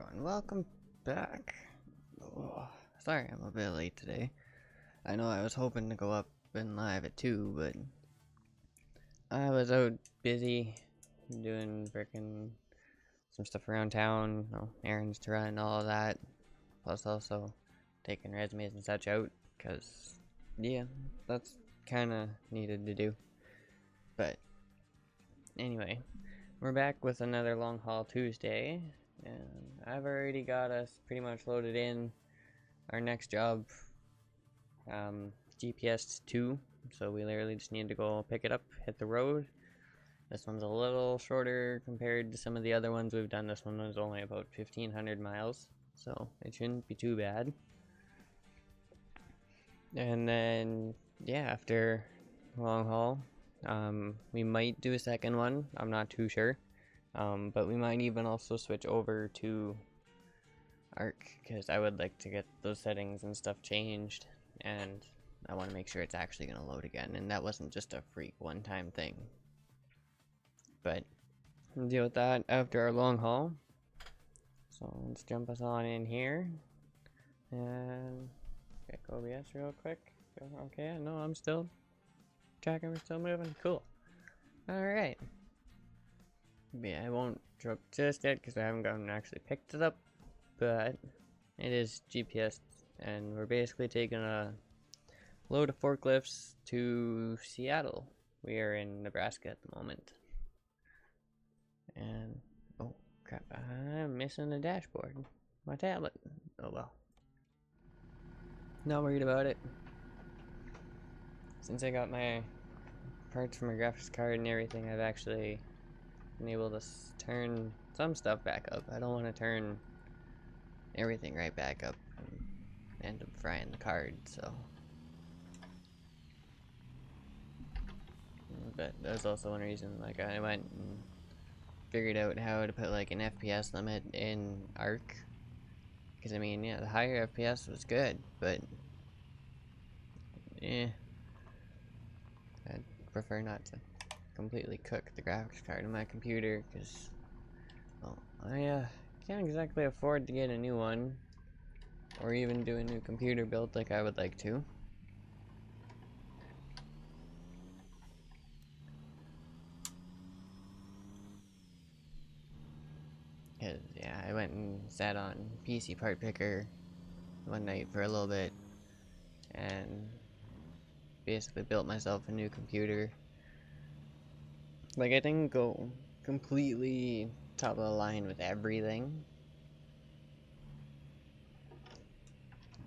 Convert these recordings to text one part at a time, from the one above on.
everyone, welcome back. Oh, sorry I'm a bit late today. I know I was hoping to go up and live at 2, but I was out busy doing frickin' some stuff around town, errands to run and all of that. Plus also taking resumes and such out, because, yeah, that's kinda needed to do. But, anyway, we're back with another Long Haul Tuesday. And I've already got us pretty much loaded in our next job, GPS 2, so we literally just need to go pick it up, hit the road. This one's a little shorter compared to some of the other ones we've done. This one was only about 1,500 miles, so it shouldn't be too bad. And then, yeah, after long haul, we might do a second one, I'm not too sure. But we might even also switch over to Arc, because I would like to get those settings and stuff changed, and I want to make sure it's actually going to load again, and that wasn't just a freak one-time thing. But we'll deal with that after our long haul. So let's jump us on in here, and check OBS real quick. Okay, no, I'm still tracking, we're still moving, cool. Alright. Yeah, I won't joke just yet because I haven't gotten actually picked it up, but it is GPS, and we're basically taking a load of forklifts to Seattle. We are in Nebraska at the moment. And, oh crap, I'm missing the dashboard. My tablet. Oh well. Not worried about it. Since I got my parts for my graphics card and everything, I've actually been able to turn some stuff back up. I don't want to turn everything right back up and end up frying the card, so. But that's also one reason, like, I went and figured out how to put like an FPS limit in Arc, because I mean, yeah, the higher FPS was good, but I'd prefer not to completely cook the graphics card in my computer, because, well, I can't exactly afford to get a new one, or even do a new computer build like I would like to. Cause yeah, I went and sat on PC Part Picker one night for a little bit, and basically built myself a new computer. Like, I didn't go completely top of the line with everything.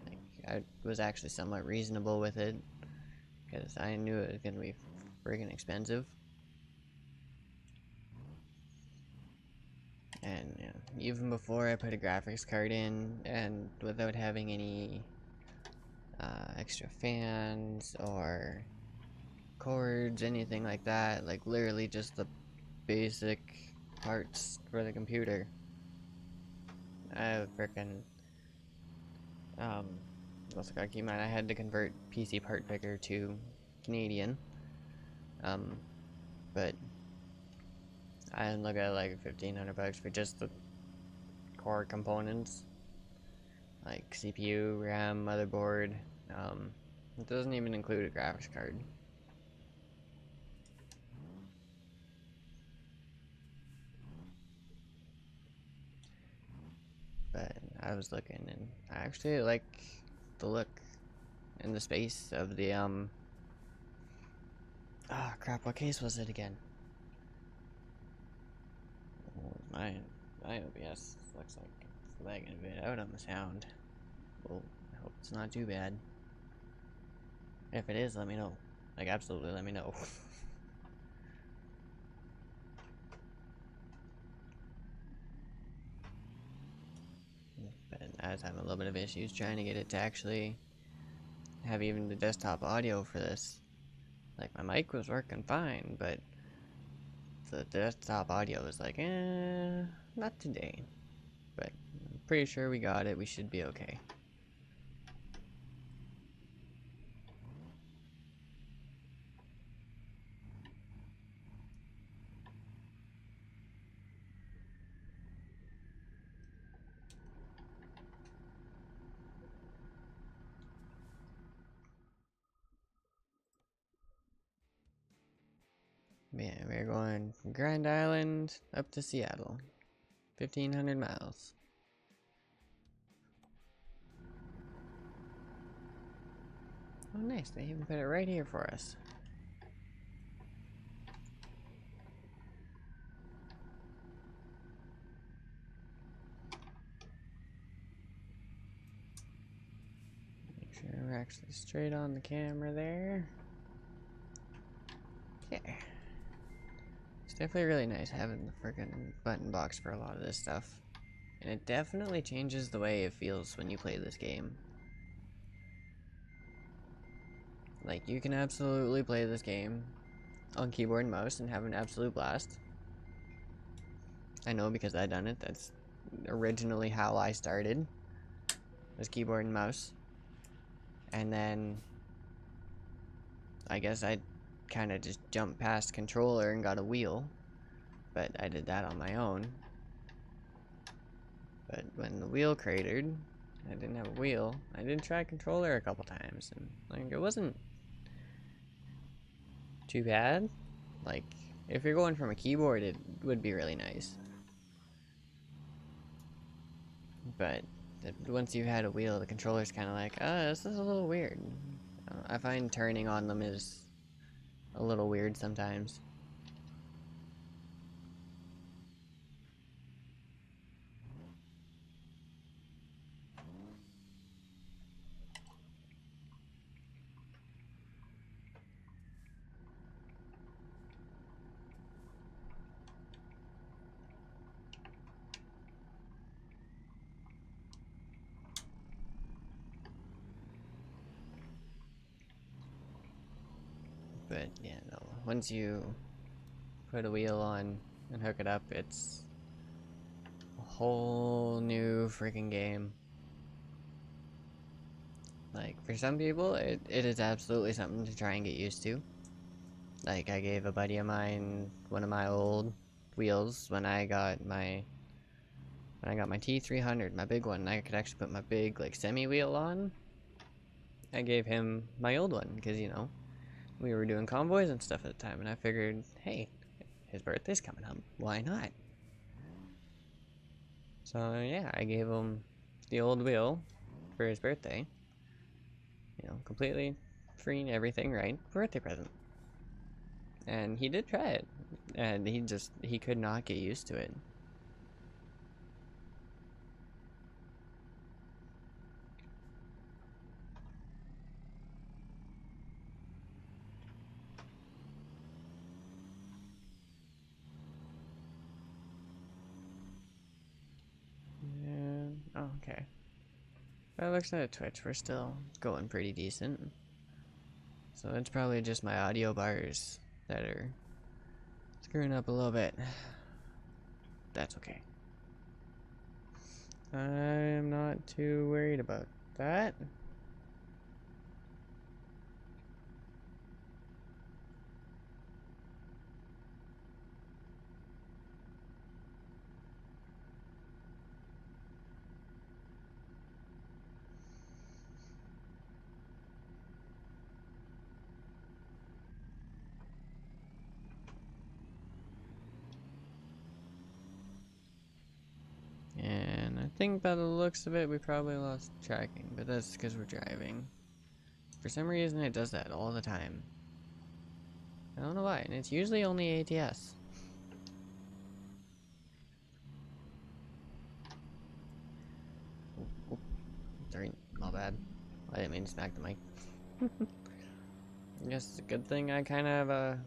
Like, I was actually somewhat reasonable with it, because I knew it was gonna be friggin' expensive. And you know, even before I put a graphics card in, and without having any extra fans or cords, anything like that, like literally just the basic parts for the computer, I freaking also gotta keep in mind I had to convert PC Part Picker to Canadian, but I look at like 1,500 bucks for just the core components, like CPU, RAM, motherboard. It doesn't even include a graphics card. But I was looking, and I actually like the look and the space of the ah, crap, what case was it again? Oh, my OBS looks like it's lagging a bit out on the sound. Well, I hope it's not too bad. If it is, let me know. Like, absolutely let me know. But I was having a little bit of issues trying to get it to actually have even the desktop audio for this. Like, my mic was working fine, but the desktop audio was like, not today. But I'm pretty sure we got it. We should be okay. Yeah, we're going from Grand Island up to Seattle. 1,500 miles. Oh, nice. They even put it right here for us. Make sure we're actually straight on the camera there. Yeah. It's definitely really nice having the freaking button box for a lot of this stuff. And it definitely changes the way it feels when you play this game. Like, you can absolutely play this game on keyboard and mouse and have an absolute blast. I know because I done it. That's originally how I started, was keyboard and mouse. And then I guess I kind of just jumped past controller and got a wheel. But I did that on my own. But when the wheel cratered, I didn't have a wheel. I did try controller a couple times, and like it wasn't too bad. Like, if you're going from a keyboard, it would be really nice. But once you've had a wheel, the controller's kind of like, this is a little weird. I find turning on them is a little weird sometimes. But yeah, no. Once you put a wheel on and hook it up, it's a whole new freaking game. Like, for some people, it is absolutely something to try and get used to. Like, I gave a buddy of mine one of my old wheels when I got my T300, my big one. I could actually put my big, like, semi wheel on. I gave him my old one because, you know, we were doing convoys and stuff at the time, and I figured, hey, his birthday's coming up. Why not? So yeah, I gave him the old wheel for his birthday. You know, completely free and everything, right? Birthday present. And he did try it, and he could not get used to it. And, oh, okay. By the looks at Twitch, we're still going pretty decent. So it's probably just my audio bars that are screwing up a little bit. That's okay. I'm not too worried about that. And I think by the looks of it, we probably lost tracking, but that's because we're driving. For some reason, it does that all the time. I don't know why, and it's usually only ATS. Oh, sorry, my bad. I didn't mean to smack the mic. I guess it's a good thing I kind of have a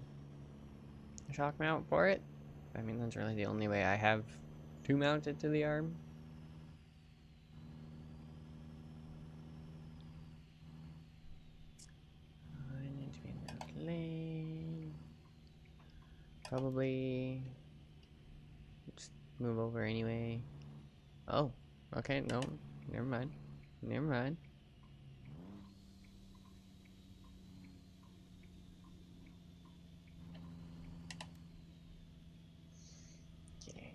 shock mount for it. I mean, that's really the only way I have to mount it to the arm. I need to be in that lane. Probably just move over anyway. Oh, okay, no, never mind. Never mind. Okay.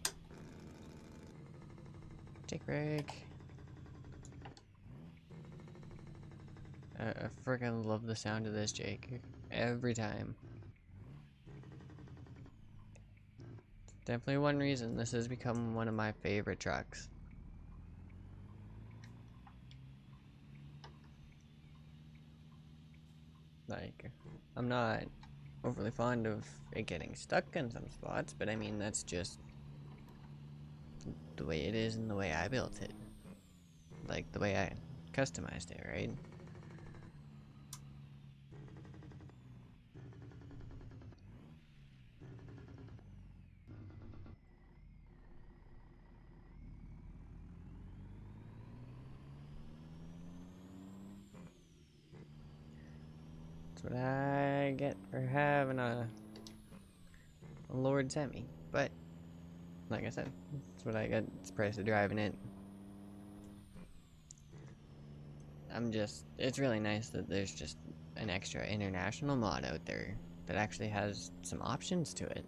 Take break. I freaking love the sound of this, Jake. Every time. Definitely one reason this has become one of my favorite trucks. Like, I'm not overly fond of it getting stuck in some spots, but I mean, that's just the way it is and the way I built it. Like, the way I customized it, right? That's what I get for having a Lord Semi. But, like I said, that's what I get. It's the price of driving it. It's really nice that there's just an extra international mod out there that actually has some options to it.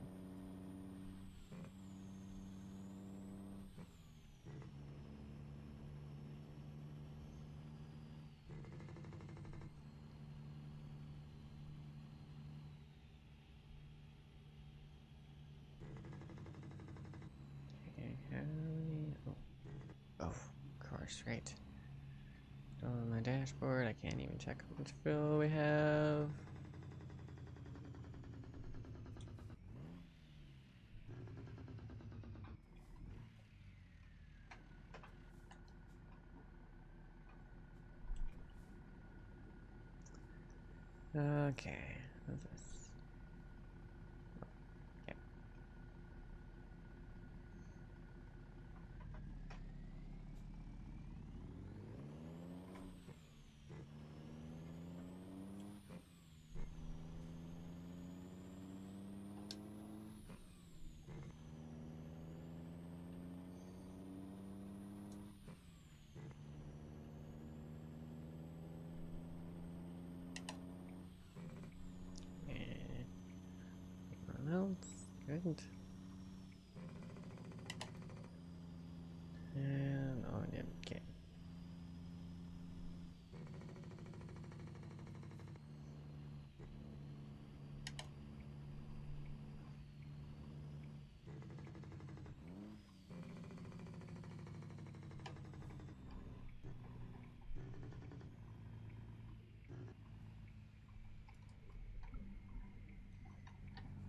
Okay, how many... Oh, of course, right. On my dashboard, I can't even check how much fuel we have. Okay, what's this? Okay. Anyone else? Good. And oh, I didn't. Okay.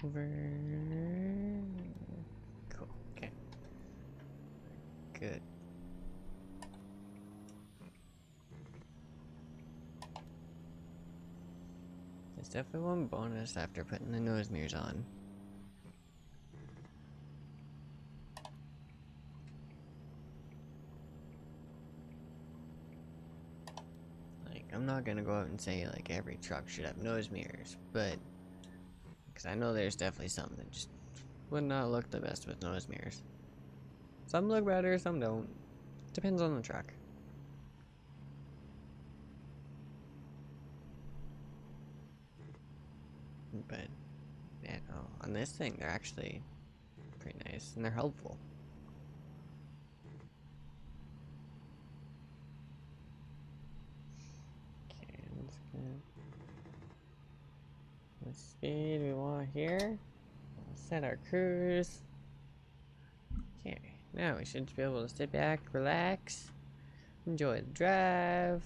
Over. Cool. Okay. Good. There's definitely one bonus after putting the nose mirrors on. Like, I'm not gonna go out and say like every truck should have nose mirrors, but because I know there's definitely some that just would not look the best with nose mirrors. Some look better, some don't. Depends on the truck. But yeah, no, on this thing they're actually pretty nice and they're helpful. Okay, let's get what speed we want here. We'll set our cruise. Okay, now we should be able to sit back, relax, enjoy the drive.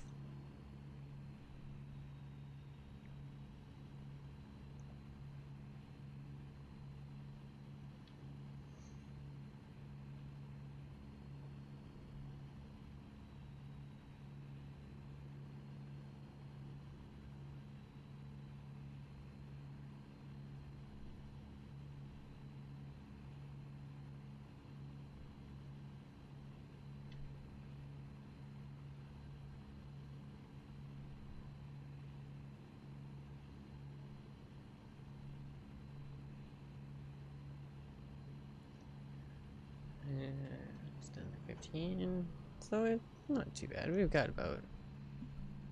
It's done at 15, so it's not too bad. We've got about,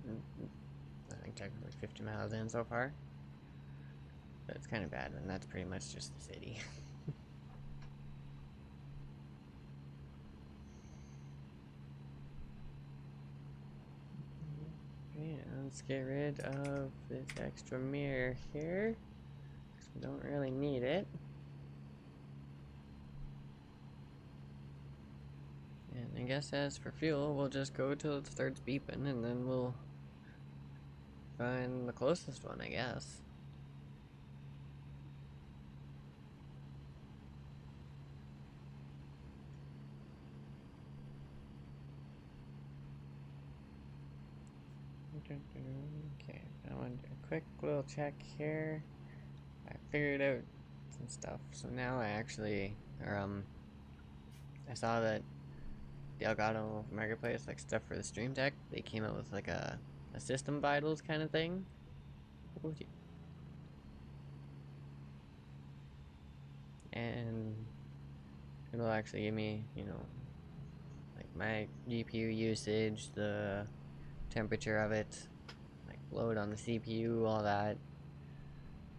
I think technically 50 miles in so far. But it's kind of bad, and that's pretty much just the city. Okay, let's get rid of this extra mirror here, because we don't really need it. I guess as for fuel, we'll just go till it starts beeping, and then we'll find the closest one, I guess. Okay, I want to do a quick little check here. I figured out some stuff, so now I actually, I saw that the Elgato Marketplace, like stuff for the Stream Deck, they came out with like a system vitals kind of thing. And it'll actually give me, you know, like my GPU usage, the temperature of it, like load on the CPU, all that.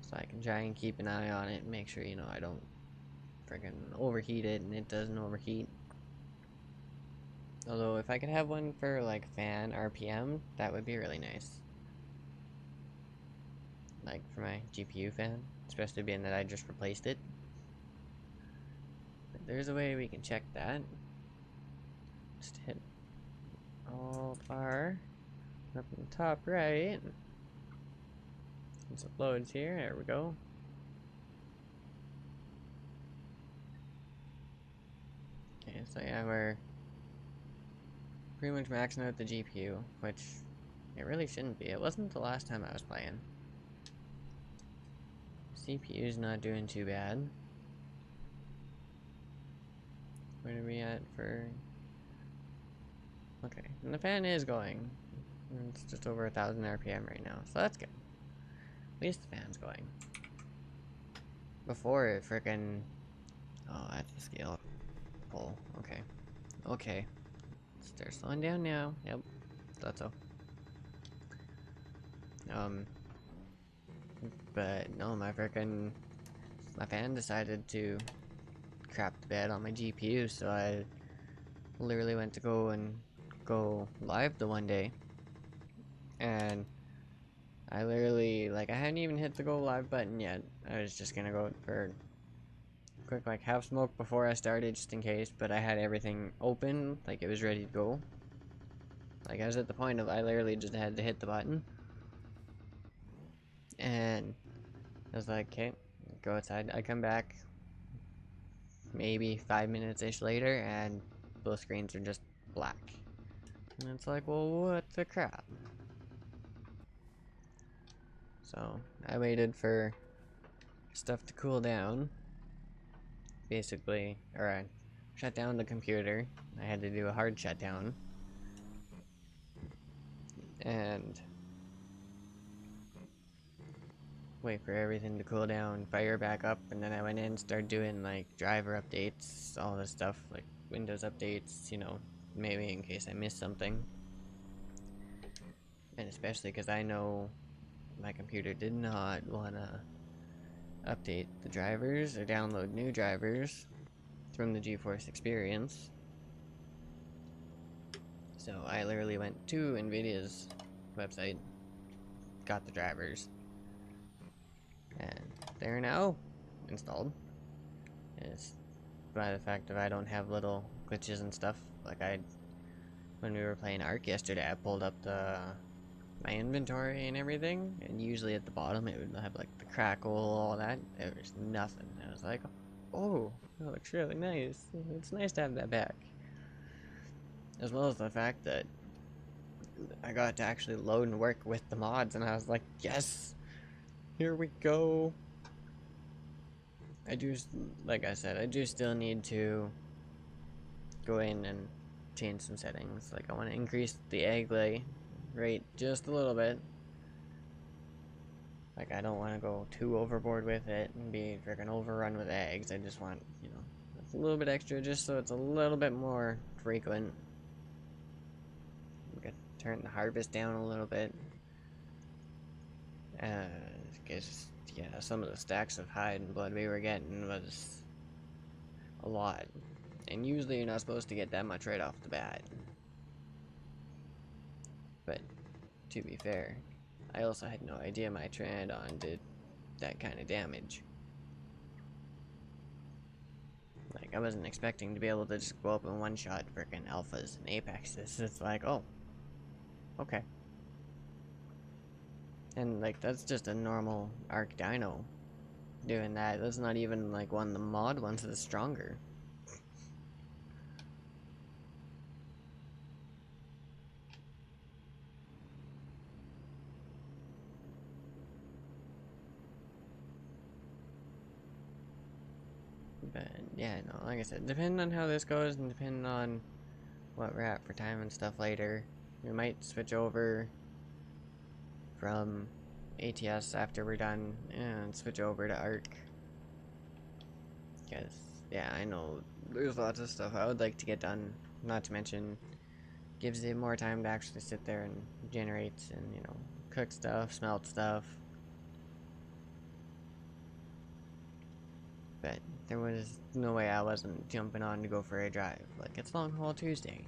So I can try and keep an eye on it and make sure, you know, I don't freaking overheat it and it doesn't overheat. Although if I could have one for like fan RPM, that would be really nice. Like for my GPU fan, especially being that I just replaced it. But there's a way we can check that. Just hit Alt R up in the top right. Once it loads here, there we go. Okay, so yeah, we're pretty much maxing out the GPU, which it really shouldn't be. It wasn't the last time I was playing. CPU's not doing too bad. Where are we at for... Okay, and the fan is going. It's just over 1,000 RPM right now, so that's good. At least the fan's going. Before it frickin'... Oh, that's the scale. Pull. Okay. Okay. They're slowing down now. Yep. Thought so. But no, my fan decided to crap the bed on my GPU, so I literally went to go live the one day, and I literally, like, I hadn't even hit the go live button yet. I was just gonna go for a quick, like, half smoke before I started, just in case, but I had everything open, like, it was ready to go. Like, I was at the point of, I literally just had to hit the button, and I was like, okay, go outside. I come back maybe 5 minutes-ish later, and both screens are just black. And it's like, well, what the crap? So, I waited for stuff to cool down, basically, or I shut down the computer. I had to do a hard shutdown. And wait for everything to cool down, fire back up, and then I went in and started doing, like, driver updates, all this stuff, like Windows updates, you know, maybe in case I missed something. And especially because I know my computer did not want to update the drivers or download new drivers from the GeForce Experience. So I literally went to NVIDIA's website, got the drivers, and they're now installed. It's by the fact that I don't have little glitches and stuff. Like when we were playing Ark yesterday, I pulled up my inventory and everything, and usually at the bottom it would have like the crackle, all that. There was nothing. I was like, oh, that looks really nice. It's nice to have that back. As well as the fact that I got to actually load and work with the mods, and I was like, yes, here we go. I do, like I said, I do still need to go in and change some settings. Like, I want to increase the egg lay rate just a little bit. Like, I don't want to go too overboard with it and be freaking overrun with eggs. I just want, you know, a little bit extra just so it's a little bit more frequent. I'm gonna turn the harvest down a little bit. Because, yeah, some of the stacks of hide and blood we were getting was a lot. And usually you're not supposed to get that much right off the bat. But, to be fair, I also had no idea my Pteranodon did that kind of damage. Like, I wasn't expecting to be able to just go up and one-shot freaking alphas and apexes. It's like, oh, okay. And like that's just a normal Arc Dino doing that. That's not even like one of the mod ones that's stronger. But yeah, no, like I said, depending on how this goes and depending on what we're at for time and stuff later, we might switch over from ATS after we're done and switch over to Arc. Because, yeah, I know there's lots of stuff I would like to get done, not to mention gives it more time to actually sit there and generate and, you know, cook stuff, smelt stuff. But there was no way I wasn't jumping on to go for a drive. Like, it's Long Haul Tuesday.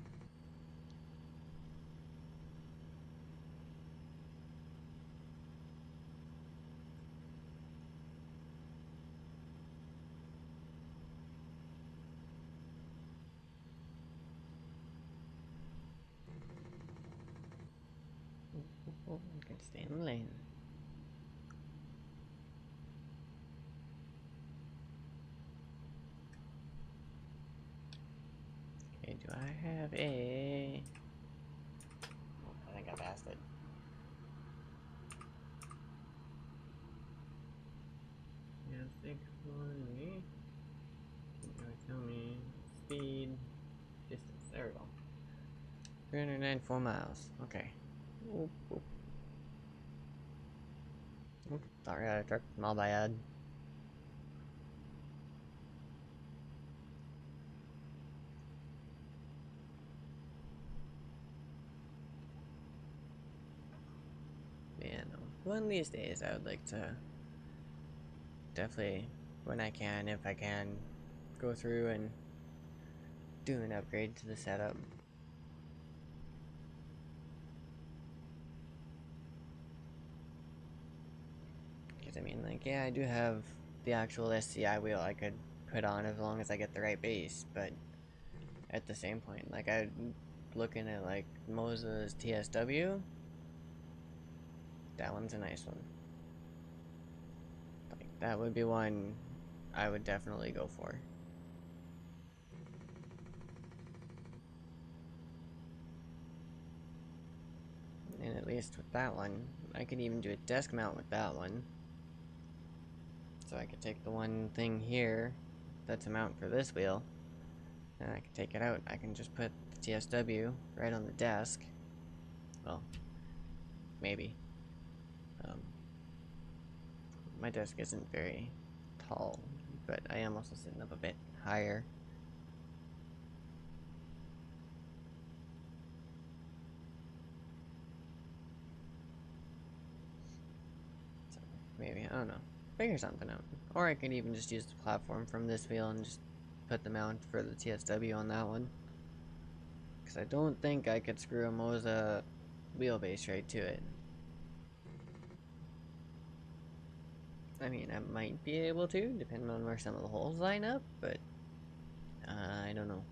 Oh, I can stay in the lane. Okay, do I have a... Oh, I think I passed it. Yeah, 640. Tell me speed, distance. There we go. 394 miles. Okay. Oop, oop. Oop, sorry, I truck. My bad. Yeah, no. One of these days, I would like to definitely, when I can, if I can, go through and do an upgrade to the setup. Because, I mean, like, yeah, I do have the actual SCI wheel I could put on as long as I get the right base, but at the same point, like, I'm looking at, like, Moza's TSW. That one's a nice one. Like, that would be one I would definitely go for. And at least with that one, I could even do a desk mount with that one. So I could take the one thing here that's a mount for this wheel, and I can take it out. I can just put the TSW right on the desk. Well, maybe. My desk isn't very tall, but I am also sitting up a bit higher. So maybe, I don't know. Figure something out. Or I could even just use the platform from this wheel and just put the mount for the TSW on that one. Because I don't think I could screw a Moza wheelbase right to it. I mean, I might be able to, depending on where some of the holes line up, but I don't know.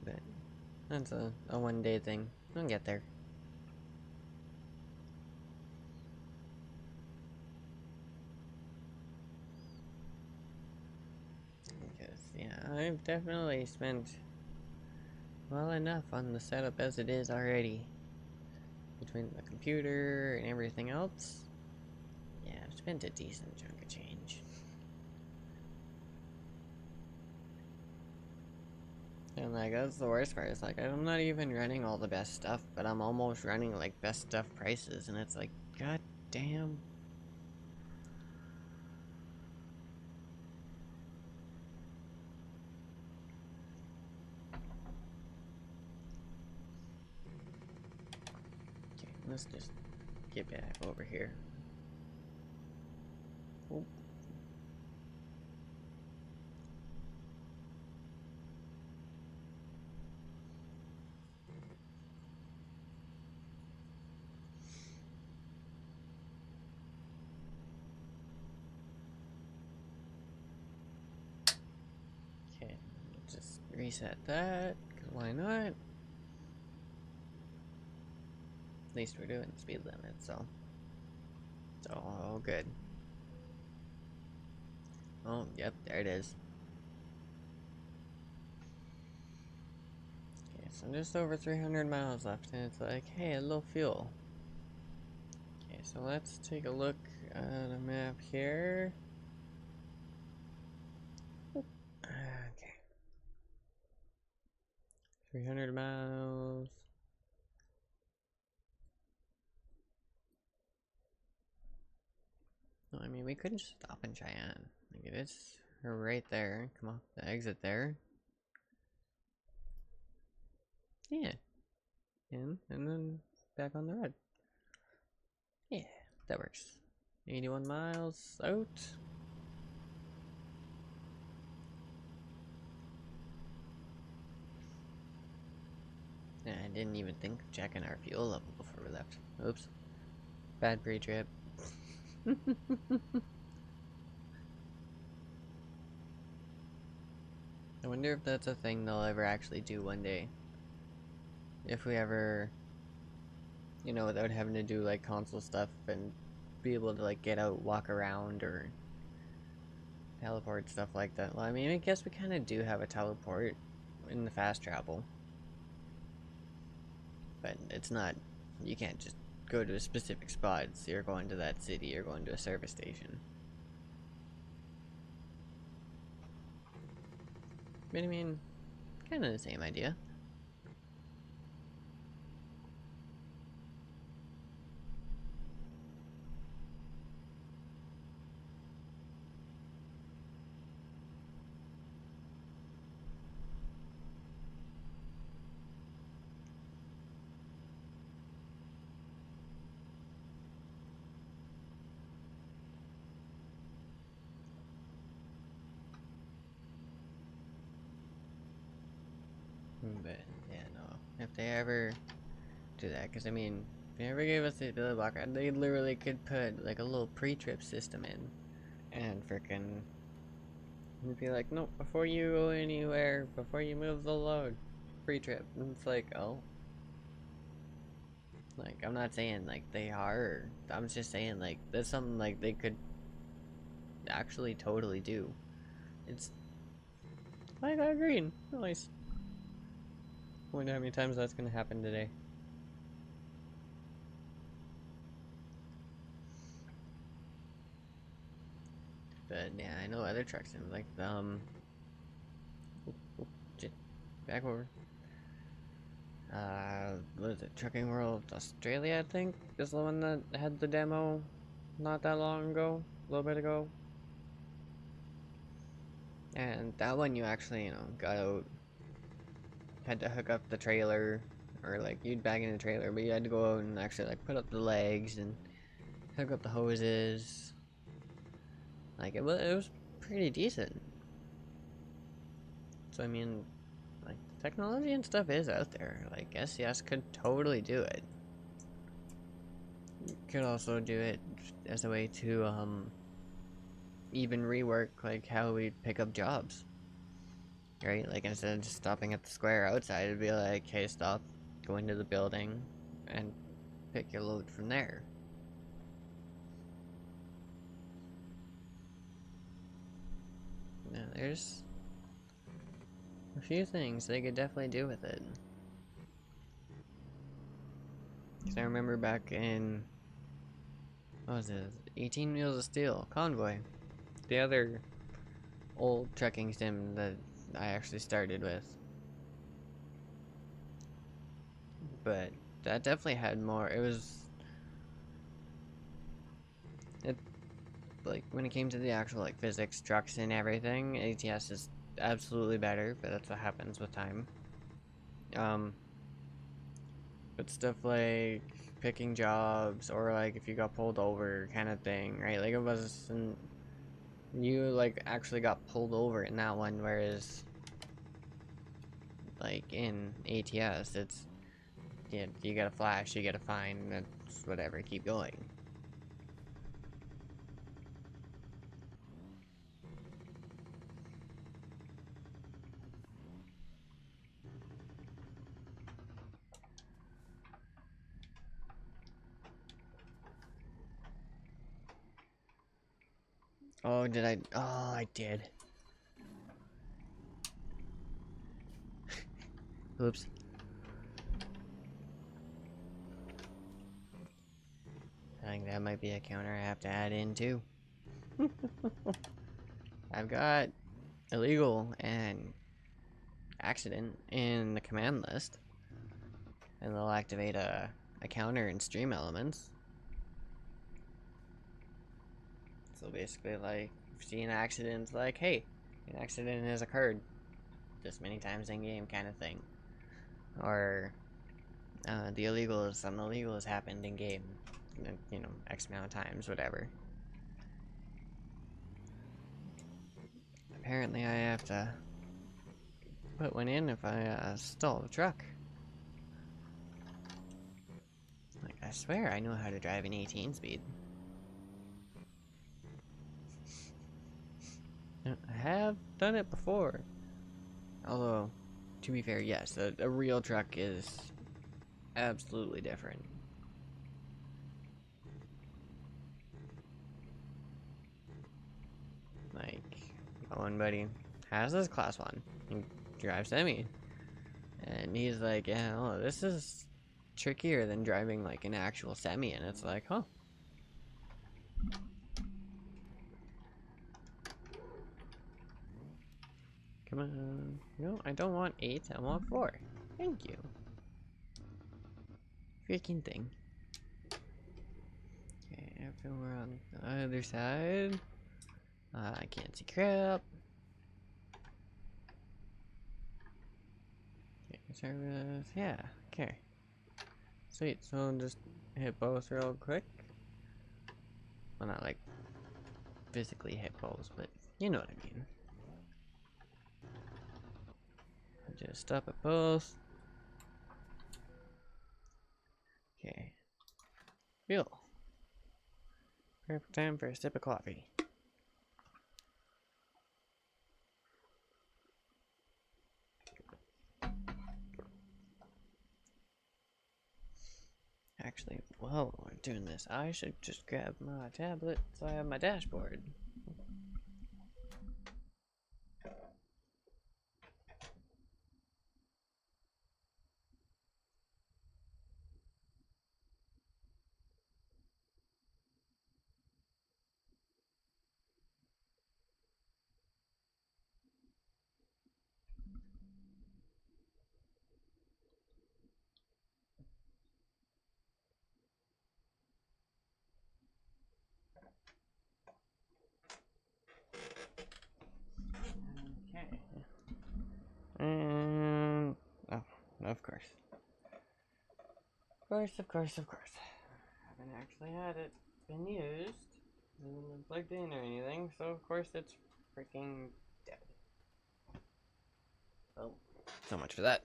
But that's a one-day thing. I'll get there. Because, yeah, I've definitely spent well enough on the setup as it is already. Between the computer and everything else, yeah, I've spent a decent chunk of change. And like, that's the worst part. It's like, I'm not even running all the best stuff, but I'm almost running like best stuff prices, and it's like, god damn. Okay, let's just get back over here. Oop. reset that, 'cause why not? At least we're doing speed limit, so it's all good. Oh, yep, there it is. Okay, so just over 300 miles left, and it's like, hey, a little fuel. Okay, so let's take a look at a map here. Okay. 300 miles. No, I mean, we could just stop in Cheyenne. Like, it is right there. Come off the exit there. Yeah. And then back on the road. Yeah, that works. 81 miles out. Yeah, I didn't even think of checking our fuel level before we left. Oops. Bad pre-trip. I wonder if that's a thing they'll ever actually do one day. If we ever, you know, without having to do like console stuff and be able to like get out, walk around, or teleport, stuff like that. Well, I mean, I guess we kind of do have a teleport in the fast travel. But it's not, you can't just go to a specific spot. So you're going to that city, you're going to a service station. But I mean, kind of the same idea. But yeah, no. If they ever do that, because I mean, if they ever gave us the ability block, they literally could put like a little pre-trip system in, and frickin' be like, nope, before you go anywhere, before you move the load, pre-trip. And it's like, oh. Like, I'm not saying like they are. I'm just saying like that's something like they could actually totally do. It's I got green. Nice. Wonder how many times that's gonna happen today. But yeah, I know other trucks and like back over. What is it? Trucking World Australia, I think, is the one that had the demo not that long ago, a little bit ago. And that one you actually, you know, got out, had to hook up the trailer, or like you'd bag in the trailer, but you had to go out and actually like put up the legs and hook up the hoses. Like it was pretty decent. So I mean, like technology and stuff is out there. Like SCS could totally do it. You could also do it as a way to even rework like how we pick up jobs. Right? Like instead of just stopping at the square outside, it'd be like, hey, stop, go into the building and pick your load from there. Now, there's a few things they could definitely do with it. Because I remember back in, what was it, 18 Wheels of Steel, Convoy, the other old trucking sim that I actually started with. But that definitely had more, it, like, when it came to the actual, like, physics, trucks, and everything, ATS is absolutely better, but that's what happens with time. But stuff like picking jobs, or like if you got pulled over kind of thing, right? Like it wasn't, you like actually got pulled over in that one, whereas like in ATS, it's, yeah, you get a flash, you get a fine, that's whatever, keep going. Oh, did I? Oh, I did. Oops. I think that might be a counter I have to add in too. I've got illegal and accident in the command list, and they'll activate a counter in stream elements. So basically, like, if you see an accident, it's like, hey, an accident has occurred this many times in game, kind of thing. Or something illegal has happened in game, you know, X amount of times, whatever. Apparently, I have to put one in if I stall the truck. Like, I swear I know how to drive an 18 speed. I have done it before. Although, to be fair, yes, a real truck is absolutely different. Like, my one buddy has this class 1. He drives semi. And he's like, yeah, oh, this is trickier than driving like an actual semi. And it's like, huh. Come on. No, I don't want 8. I want 4. Thank you. Freaking thing. Okay, after we're on the other side. I can't see crap. Okay, service. Yeah, okay. Sweet, so I'll just hit both real quick. Well, not like physically hit both, but you know what I mean. I'll just stop at both. Okay. Fuel. Perfect time for a sip of coffee. Actually, while we're doing this, I should just grab my tablet so I have my dashboard. Okay. And oh, of course. Of course. Haven't actually had it been used. Hasn't been plugged in or anything, so of course it's freaking dead. Oh, so much for that.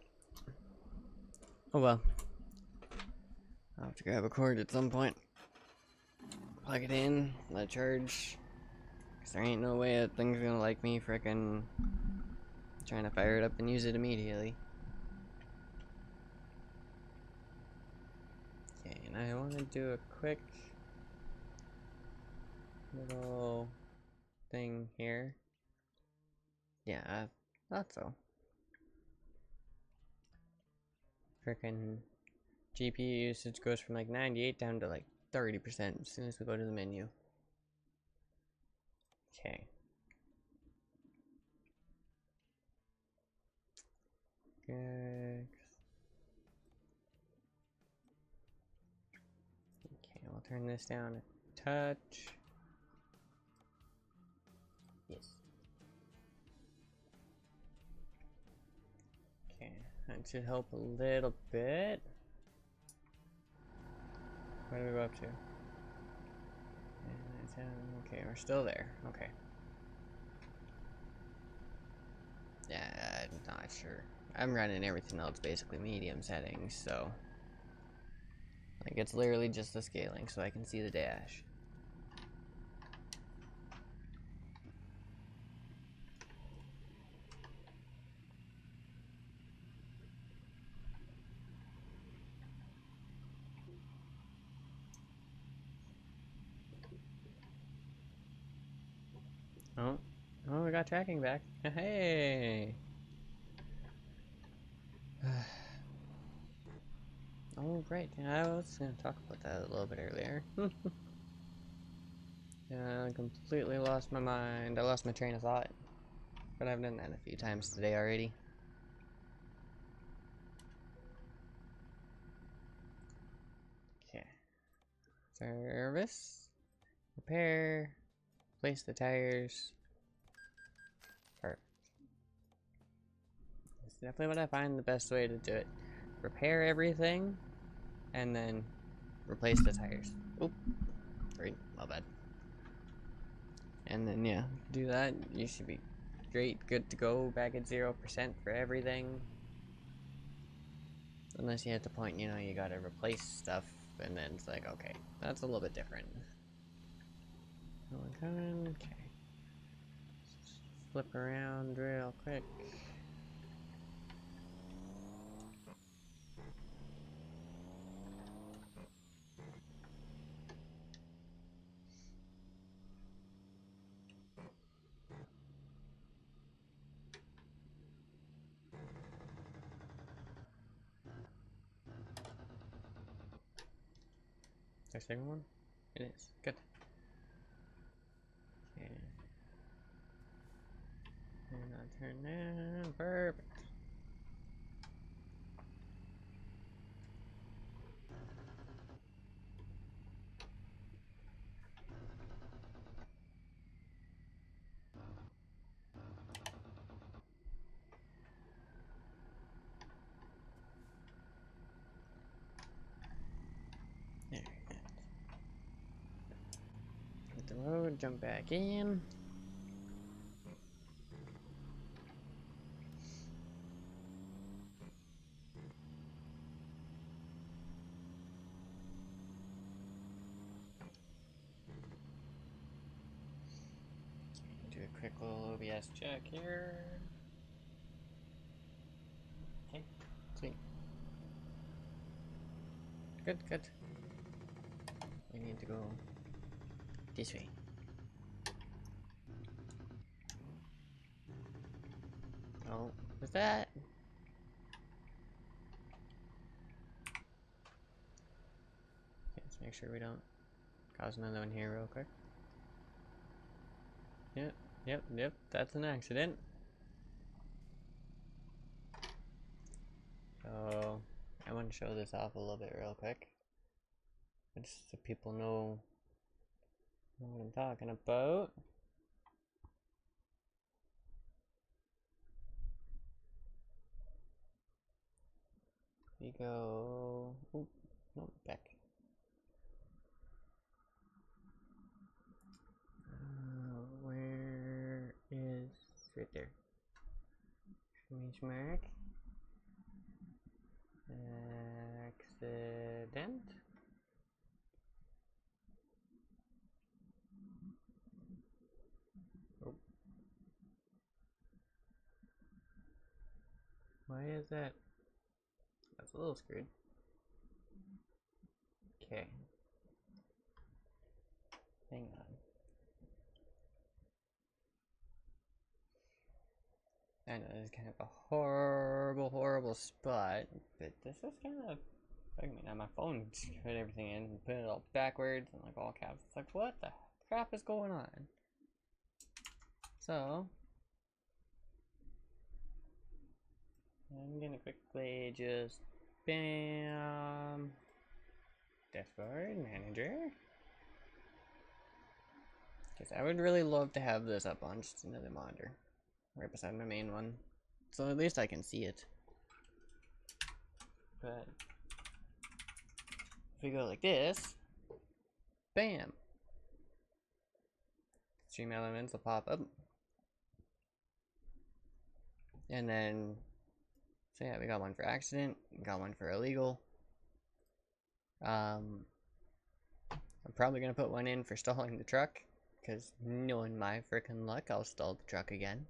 Oh well. I'll have to grab a cord at some point. Plug it in, let it charge. Cause there ain't no way that thing's gonna like me frickin' trying to fire it up and use it immediately. Okay, and I want to do a quick little thing here. Yeah, I thought so. Frickin' GPU usage goes from like 98 down to like 30% as soon as we go to the menu. Okay. Good. Okay, we'll turn this down a touch. Yes. Okay, that should help a little bit. What do we go up to? Okay, we're still there. Okay. Yeah, I'm not sure. I'm running everything else basically medium settings, so like it's literally just the scaling so I can see the dash. Oh, oh, we got tracking back. Hey. Oh, right. Yeah, I was gonna talk about that a little bit earlier. Yeah, I completely lost my mind. I lost my train of thought. But I've done that a few times today already. Okay. Service. Repair. Place the tires. Perfect. That's definitely what I find the best way to do it. Repair everything, and then replace the tires. Oop. Right, my bad. And then, yeah, do that. You should be great, good to go, back at 0% for everything. Unless you hit the point, you know, you gotta replace stuff, and then it's like, okay, that's a little bit different. Okay. Flip around real quick. Is there a second one? It is. Good. Okay. And I'll turn that. Perfect. There. Hit the road, jump back in. Do a quick little OBS check here. Okay, sweet. Good, good. We need to go this way. Oh, what's that? Okay, let's make sure we don't cause another one here real quick. Yep, that's an accident. So, I want to show this off a little bit real quick. Just so people know what I'm talking about. We go... Oop, no, back. Where is... Right there. Image mark. Accident. Oh. Why is that? That's a little screwed. Okay. Hang on. I know this is kind of a horrible spot, but this is kind of bugging me. Now my phone put everything in and put it all backwards and like all caps. It's like, what the crap is going on? So, I'm gonna quickly just bam, dashboard manager. Because I would really love to have this up on just another monitor right beside my main one. So at least I can see it. But if we go like this, bam! Stream elements will pop up. And then, so yeah, we got one for accident, we got one for illegal. I'm probably gonna put one in for stalling the truck, because knowing my frickin' luck, I'll stall the truck again.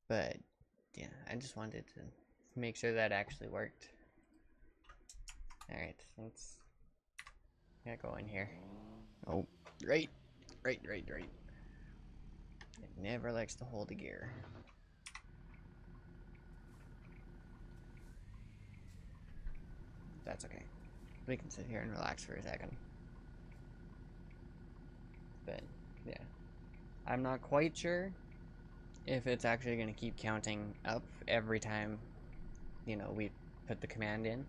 But yeah, I just wanted to make sure that actually worked. Alright, let's go in here. Oh, right. It never likes to hold the gear. That's okay. We can sit here and relax for a second. But, yeah. I'm not quite sure if it's actually going to keep counting up every time, you know, we put the command in.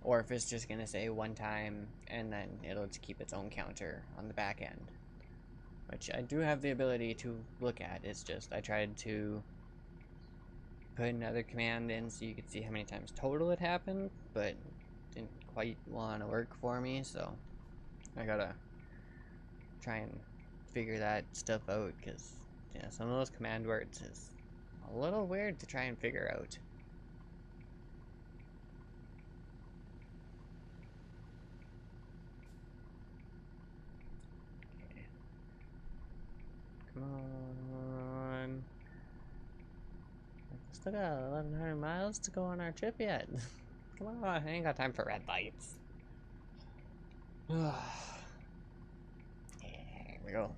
Or if it's just going to say one time and then it'll just keep its own counter on the back end. Which I do have the ability to look at. It's just I tried to put another command in so you could see how many times total it happened, but didn't quite want to work for me, so I gotta try and figure that stuff out, because yeah, some of those command words is a little weird to try and figure out. Okay. Come on. Still got 1,100 miles to go on our trip yet. Come on, I ain't got time for red lights. Here we go.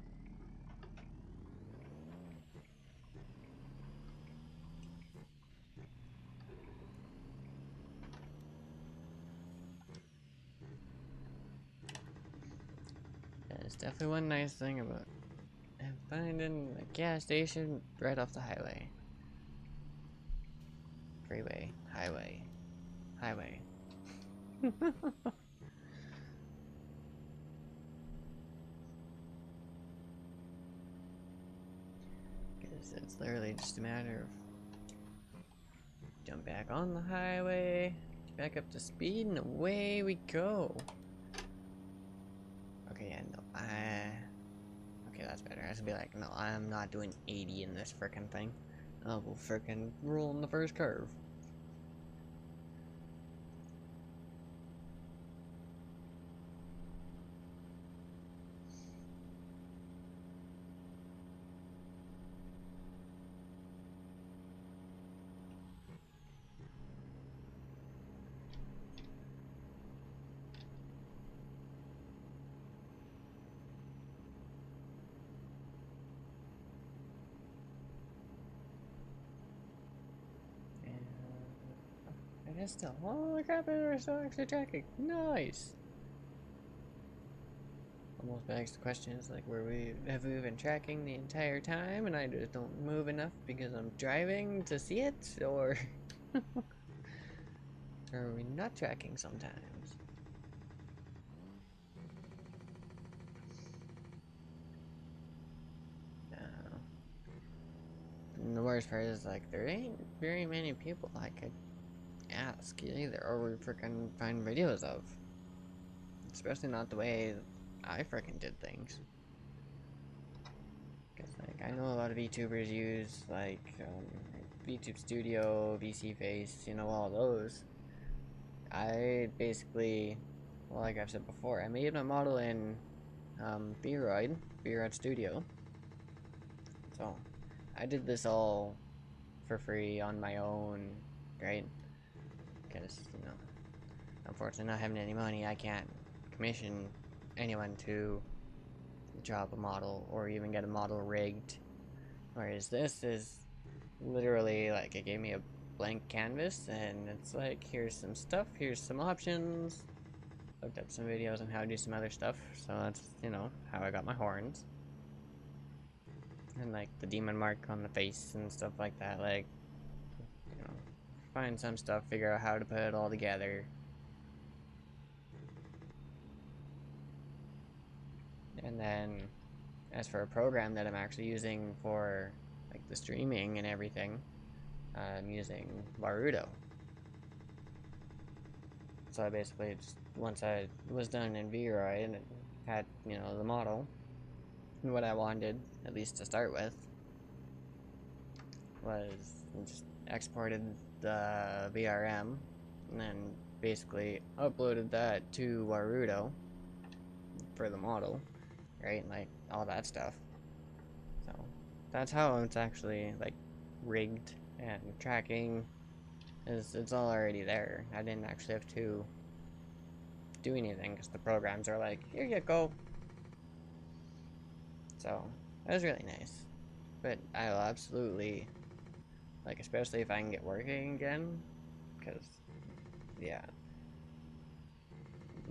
There's definitely one nice thing about finding a gas station right off the highway. Freeway, highway, highway. Because it's literally just a matter of jump back on the highway, back up to speed, and away we go. Okay, yeah, no, okay, that's better. I was gonna be like, no, I'm not doing 80 in this frickin' thing. I will frickin' roll in the first curve. I guess still. Holy crap, we're still actually tracking. Nice! Almost begs the question is like, have we been tracking the entire time and I just don't move enough because I'm driving to see it? Or are we not tracking sometimes? And the worst part is like, there ain't very many people I could ask either, or we freaking find videos of. Especially not the way I freaking did things. Because, like, I know a lot of VTubers use, like, VTube Studio, VC Face, you know, all those. I basically, well, like I've said before, I made my model in Vroid Studio. So, I did this all for free on my own, right? Because, you know, unfortunately not having any money, I can't commission anyone to drop a model or even get a model rigged. Whereas this is literally like it gave me a blank canvas and it's like, here's some stuff, here's some options. Looked up some videos on how to do some other stuff, so that's, you know, how I got my horns. And like the demon mark on the face and stuff like that, like, you know, find some stuff, figure out how to put it all together. And then as for a program that I'm actually using for like the streaming and everything, I'm using Warudo. So I basically just, once I was done in Vroid and had, you know, the model and what I wanted, at least to start with, was just exported the VRM and then basically uploaded that to Warudo for the model, right? Like all that stuff. So that's how it's actually like rigged and tracking. It's all already there. I didn't actually have to do anything because the programs are like, here you go. So that was really nice. But I'll absolutely, like, especially if I can get working again, because, yeah,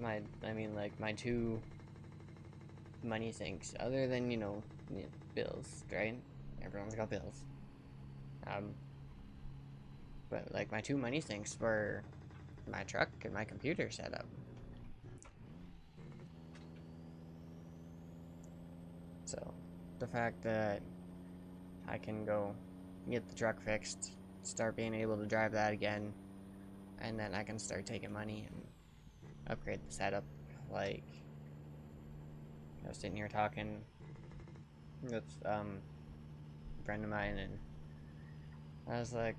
I mean, like, my two money sinks, other than, bills, right? Everyone's got bills. Um, but, like, my two money sinks were my truck and my computer setup. So, the fact that I can go get the truck fixed, start being able to drive that again, and then I can start taking money and upgrade the setup. Like, I was sitting here talking with a friend of mine, and I was like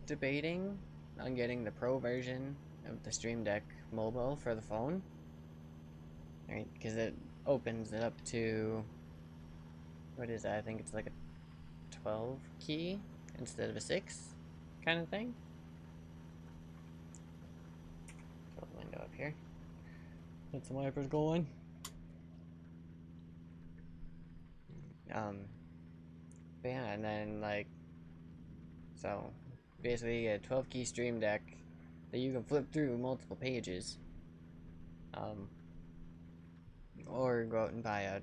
debating on getting the pro version of the Stream Deck mobile for the phone, right? Because it opens it up to, what is that? I think it's like a 12 key instead of a 6 kind of thing. Put the window up here. Get some wipers going. But yeah, and then like, so basically a 12 key Stream Deck that you can flip through multiple pages, um, or go out and buy a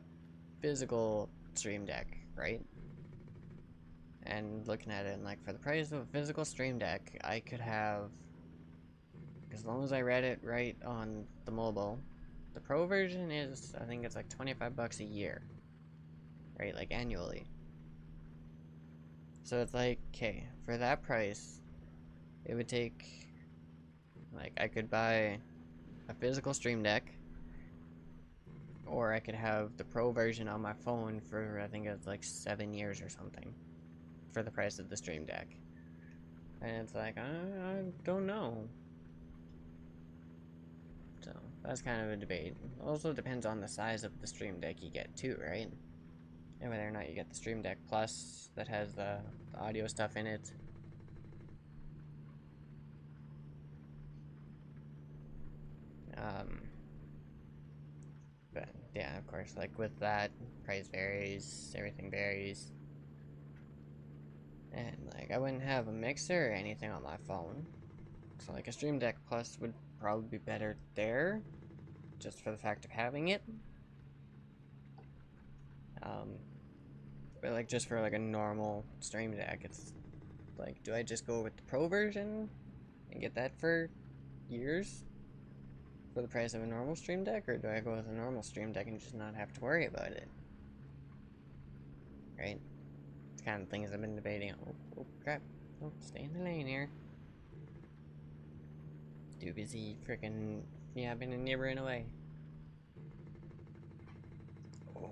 physical Stream Deck, right? And looking at it, and like for the price of a physical Stream Deck, I could have, as long as I read it right on the mobile, the pro version is, I think it's like 25 bucks a year, right? Like annually. So it's like, okay, for that price, it would take, like, I could buy a physical Stream Deck, or I could have the pro version on my phone for, I think it's like 7 years or something, for the price of the Stream Deck. And it's like, I don't know. So, that's kind of a debate. Also depends on the size of the Stream Deck you get too, right? And whether or not you get the Stream Deck Plus that has the audio stuff in it. Um, but yeah, of course, like with that, price varies, everything varies. And like, I wouldn't have a mixer or anything on my phone. So like a Stream Deck Plus would probably be better there, just for the fact of having it. Um, but like just for like a normal Stream Deck, it's like, do I just go with the Pro version and get that for years for the price of a normal Stream Deck, or do I go with a normal Stream Deck and just not have to worry about it? Right? It's kind of things I've been debating. Oh crap. Oh, stay in the lane here. Too busy freaking yapping and nibbering away. Oh.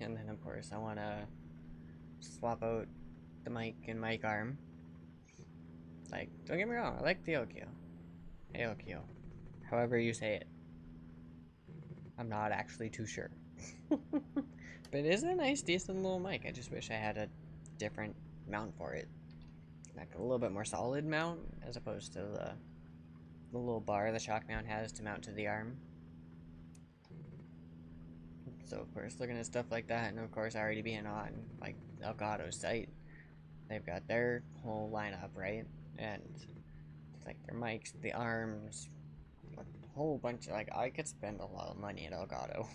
And then, of course, I want to swap out the mic and mic arm. Like, don't get me wrong, I like the Okio. Aokio. However you say it. I'm not actually too sure. But it is a nice, decent little mic. I just wish I had a different mount for it. Like a little bit more solid mount, as opposed to the little bar the shock mount has to mount to the arm. So, of course, looking at stuff like that, and of course, already being on, like, Elgato's site, they've got their whole lineup, right? And, like, their mics, the arms, a whole bunch of, like, I could spend a lot of money at Elgato.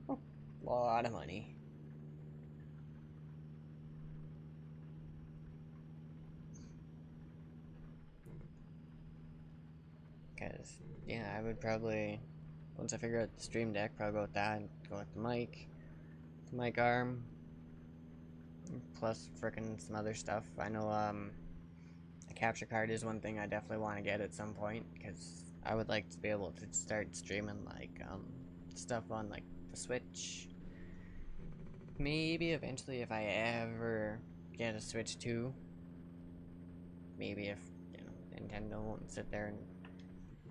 A lot of money. Because, yeah, I would probably, once I figure out the Stream Deck, probably go with that, go with the mic arm, plus frickin' some other stuff. I know, a capture card is one thing I definitely want to get at some point, because I would like to be able to start streaming, like, stuff on, like, the Switch. Maybe eventually if I ever get a Switch 2. Maybe if, Nintendo won't sit there and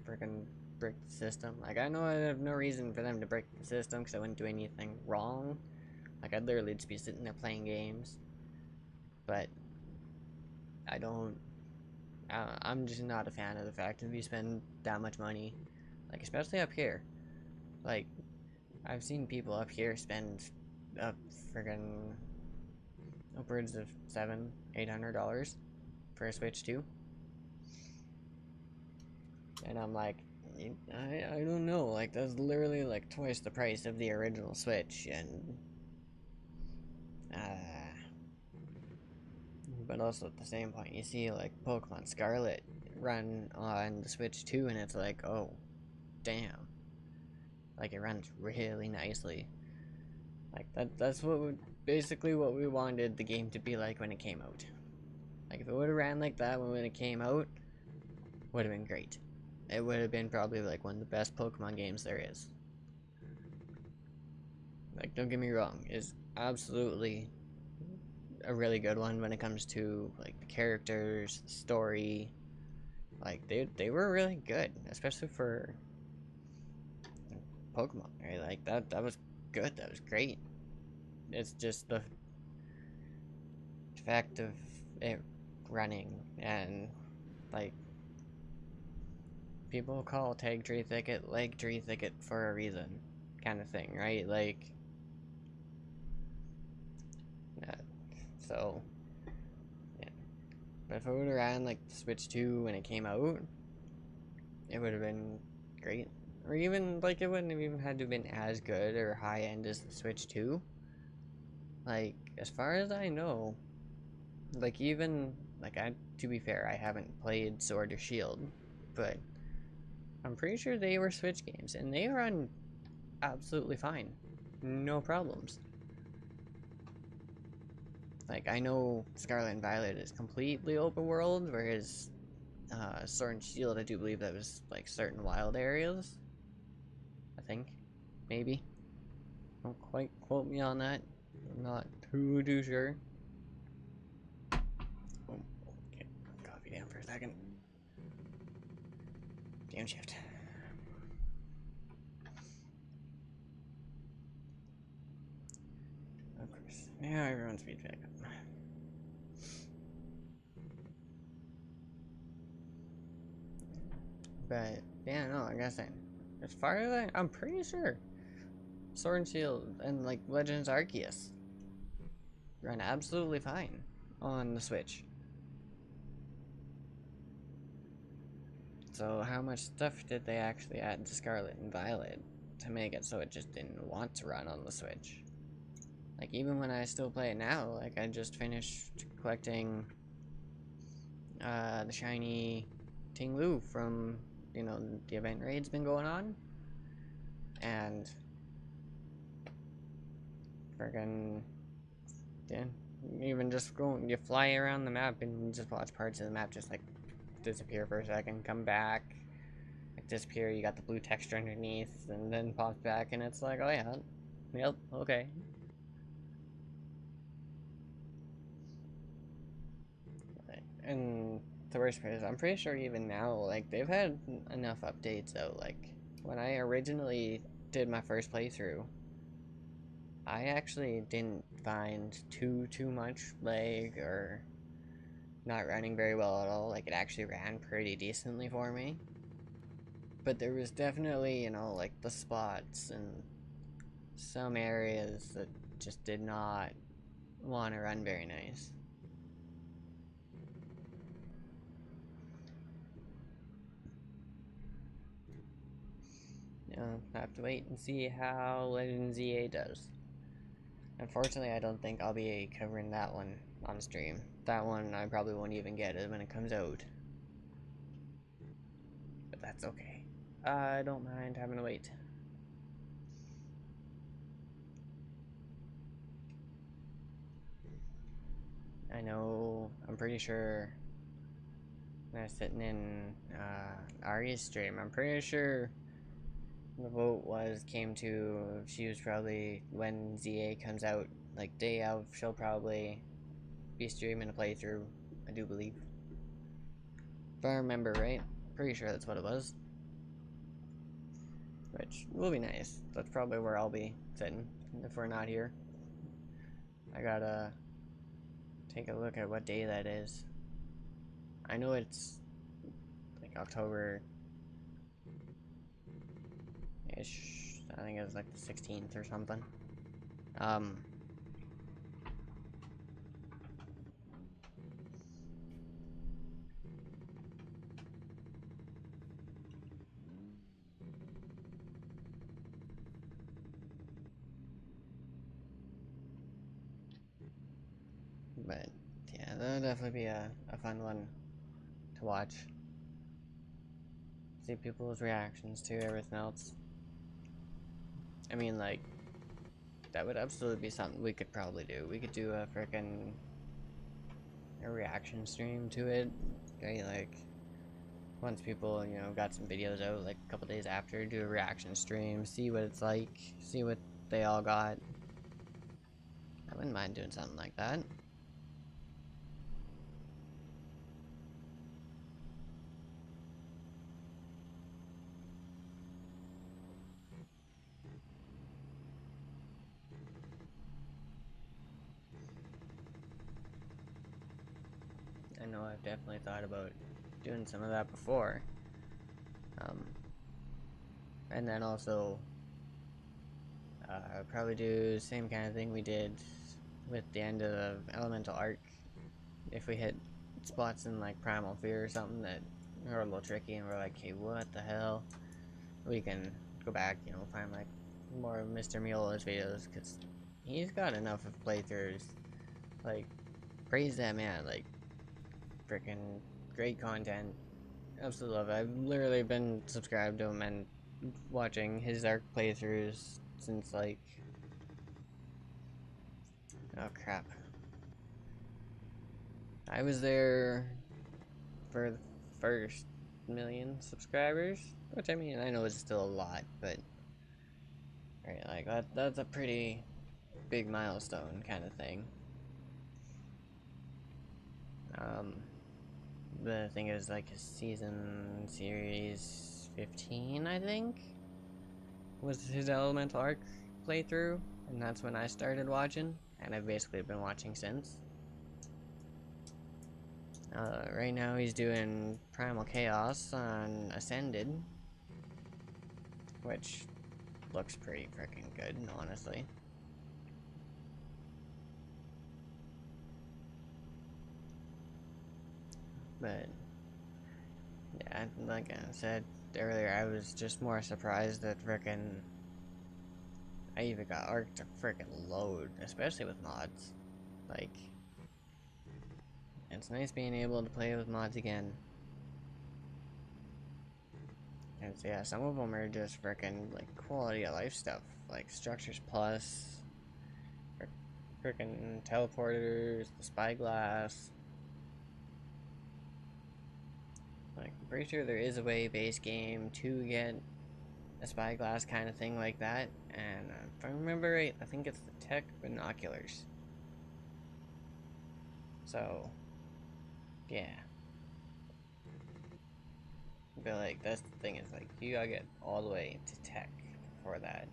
freaking brick the system. Like, I know I have no reason for them to break the system, because I wouldn't do anything wrong. Like, I'd literally just be sitting there playing games. but I don't. I'm just not a fan of the fact that you spend that much money, like especially up here. Like I've seen people up here spend up friggin' upwards of $700-800 for a Switch 2, and I'm like, I don't know, like that's literally like twice the price of the original Switch, and but also at the same point, you see like Pokemon Scarlet run on the Switch 2, and it's like, oh, damn, like it runs really nicely. Like that's basically what we wanted the game to be like when it came out. Like if it would have ran like that when it came out, would have been great. It would have been probably like one of the best Pokemon games there is. Like don't get me wrong, it's absolutely a really good one when it comes to like the characters, the story. Like they were really good, especially for Pokemon, right? Like that was good. That was great. It's just the fact of it running, and like people call Tag Tree Thicket Leg Tree Thicket for a reason, kind of thing, right? Like, yeah. So yeah. But if it would have ran like the Switch 2 when it came out, it would have been great. Or even like it wouldn't have even had to have been as good or high end as the Switch 2. Like as far as I know, like even like I to be fair, I haven't played Sword or Shield, but I'm pretty sure they were Switch games and they run absolutely fine. No problems. Like I know Scarlet and Violet is completely open world, whereas Sword and Shield, I do believe that was like certain wild areas. I think, maybe. Don't quite quote me on that. I'm not too sure. Oh, okay, coffee down for a second. Damn shift. Of course. Now everyone's speed back up. But yeah, no, like I said, as far as I'm pretty sure Sword and Shield and like Legends Arceus run absolutely fine on the Switch. So how much stuff did they actually add to Scarlet and Violet to make it so it just didn't want to run on the Switch? Like even when I still play it now, like I just finished collecting the shiny Ting-Lu from, you know, the event raid's been going on, and friggin' yeah, even just going, you fly around the map and you just watch parts of the map just like disappear for a second, come back, like disappear, you got the blue texture underneath, and then pops back, and it's like, oh yeah, yep, okay. And the worst part is, I'm pretty sure even now, like, they've had enough updates out, like, when I originally did my first playthrough, I actually didn't find too much lag or not running very well at all. Like it actually ran pretty decently for me. But there was definitely, you know, like the spots and some areas that just did not want to run very nice. You know, have to wait and see how Legends EA does. Unfortunately, I don't think I'll be covering that one on stream. That one I probably won't even get it when it comes out. But that's okay. I don't mind having to wait. I know, I'm pretty sure when I was sitting in Ari's stream, I'm pretty sure the vote came to, she was probably, when ZA comes out, like day of, she'll probably be streaming a playthrough, I do believe. If I remember right, pretty sure that's what it was. Which will be nice. That's probably where I'll be sitting if we're not here. I gotta take a look at what day that is. I know it's like October-ish. I think it was like the 16th or something. Um, but yeah, that'll definitely be a fun one to watch. See people's reactions to everything else. I mean, like, that would absolutely be something we could probably do. We could do a frickin' reaction stream to it, right? Like, once people, you know, got some videos out, like a couple days after, do a reaction stream, see what it's like, see what they all got. I wouldn't mind doing something like that. I know I've definitely thought about doing some of that before. And then also, probably do the same kind of thing we did with the end of Elemental Arc. If we hit spots in like Primal Fear or something that are a little tricky and we're like, hey, what the hell? We can go back, you know, find like more of Mr. Miola's videos, because he's got enough of playthroughs. Like, praise that man, like, freaking great content. Absolutely love it. I've literally been subscribed to him and watching his Arc playthroughs since like, oh crap, I was there for the first million subscribers, which I mean, I know it's still a lot, but right, like that's a pretty big milestone kind of thing. Um, the thing is, like, his season series 15, I think, was his Elemental Arc playthrough, and that's when I started watching, and I've basically been watching since. Right now he's doing Primal Chaos on Ascended, which looks pretty freaking good, honestly. But yeah, like I said earlier, I was just more surprised that frickin' I even got Arc to frickin' load, especially with mods. Like, it's nice being able to play with mods again. And so, yeah, some of them are just frickin' like quality of life stuff, like Structures Plus, frickin' teleporters, the spyglass. Like, I'm pretty sure there is a way base game to get a spyglass kind of thing like that, and if I remember right, I think it's the Tech Binoculars. So, yeah. But like, that's the thing, is like, you gotta get all the way to Tech for that.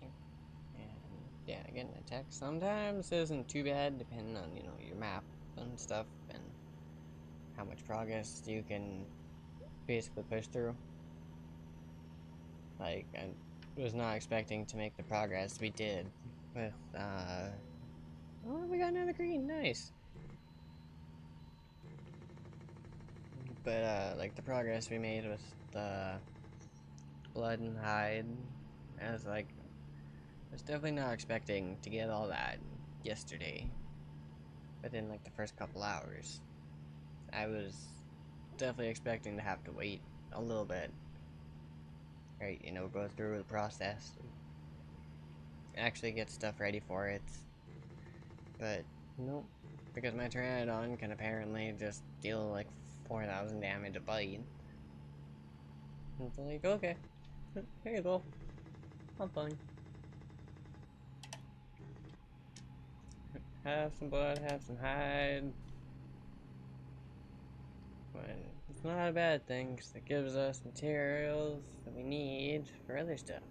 And yeah, getting a Tech sometimes isn't too bad, depending on, you know, your map and stuff, and how much progress you can basically push through. Like, I was not expecting to make the progress we did with, oh, we got another green, nice. But, like, the progress we made with the Blood and Hide, I was like, I was definitely not expecting to get all that yesterday, within, like, the first couple hours. I was definitely expecting to have to wait a little bit, right, you know, go through the process, actually get stuff ready for it, but nope, because my Pteranodon can apparently just deal like 4,000 damage a bite. It's like, okay, here you go, I'm fine. have some blood, have some hide. But it's not a bad thing, because it gives us materials that we need for other stuff.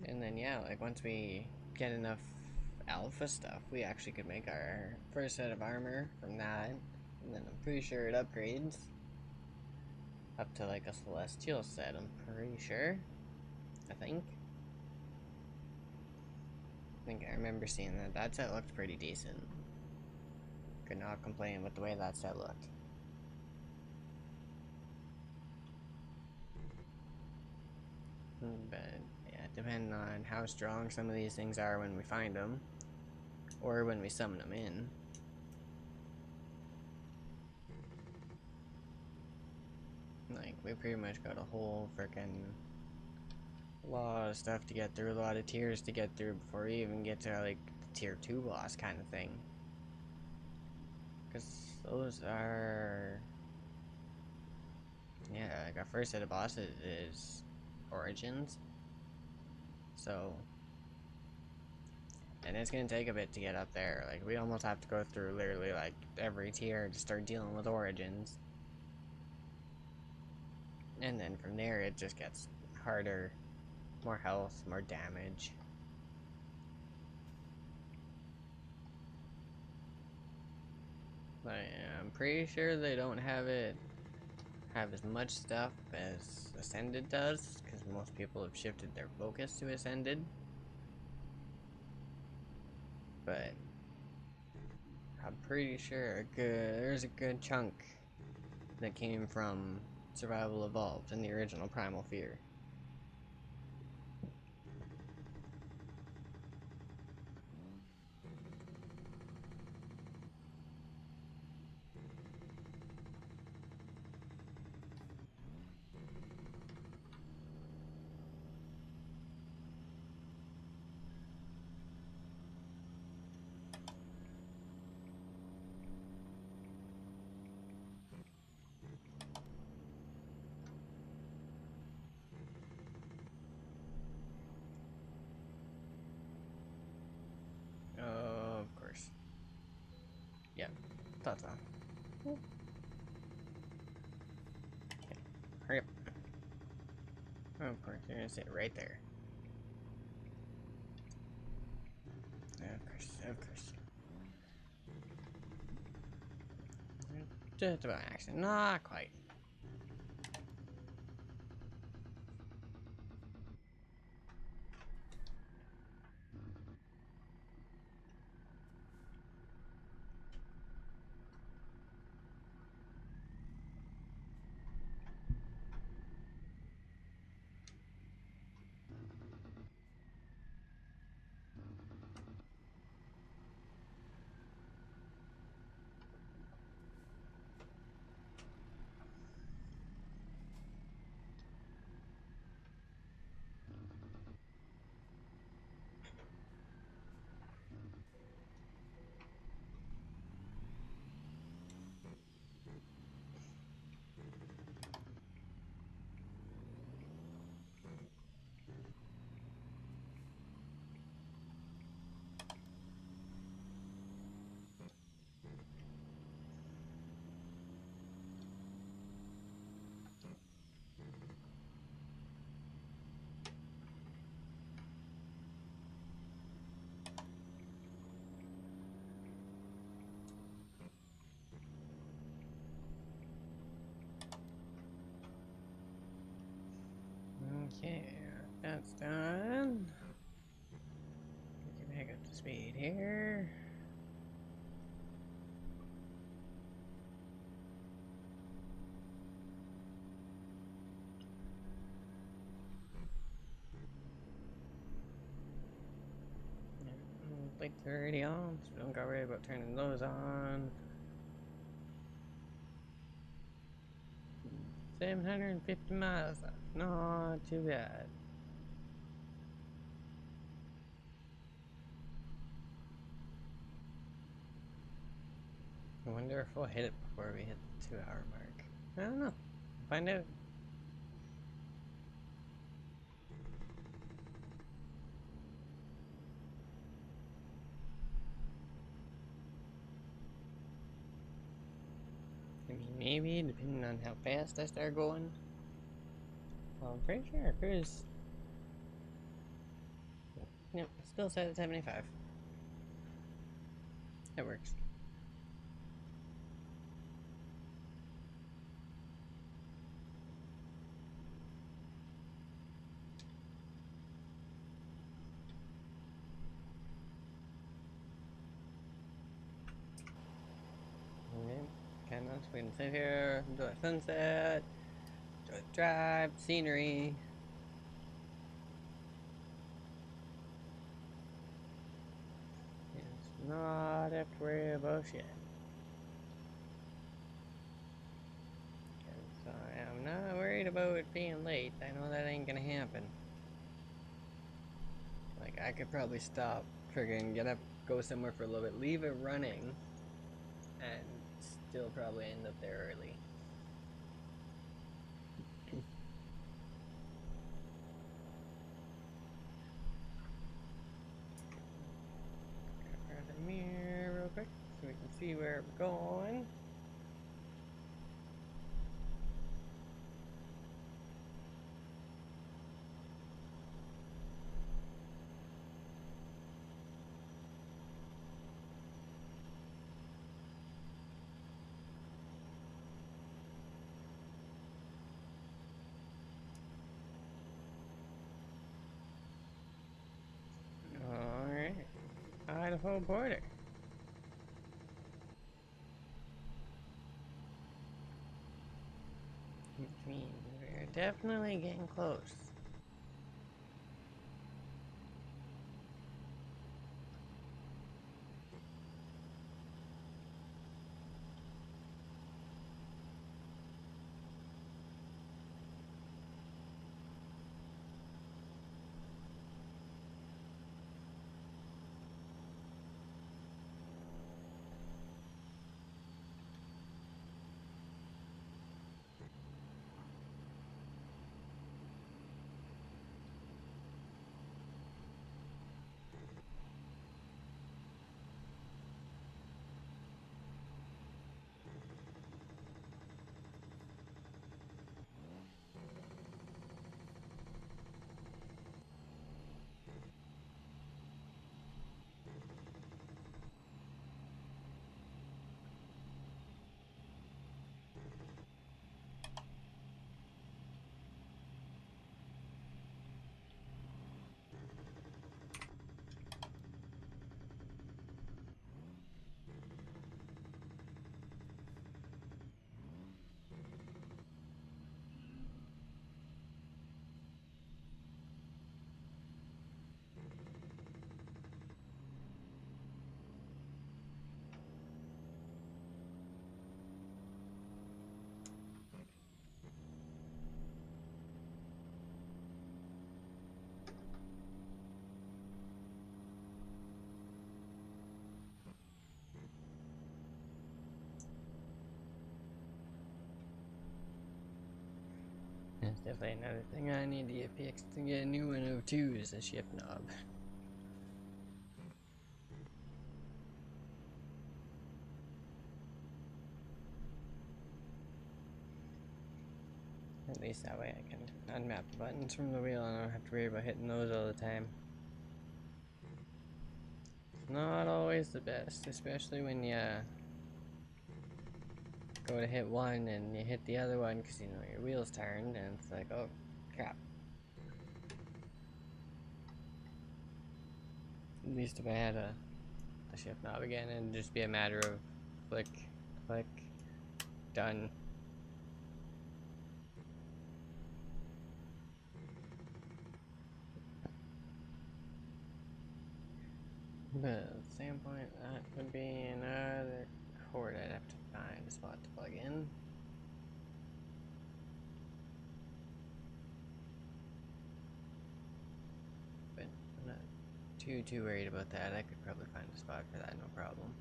And then, yeah, like once we get enough alpha stuff, we actually could make our first set of armor from that. And then I'm pretty sure it upgrades up to like a celestial set, I'm pretty sure. I think I remember seeing that. That set looked pretty decent. Could not complain with the way that set looked. But yeah, depending on how strong some of these things are when we find them, or when we summon them in. Like, we pretty much got a whole freaking lot of stuff to get through, a lot of tiers to get through before we even get to like the tier 2 boss kind of thing. Because those are, yeah, like our first set of bosses is Origins. So, and it's gonna take a bit to get up there. Like, we almost have to go through literally like every tier to start dealing with Origins. And then from there it just gets harder, more health, more damage. But I'm pretty sure they don't have as much stuff as Ascended does, because most people have shifted their focus to Ascended. But I'm pretty sure there's a good chunk that came from Survival Evolved and the original Primal Fear. Oh, of course. Yeah, thought so. Okay, hurry up. Oh, of course, you're gonna sit right there. Of course, of course. Just about accident. Not quite. Okay, that's done. Get back up to speed here. Lights are already on, so don't gotta worry about turning those on. 750 miles left. Not too bad. I wonder if we'll hit it before we hit the 2-hour mark. I don't know. Find out. maybe, depending on how fast I start going. Well, I'm pretty sure our cruise... Yep, still set at 75. That works. Okay, candles, we can sit here, enjoy sunset, enjoy the drive, scenery. It's not have to worry about shit. So I'm not worried about it being late. I know that ain't gonna happen. Like, I could probably stop, friggin' get up, go somewhere for a little bit, leave it running, and still probably end up there early. Grab the mirror real quick so we can see where we're going. Alright. Idaho border. Which means we're definitely getting close. That's definitely another thing I need to get fixed to get a new one of too is the shift knob. At least that way I can unmap the buttons from the wheel and I don't have to worry about hitting those all the time. It's not always the best, especially when you go to hit one and you hit the other one because you know your wheel's turned and it's like, oh crap. At least if I had a shift knob again, it'd just be a matter of click, click, done. But at the same point, that would be another cord I'd have to find a spot to plug in. But I'm not too worried about that. I could probably find a spot for that, no problem.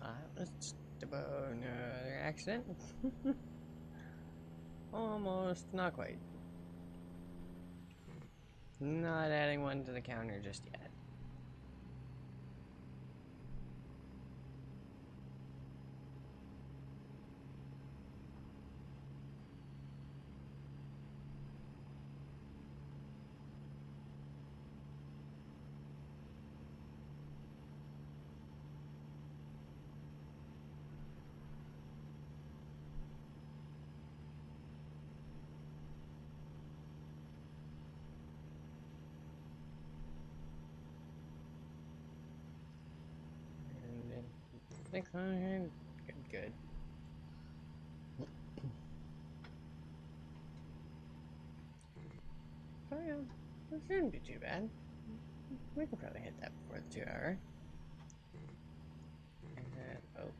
That was just about another accident. Almost, not quite. Not adding one to the counter just yet. And then 600. Good, good. Oh yeah, it shouldn't be too bad. We can probably hit that before the 2 hour. And oh,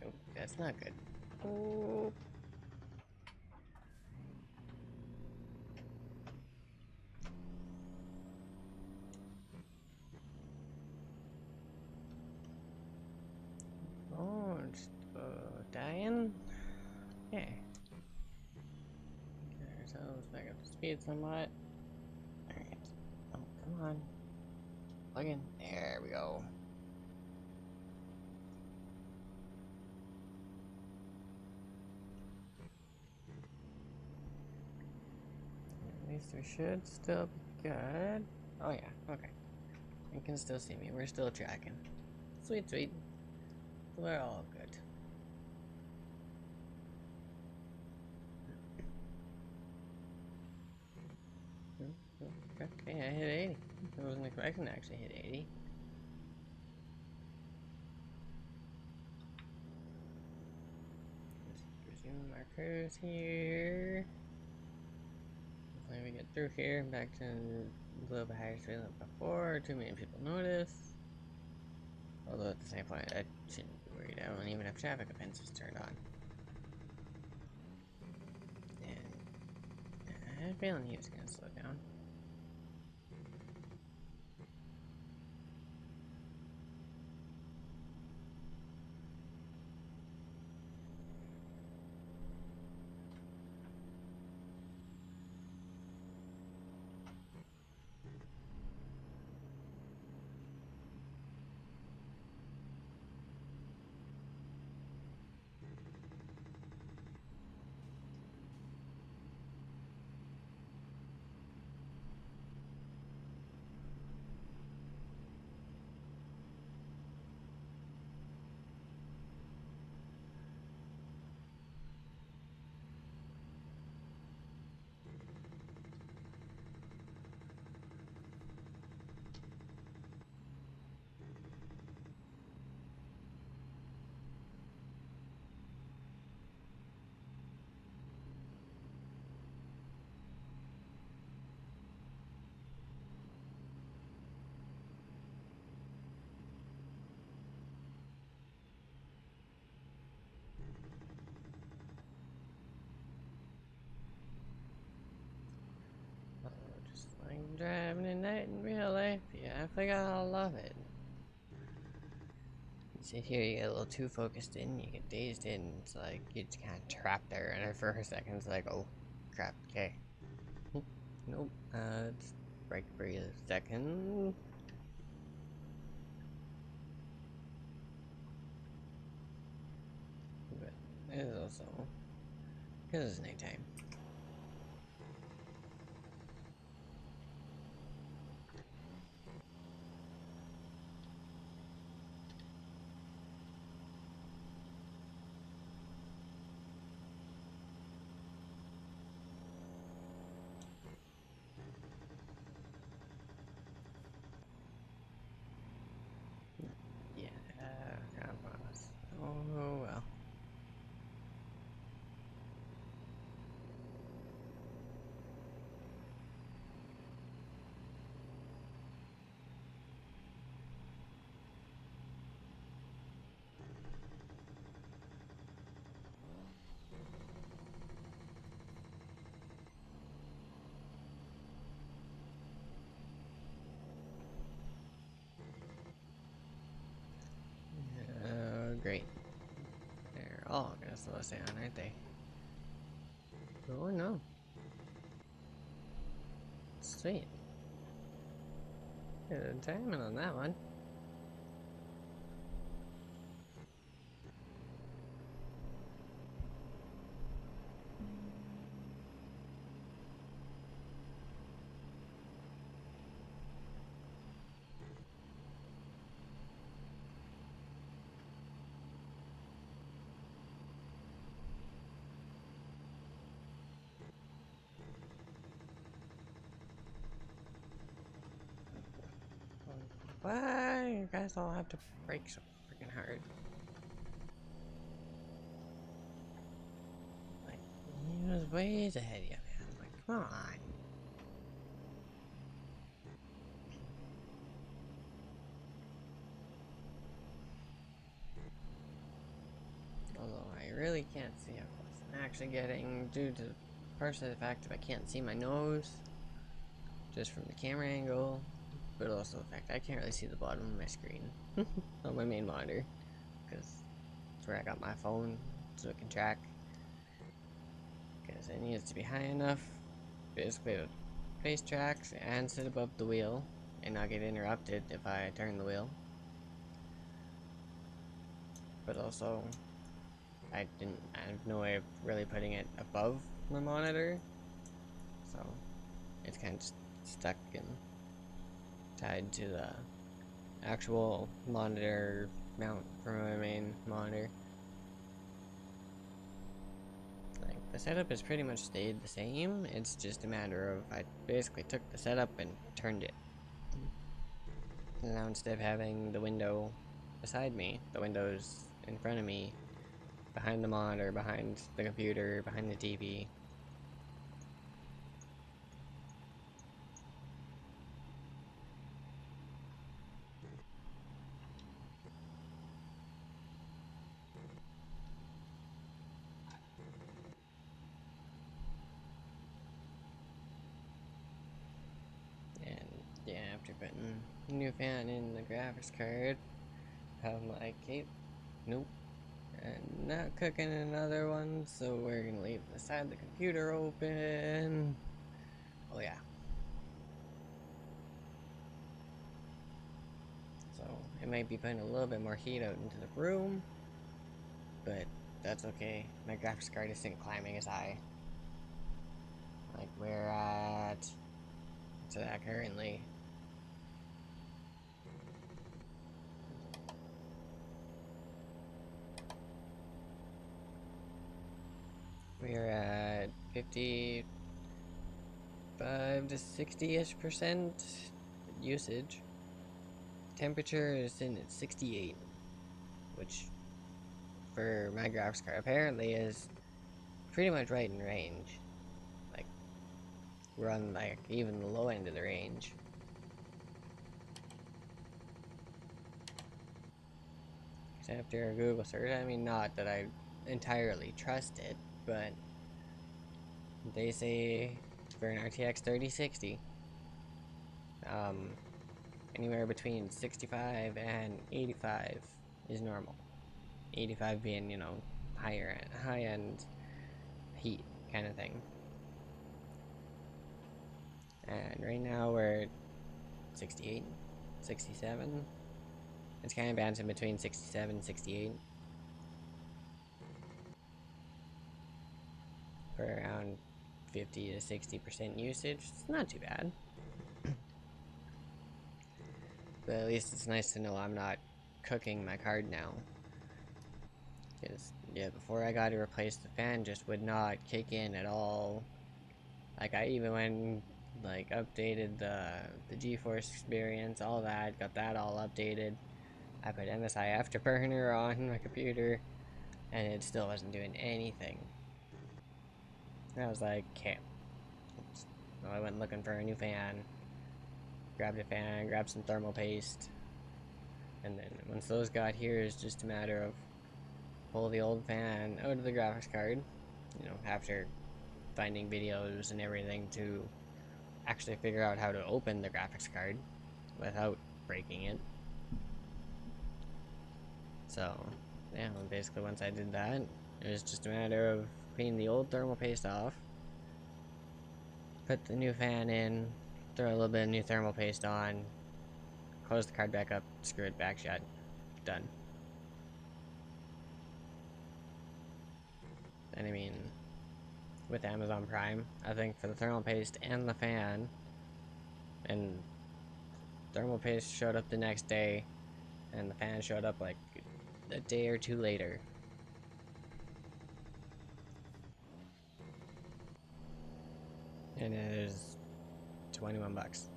nope, that's not good. Oh. Oh, just dying. Yeah. Get ourselves back up to speed somewhat. Alright. Oh, come on. Plug in. There we go. At least we should still be good. Oh yeah, okay. You can still see me. We're still tracking. Sweet, sweet. We're all good. Okay, I hit 80. I wasn't expecting to actually hit 80. Let's resume markers here. Hopefully we get through here, back to a little bit higher speed than before. Too many people notice. Although at the same point, I shouldn't be worried. I don't even have traffic offenses turned on. And I had a feeling he was going to slow down. Just like driving at night in real life, you definitely gotta love it. You sit here, you get a little too focused in, you get dazed in, it's like you just kind of trapped there, and for a second it's like, oh, crap, okay. Nope, let's break for a second. But it is also, because it's nighttime. Yeah, God bless. Oh well. Great. all gonna slow us down, aren't they? Oh no. Sweet. Good timing on that one. Why you guys all have to brake so freaking hard? Like, he was ways ahead of you, man. Like, come on. Although I really can't see how close I'm actually getting due to partially the fact that I can't see my nose just from the camera angle, but also the fact I can't really see the bottom of my screen on my main monitor because that's where I got my phone so it can track, because it needs to be high enough basically to face tracks and sit above the wheel and not get interrupted if I turn the wheel. But also I have no way of really putting it above my monitor, so it's kind of just stuck and tied to the actual monitor mount for my main monitor. Like, the setup has pretty much stayed the same, it's just a matter of I basically took the setup and turned it. And now instead of having the window beside me, the window's in front of me, behind the monitor, behind the computer, behind the TV. And yeah, after putting a new fan in the graphics card, have my cape. Nope. And not cooking another one, so we're gonna leave the side of the computer open. Oh yeah. So it might be putting a little bit more heat out into the room, but that's okay. My graphics card isn't climbing as high. Like we're at, what's that currently? We're at 55 to 60-ish% usage. Temperature is in at 68, which for my graphics card apparently is pretty much right in range. Like, we're on like even the low end of the range. After a Google search, I mean, not that I entirely trust it, but they say for an RTX 3060, anywhere between 65 and 85 is normal. 85 being, you know, high end heat kind of thing. And right now we're at 68, 67. It's kind of bouncing between 67 and 68. For around 50 to 60% usage. It's not too bad. But at least it's nice to know I'm not cooking my card now. Because, yeah, before I got to replace the fan, just would not kick in at all. Like, I even went, like, updated the GeForce experience, all that, got that all updated. I put MSI Afterburner on my computer, and it still wasn't doing anything. And I was like, okay. So I went looking for a new fan, grabbed a fan, grabbed some thermal paste, and then once those got here, it's just a matter of pull the old fan out of the graphics card, you know, after finding videos and everything to actually figure out how to open the graphics card without breaking it. So yeah, basically once I did that, it was just a matter of cleaning the old thermal paste off, put the new fan in, throw a little bit of new thermal paste on, close the card back up, screw it back shut, done. And I mean, with Amazon Prime, I think for the thermal paste and the fan, and thermal paste showed up the next day, and the fan showed up like a day or two later. And it is 21 bucks.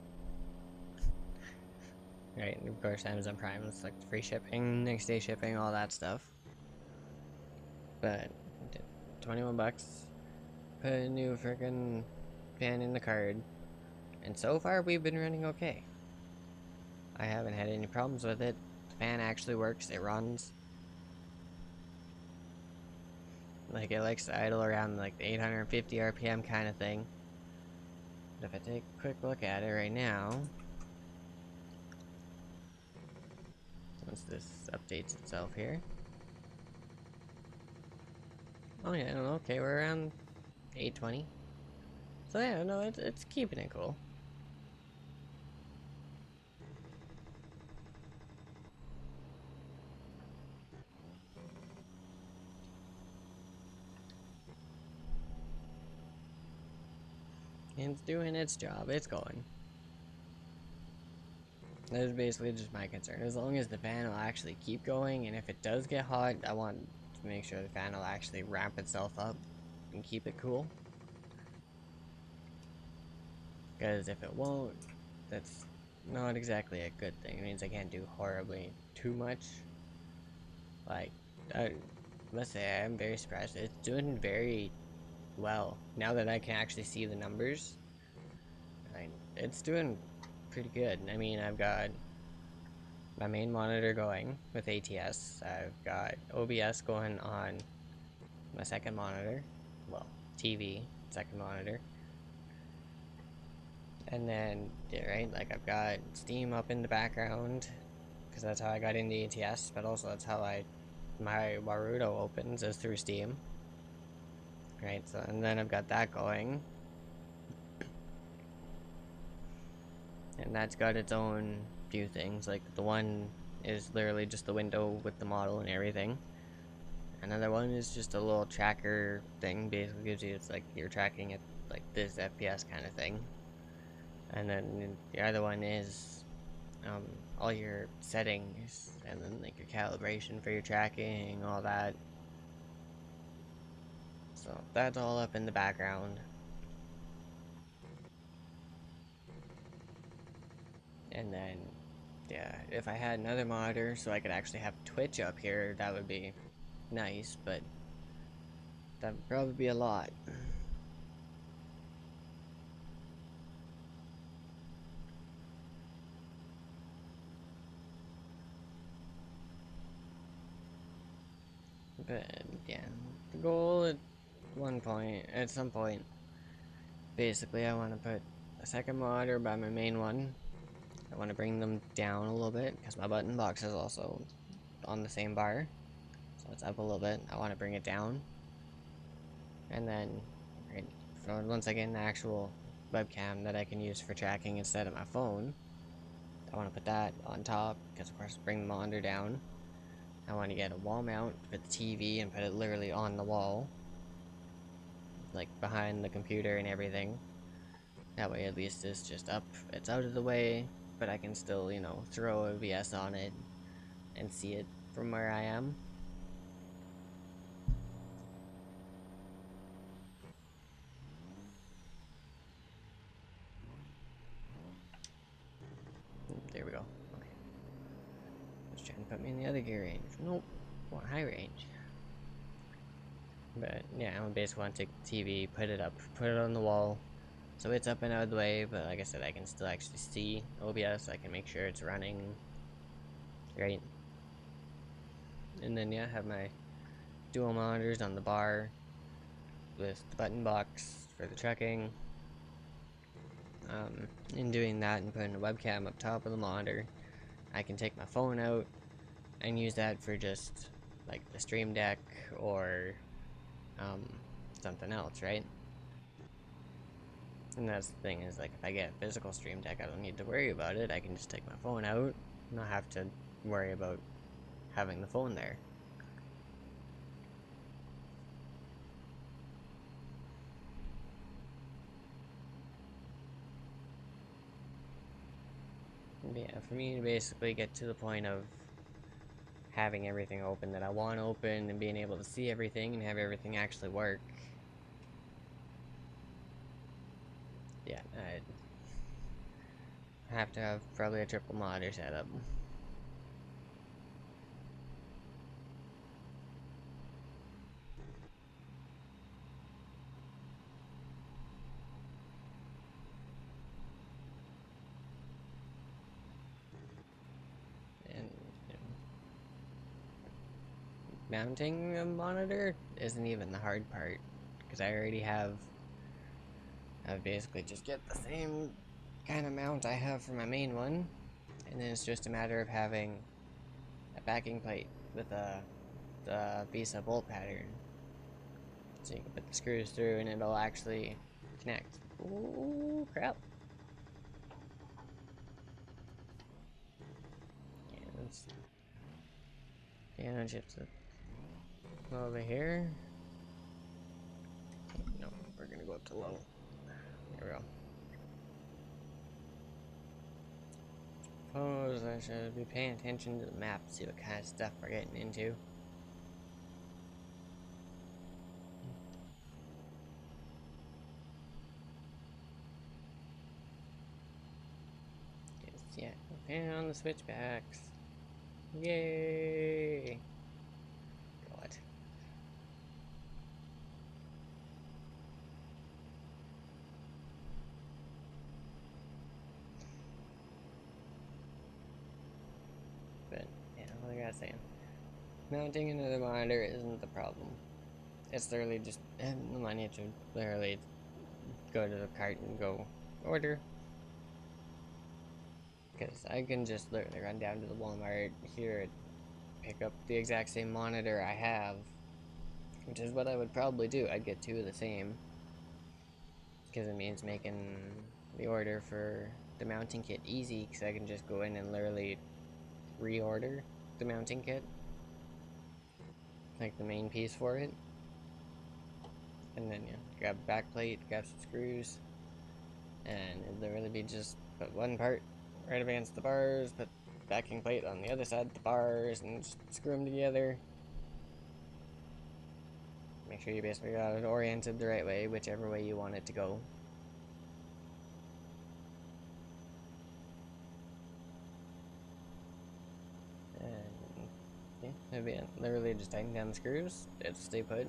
Right, and of course Amazon Prime is like free shipping, next day shipping, all that stuff. But 21 bucks, put a new freaking fan in the card, and so far we've been running okay. I haven't had any problems with it. The fan actually works, it runs. Like it likes to idle around like the 850 RPM kind of thing. But if I take a quick look at it right now, once this updates itself here. Oh yeah, okay, we're around 820. So yeah, no, it's keeping it cool. And it's doing its job, it's going. That is basically just my concern. As long as the fan will actually keep going, and if it does get hot, I want to make sure the fan will actually ramp itself up and keep it cool. Because if it won't, that's not exactly a good thing. It means I can't do horribly too much. Like, I must say, I'm very surprised. It's doing very well. Now that I can actually see the numbers, it's doing pretty good. I mean, I've got my main monitor going with ATS. I've got OBS going on my second monitor. Well, TV, second monitor. And then, yeah, right, like I've got Steam up in the background, because that's how I got into ATS, but also that's how my Warudo opens, is through Steam. Right, so, and then I've got that going. And that's got its own few things, like the one is literally just the window with the model and everything. Another one is just a little tracker thing, basically gives you, it's like you're tracking it like this FPS kind of thing. And then the other one is all your settings, and then like your calibration for your tracking, all that. So that's all up in the background. And then, yeah, if I had another monitor so I could actually have Twitch up here, that would be nice, but that would probably be a lot. But yeah, the goal at some point, basically I want to put a second monitor by my main one. I want to bring them down a little bit because my button box is also on the same bar, so it's up a little bit. I want to bring it down, and then once I get an actual webcam that I can use for tracking instead of my phone, I want to put that on top because of course bring the monitor down. I want to get a wall mount for the TV and put it literally on the wall, like behind the computer and everything. That way at least it's just up, it's out of the way, but I can still, you know, throw OBS on it and see it from where I am. There we go. Okay. Just trying to put me in the other gear range. Nope. Want high range. But yeah, I basically want to take the TV, put it up, put it on the wall, so it's up and out of the way, but like I said, I can still actually see OBS, I can make sure it's running right. And then yeah, have my dual monitors on the bar with the button box for the tracking. In doing that and putting a webcam up top of the monitor, I can take my phone out and use that for just like the Stream Deck or um, something else, right? And that's the thing is, like, if I get a physical Stream Deck, I don't need to worry about it. I can just take my phone out, not have to worry about having the phone there. But yeah, for me to basically get to the point of having everything open that I want open and being able to see everything and have everything actually work, yeah, I'd have to have probably a triple monitor setup. And you know, mounting a monitor isn't even the hard part, because I already have. I basically just get the same kind of mount I have for my main one, and then it's just a matter of having a backing plate with the VESA bolt pattern, so you can put the screws through and it'll actually connect. Ooh, crap. Yeah, let's piano chips over here. No, we're gonna go up to low. There we go. Suppose I should be paying attention to the map, see what kind of stuff we're getting into. Yeah, and on the switchbacks. Yay! God. But, yeah, like I was saying, mounting another monitor isn't the problem. It's literally just, I need to literally go to the cart and go order. Because I can just literally run down to the Walmart here and pick up the exact same monitor I have, which is what I would probably do. I'd get two of the same, because it means making the order for the mounting kit easy, because I can just go in and literally reorder the mounting kit, like the main piece for it, and then yeah, grab a back plate, grab some screws, and it'd literally be just put one part right up against the bars, put backing plate on the other side of the bars, and just screw them together. Make sure you basically got it oriented the right way, whichever way you want it to go. And yeah, it'd be literally just tighten down the screws. It'll stay put.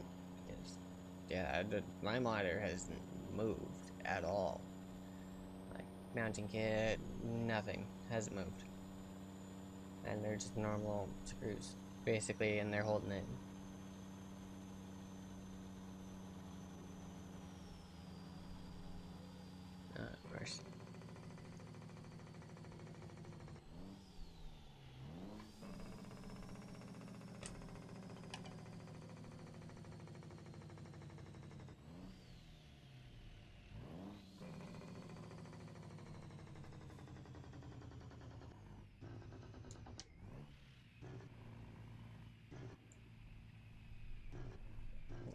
Yeah, my monitor hasn't moved at all. Like, mounting kit, nothing. Hasn't moved. And they're just normal screws, basically, and they're holding it. Of course.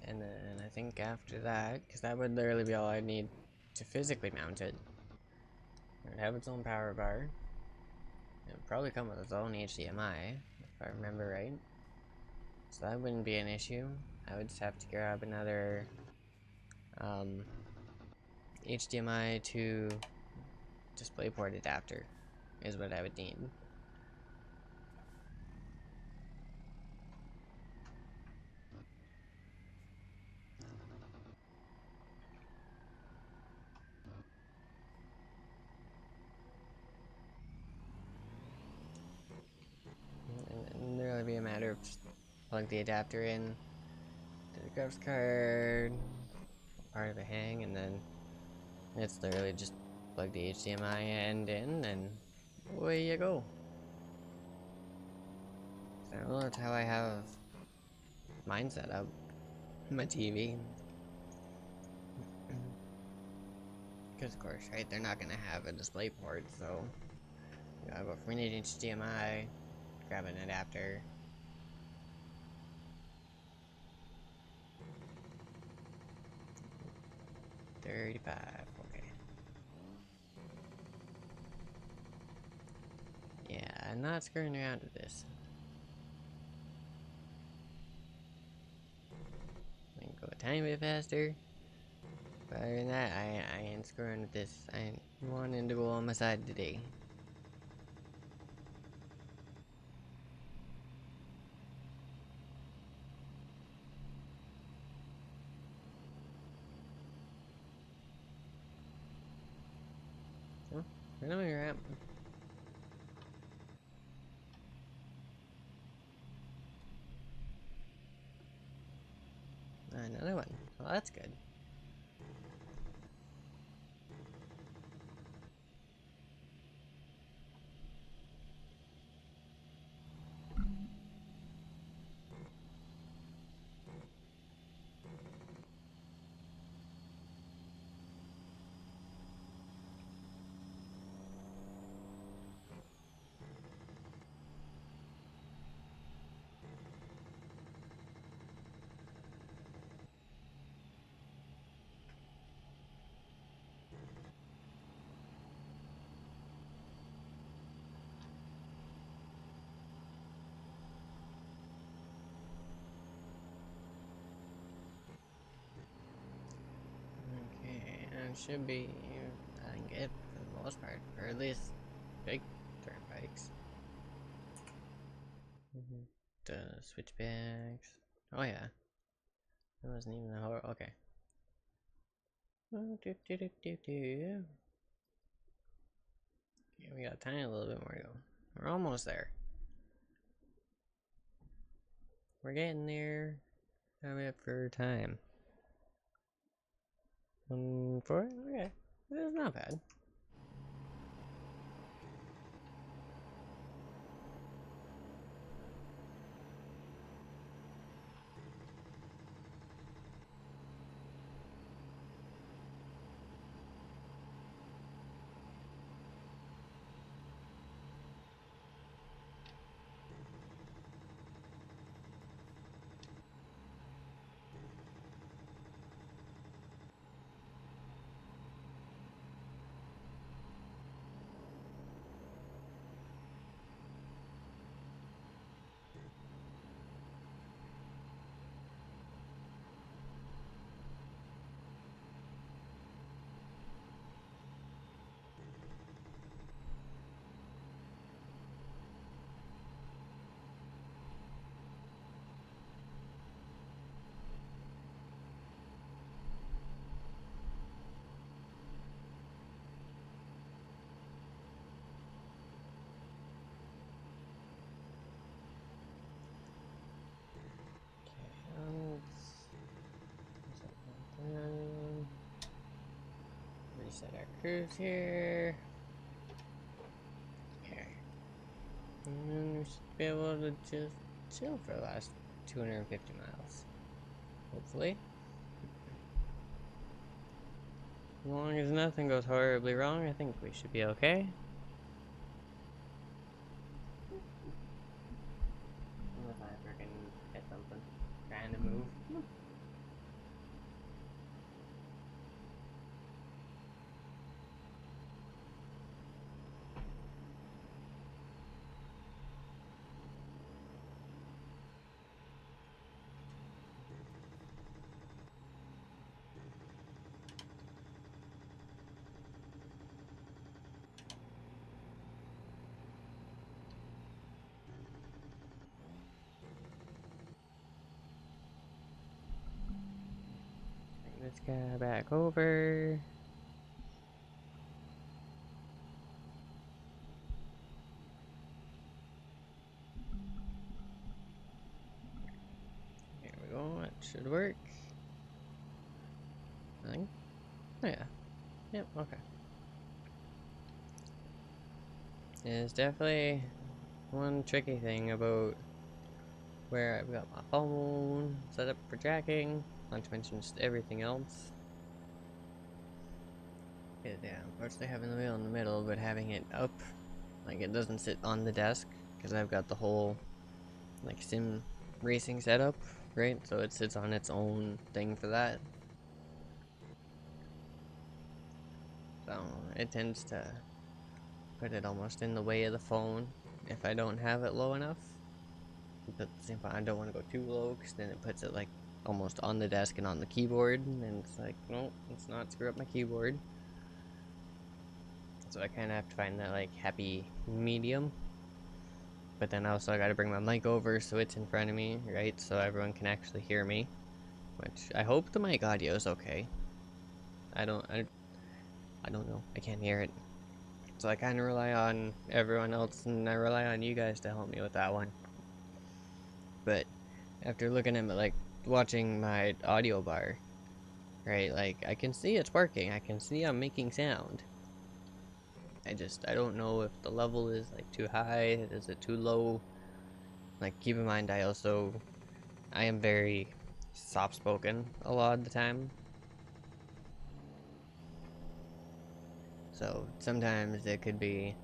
And then I think after that, because that would literally be all I need to physically mount it. It would have its own power bar. It would probably come with its own HDMI, if I remember right. So that wouldn't be an issue. I would just have to grab another HDMI to DisplayPort adapter, is what I would need. And there would be a matter of just plug the adapter in to the graphics card, part of the hang, and then it's literally just plug the HDMI end in, and away you go. So that's how I have mine set up. My TV. Because of course, right, they're not gonna have a display port, so you gotta go from an HDMI, grab an adapter. $35, okay. Yeah, I'm not screwing around with this. I can go a tiny bit faster. But other than that, I ain't screwing with this. I ain't wanting to go on my side today. Oh, I know where you're at. Another one. Well, that's good. Okay, and should be, I think it for the most part, or at least big turnpikes. The switchbacks. Oh yeah, that wasn't even the whole. Okay. Yeah, we got a tiny little bit more to go. We're almost there. We're getting there. How are we up for time? 1-4? Okay. That's not bad. Reset our cruise here. Okay. And then we should be able to just chill for the last 250 miles. Hopefully. As long as nothing goes horribly wrong, I think we should be okay. Unless I freaking hit something. Trying to move. This guy back over. There we go, that should work. I think. Oh yeah. Yep, okay. There's definitely one tricky thing about where I've got my phone set up for jacking, not to mention just everything else. Yeah, unfortunately having the wheel in the middle, but having it up, like it doesn't sit on the desk, because I've got the whole, like, sim racing setup, right? So it sits on its own thing for that. So it tends to put it almost in the way of the phone if I don't have it low enough. But at the same time, I don't want to go too low, because then it puts it like almost on the desk and on the keyboard, and it's like, no, let's not screw up my keyboard. So I kind of have to find that like happy medium. But then also I got to bring my mic over so it's in front of me, right? So everyone can actually hear me. Which I hope the mic audio is okay. I don't know. I can't hear it. So I kind of rely on everyone else, and I rely on you guys to help me with that one. But after looking at like watching my audio bar, right? Like I can see it's working. I can see I'm making sound. I don't know if the level is like too high, is it too low? Like keep in mind I am very soft spoken a lot of the time. So sometimes it could be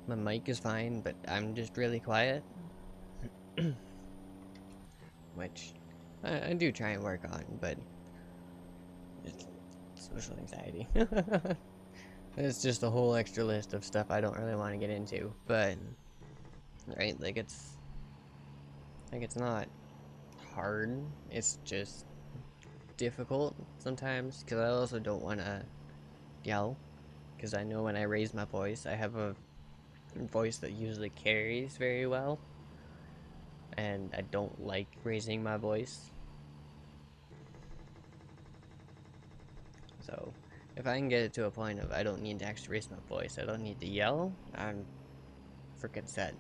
my mic is fine, but I'm just really quiet. Which I do try and work on, but it's social anxiety. It's just a whole extra list of stuff I don't really want to get into. But right, like it's not hard. It's just difficult sometimes because I also don't want to yell, because I know when I raise my voice, I have a voice that usually carries very well, and I don't like raising my voice. So if I can get it to a point of I don't need to actually raise my voice, I don't need to yell, I'm freaking set.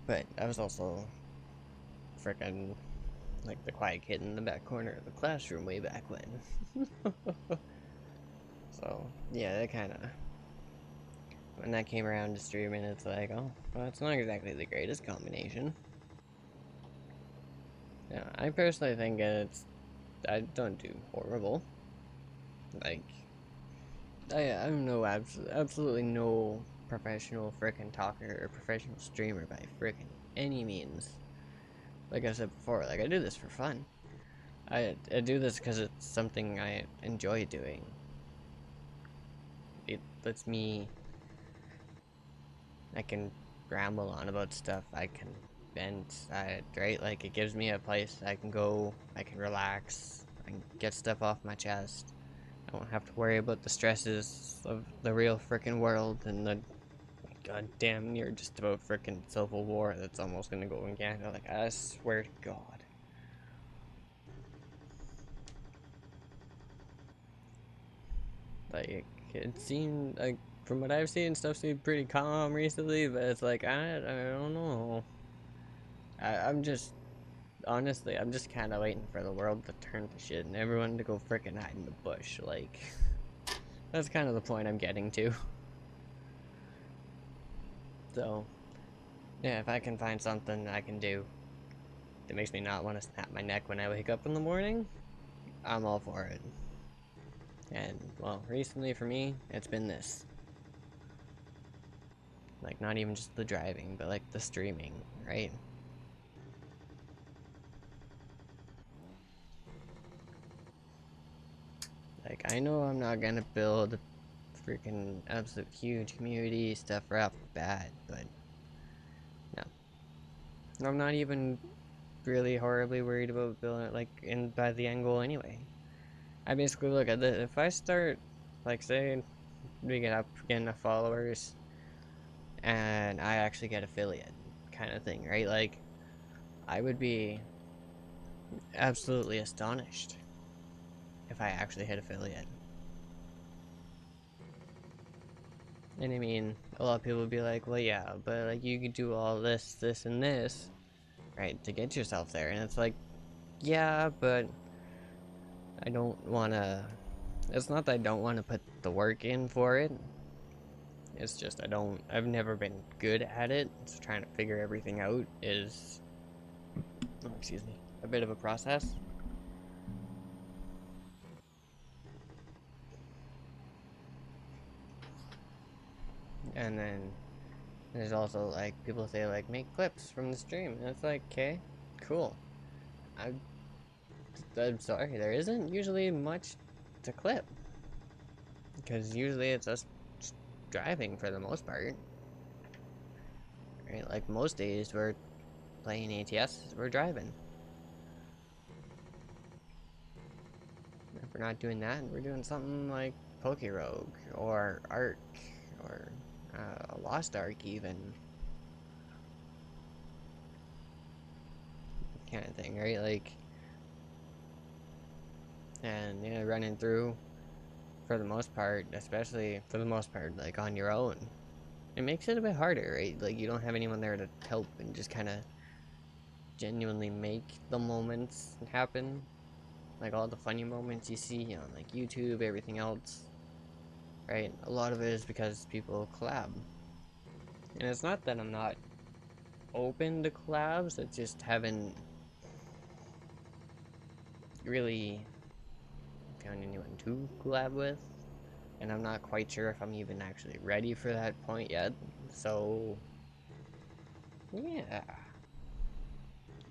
But I was also freaking like the quiet kid in the back corner of the classroom way back when. So yeah, that kind of, when that came around to streaming, it's like, oh, well, it's not exactly the greatest combination. Yeah, I personally think I don't do horrible. Like, I'm absolutely no professional frickin' talker or professional streamer by frickin' any means. Like I said before, like I do this for fun. I do this because it's something I enjoy doing. It lets me, I can ramble on about stuff, I can vent, right? Like it gives me a place I can go, I can relax, I can get stuff off my chest. I don't have to worry about the stresses of the real frickin' world and the goddamn near just about frickin' civil war that's almost gonna go in Canada. Like, I swear to God. Like, it seemed like, from what I've seen, stuff seemed pretty calm recently, but it's like, I don't know. I'm just, honestly, I'm just kind of waiting for the world to turn to shit and everyone to go frickin' hide in the bush. Like, that's kind of the point I'm getting to. So, yeah, if I can find something I can do that makes me not want to snap my neck when I wake up in the morning, I'm all for it. And, well, recently for me, it's been this. Like, not even just the driving, but like the streaming, right? Like, I know I'm not gonna build a freaking absolute huge community stuff right off the bat, but no. I'm not even really horribly worried about building it, like, in by the end goal anyway. I basically look at this, if I start, like, say, we get up, get enough followers, and I actually get affiliate kind of thing, right? Like, I would be absolutely astonished if I actually hit affiliate. And I mean, a lot of people would be like, well, yeah, but like you could do all this, this, and this, right, to get yourself there. And it's like, yeah, but I don't want to, it's not that I don't want to put the work in for it. It's just I've never been good at it. So trying to figure everything out is oh, excuse me, a bit of a process. And then there's also like people say like make clips from the stream, and it's like, okay, cool. I, I'm sorry, there isn't usually much to clip because usually it's us driving for the most part. Right? Like most days we're playing ATS, we're driving. If we're not doing that, we're doing something like Poke Rogue or Ark or Lost Ark even. Kind of thing, right? Like, and you know, running through for the most part, especially for the most part, like on your own, it makes it a bit harder, right? Like, you don't have anyone there to help and just kind of genuinely make the moments happen. Like, all the funny moments you see on, like, YouTube, everything else, right? A lot of it is because people collab. And it's not that I'm not open to collabs, I just haven't really found anyone to collab with. And I'm not quite sure if I'm even actually ready for that point yet. So, yeah.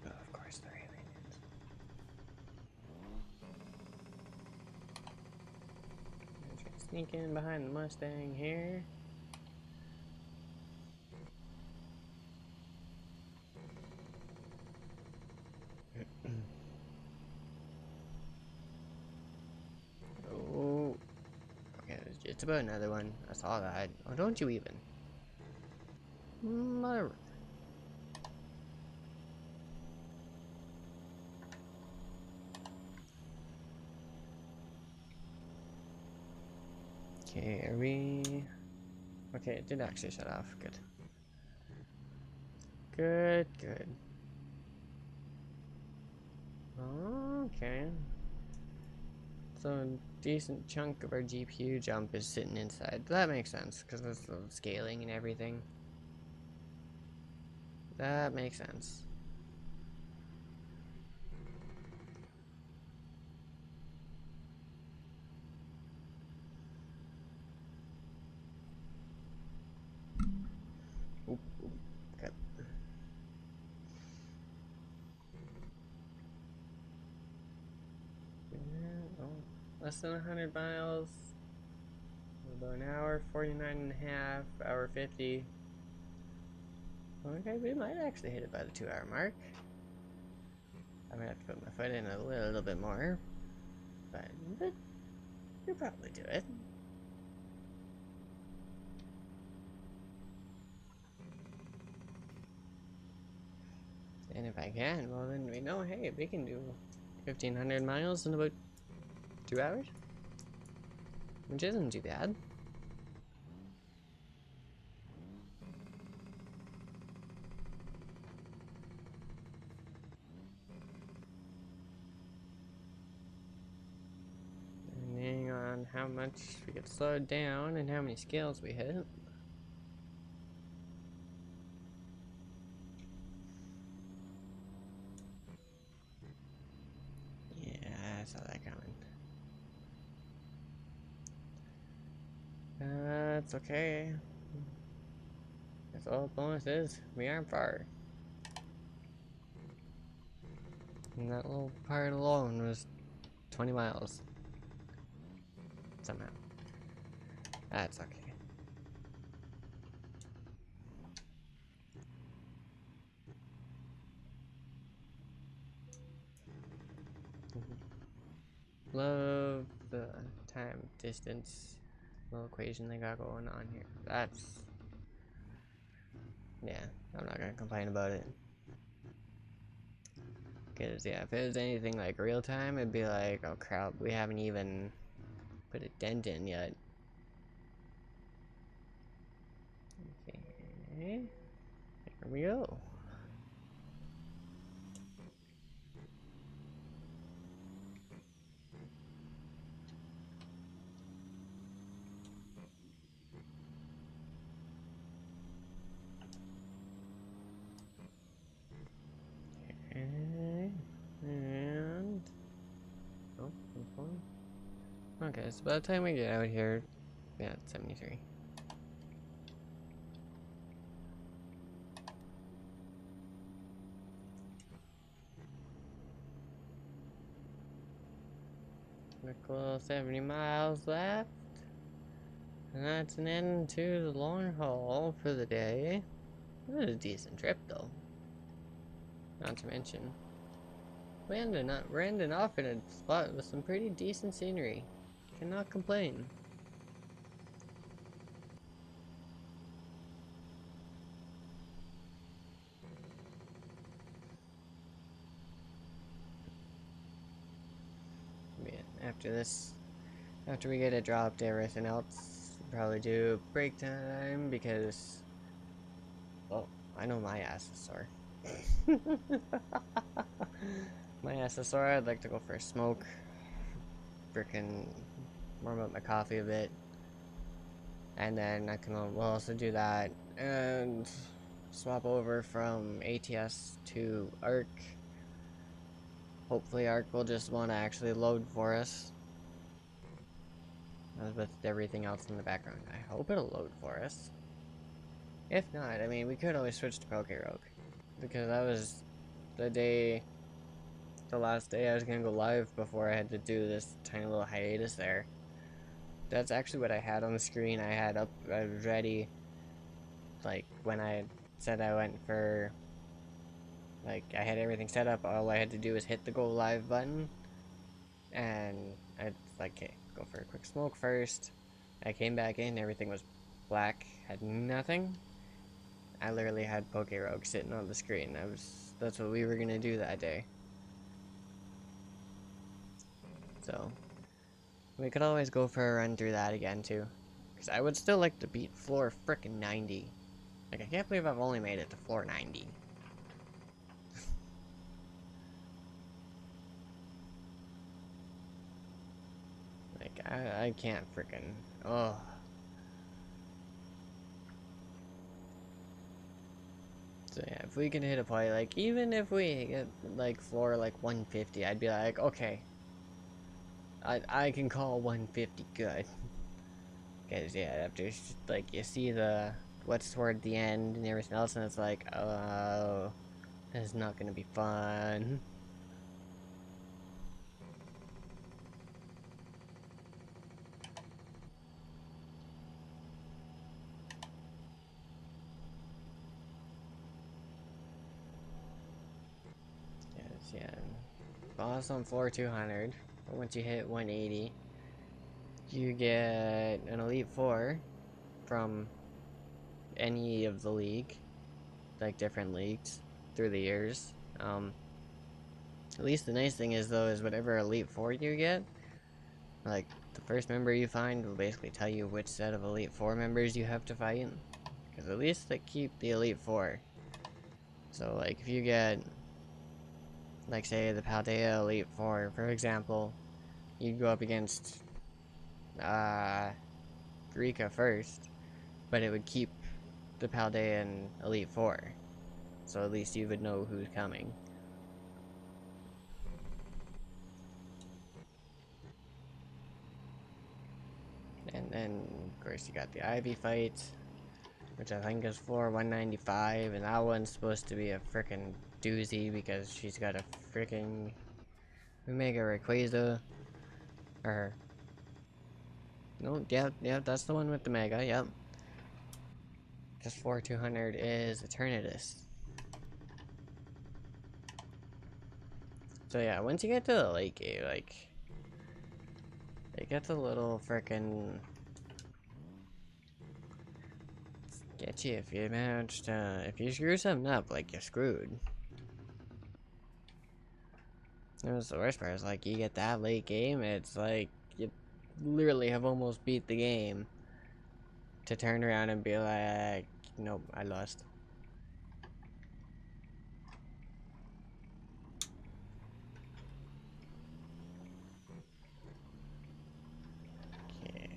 Oh, of course, they're aliens. Just sneak in behind the Mustang here. Oh, okay, there's just about another one. I saw that. Oh, don't you even? Mother. Okay, are we... Okay, it did actually shut off. Good. Good, good. Okay. So a decent chunk of our GPU jump is sitting inside. That makes sense, because of the scaling and everything. That makes sense. Oop, oop, okay. Oh, less than 100 miles. About an hour, 49 and a half, hour 50. Okay, we might actually hit it by the 2 hour mark. I might have to put my foot in a little bit more, but you'll probably do it. And if I can, well then we know, hey, we can do 1,500 miles in about 2 hours, which isn't too bad. Depending on how much we get slowed down and how many scales we hit. Yeah, I saw that coming. That's okay. That's all the bonus is. We aren't far. And that little part alone was 20 miles. Somehow. That's okay. Love the time distance little equation they got going on here. That's... yeah, I'm not gonna complain about it. Because, yeah, if it was anything like real time, it'd be like, oh crap, we haven't even put a dent in yet. Okay, here we go. Okay, so by the time we get out here, yeah, it's 73. Quick little 70 miles left. And that's an end to the long haul for the day. It was a decent trip, though. Not to mention, we're ending off in a spot with some pretty decent scenery. Cannot complain. Yeah, after we get it dropped, everything else, probably do break time because, well, I know my ass is sore. My ass is sore. I'd like to go for a smoke. Frickin' warm up my coffee a bit. And then we'll also do that and swap over from ATS to ARC. Hopefully ARC will just want to actually load for us. With everything else in the background. I hope it'll load for us. If not, I mean, we could always switch to PokeRogue. Because that was the last day I was gonna go live before I had to do this tiny little hiatus there. That's actually what I had on the screen. I was ready, like, when I said I went for, like, I had everything set up. All I had to do was hit the go live button. And I'd, like, okay, go for a quick smoke first. I came back in, everything was black, had nothing. I literally had PokeRogue sitting on the screen. That's what we were gonna do that day. So, we could always go for a run through that again, too. Because I would still like to beat floor frickin' 90. Like, I can't believe I've only made it to floor 90. Like, I can't frickin'... Oh. So yeah, if we can hit a point, like, even if we get, like, floor, like, 150, I'd be like, okay. I can call 150 good. Because, yeah, after, like, you see what's toward the end and everything else, and it's like, oh, this is not gonna be fun. Yes, yeah. Boss on floor 200, but once you hit 180, you get an Elite Four from any of the league, like different leagues through the years. At least the nice thing is though is whatever Elite Four you get, like the first member you find will basically tell you which set of Elite Four members you have to fight. Because at least they keep the Elite Four. So like if you get, like say the Paldea Elite Four, for example, you'd go up against Rika first, but it would keep the Paldean Elite Four. So at least you would know who's coming. And then, of course, you got the Ivy fight, which I think is floor 195, and that one's supposed to be a frickin' doozy because she's got a frickin' Omega Rayquaza. Or, no, yeah, that's the one with the Mega, yep. Just floor 200 is Eternatus. So yeah, once you get to the late game, like, it gets a little frickin' get you if you manage to, if you screw something up, like, you're screwed. That was the worst part, is like, you get that late game, it's like, you literally have almost beat the game to turn around and be like, nope, I lost. Okay.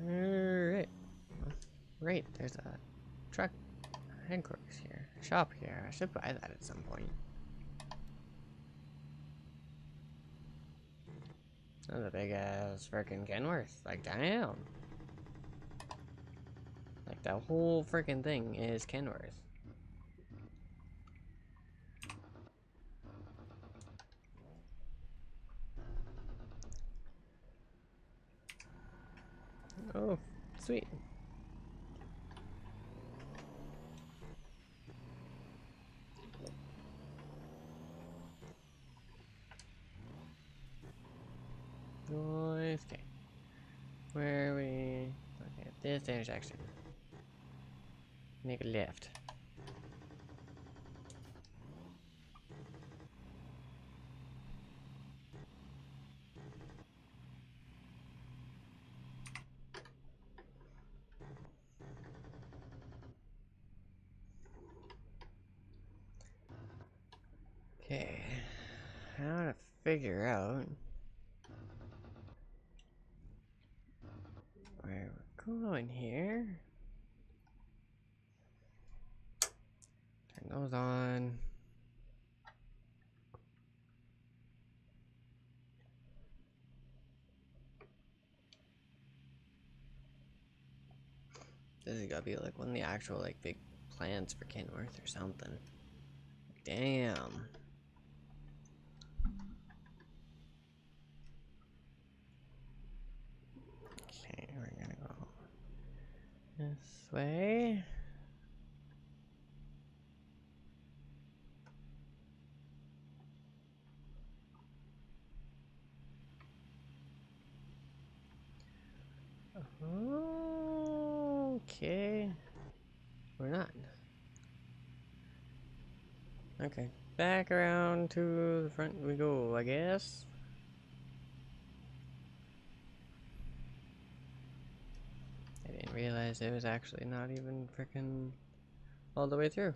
Alright. Right, there's a truck headquarters here. A shop here. I should buy that at some point. That's a big ass freaking Kenworth. Like, damn. Like, that whole freaking thing is Kenworth. Oh, sweet. Nice. Okay. Where are we? Okay, this intersection. Make a left. Okay. How to figure out where we're going here. Turn those on. This is gotta be like one of the actual like big plans for Kenworth or something. Damn. Okay, we're gonna go this way. Okay. We're not. Okay. Back around to the front we go, I guess. I didn't realize it was actually not even freaking all the way through.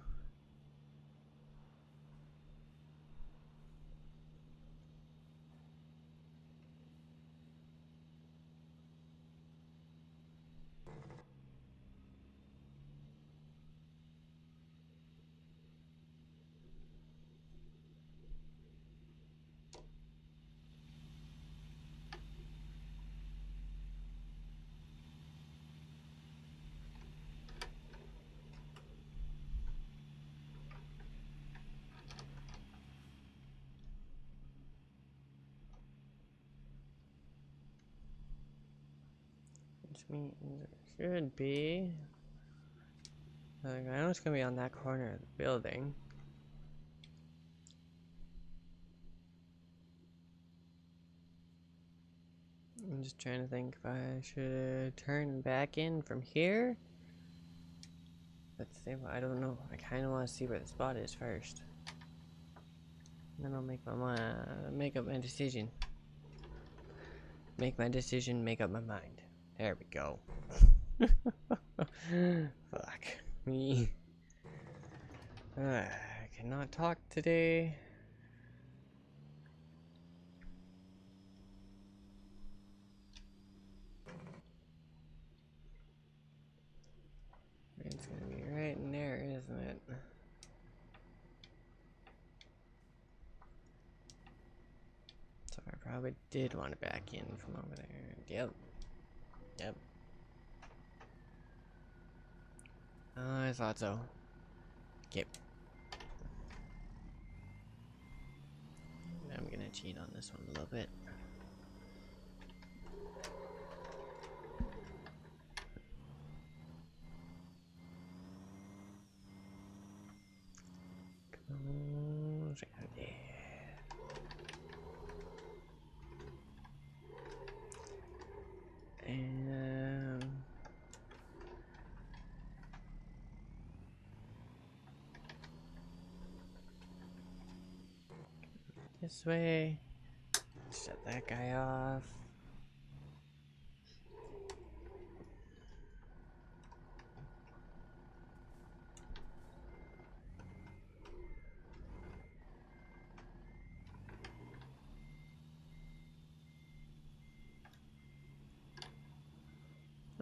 Which means it should be. Like, I know it's gonna be on that corner of the building. I'm just trying to think if I should turn back in from here. But I don't know. I kind of want to see where the spot is first. Then I'll make up my decision. Make my decision, make up my mind. There we go. Fuck me. I cannot talk today. It's gonna be right in there, isn't it? So I probably did want to back in from over there. Yep. Yep. I thought so. Yep. I'm gonna cheat on this one a little bit. And this way. Shut that guy off.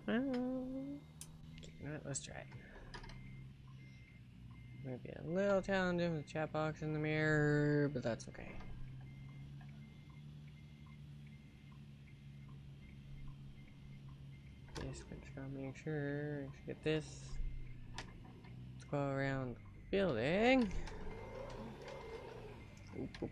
Well, you know what? Let's try it. Maybe a little challenging with the chat box in the mirror, but that's okay. just gotta make sure. Let's get this. Let's go around the building. Oop, oop, oop.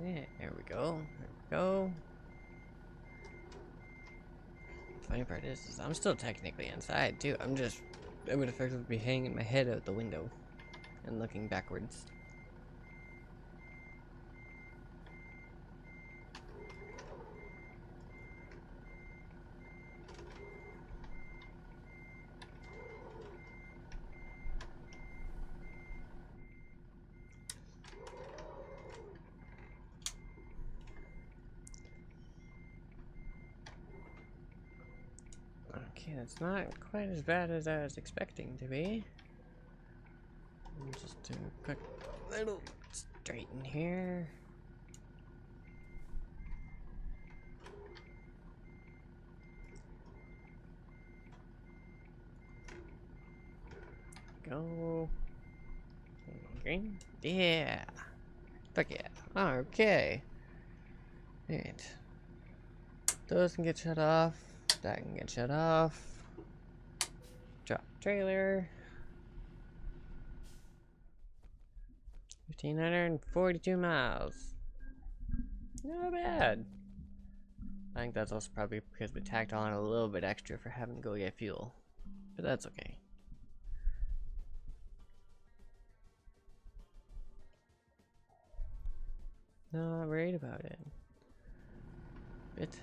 Yeah, there we go. There we go. Funny part is I'm still technically inside too. I would effectively be hanging my head out the window and looking backwards. Okay, that's not quite as bad as I was expecting to be. Just do a quick little straighten here. Go. Green? Yeah. Fuck yeah. Okay. Alright. Those can get shut off. That can get shut off. Drop trailer. 1,542 miles. Not bad. I think that's also probably because we tacked on a little bit extra for having to go get fuel. But that's okay. Not worried about it. Bit.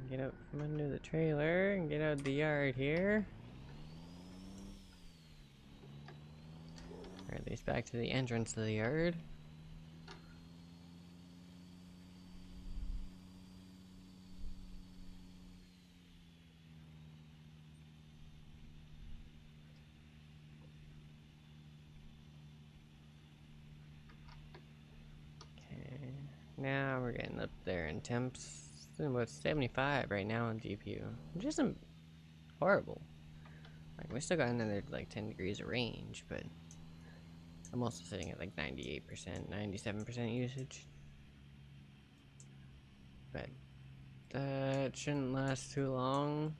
Get out from under the trailer and get out of the yard here. Or at least back to the entrance of the yard. Okay. Now we're getting up there in temps. It's about 75 right now on GPU, which isn't horrible. Like, we still got another like 10 degrees of range, but I'm also sitting at like 98%, 97% usage. But that shouldn't last too long.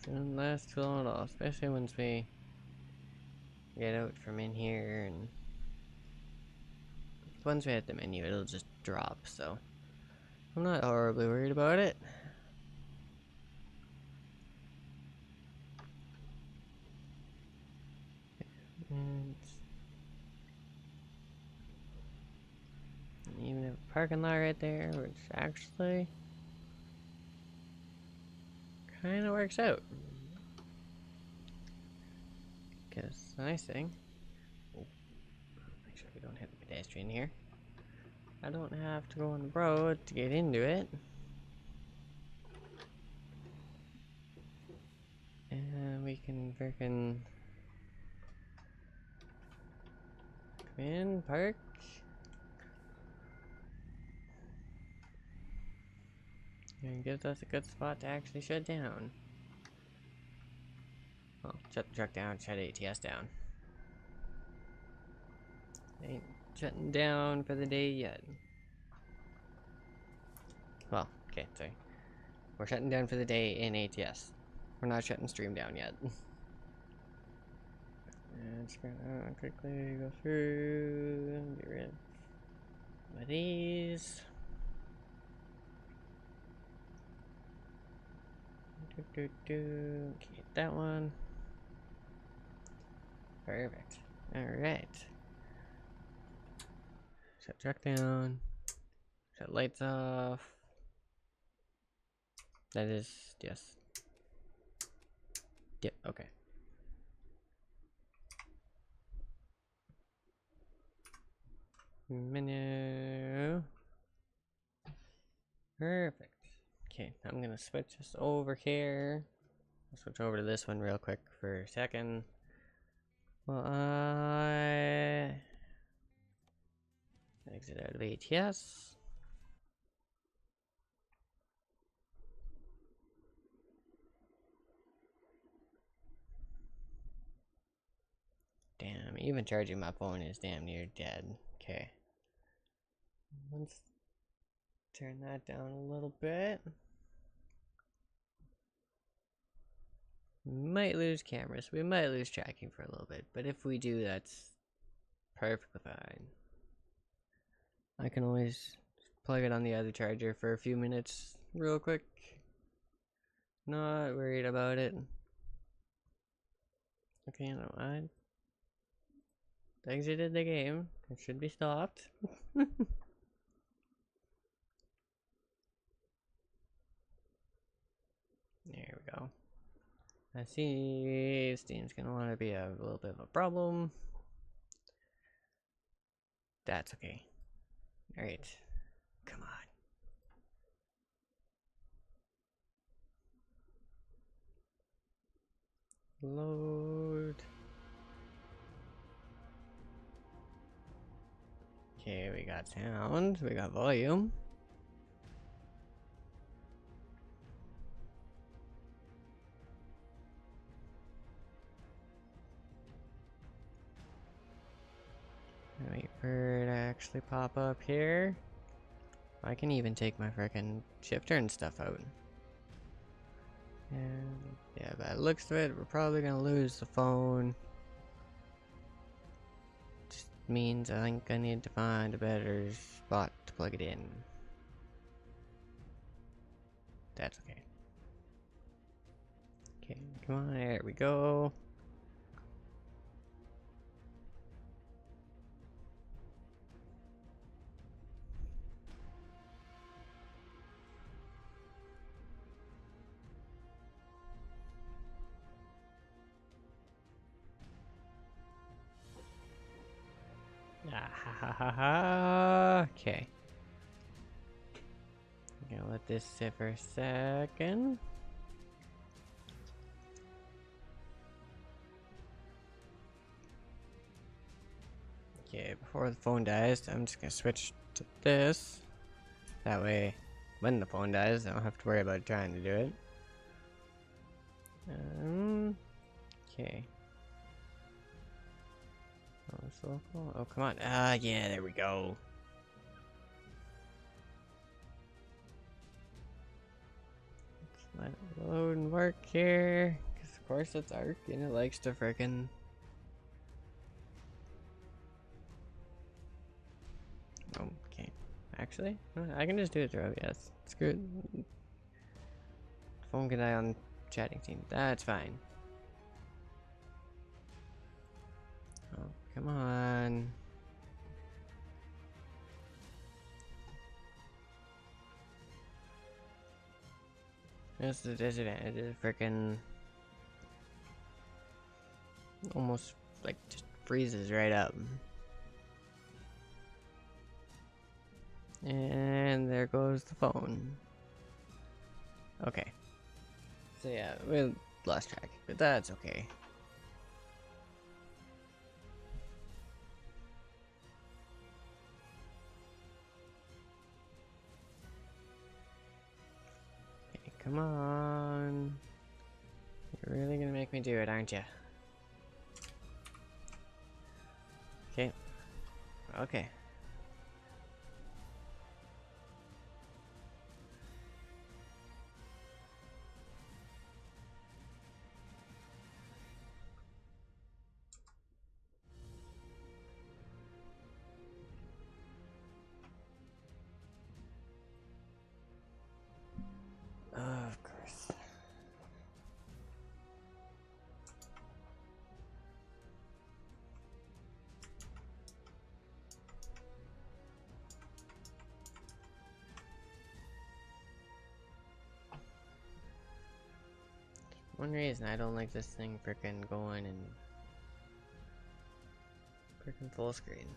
Shouldn't last too long at all, especially once we get out from in here, and once we hit the menu it'll just drop, so I'm not horribly worried about it. And even a parking lot right there, which actually kind of works out. Because the nice thing, make sure we don't hit the pedestrian here. I don't have to go on the road to get into it. And we can frickin' come in, park. And gives us a good spot to actually shut down. Well, shut the truck down, shut ATS down. Ain't shutting down for the day yet. Well, okay, sorry. We're shutting down for the day in ATS. We're not shutting stream down yet. And just gonna quickly go through and get rid of these. Okay, that one. Perfect. Alright. Shut truck down. Shut lights off. That is, yes. Yep, okay. Menu. Perfect. Okay, I'm gonna switch this over here. I'll switch over to this one real quick for a second. Well, Exit out of ATS. Damn, even charging my phone is damn near dead. Okay. Let's turn that down a little bit. We might lose cameras. We might lose tracking for a little bit. But if we do, that's perfectly fine. I can always plug it on the other charger for a few minutes real quick. Not worried about it. Okay, no, I exited the game. It should be stopped. There we go. I see Steam's gonna want to be a little bit of a problem. That's okay. Alright. Come on. Load. Okay, we got sound. We got volume. Wait for it to actually pop up here. I can even take my frickin' shifter and stuff out. And yeah, by the looks of it, we're probably gonna lose the phone. Just means I think I need to find a better spot to plug it in. That's okay. Okay, come on, there we go. Ah, ha ha ha ha. Okay. I'm gonna let this sit for a second. Okay, before the phone dies, I'm just gonna switch to this. That way, when the phone dies, I don't have to worry about trying to do it. Okay. Oh, it's local. Oh, come on. Ah, yeah, there we go. Let's let it load and work here. Because, of course, it's Arc and it likes to frickin'. Oh, okay. Actually, I can just do it through OBS. Screw it. Phone can die on chatting team. That's fine. Oh, come on. That's the disadvantage. It frickin' almost like just freezes right up. And there goes the phone. Okay. So yeah, we lost track, but that's okay. Okay, come on. You're really gonna make me do it, aren't you? Okay. Okay. Of course. One reason I don't like this thing frickin' going and frickin' full screen.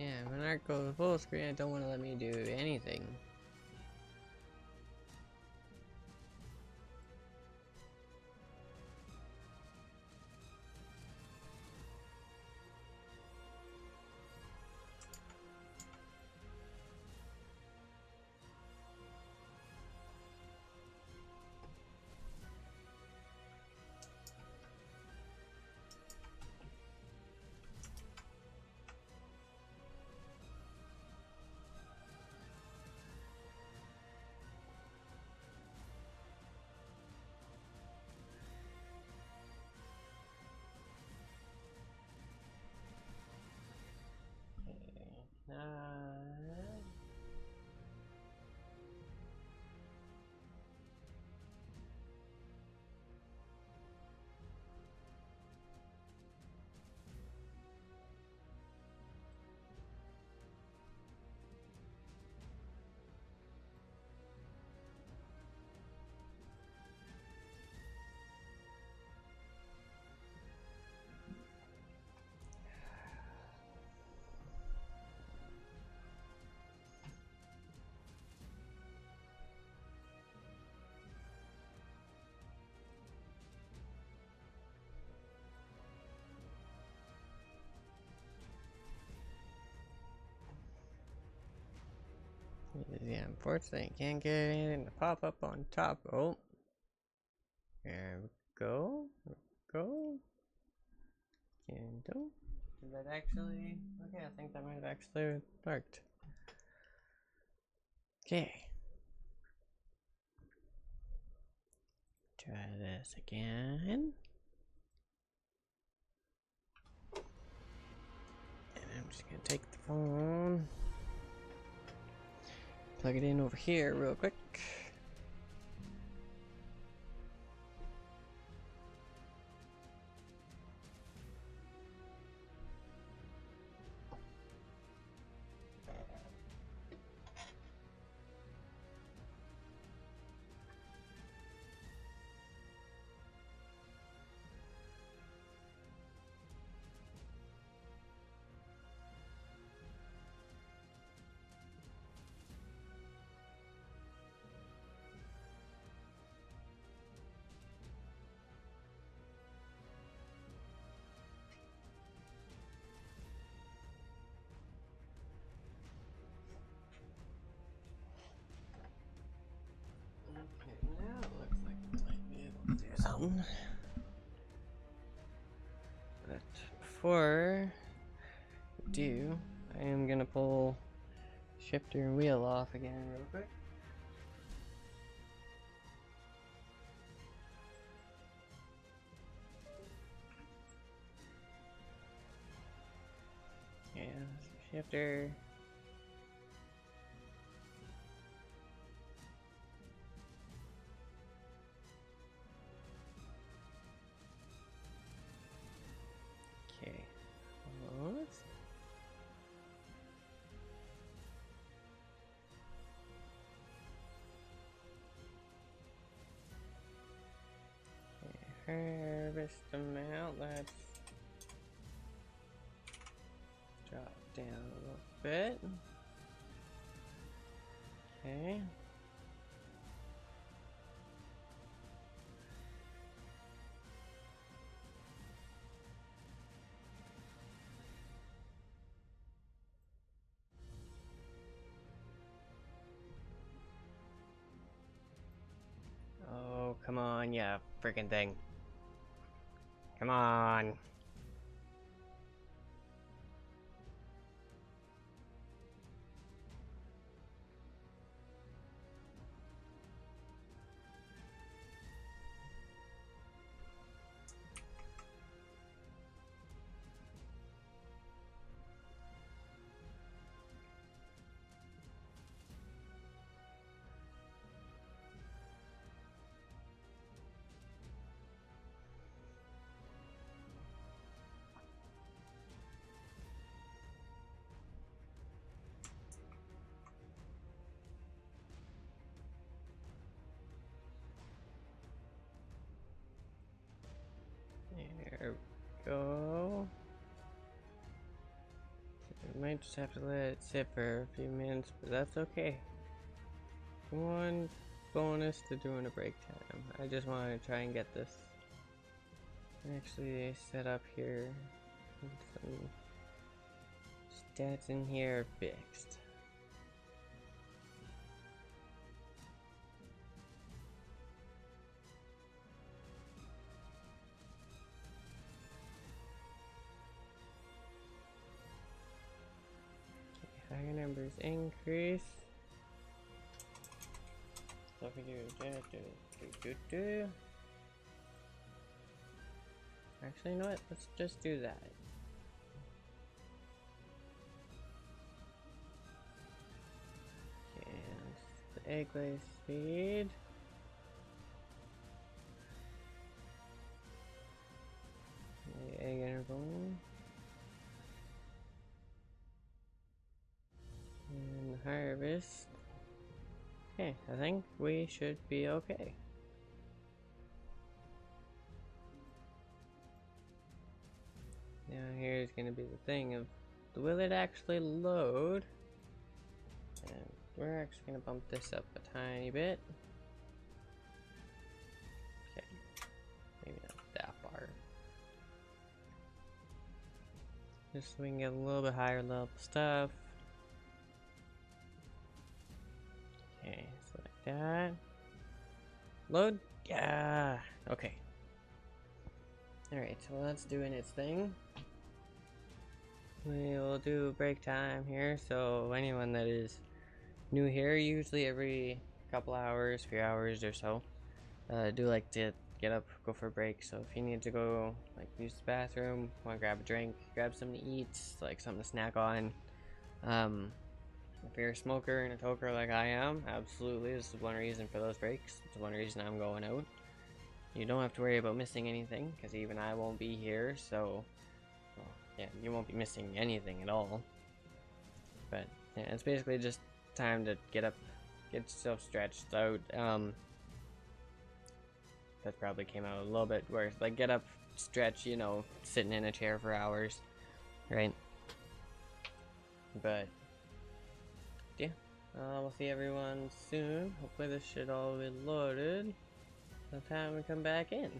Yeah, when art goes full screen, it don't want to let me do anything. Yeah, unfortunately, can't get anything to pop up on top. Oh, there we go. Go. Candle. Did that actually? Okay, I think that might have actually worked. Okay. Try this again. And I'm just gonna take the phone, plug it in over here real quick. Okay, now it looks like we might be able to do something. But before I do, I am gonna pull shifter and wheel off again real quick. Yeah, shifter. Okay. Close. Harvest amount. Let's drop down a little bit. Okay. Oh, come on, yeah, freaking thing. Come on. Might just have to let it sit for a few minutes, but that's okay. One bonus to doing a break time. I just want to try and get this actually set up here. Some stats in here are fixed. Higher numbers increase. So if we do. Actually, you know what? Let's just do that. Okay, the egg lay speed. The egg interval. And harvest. Okay, I think we should be okay. Now here's gonna be the thing of, will it actually load? And we're actually gonna bump this up a tiny bit. Okay, maybe not that far. Just so we can get a little bit higher level stuff. Okay, so like that. Load? Yeah! Okay. Alright, so that's doing its thing. We will do break time here, so anyone that is new here, usually every couple hours, few hours or so, do like to get up, go for a break. So if you need to go like use the bathroom, want to grab a drink, grab something to eat, like something to snack on. If you're a smoker and a toker like I am, absolutely, this is one reason for those breaks. It's one reason I'm going out. You don't have to worry about missing anything, because even I won't be here, so well, yeah, you won't be missing anything at all. But yeah, it's basically just time to get up, get yourself stretched out. That probably came out a little bit worse. Like, get up, stretch, you know, sitting in a chair for hours, right? But yeah, we'll see everyone soon. Hopefully this should all be loaded by the time we come back in.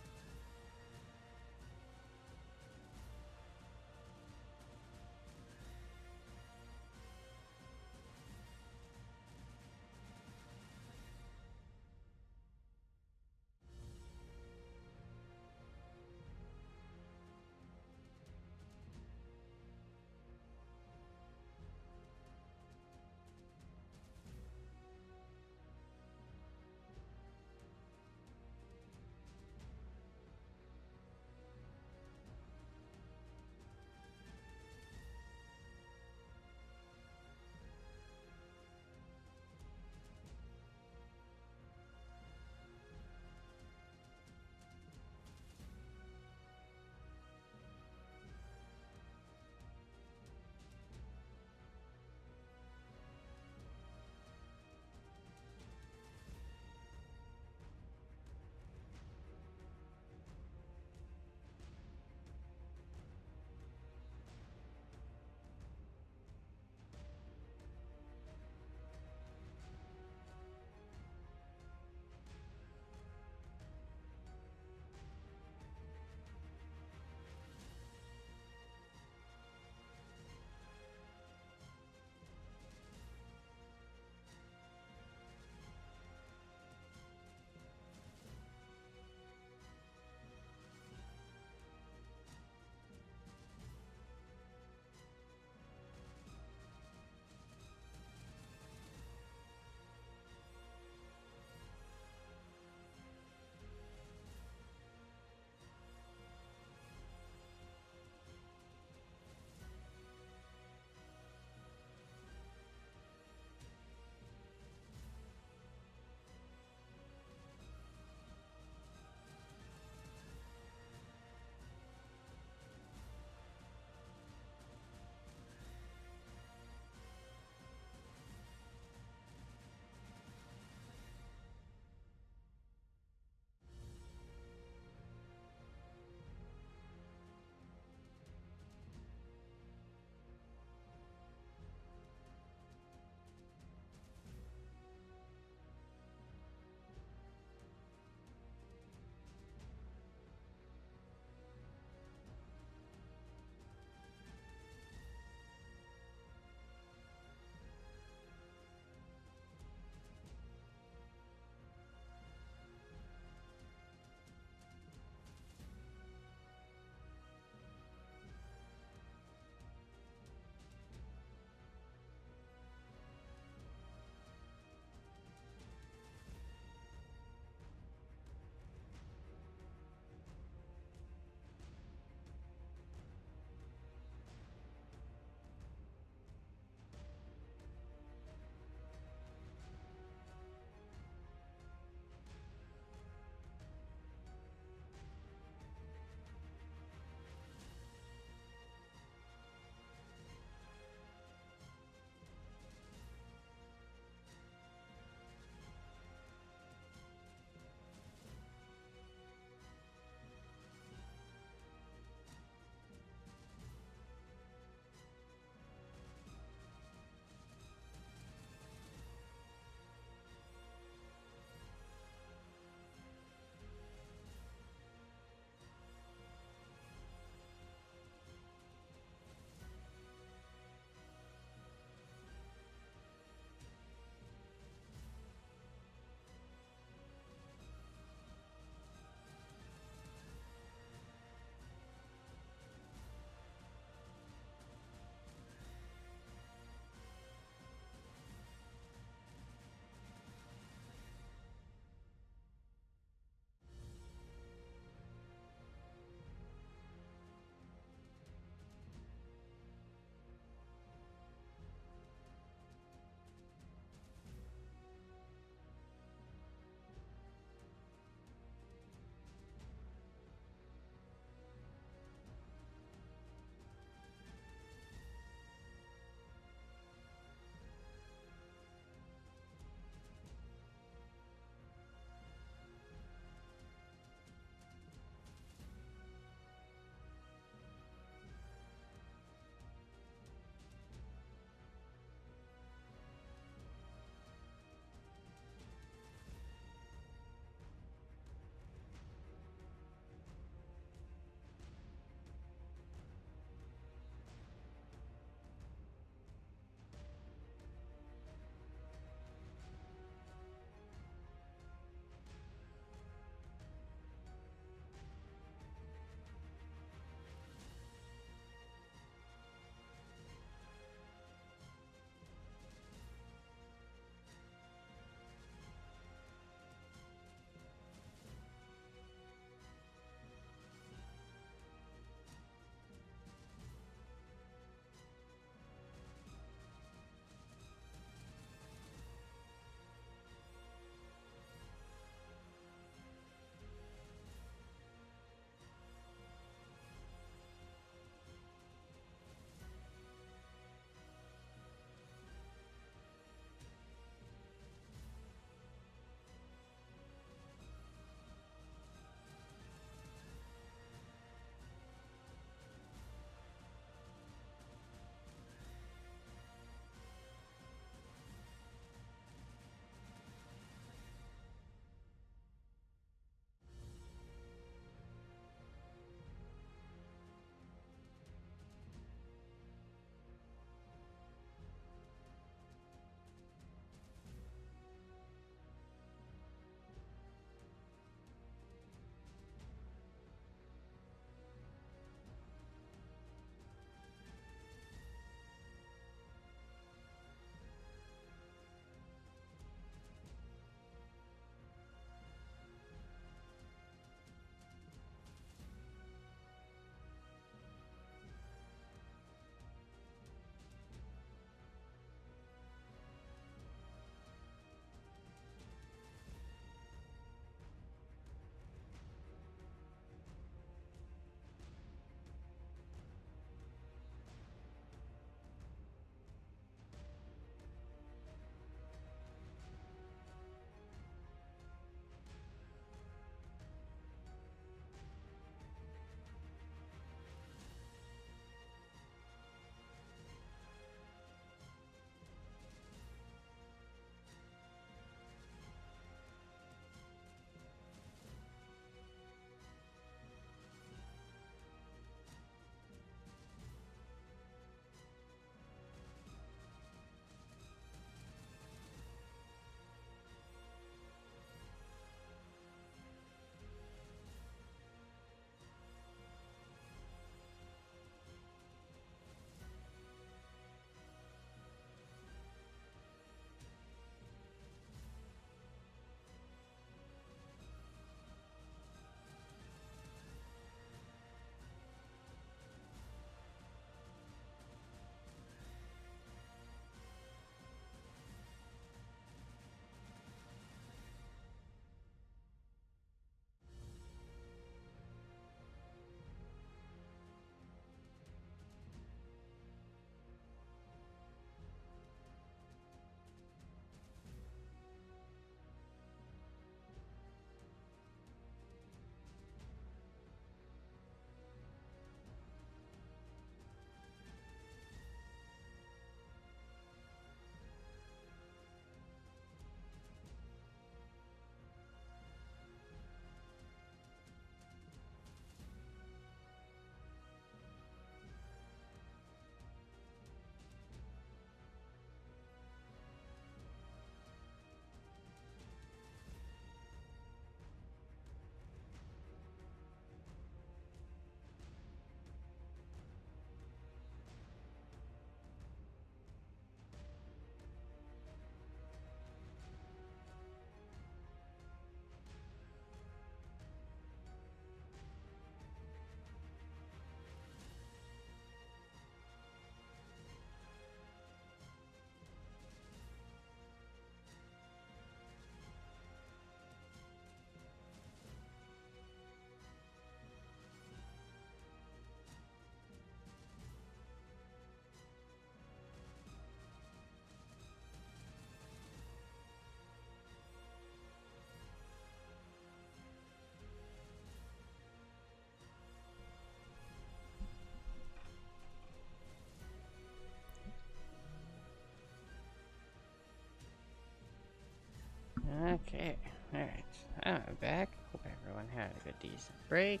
Okay, alright. I'm back. Hope everyone had a good decent break.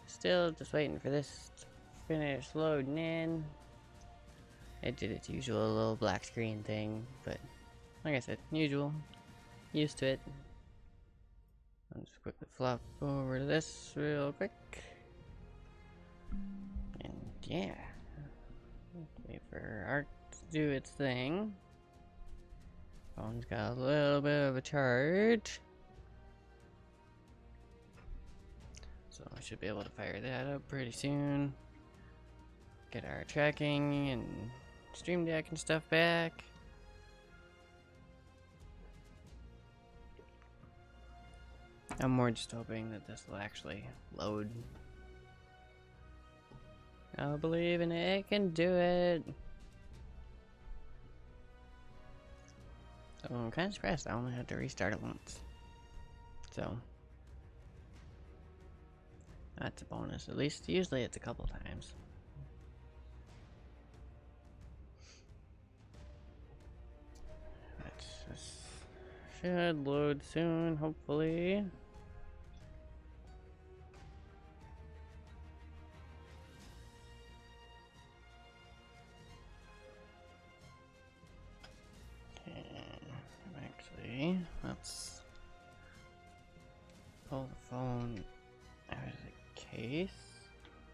Still just waiting for this to finish loading in. It did its usual little black screen thing, but like I said, usual. Used to it. I'll just quickly flop over to this real quick. And yeah. Wait for Ark to do its thing. Phone's got a little bit of a charge. So I should be able to fire that up pretty soon. Get our tracking and Stream Deck and stuff back. I'm more just hoping that this will actually load. I believe in it, it can do it. So I'm kind of surprised I only had to restart it once. So that's a bonus. At least usually it's a couple times. This should load soon, hopefully. Actually, let's pull the phone out of the case.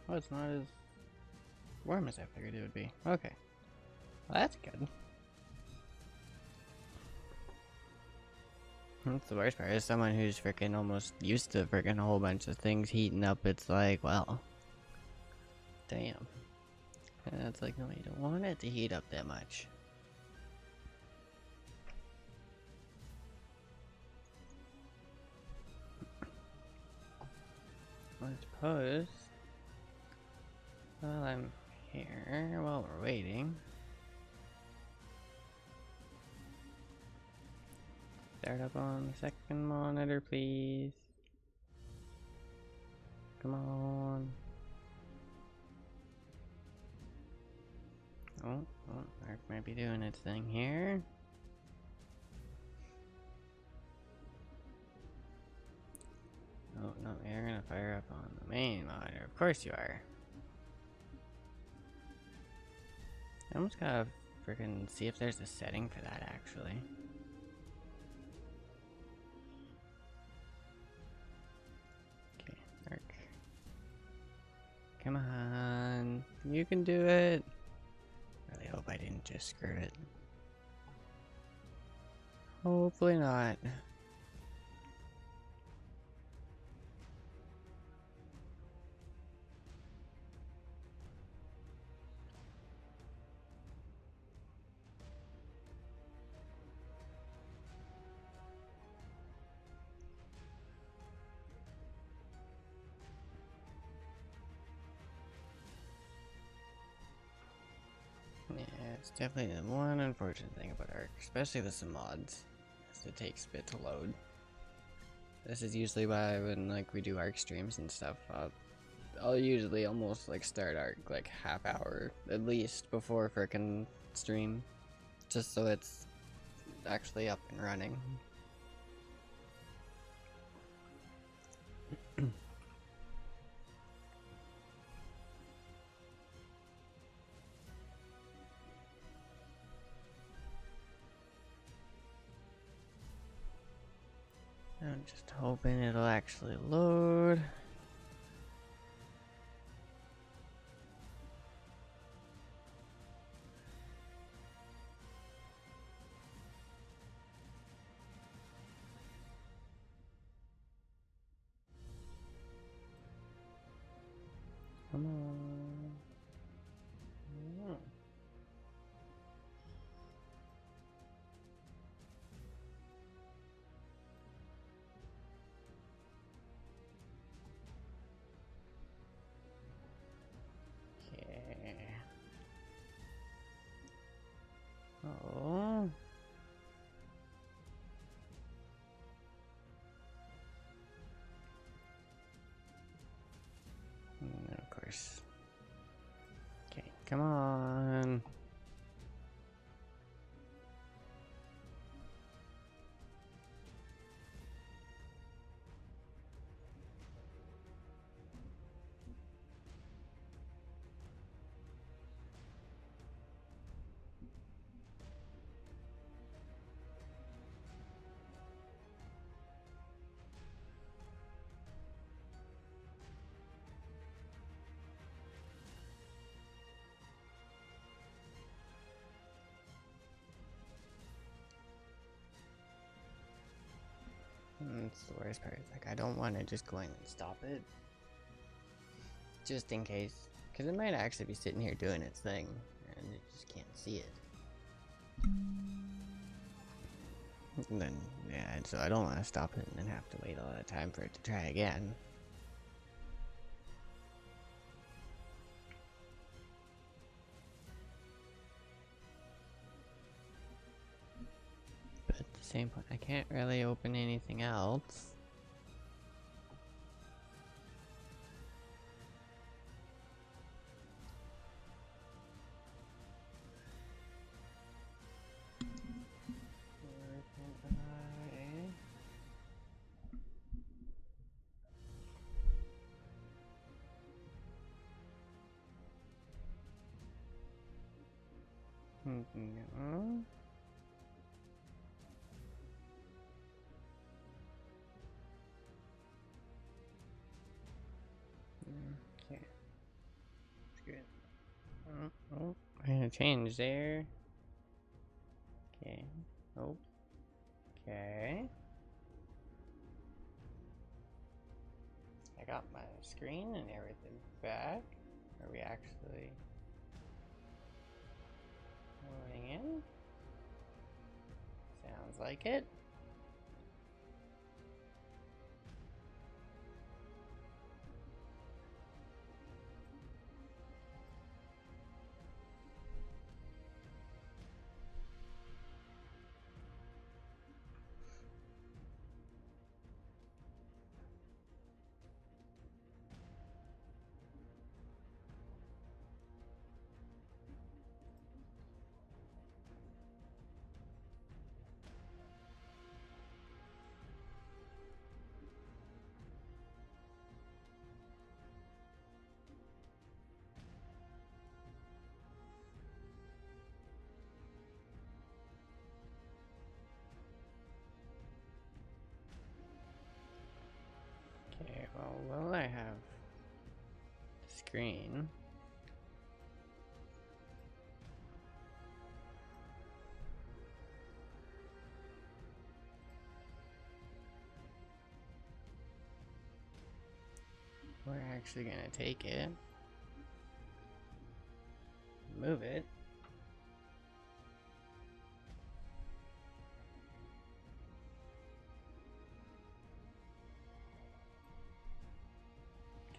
Oh, it's not as warm as I figured it would be. Okay. Well, that's good. That's the worst part. Is someone who's freaking almost used to freaking a whole bunch of things heating up, it's like, well, damn. And it's like, no, you don't want it to heat up that much. I suppose, while I'm here, while we're waiting, start up on the second monitor, please. Come on. Oh, Ark might be doing its thing here. Oh, no, you're gonna fire up on the main monitor. Of course you are. I almost gotta freaking see if there's a setting for that, actually. Okay, Ark. Come on. You can do it. Really hope I didn't just screw it. Hopefully not. Yeah, it's definitely the one unfortunate thing about Ark, especially with some mods, is it takes a bit to load. This is usually why when like we do Ark streams and stuff, I'll usually almost like start Ark like half hour at least before frickin' stream, just so it's actually up and running. I'm just hoping it'll actually load. Come on. Okay. Oh. And of course. Okay, come on. That's the worst part. Like, I don't want to just go in and stop it. Just in case. Because it might actually be sitting here doing its thing. And you just can't see it. And then, yeah, and so I don't want to stop it and then have to wait all that time for it to try again. But at the same point, I can't really open anything else. No. Okay. That's good. Oh, I'm gonna change there. Okay. Oh. Okay. I got my screen and everything back. Are we actually going in? Sounds like it. Okay, well, will I have the screen? We're actually gonna take it, move it.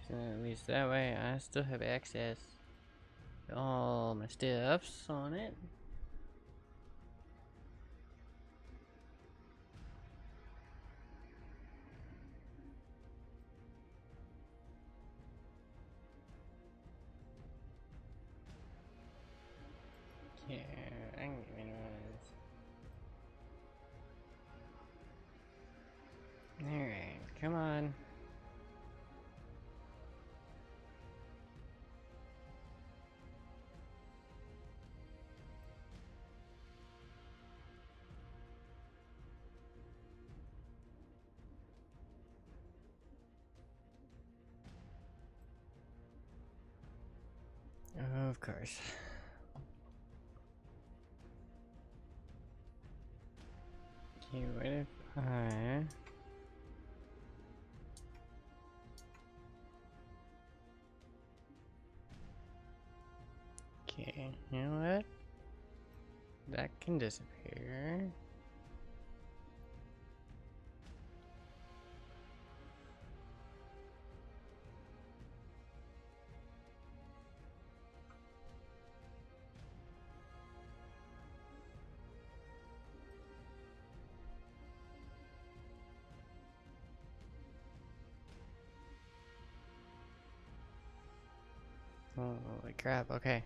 So at least that way I still have access to all my stuffs on it. Yeah, I can get rid of this. Alright, come on. Of course. Okay, what if I... Okay, you know what? That can disappear. Oh, holy crap, okay.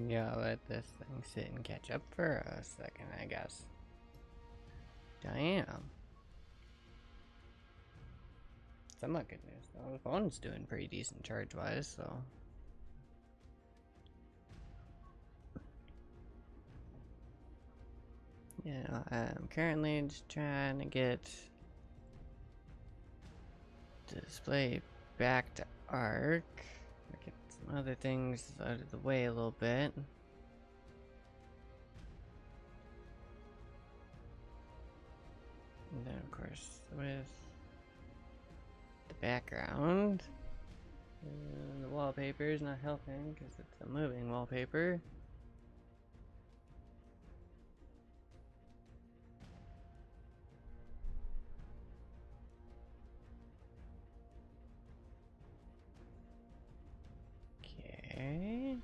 Yeah, let this thing sit and catch up for a second, I guess. Damn. Somewhat good news though. The phone's doing pretty decent charge-wise, so... Yeah, I'm currently just trying to get the display back to arc. Get some other things out of the way a little bit. course, with the background. And the wallpaper is not helping because it's a moving wallpaper. Okay.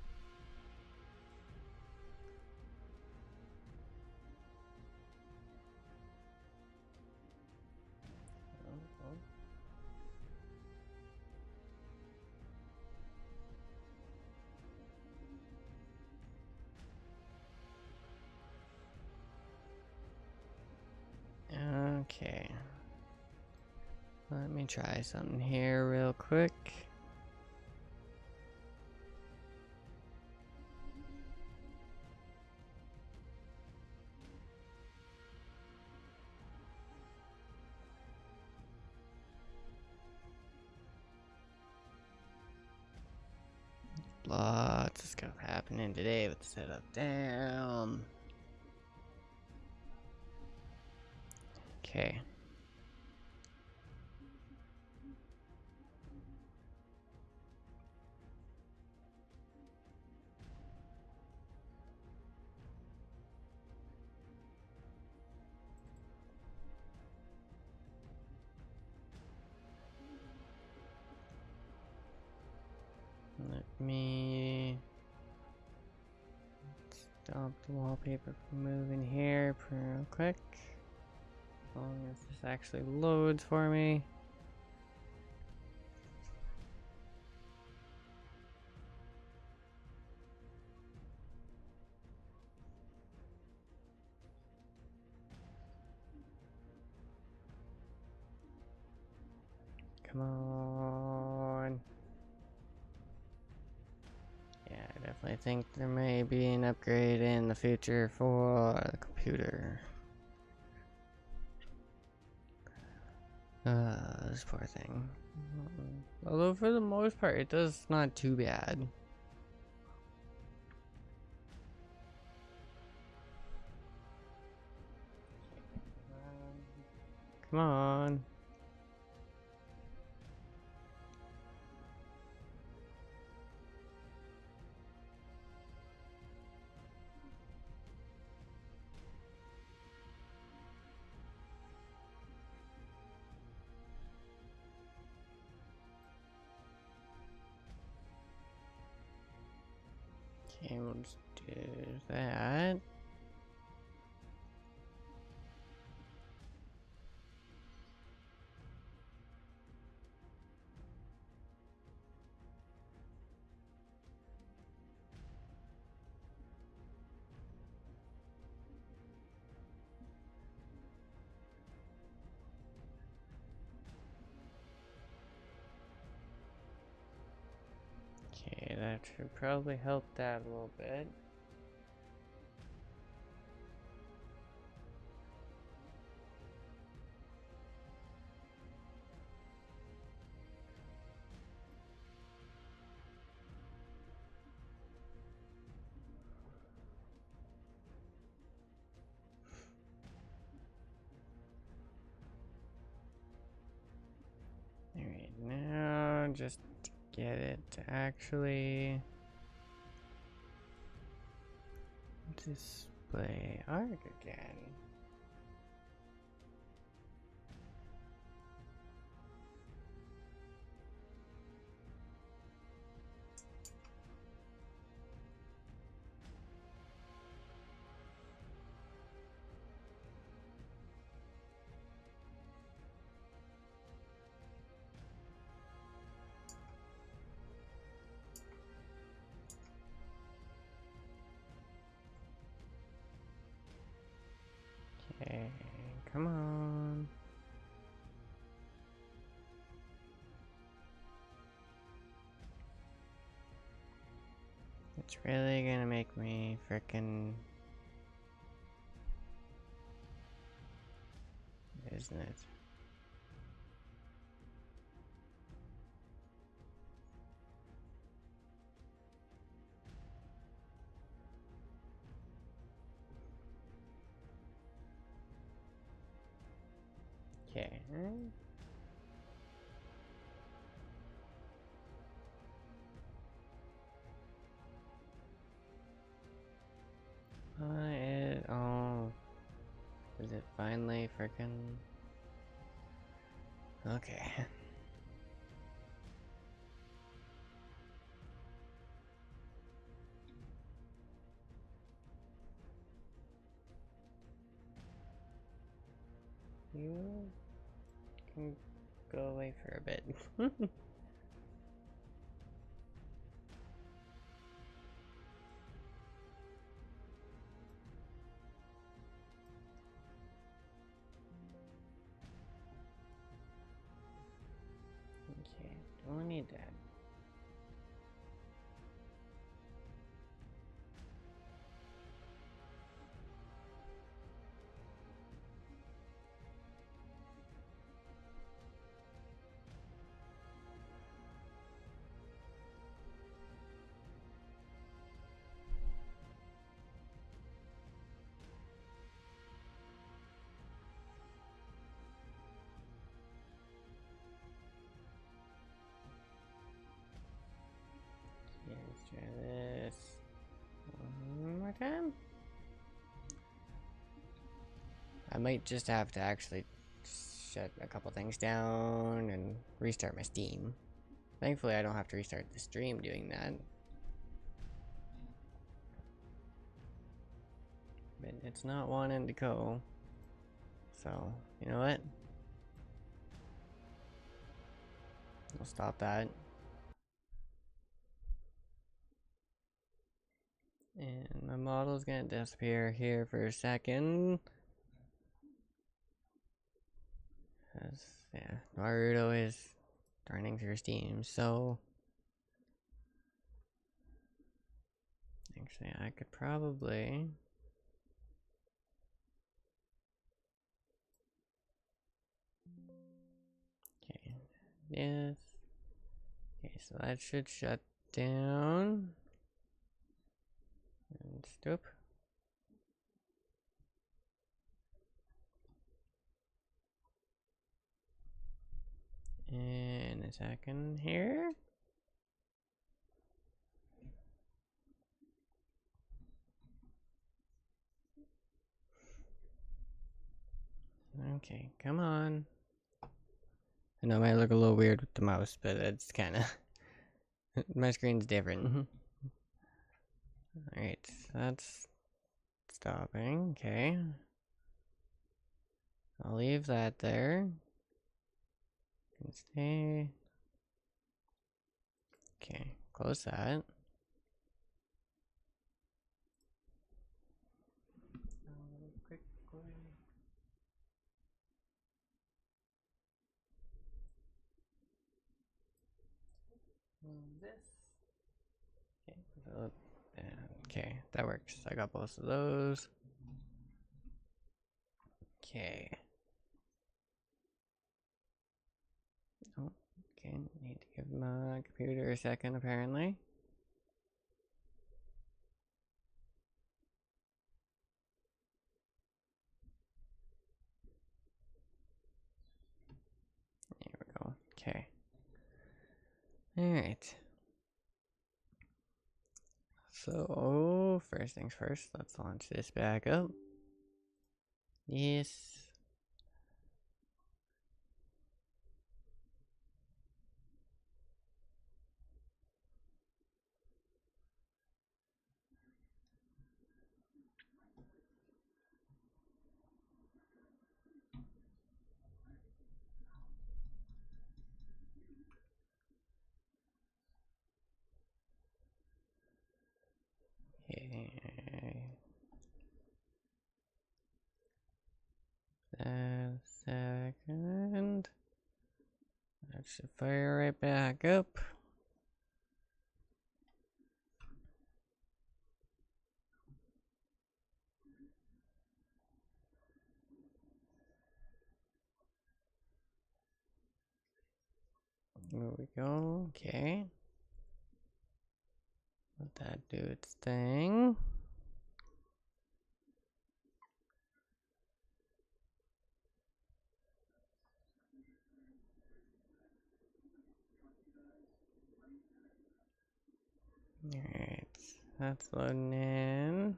Okay. Let me try something here real quick. Lots of stuff happening today with the setup. Damn. Okay. Let me stop the wallpaper from moving here real quick. As long as this actually loads for me. Come on. Yeah, I definitely think there may be an upgrade in the future for the computer. This poor thing. Although for the most part, it does not too bad. Come on. Okay, we'll just do that. Okay, that should probably help that a little bit. Alright, now just to get it to actually display arc again. Okay, come on. It's really gonna make me frickin', isn't it? Okay. Oh, is it finally frickin'? Okay. You can go away for a bit. Okay, don't need that. Okay, let's try this one more time. I might just have to actually shut a couple things down and restart my Steam. Thankfully, I don't have to restart the stream doing that. But it's not wanting to go. So, you know what? We'll stop that. And my model's gonna disappear here for a second. As, yeah, Naruto is turning through Steam, so... Actually, I could probably... Okay, yes. Okay, so that should shut down. And stop. And a second here. Okay, come on. I know it might look a little weird with the mouse, but it's kind of... My screen's different. Alright, that's stopping. Okay. I'll leave that there. Can stay. Okay, close that. This. Okay, so, okay, that works. I got both of those. Okay. Oh, okay, need to give my computer a second apparently. There we go. Okay. Alright. So, first things first, let's launch this back up. Yes. Okay. A second. That should fire right back up. There we go. Okay. Let that do its thing. That's loading in.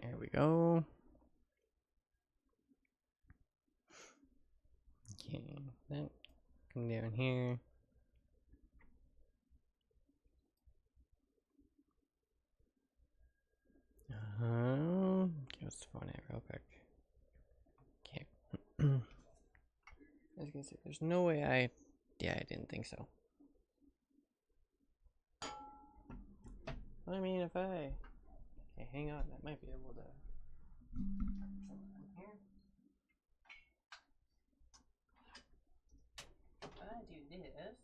There we go. Okay, then come down here. Give us the phone out real quick. Okay. I was gonna say, there's no way yeah, I didn't think so. I mean, if I, okay, hang on, I might be able to. If I do this,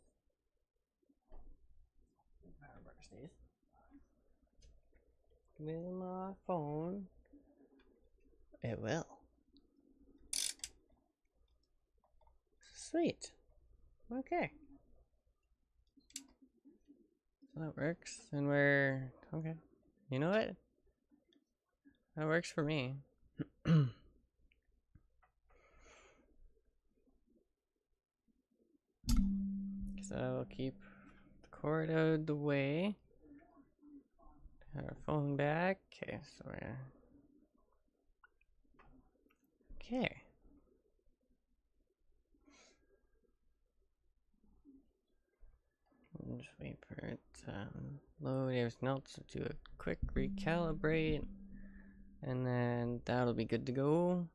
power bar stays. With my phone, it will. Sweet. Okay. So that works, and we're okay. You know what? That works for me. So I'll keep the cord out of the way. Have our phone back. Okay, so we're okay. We'll just wait for it to load everything else. So do a quick recalibrate, and then that'll be good to go.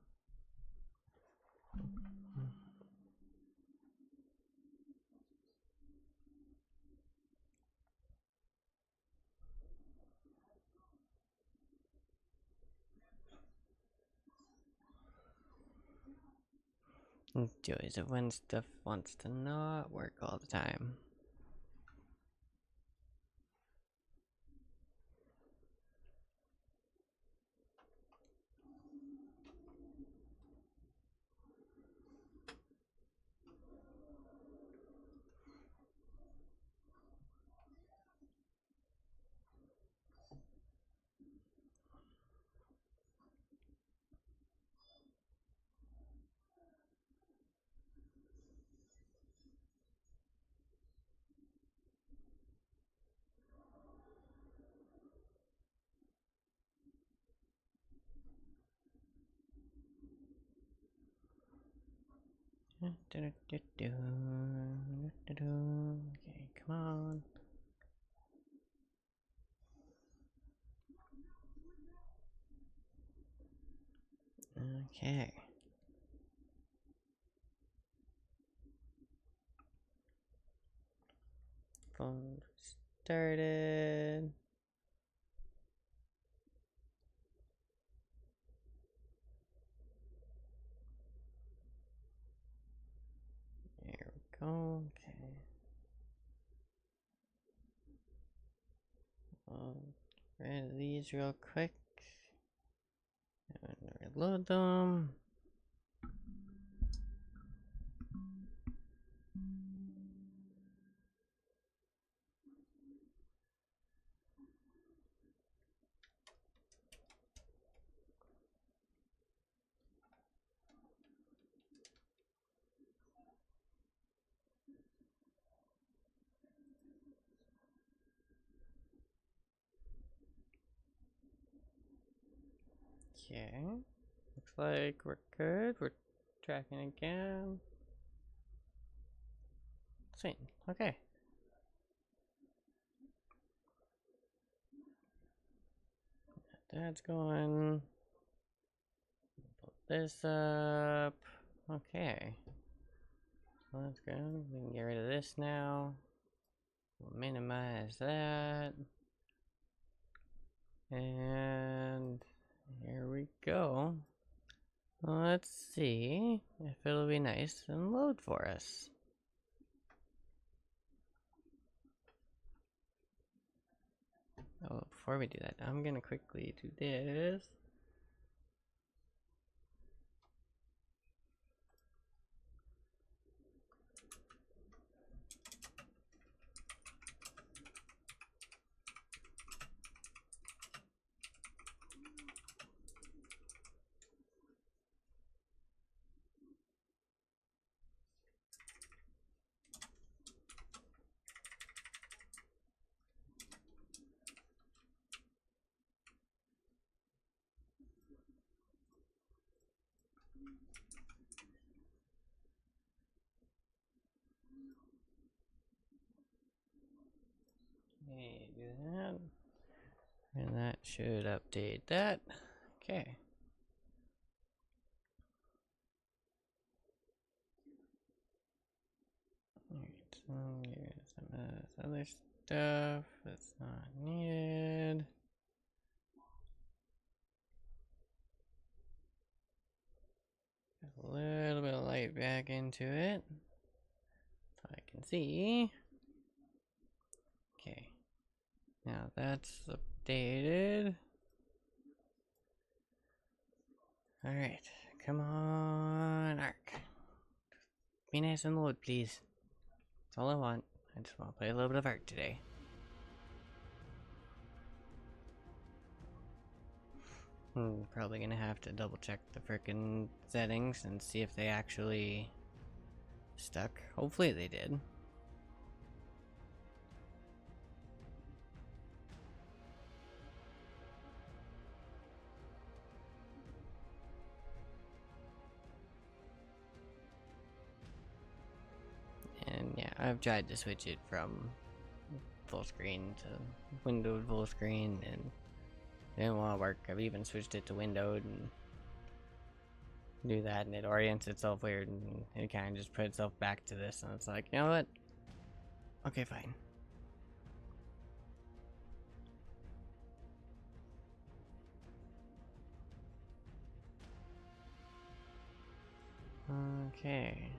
Joys of when stuff wants to not work all the time. Okay, come on. Okay. Phone started. There we go. Okay. Rid of these real quick. And reload them. Okay. Looks like we're good. We're tracking again. Sweet. Okay. That's going. Pull this up. Okay. So that's good. We can get rid of this now. We'll minimize that. And here we go. Let's see if it'll be nice and load for us. Oh, before we do that, I'm gonna quickly do this. do that. And that should update that. Okay. Alright, so here's some of this other stuff that's not needed. A little bit of light back into it so I can see. Okay, now that's updated. Alright, come on, Ark. Be nice and load, please. That's all I want. I just want to play a little bit of Ark today. Probably gonna have to double check the frickin' settings and see if they actually stuck. Hopefully they did. And yeah, I've tried to switch it from full screen to windowed full screen and it didn't want to work. I've even switched it to windowed and do that and it orients itself weird and it kind of just put itself back to this and it's like, you know what? Okay, fine. Okay.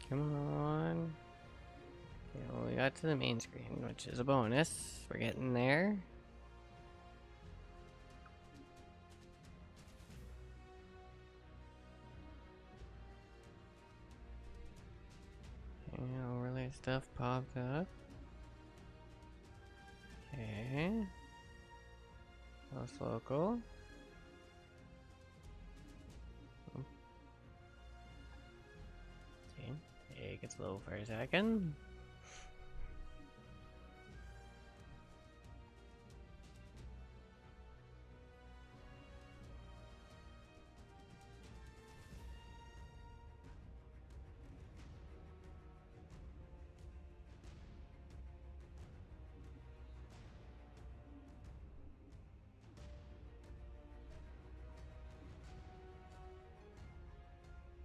Come on. Okay, well, we got to the main screen, which is a bonus. We're getting there. And overlay stuff popped up. Okay. House local. See, it gets low for a second.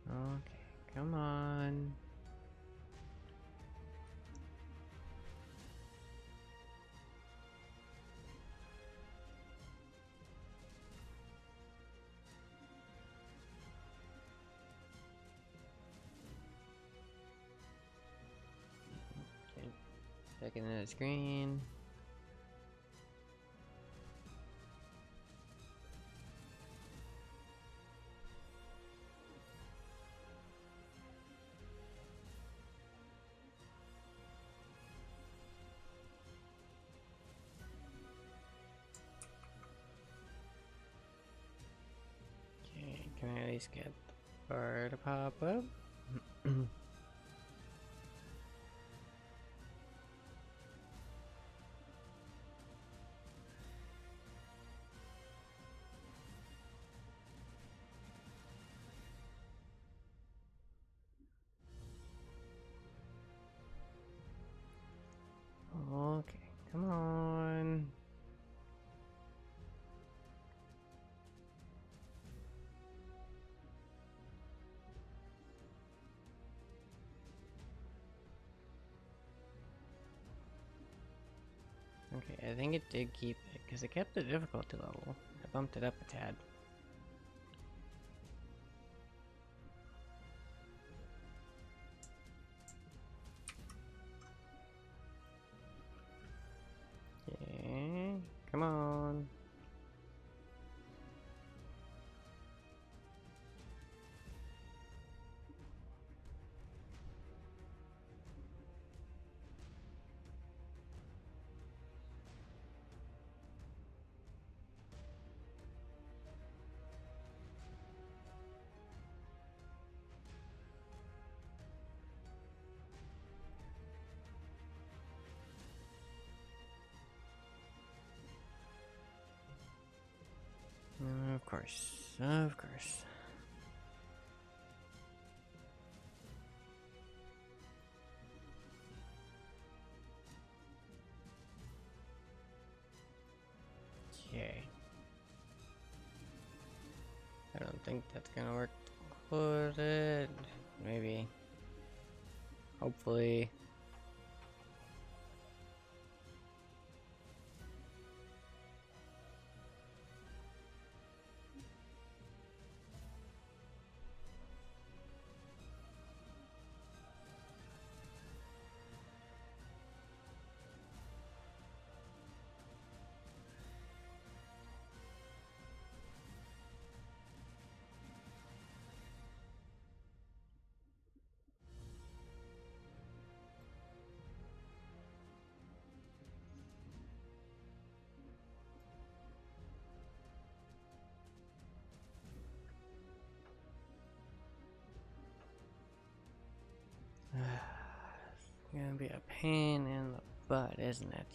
Okay, come on. Okay, checking the screen. Okay, can I at least get the bar to pop up? Okay, come on. Okay, I think it did keep it because it kept the difficulty level. I bumped it up a tad. Okay, come on. Of course, of course. think that's gonna work. Would it? Maybe. Hopefully. It's gonna be a pain in the butt, isn't it?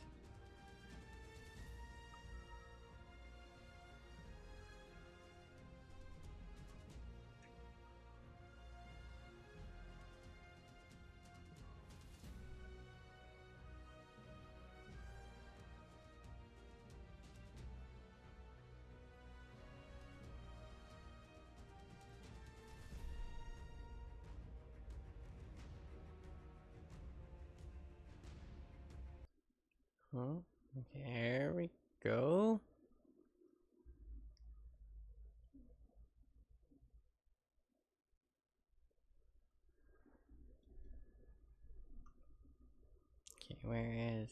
Oh, okay, here we go. Okay, where is...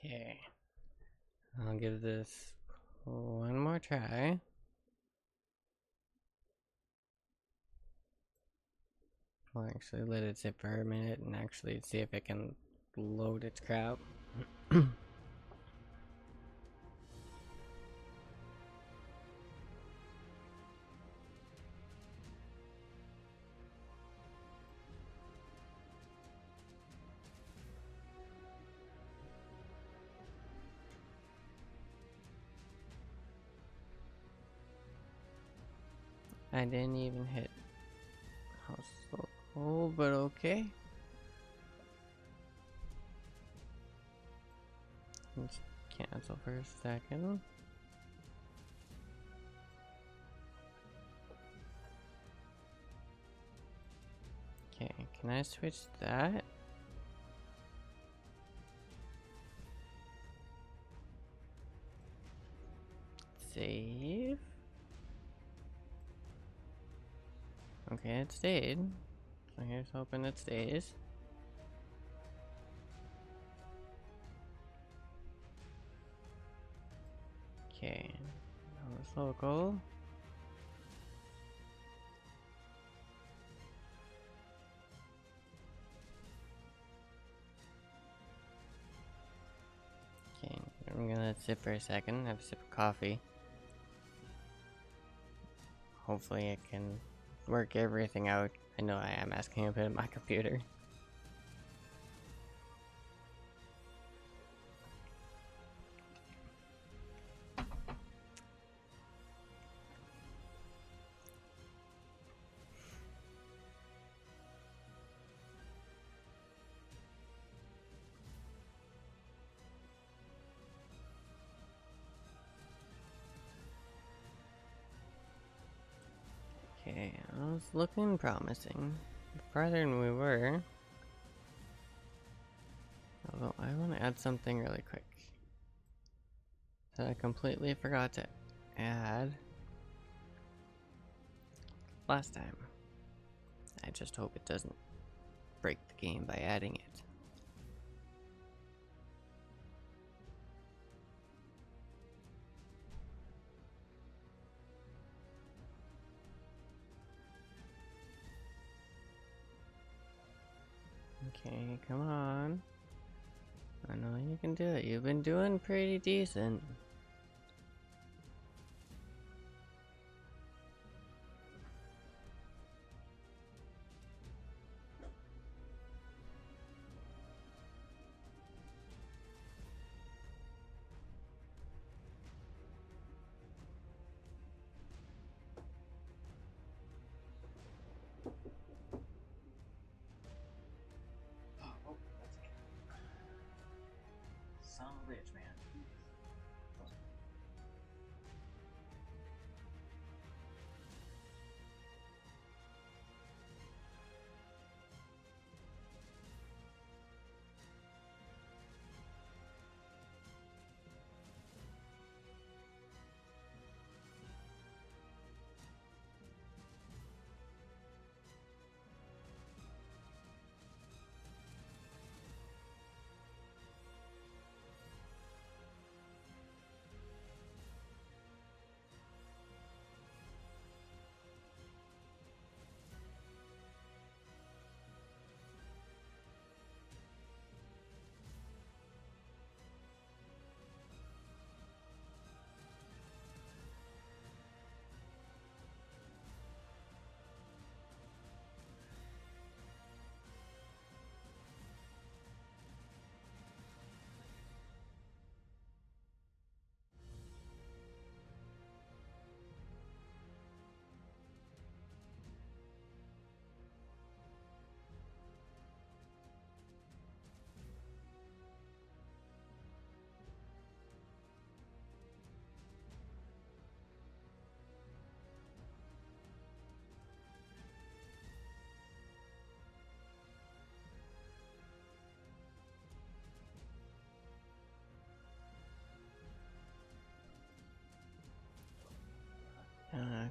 Okay. I'll give this one more try. I'll actually let it sit for a minute and actually see if it can load its crap. I didn't even hit household. Oh, but okay. Let's cancel for a second. Okay, can I switch that? Save. Okay, it stayed. So here's hoping it stays. Okay, now it's local. Okay, I'm gonna sit for a second, have a sip of coffee. Hopefully it can work everything out. I know I am asking a bit of my computer. Okay, it was looking promising. Farther than we were. Although I want to add something really quick that I completely forgot to add last time. I just hope it doesn't break the game by adding it. Okay, come on. I know you can do it. You've been doing pretty decent. Son of a bitch, man.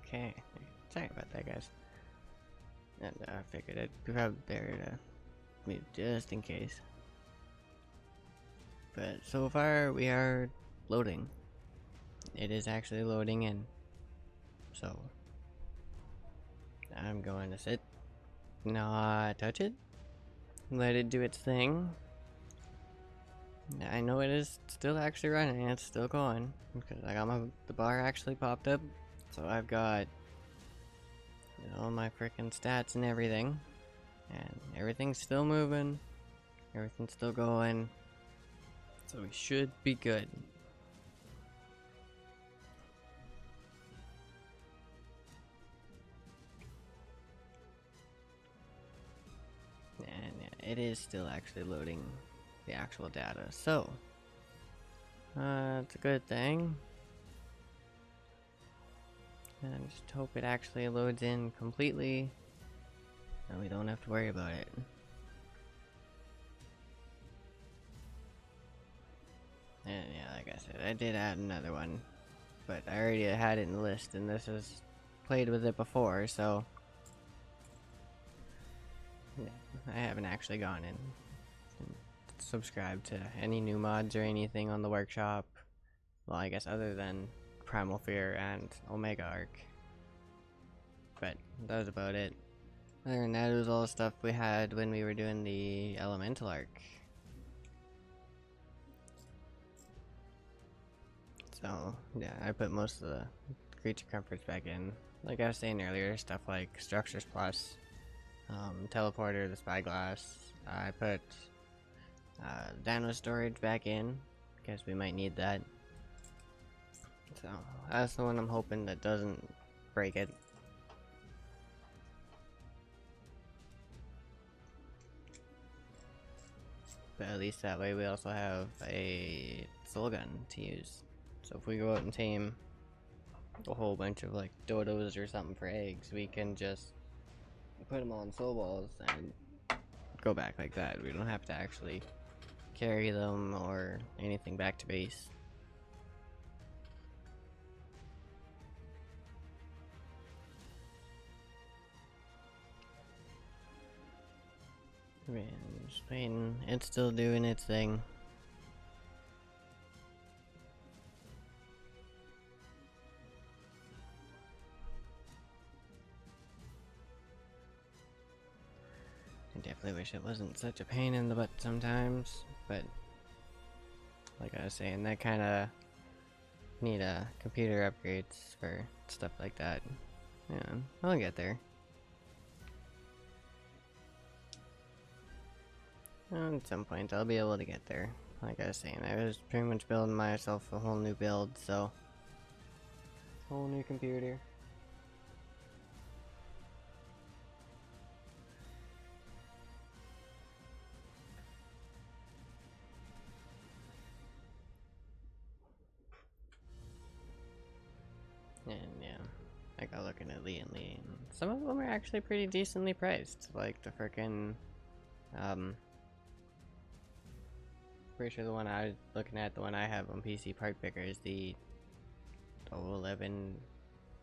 Okay. Sorry about that, guys. And I figured it'd be probably better to mute just in case. But so far, we are loading. It is actually loading in. So, I'm going to sit, not touch it, let it do its thing. I know it is still actually running, it's still going, because I got the bar actually popped up. So I've got all my freaking stats and everything. And everything's still moving. Everything's still going. So we should be good. And yeah, it is still actually loading the actual data. So, it's a good thing. And just hope it actually loads in completely. And we don't have to worry about it. And yeah, like I said, I did add another one. But I already had it in the list, and this is played with it before, so yeah, I haven't actually gone in and subscribed to any new mods or anything on the workshop. Well, I guess other than Primal Fear and Omega Arc. But that was about it. Other than that, it was all the stuff we had when we were doing the Elemental Arc. So, yeah, I put most of the creature comforts back in. Like I was saying earlier, stuff like Structures Plus, Teleporter, the Spyglass. I put Dino Storage back in, because we might need that. So, that's the one I'm hoping that doesn't break it. But at least that way we also have a soul gun to use. So if we go out and tame a whole bunch of like dodos or something for eggs, we can just put them on soul balls and go back like that. We don't have to actually carry them or anything back to base. Man, Spain, it's still doing its thing. I definitely wish it wasn't such a pain in the butt sometimes, but like I was saying, that kind of need computer upgrades for stuff like that. Yeah, I'll get there. At some point, I'll be able to get there. Like I was saying, I was pretty much building myself a whole new build, so whole new computer. I got looking at Lee and Lee, and some of them are actually pretty decently priced. Like the frickin', pretty sure the one I was looking at, the one I have on PC Part Picker is the 011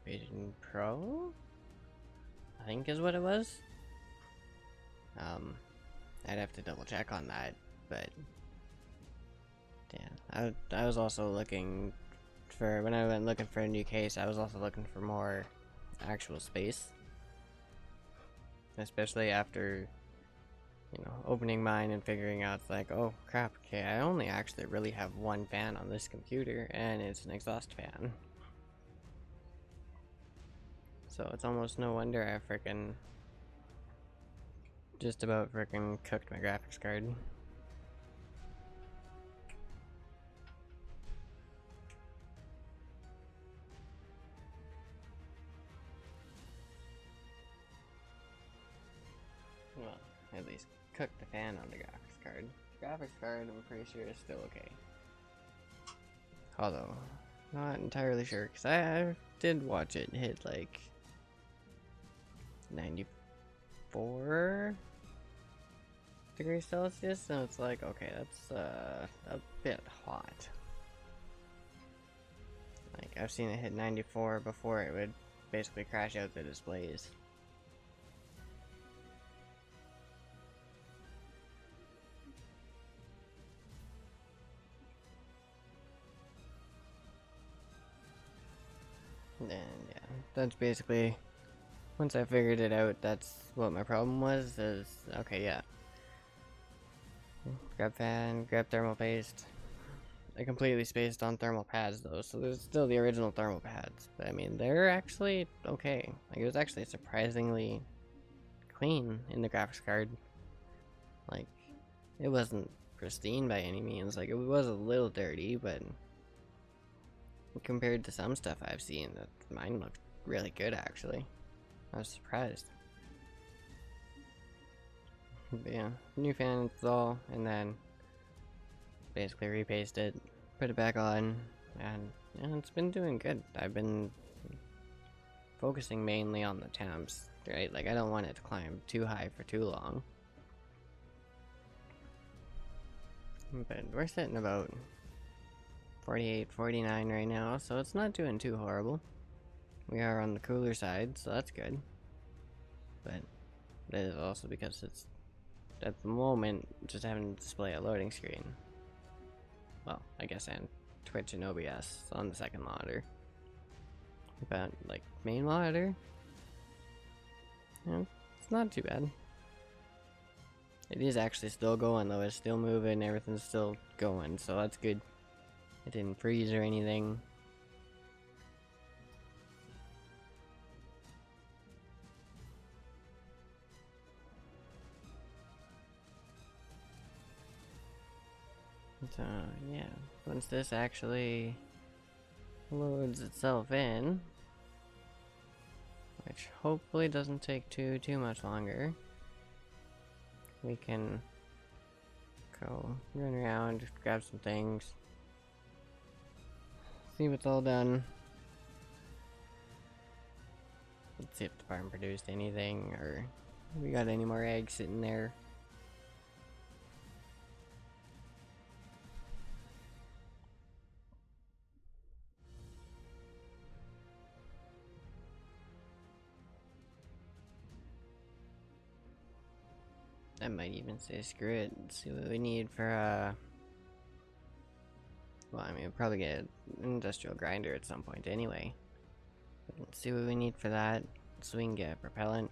Vision Pro, I think is what it was. I'd have to double check on that, but yeah, I was also looking for, when I went looking for a new case, I was also looking for more actual space, especially after, you know, opening mine and figuring out, like, oh crap, okay, I only actually really have one fan on this computer, and it's an exhaust fan. So it's almost no wonder I frickin' just about frickin' cooked my graphics card. Well, at least cooked the fan on the graphics card. Graphics card, I'm pretty sure is still okay. Although, not entirely sure, because I did watch it hit like 94 degrees Celsius, so it's like, okay, that's a bit hot. Like, I've seen it hit 94 before it would basically crash out the displays. And yeah, that's basically, once I figured it out, that's what my problem was, is, okay, yeah. Grab fan, grab thermal paste. I completely spaced on thermal pads though, so there's still the original thermal pads. But I mean, they're actually okay. Like, it was actually surprisingly clean in the graphics card. Like, it wasn't pristine by any means. Like, it was a little dirty, but compared to some stuff I've seen, that mine looked really good actually. I was surprised. But yeah, new fan install, and then basically repaste it, put it back on, and yeah, it's been doing good. I've been focusing mainly on the temps, right? Like, I don't want it to climb too high for too long. But we're sitting about 48, 49 right now, so it's not doing too horrible. We are on the cooler side, so that's good. But that is also because it's, at the moment, just having to display a loading screen. Well, I guess, and Twitch and OBS on the second monitor. But, like, main monitor, yeah, it's not too bad. It is actually still going though, it's still moving, everything's still going, so that's good. It didn't freeze or anything. So, yeah, once this actually loads itself in, which hopefully doesn't take too much longer, we can go run around, grab some things, see what's all done. Let's see if the farm produced anything, or we got any more eggs sitting there. I might even say screw it, see what we need for, well, I mean, we'll probably get an industrial grinder at some point anyway. But let's see what we need for that, so we can get propellant.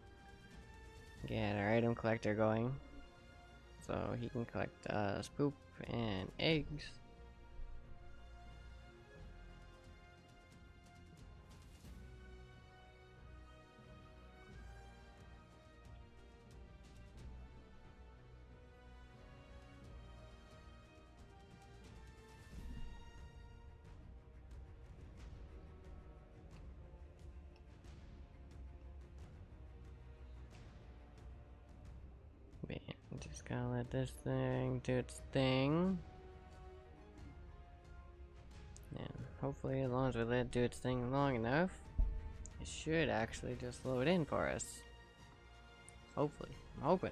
Get our item collector going, so he can collect poop and eggs. Just gotta let this thing do its thing. And hopefully, as long as we let it do its thing long enough, It should actually just load in for us. Hopefully. I'm hoping.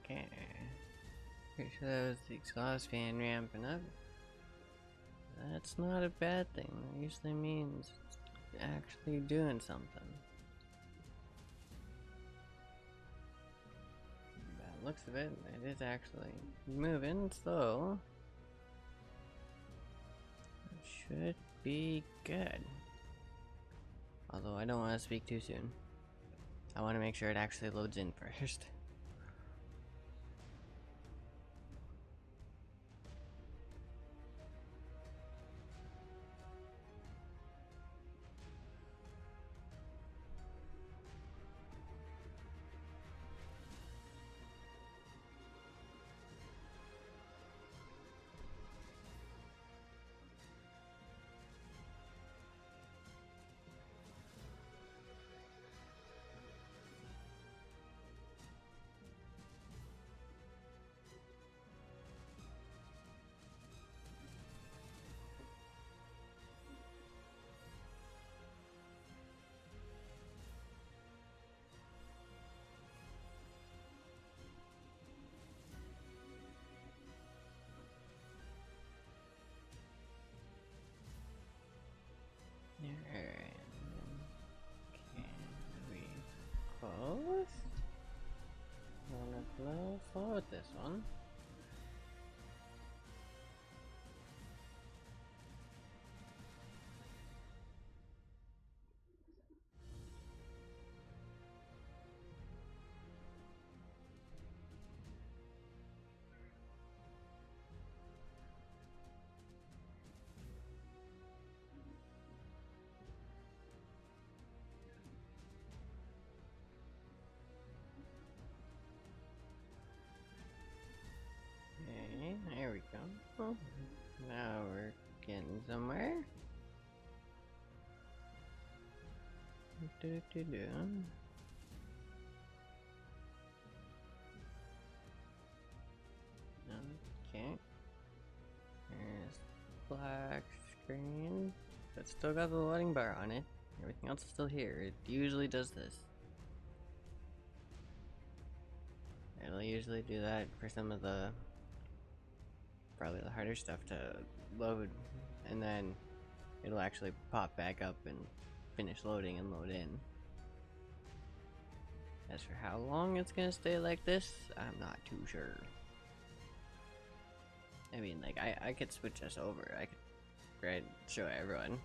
Okay. Pretty sure that was the exhaust fan ramping up. That's not a bad thing. That usually means it's actually doing something. By the looks of it, it is actually moving, so it should be good. Although I don't want to speak too soon. I want to make sure it actually loads in first. Alright. Can we close? Wanna blow slow with this one? Okay, there we go. Now we're getting somewhere. Do. Okay. There's black screen. But still got the loading bar on it. Everything else is still here. It usually does this. It'll usually do that for some of the probably the harder stuff to load, and then it'll actually pop back up and finish loading and load in. As for how long it's gonna stay like this, I'm not too sure. I mean, like, I could switch this over. I could show everyone.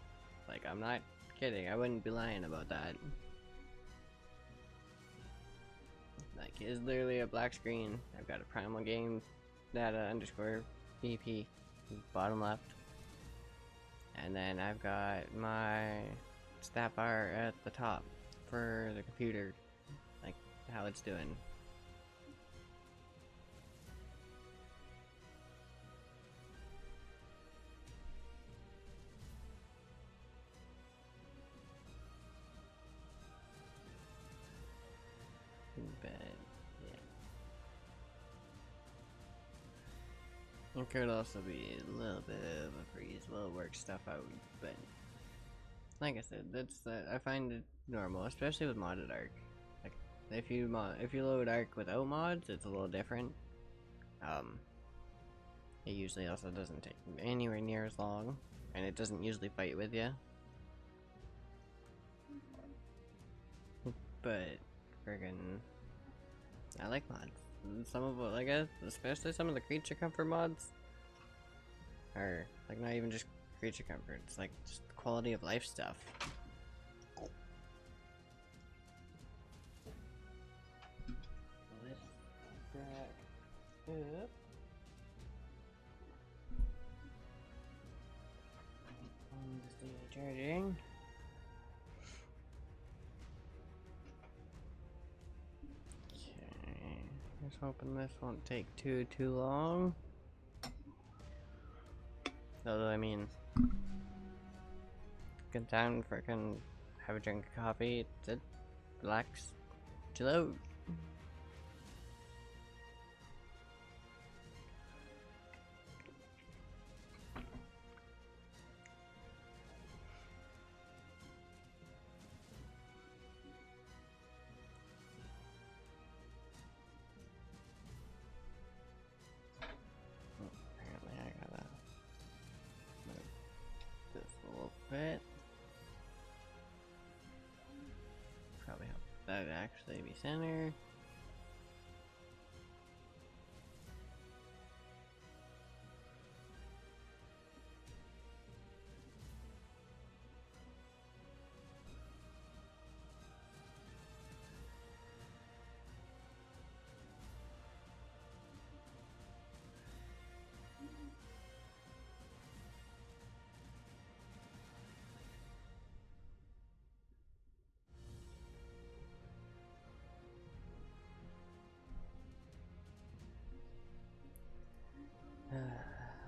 Like, I'm not kidding. I wouldn't be lying about that. Like, it's literally a black screen. I've got a Primal Game data underscore BP bottom left. And then I've got my stat bar at the top for the computer, like how it's doing. But yeah, it could also be a little bit of a freeze. Will work stuff out, but like I said, that's I find it normal, especially with modded arc. Like, if you load Ark without mods, it's a little different. It usually also doesn't take anywhere near as long, and it doesn't usually fight with you. But friggin', I like mods. Some of what, like, especially some of the creature comfort mods, are like not even just creature comfort. It's like just quality of life stuff. Let's back up. Just charging. Okay, just hoping this won't take too long. Although, I mean, good time to frickin' have a drink of coffee, sit, relax, chill out. Apparently I gotta move this a little bit. Probably help that actually be center.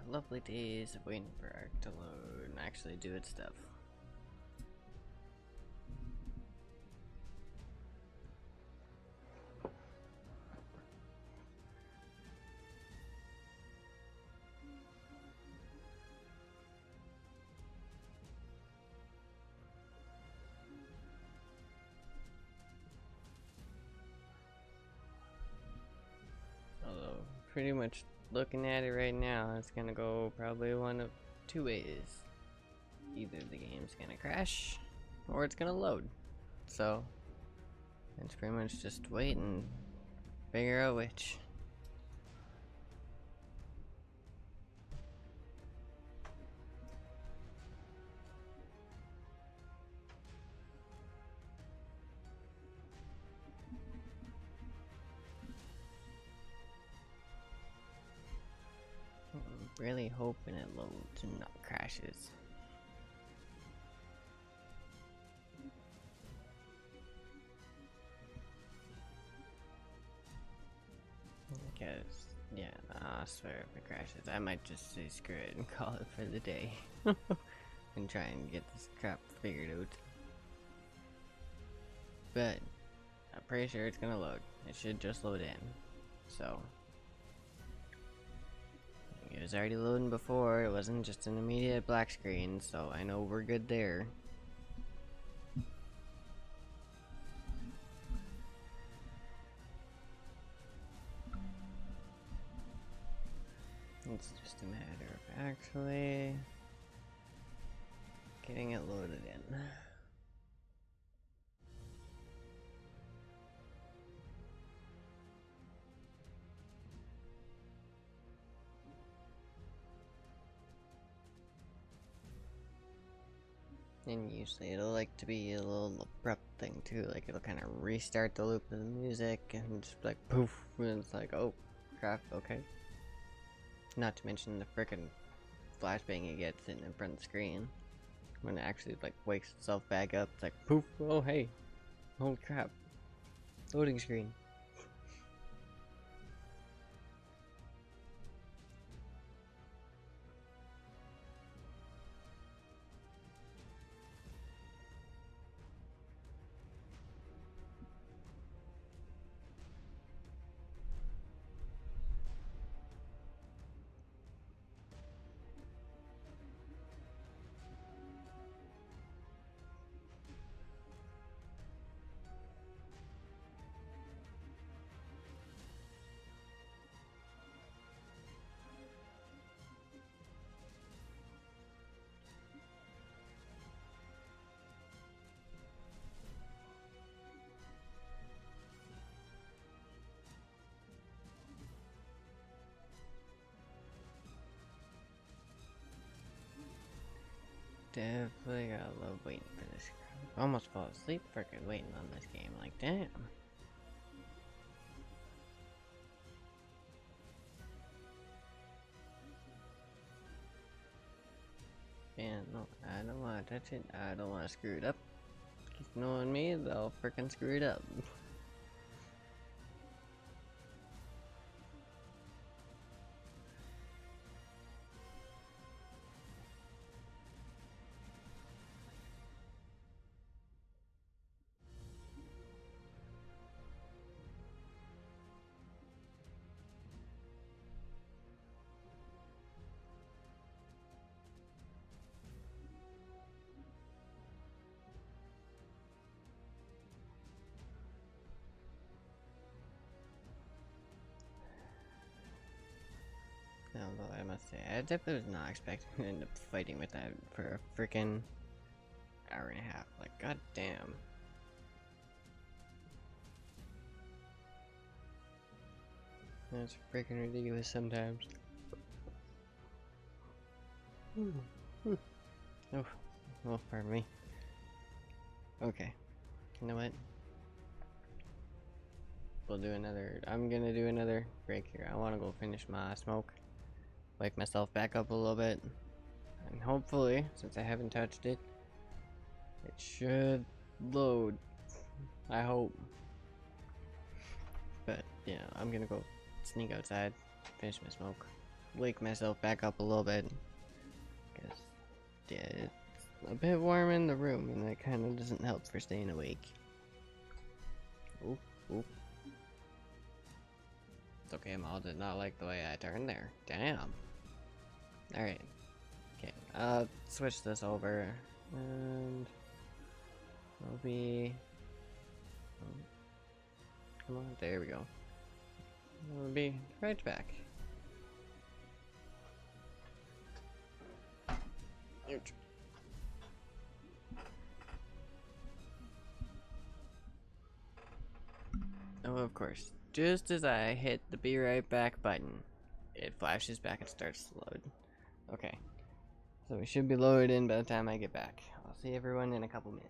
Lovely days of waiting for Ark to load and actually do its stuff. Although, pretty much looking at it right now, it's gonna go probably one of two ways. Either the game's gonna crash, or it's gonna load. So, it's pretty much just wait and figure out which. I'm really hoping it loads and not crashes. Because, yeah, I swear if it crashes, I might just say screw it and call it for the day. And try and get this crap figured out. But, I'm pretty sure it's gonna load. It should just load in. So, it was already loading before, it wasn't just an immediate black screen, so I know we're good there. It's just a matter of actually getting it loaded in. And usually it'll like to be a little abrupt thing too, like it'll kind of restart the loop of the music and just like poof, and it's like, oh crap, okay. Not to mention the frickin' flashbang it gets in front of the screen when it actually like wakes itself back up. It's like poof, oh hey, holy crap, loading screen. definitely gotta love waiting for this. Almost fall asleep freaking waiting on this game. Like, damn. Man, no, I don't want to touch it. I don't want to screw it up. Just knowing me, they'll freaking screw it up. Although I must say, I definitely was not expecting to end up fighting with that for a freaking hour and a half. Like, god damn. That's freaking ridiculous sometimes. Oh, oh, pardon me. Okay, you know what? We'll do another. I'm gonna do another break here. I want to go finish my smoke, wake myself back up a little bit, and hopefully, since I haven't touched it, it should load. I hope. But yeah, I'm gonna go sneak outside, finish my smoke, wake myself back up a little bit. Cause yeah, it's a bit warm in the room, and that kind of doesn't help for staying awake. Oop, oop. It's okay, Maul did not like the way I turned there. Damn. Alright. Okay, I'll switch this over. And I'll be... Oh, come on, there we go. I'll be right back. Ouch. Oh, of course. Just as I hit the be right back button, it flashes back and starts to load. Okay. So we should be loaded in by the time I get back. I'll see everyone in a couple minutes.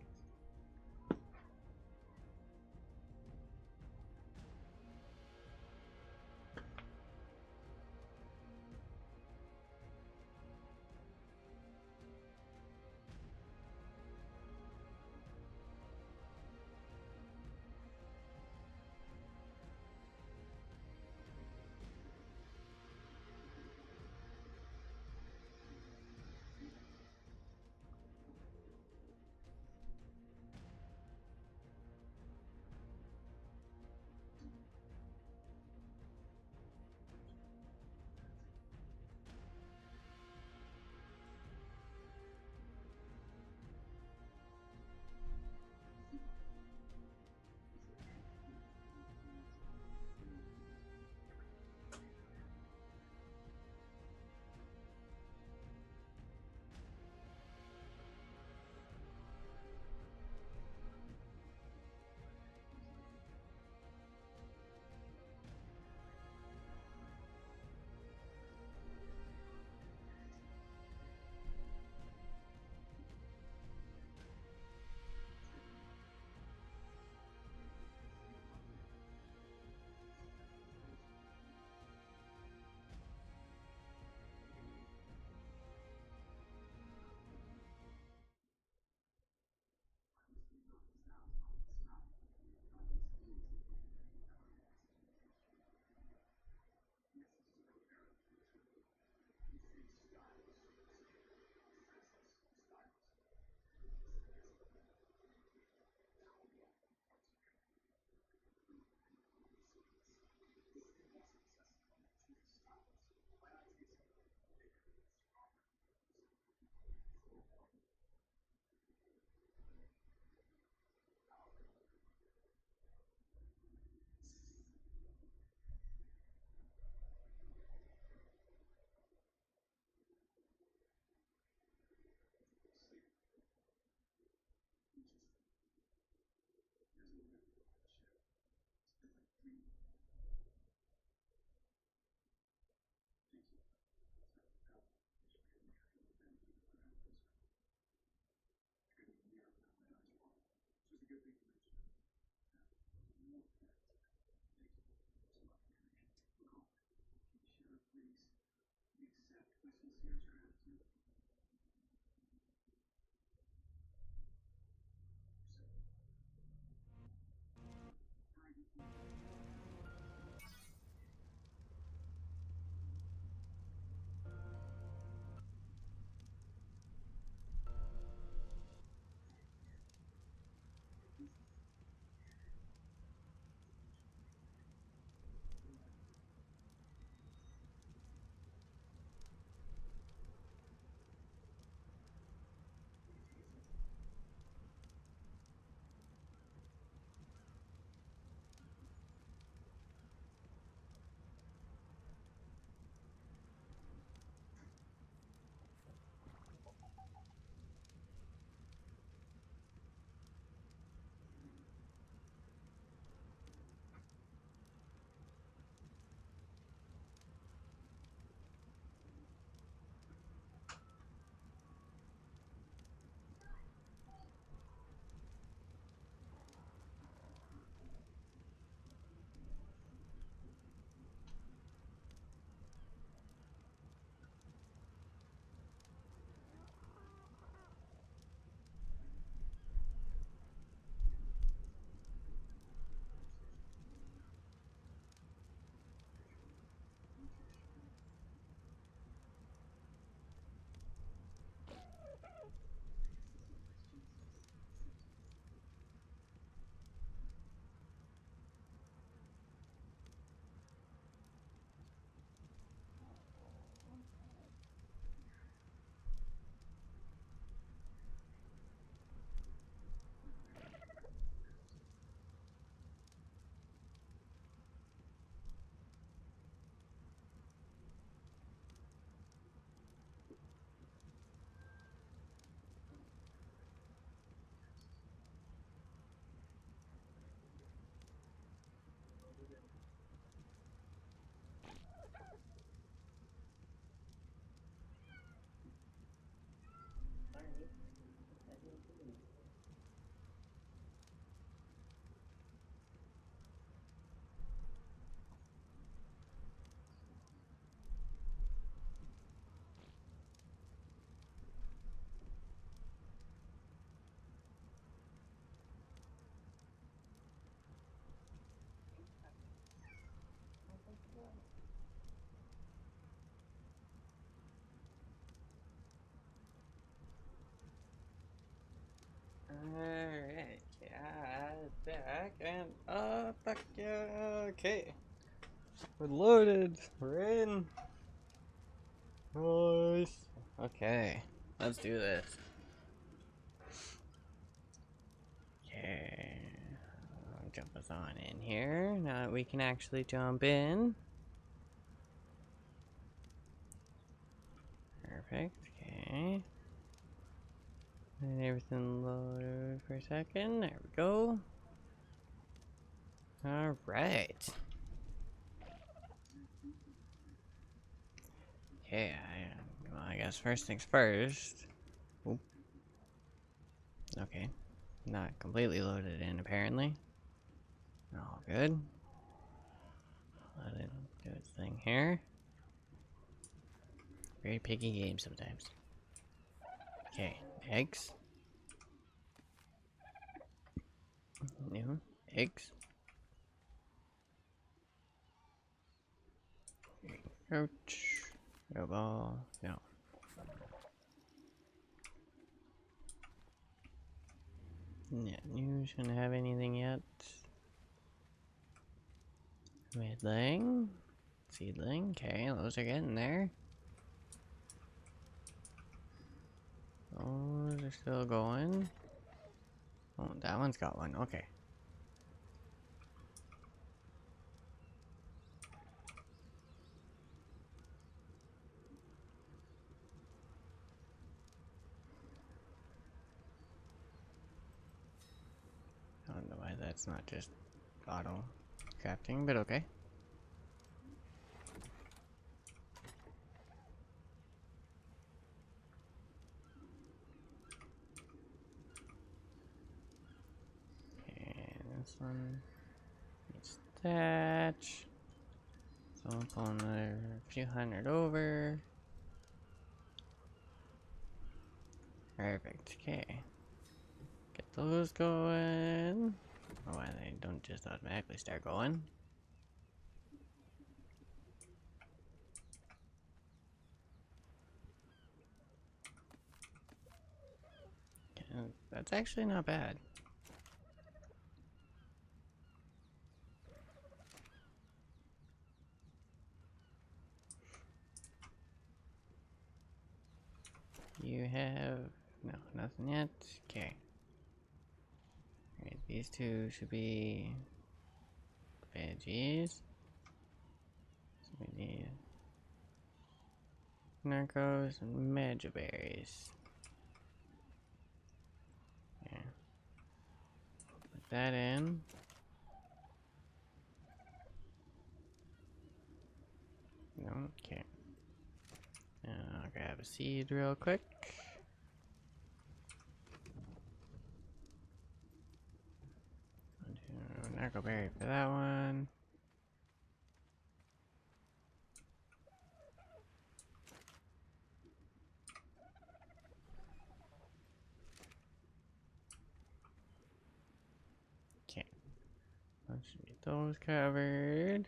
back and fuck yeah, okay. We're loaded. We're in. Nice. Okay, let's do this. Okay, jump us on in here. Now that we can actually jump in. Perfect. Okay. And everything loaded for a second. There we go. All right. Okay, well, I guess first things first. Oop. Okay, not completely loaded in apparently. All good. Let it do its thing here. Very picky game sometimes. Okay, eggs. New eggs. Ouch. Go ball. No. Yeah, you shouldn't have anything yet. Midling. Seedling. Okay, those are getting there. Those are still going. Oh, that one's got one. Okay. I don't know why that's not just auto crafting, but okay. And this one needs thatch. So I'll pull another few hundred over. Perfect. Okay. Get those going. Oh, why they don't just automatically start going. Yeah, that's actually not bad. You have no, nothing yet. Okay. Alright, these two should be veggies. So we need narcos and megaberries. Yeah. Put that in. No, okay. I'll grab a seed real quick. I'll do narcoberry for that one. Okay. That should get those covered.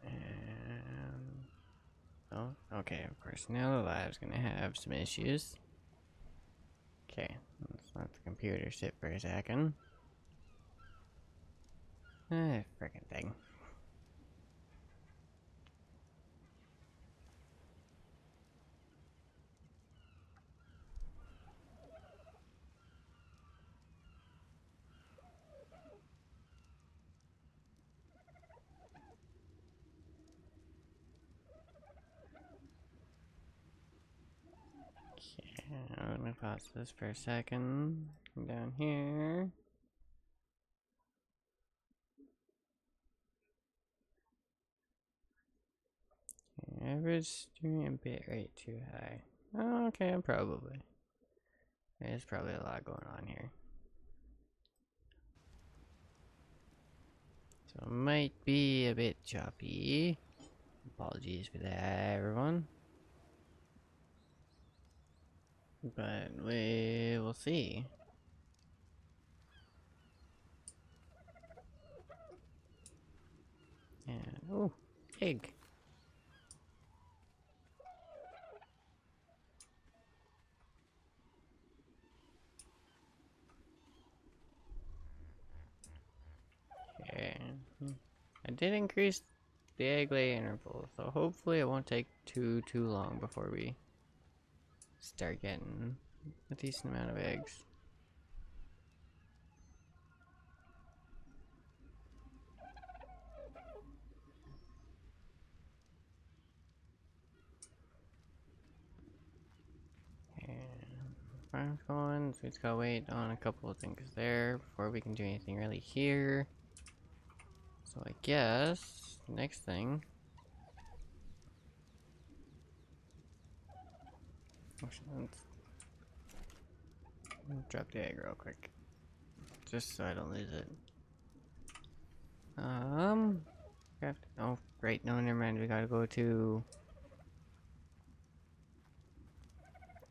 And oh, okay, of course. Now the lab's gonna have some issues. Okay, let's let the computer sit for a second. Frickin' thing. Okay, I'm gonna pause this for a second. Come down here. Average stream bitrate too high. Oh, okay, probably. There's probably a lot going on here. So it might be a bit choppy. Apologies for that, everyone. But we will see. And, oh, egg. I did increase the egg lay interval, so hopefully it won't take too long before we start getting a decent amount of eggs. And farm's going, so we just gotta wait on a couple of things there before we can do anything really here. So I guess next thing. Let's drop the egg real quick, just so I don't lose it. Oh, great. No, never mind. We gotta go to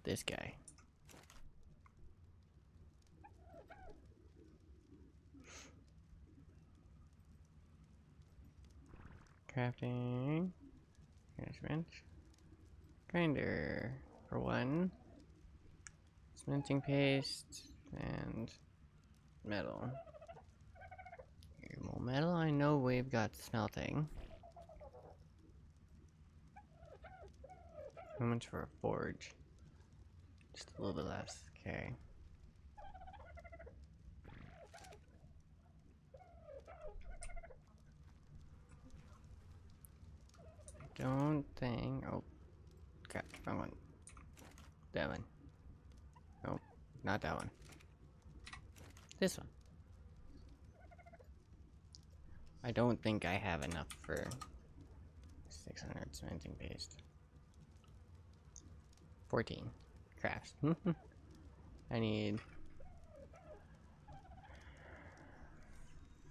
this guy. Crafting. Management. Grinder for one. Cementing paste and metal. More metal. I know we've got smelting. How much for a forge? Just a little bit less. Okay. I don't think. Oh, crap. Wrong one. That one. Nope. Not that one. This one. I don't think I have enough for 600 cementing paste. 14 crafts. I need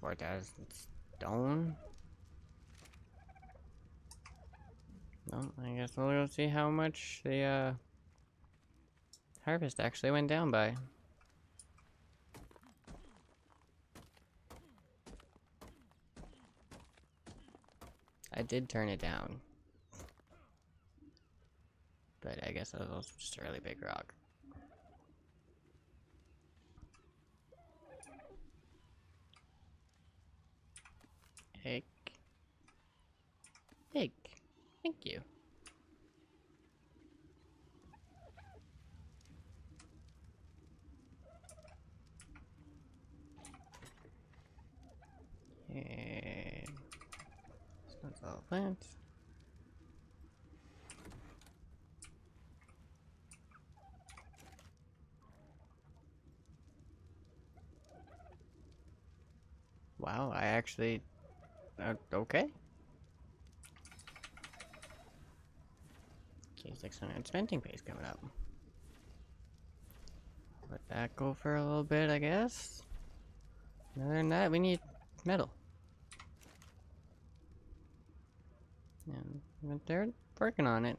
4,000 stone. Well, I guess we'll go see how much the harvest actually went down by. I did turn it down, but I guess that was also just a really big rock. Egg. Egg. Thank you. And this one's all plants. Wow, I actually... okay. Okay, 600 cementing paste coming up. Let that go for a little bit, I guess. Other than that, we need metal. And they're working on it.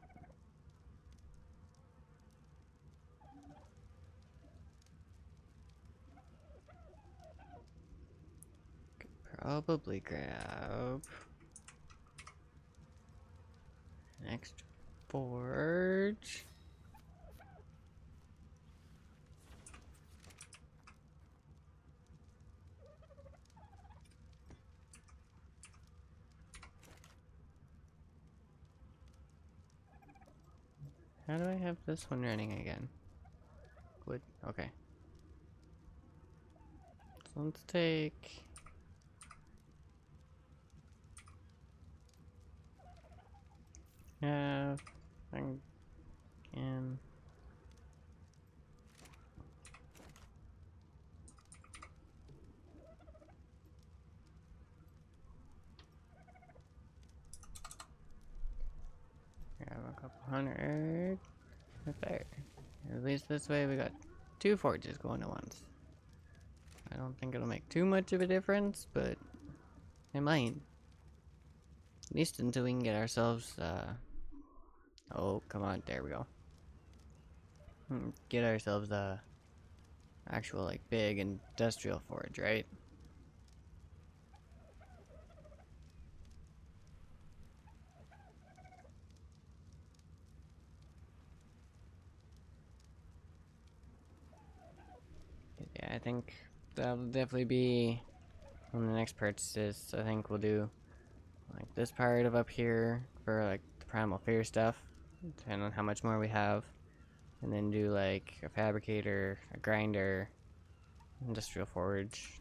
Could probably grab next forge. How do I have this one running again? Wood. Okay. So let's take... I can... grab a couple hundred. Right there. At least this way we got 2 forges going at once. I don't think it'll make too much of a difference, but it might. At least until we can get ourselves, oh, come on, there we go. Get ourselves a actual, like, big industrial forge, right? Yeah, I think that'll definitely be one of the next purchases. I think we'll do this part of up here for like the primal fear stuff, depending on how much more we have. And then do like a fabricator, a grinder, industrial forge.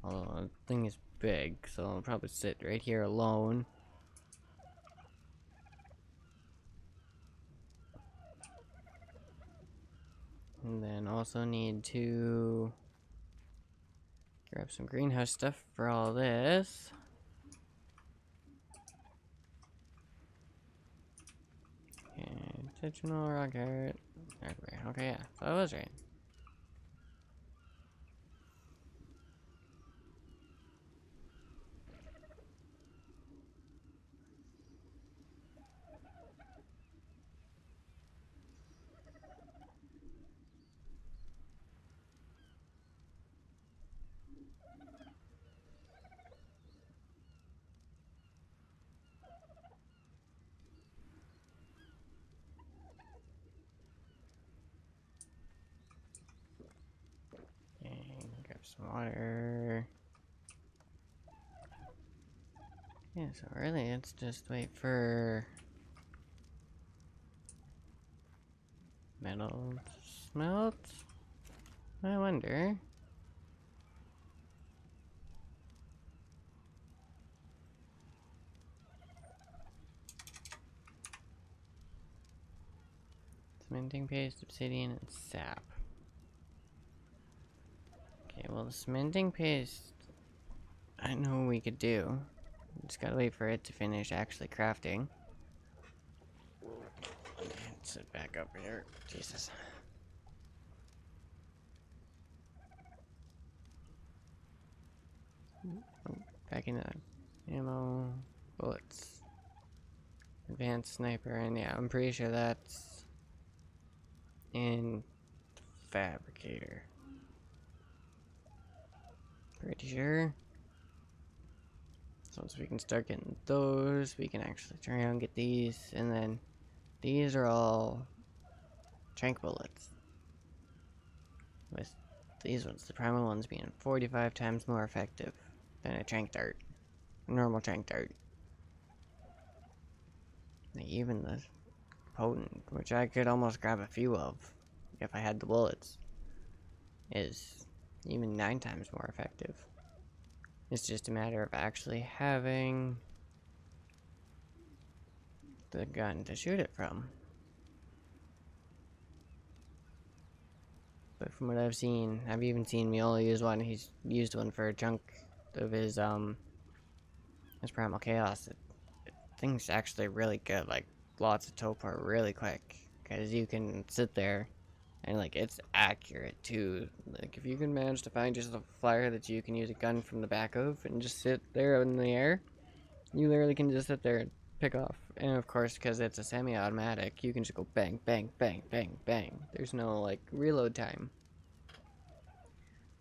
Although the thing is big, so I'll probably sit right here alone. And then also need to grab some greenhouse stuff for all this. And intentional rocket. Okay, yeah, so I was right. And grab some water. Yeah, so really let's just wait for metal to smelt. I wonder. Cementing paste, obsidian, and sap. Okay, well the cementing paste, I know we could do. Just gotta wait for it to finish actually crafting. And sit back up here. Jesus. Back into ammo, bullets, advanced sniper, and yeah, I'm pretty sure that's in fabricator. Pretty sure. So once we can start getting those, we can actually turn around and get these, and then these are all trank bullets. With these ones, the primal ones being 45 times more effective than a trank dart. A normal trank dart. Even the potent, which I could almost grab a few of if I had the bullets, is even 9 times more effective. It's just a matter of actually having the gun to shoot it from. But from what I've seen, I've even seen Miolo use one. He's used one for a chunk of his Primal Chaos. Thing's actually really good. Like, lots of topor really quick. Because you can sit there and, like, it's accurate too. Like, if you can manage to find just a flyer that you can use a gun from the back of and just sit there in the air, you literally can just sit there and pick off. And of course, because it's a semi-automatic, you can just go bang, bang, bang, bang, bang. There's no, like, reload time.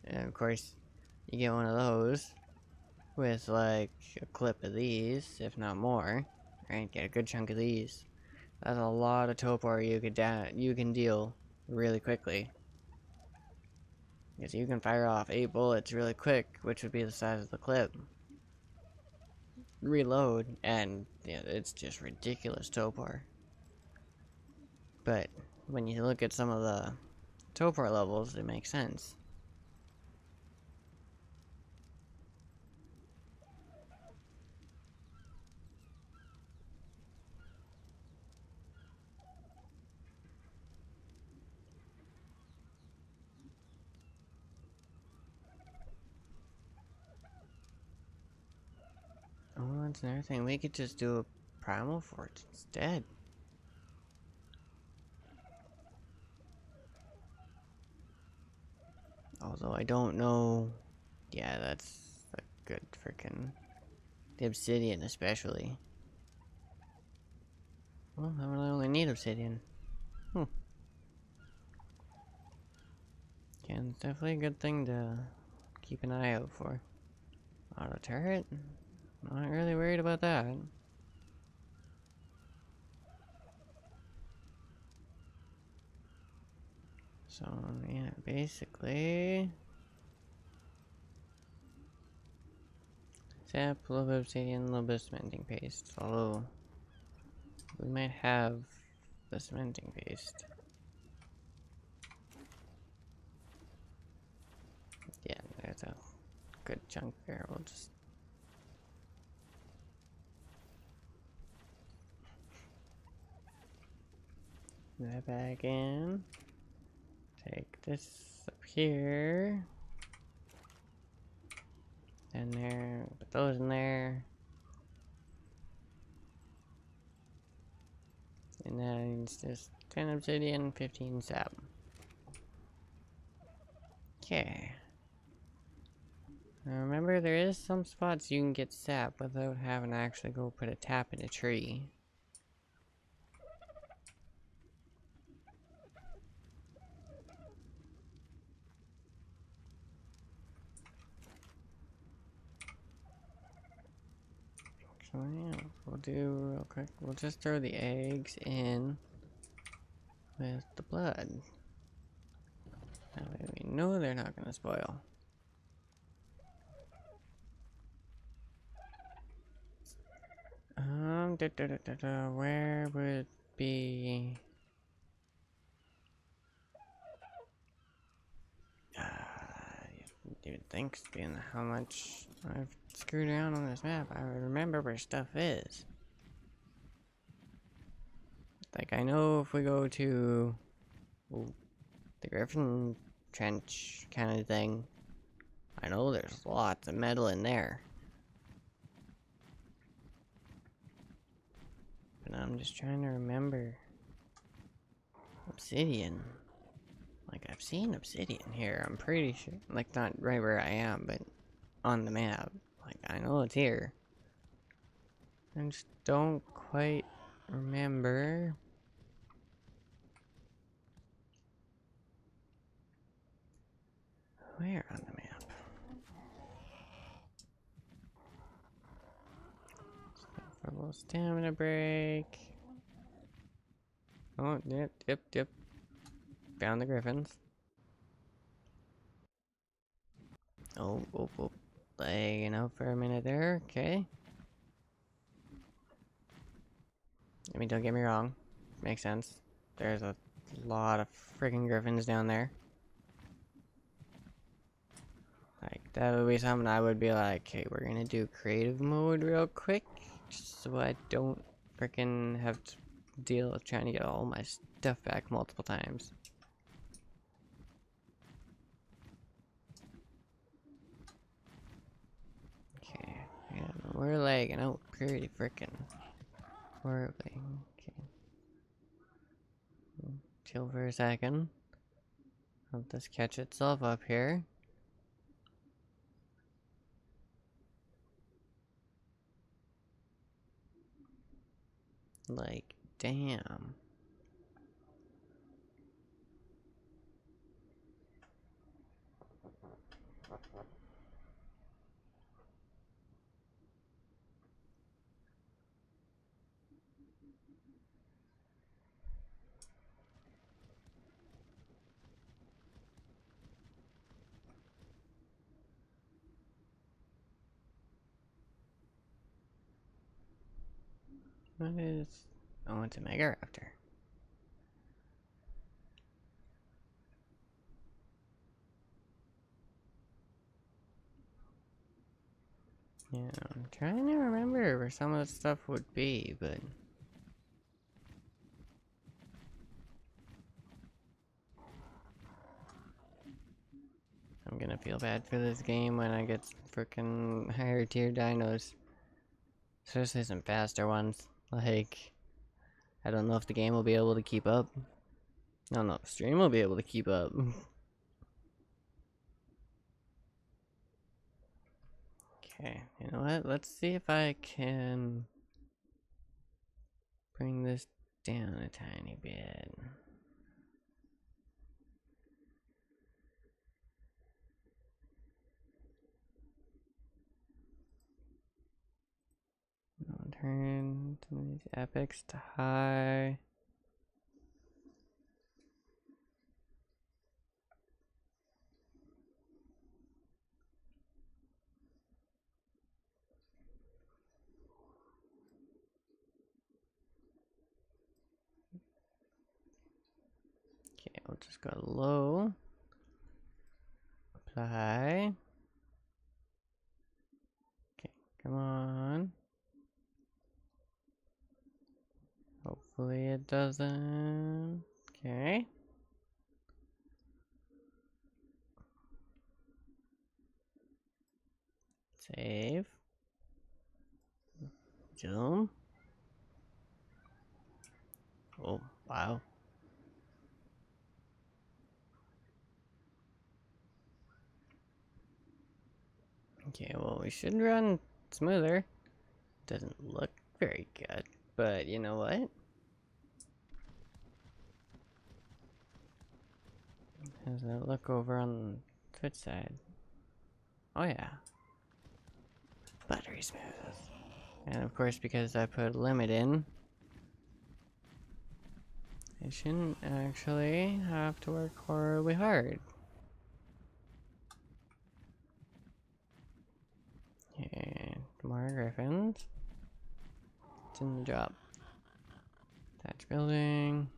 And of course, you get one of those with, like, a clip of these, if not more, right? Get a good chunk of these. That's a lot of topor you can deal really quickly. Because you can fire off 8 bullets really quick, which would be the size of the clip. Reload, and yeah, it's just ridiculous topor. But when you look at some of the topor levels, it makes sense. Oh, that's another thing. We could just do a primal forge instead. Although I don't know. Yeah, that's a good freaking. The obsidian, especially. Well, I really only need obsidian. Yeah, it's definitely a good thing to keep an eye out for. Auto turret? Not really worried about that. So, yeah, basically. Sap, a little bit of obsidian, a little bit of cementing paste. Although, we might have the cementing paste. Yeah, there's a good chunk there. We'll just... put that back in. Take this up here. And there, put those in there. And then it's just 10 obsidian, 15 sap. Okay. Now remember, there is some spots you can get sap without having to actually go put a tap in a tree. So yeah, we'll do real quick. We'll just throw the eggs in with the blood. That way we know they're not gonna spoil. Where would be... you'd think, being how much I've screwed around on this map, I would remember where stuff is. Like, I know if we go to the Griffin Trench kind of thing, I know there's lots of metal in there. But I'm just trying to remember. Obsidian. Like, I've seen obsidian here, I'm pretty sure. Like, not right where I am, but on the map. Like, I know it's here. I just don't quite remember. Where on the map? For a little stamina break. Oh, yep. Found the griffins. Oh. Lagging out for a minute there, okay. I mean, don't get me wrong. Makes sense. There's a lot of freaking griffins down there. Like, that would be something I would be like, hey, we're gonna do creative mode real quick. Just so I don't freaking have to deal with trying to get all my stuff back multiple times. Okay, yeah, we're lagging out pretty freaking horribly. Okay. Chill for a second. Let this catch itself up here. Like, damn. What is... oh, it's a Mega Raptor. Yeah, I'm trying to remember where some of the stuff would be, but... I'm gonna feel bad for this game when I get frickin' higher tier dinos. Especially some faster ones. Like, I don't know if the game will be able to keep up. I don't know if the stream will be able to keep up. Okay, you know what? Let's see if I can bring this down a tiny bit. I'll turn some of these epics to high. we'll just go low. Apply. Okay, come on. Hopefully it doesn't. Okay. Save. Zoom. Oh, wow. Okay, well, we should run smoother. Doesn't look very good, but you know what? How does that look over on the Twitch side? Oh yeah. Buttery smooth. And of course, because I put limit in, it shouldn't actually have to work horribly hard. And more griffins. It's in the job. Thatch building.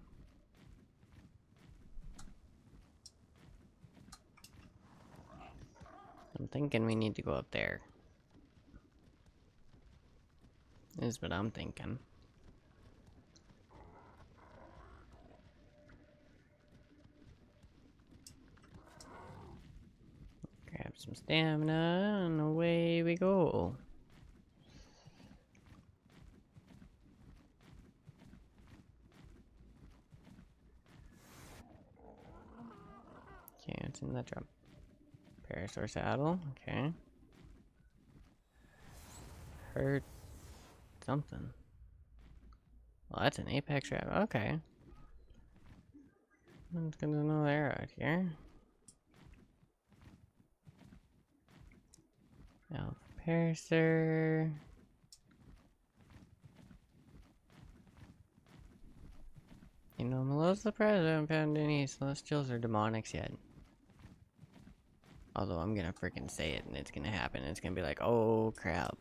I'm thinking we need to go up there. Is what I'm thinking. Grab some stamina and away we go. Okay, it's in that job. Parasaur saddle, okay. Hurt something. Well, that's an apex trap, okay. It's good to know they're out here. Alpha Parasaur. You know, I'm a little surprised I haven't found any Celestials or Demonics yet. Although I'm gonna freaking say it and it's gonna happen. It's gonna be like, oh crap.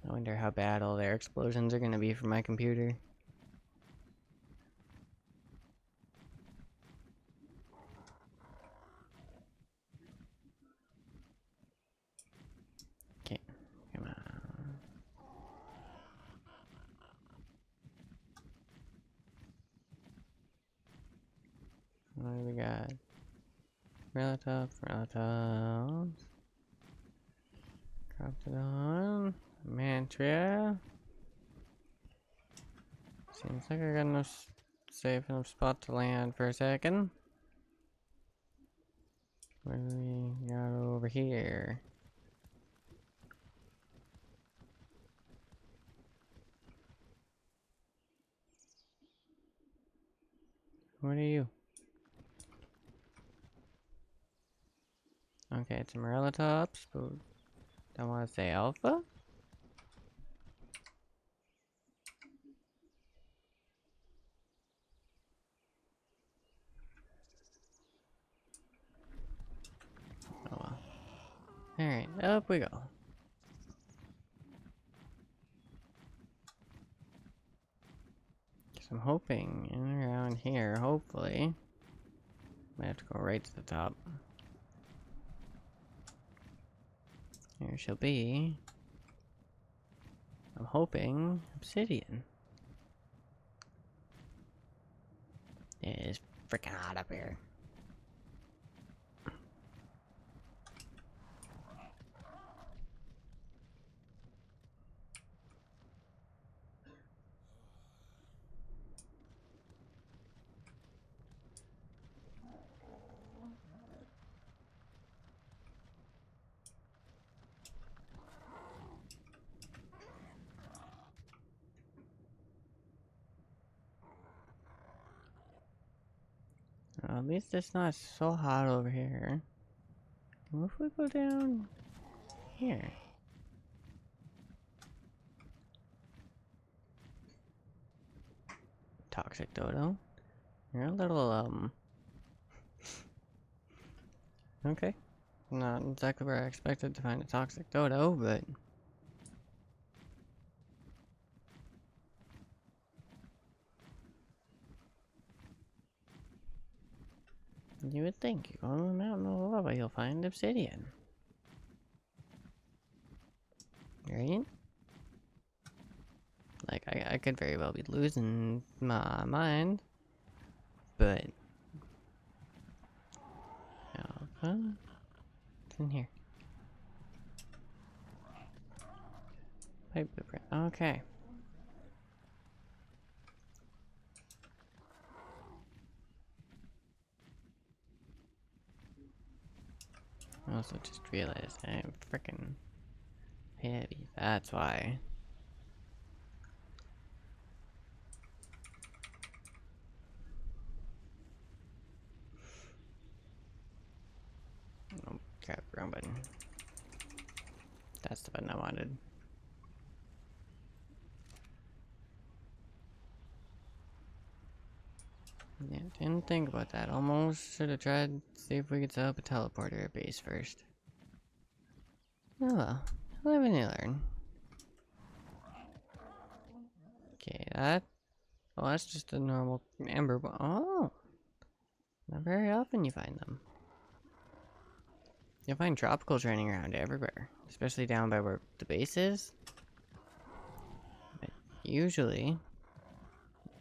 I wonder how bad all their explosions are gonna be for my computer. Okay, come on. What do we got? Relatives. Crocodon. Mantria. Seems like I got enough safe enough spot to land for a second. What do we got over here? What are you? Okay, it's a Morellatops, but I want to say Alpha? Oh well. Alright, up we go. So I'm hoping in and around here, hopefully. Might have to go right to the top. There she'll be. I'm hoping obsidian. It is freaking hot up here. At least it's not so hot over here. What if we go down here? Toxic Dodo. You're a little, okay. Not exactly where I expected to find a Toxic Dodo, but... You would think you go on the mountain of lava, you'll find obsidian. Right? Like, I could very well be losing my mind, but... What's in here? Pipe blueprint. Okay. I also just realized I'm freaking heavy. That's why. Oh, crap, wrong button. That's the button I wanted. Yeah, didn't think about that. Almost should have tried to see if we could set up a teleporter at base first. Oh well. Live and you learn. Okay, that... Oh, that's just a normal amber... Oh! Not very often you find them. You'll find tropical training around everywhere. Especially down by where the base is. But usually...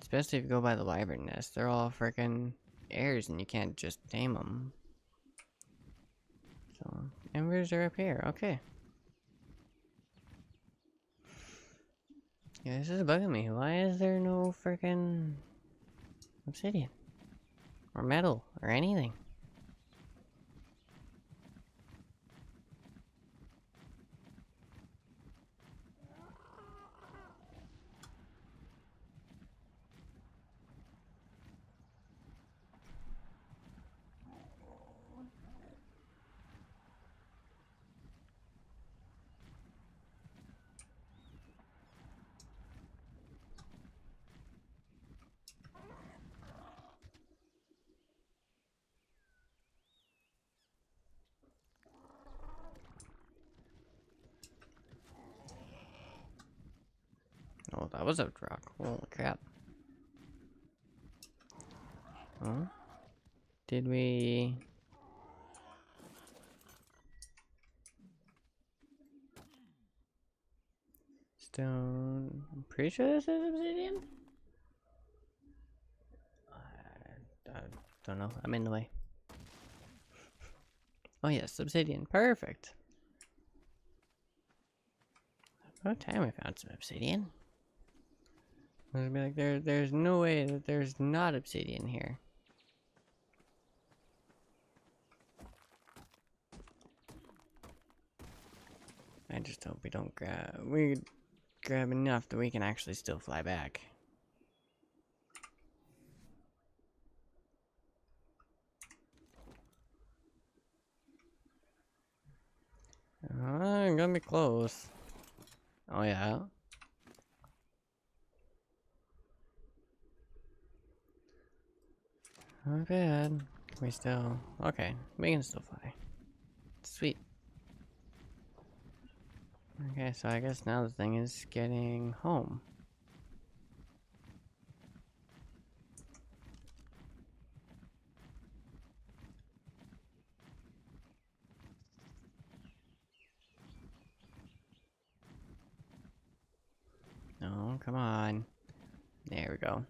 Especially if you go by the wyvern nest, they're all frickin' airs and you can't just tame them. So, embers are up here, okay. Yeah, this is bugging me. Why is there no frickin' obsidian? Or metal, or anything? Oh, that was a rock. Holy crap. Oh? Did we... Stone... I'm pretty sure this is obsidian? I don't know. I'm in the way. Oh yes, obsidian. Perfect. About time we found some obsidian. I was gonna be like, there's no way that there's not obsidian here. I just hope we don't grab enough that we can actually still fly back. I'm gonna be close. Oh yeah. Not bad. Can we still... Okay, we can still fly. Sweet. Okay, so I guess now the thing is getting home. No, come on. There we go.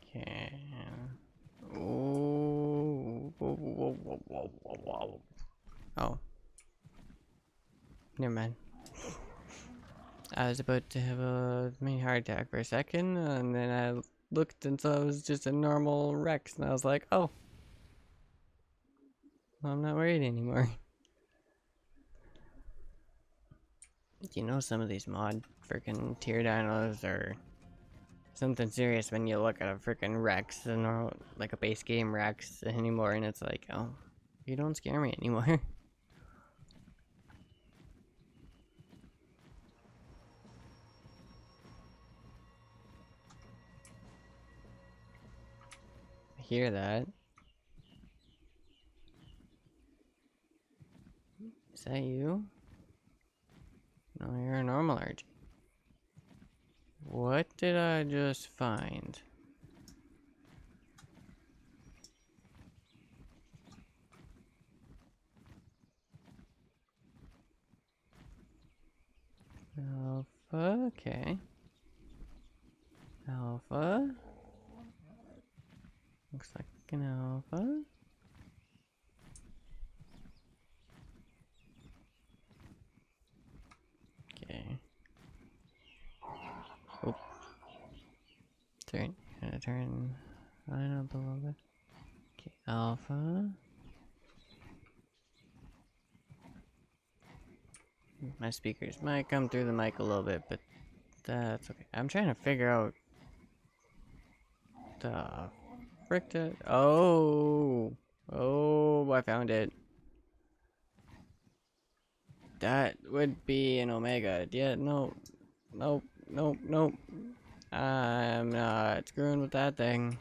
Okay. Ooh. Oh. Never mind. I was about to have a mini heart attack for a second, and then I looked and saw it was just a normal Rex, and I was like, oh. Well, I'm not worried anymore. You know, some of these mod freaking tier dinos are something serious when you look at a freaking Rex, and like a base game Rex anymore, and it's like, oh, you don't scare me anymore. hear that. Is that you? No, you're a normal Archie. What did I just find? Alpha, okay. Alpha. Looks like an alpha. Okay. Oh. Turn line up a little bit. Okay, alpha. My speakers might come through the mic a little bit, but that's okay. I'm trying to figure out the frick to. Oh, I found it. That would be an Omega. Yeah, no, nope, nope, nope. I'm not screwing with that thing.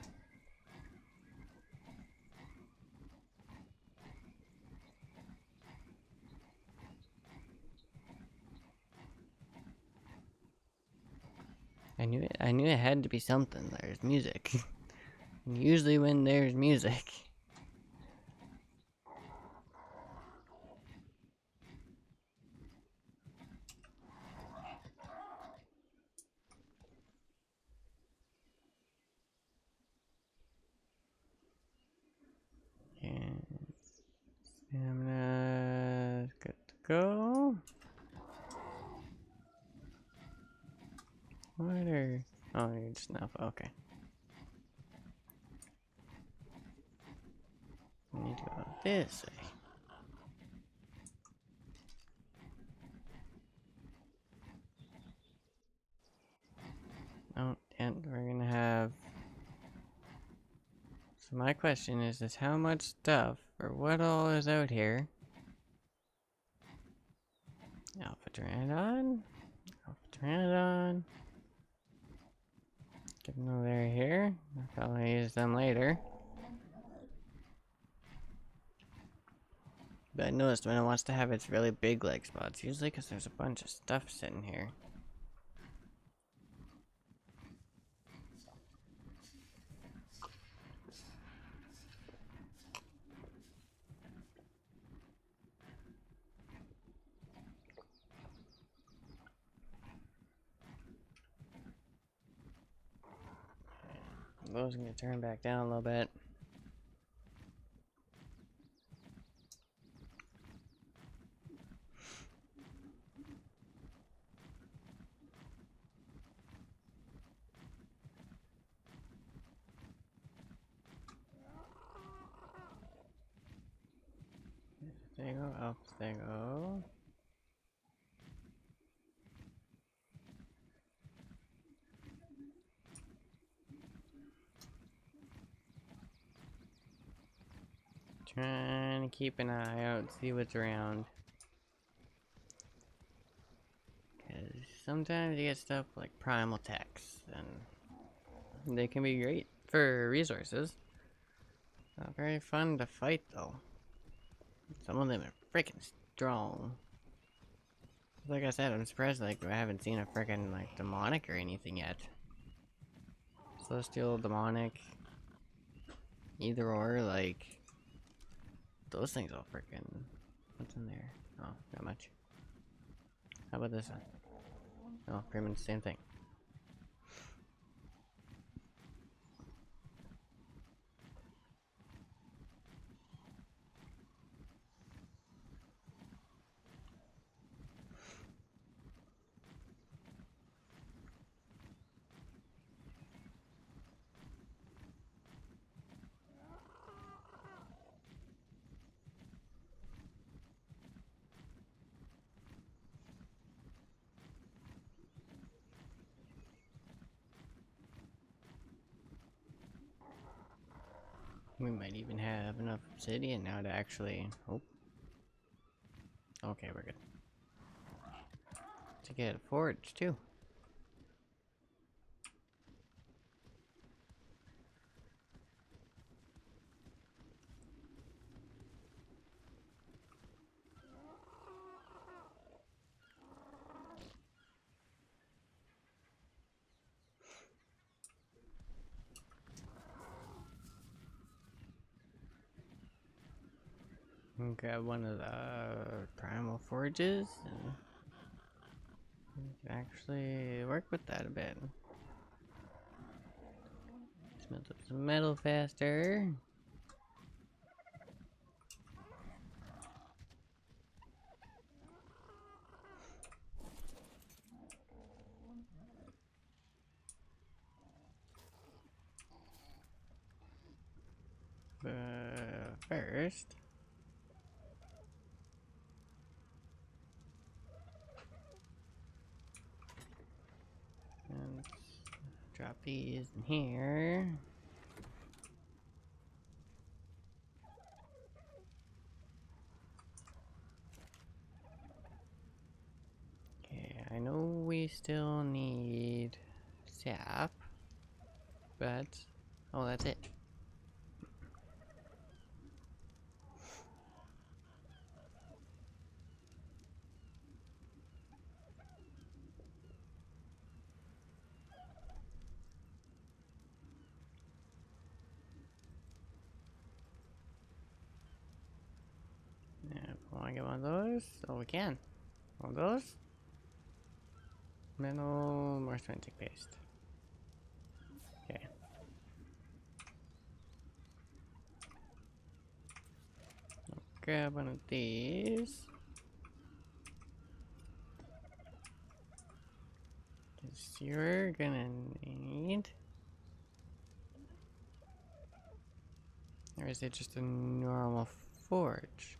I knew it had to be something. There's music. Usually when there's music. And stamina good to go. What are... Oh, you're just enough. Okay. We need to go this way. Oh, and we're gonna have... So my question is how much stuff, or what all is out here? Alpha Pteranodon. Alpha Pteranodon. Get them over here. I'll probably use them later. But I noticed when it wants to have its really big leg spots, usually because there's a bunch of stuff sitting here. Those are going to turn back down a little bit. There you go, up, there you go. Trying to keep an eye out, see what's around. Because sometimes you get stuff like primal techs, and they can be great for resources. Not very fun to fight though. Some of them are freaking strong. Like I said, I'm surprised like I haven't seen a freaking like demonic or anything yet. Celestial, demonic, either or, like those things all freaking. What's in there? Oh, not much. How about this one? Oh, pretty much the same thing. We might even have enough obsidian now to actually... Oh. Okay, we're good. To get a forge, too. Grab one of the primal forges and we can actually work with that a bit. Smelt up some metal faster. First, let's drop these in here. Okay, I know we still need sap, but oh, that's it. Yeah, want to get one of those? Oh, we can. One of those? Metal marshmallow paste. Okay. Grab one of these. Cause you're gonna need. Or is it just a normal forge?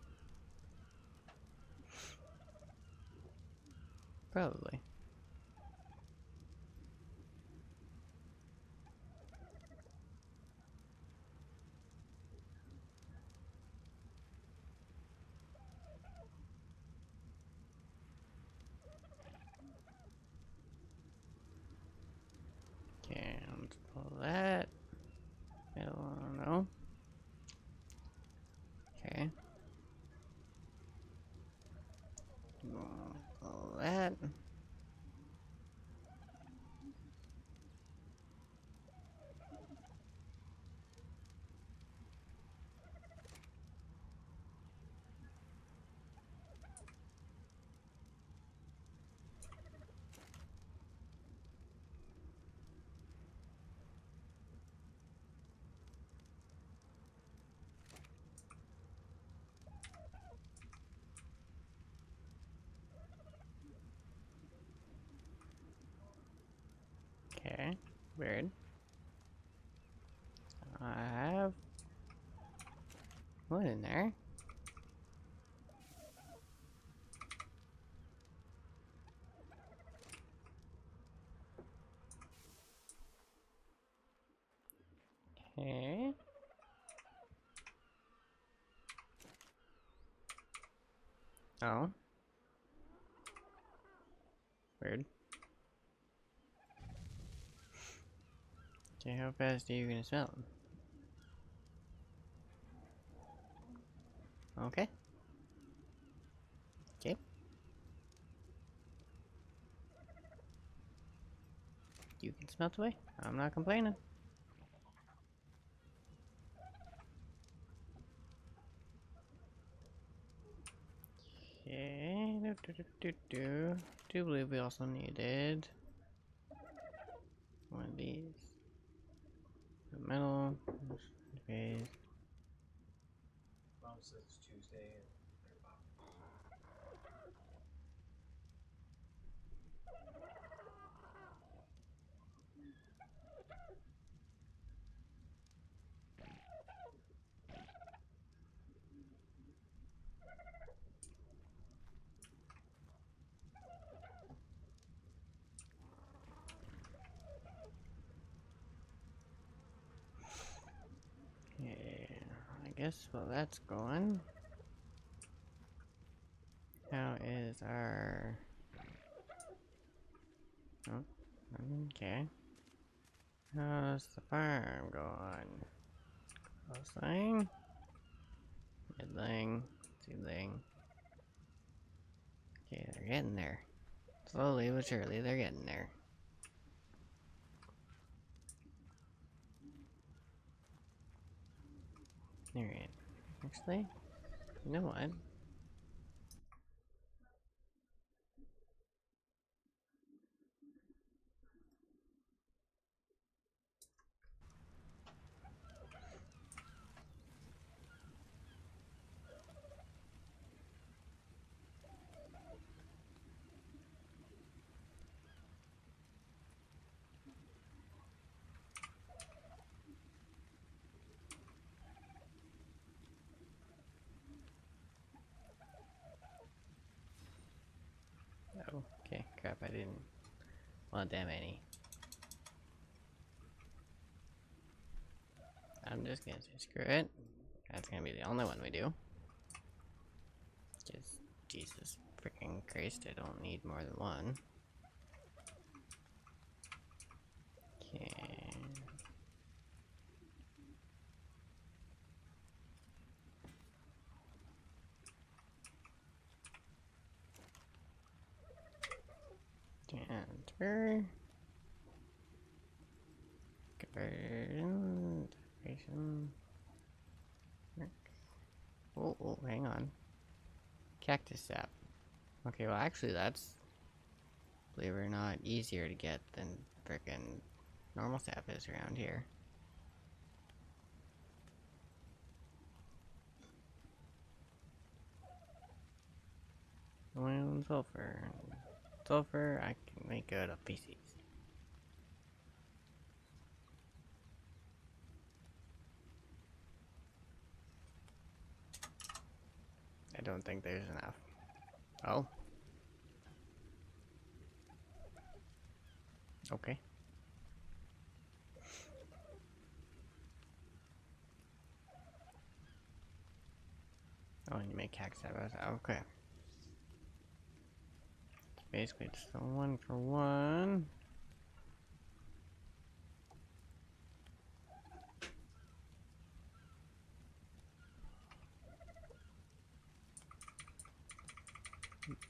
Probably. Okay, let's pull that. Metal, no. Okay. Pull that. Okay, weird. I have wood in there. Okay. Oh. Weird. Okay, how fast are you gonna smelt them? Okay. Okay. You can smelt away. I'm not complaining. Okay. Do believe we also needed one of these. The metal. Phase. Mom says it's Tuesday and Yeah, I guess while that's going, how is our... Oh, okay. How's the farm going? Closing, middling, seedling. Okay, they're getting there. Slowly but surely, they're getting there. Alright, actually, You know what? Oh, okay. Crap, I didn't want that many. I'm just gonna say screw it. That's gonna be the only one we do. Just Jesus freaking Christ, I don't need more than one. Okay. Transfer. Conversion. Decoration. Oh, hang on. Cactus sap. Okay, well actually that's, believe it or not, easier to get than frickin' normal sap is around here. Oil and sulfur. Sulfur, I can make out of PCs. I don't think there's enough. Oh. Okay. Oh, and you make cactus arrows. Okay. It's basically just a 1-for-1.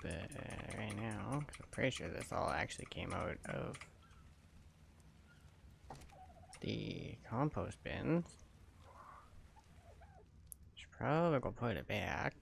But right now, because I'm pretty sure this all actually came out of the compost bins. Should probably go put it back.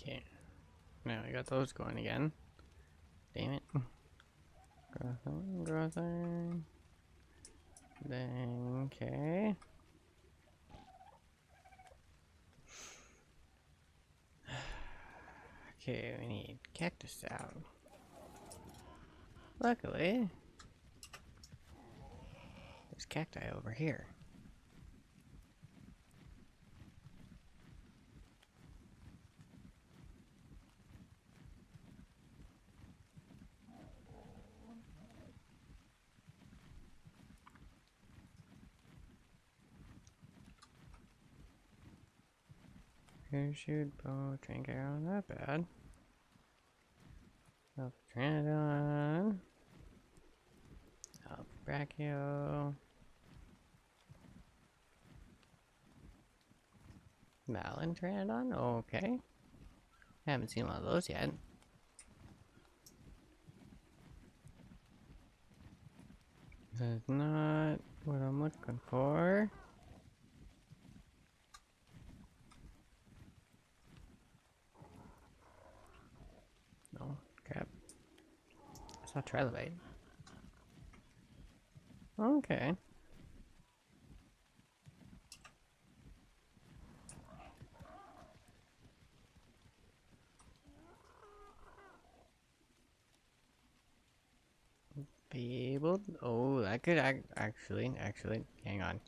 Okay. Now we got those going again. Damn it. Growth. Then, okay. Okay, we need cactus out. Luckily, there's cacti over here. Parachute, bow, trinket, not bad. Alphatranodon. Brachio. Malintranodon? Okay. Haven't seen one of those yet. That's not what I'm looking for. No, crap. I saw trilobite. Okay. Be able. Oh, that could actually. Hang on.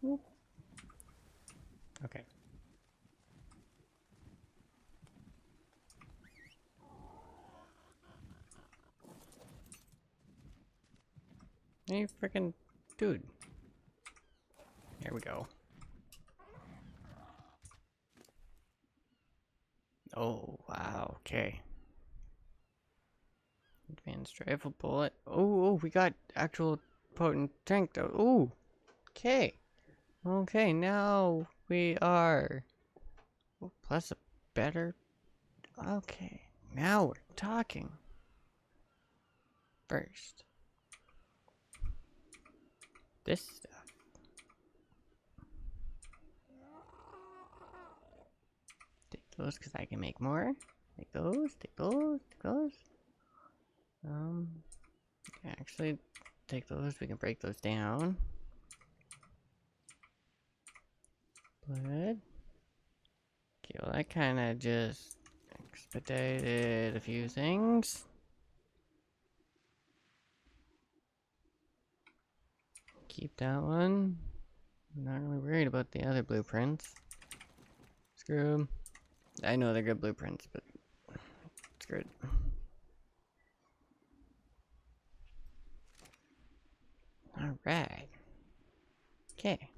Okay. Hey, freaking dude. Here we go. Oh, wow. Okay. Advanced rifle bullet. Oh, we got actual potent tank though. Oh, okay. Okay, now we are. Oh, plus a better. Okay, now we're talking. First, this stuff. Take those because I can make more. Take those, take those, take those. Actually, take those. We can break those down. Good. Okay, well, that kind of just expedited a few things. Keep that one. I'm not really worried about the other blueprints. Screw 'em. I know they're good blueprints, but screw it. Alright. Okay.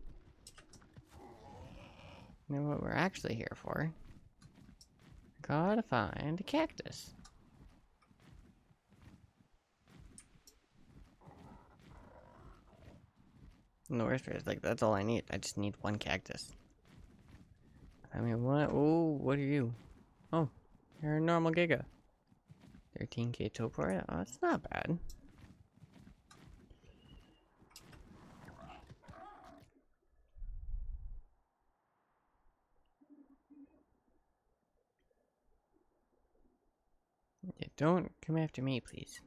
Now what we're actually here for. Gotta find a cactus. And the worst part is, like, that's all I need. I just need one cactus. I mean, what? Oh, what are you? Oh, you're a normal Giga. 13k topor? Oh, that's not bad. Yeah, don't come after me, please.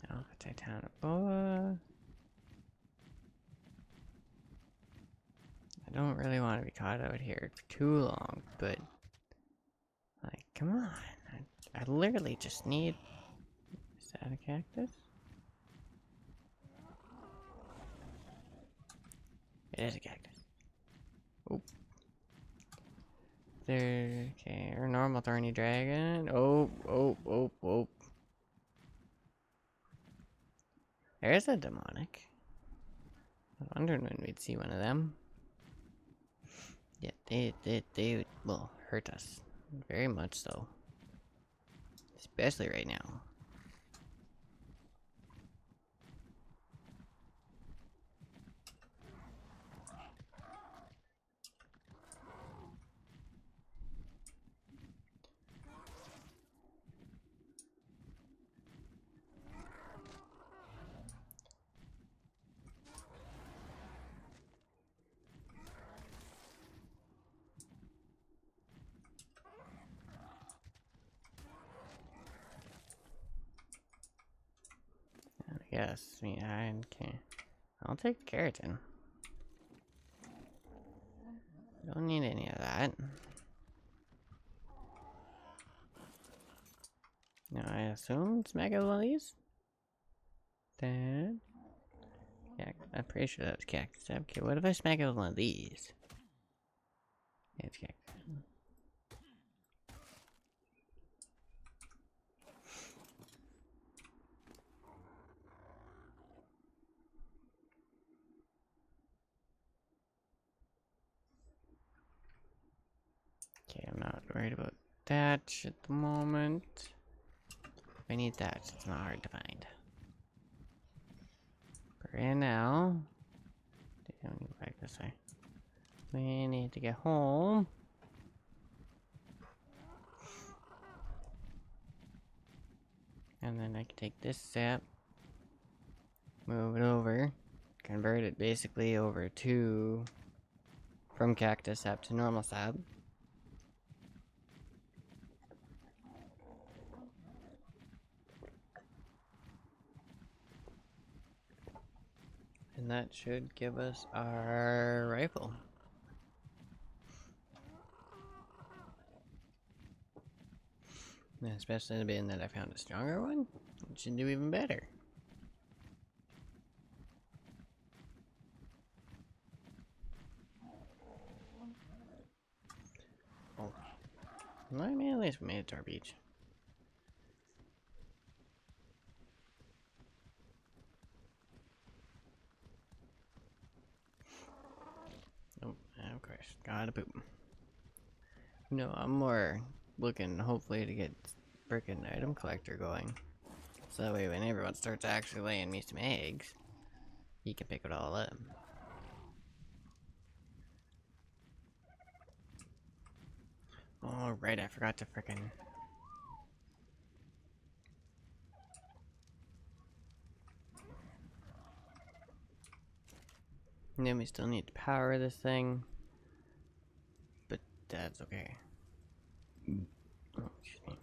Alpha Titanic Boa. I don't really want to be caught out here for too long, but like, come on. I literally just need. Is that a cactus? It is a cactus. Oh. There. Okay, or normal thorny dragon. Oh. There's a demonic. I was wondering when we'd see one of them. Yeah, they will hurt us. Very much so. Especially right now. I guess. I mean, I can't. I'll take the keratin. Don't need any of that. Now I assume it's Mega one of these? Then. Yeah, I'm pretty sure that was cactus. Okay, what if I smack it with one of these? Yeah, it's cactus. Okay, I'm not worried about that at the moment. I need that, it's not hard to find. But right now, I don't need to go back this way. We need to get home. And then I can take this sap, move it over, convert it basically over to, from cactus sap to normal sap. And that should give us our rifle. And especially being that I found a stronger one, it should do even better. I mean, at least we made it to our beach. Oh, of course. Gotta poop. No, I'm more looking, hopefully, to get frickin' item collector going. So that way when everyone starts actually laying me some eggs, he can pick it all up. Oh, right, I forgot to frickin'... And then we still need to power this thing. But that's okay. Oh, excuse me.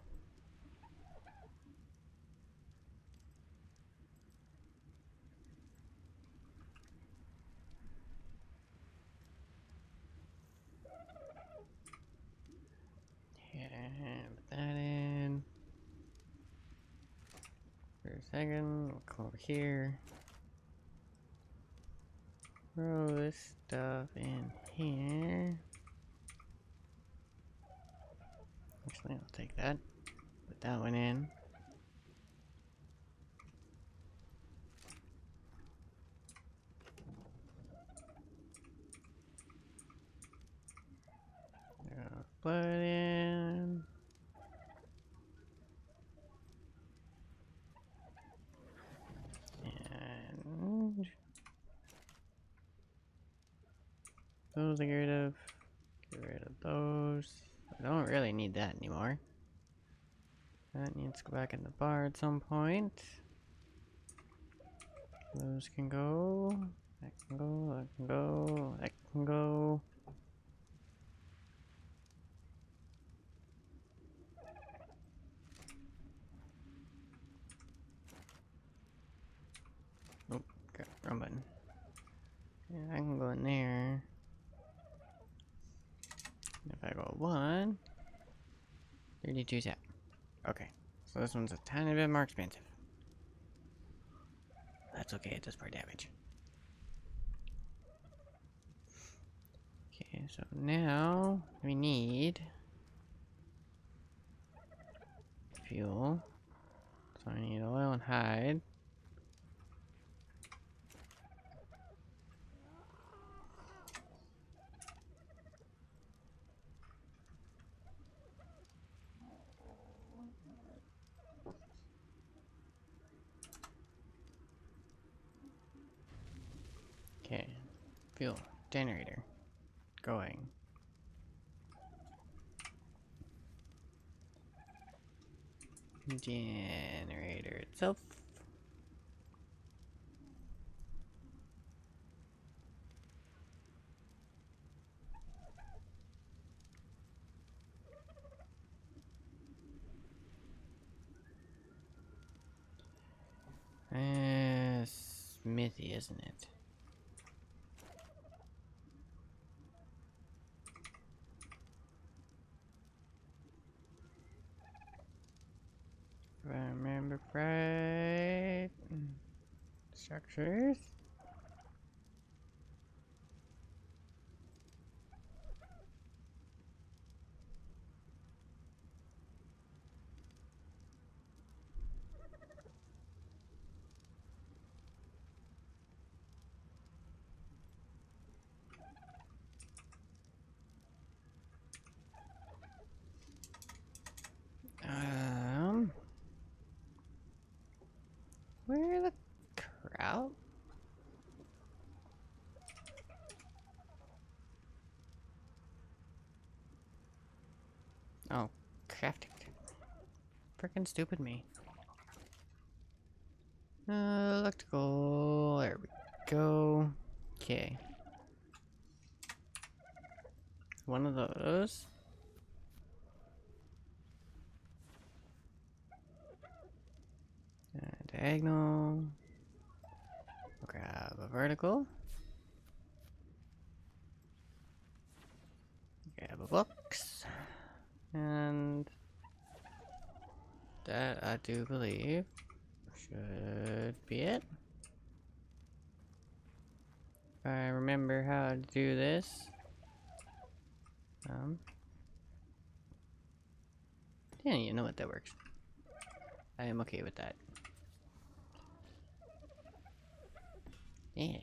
Yeah, put that in. For a second, we'll come over here. Throw this stuff in here. Actually, I'll take that. Put that one in. Put in. And those I get rid of. Get rid of those. I don't really need that anymore. That needs to go back in the bar at some point. Those can go. That can go. That can go. That can go. Oh, crap, wrong button. Yeah, I can go in there. If I go 1, 32 tap. Okay, so this one's a tiny bit more expensive. That's okay, it does more damage. Okay, so now we need fuel. So I need oil and hide. Okay, fuel generator going. Generator itself. Smithy, isn't it? If I remember right. Structures. Where the crowd? Oh, crafting. Freaking stupid me. Electrical. There we go. Okay. One of those. Diagonal. Grab a vertical. Grab a box. And that, I do believe, should be it. If I remember how to do this. Yeah, you know what, that works. I am okay with that. Yeah,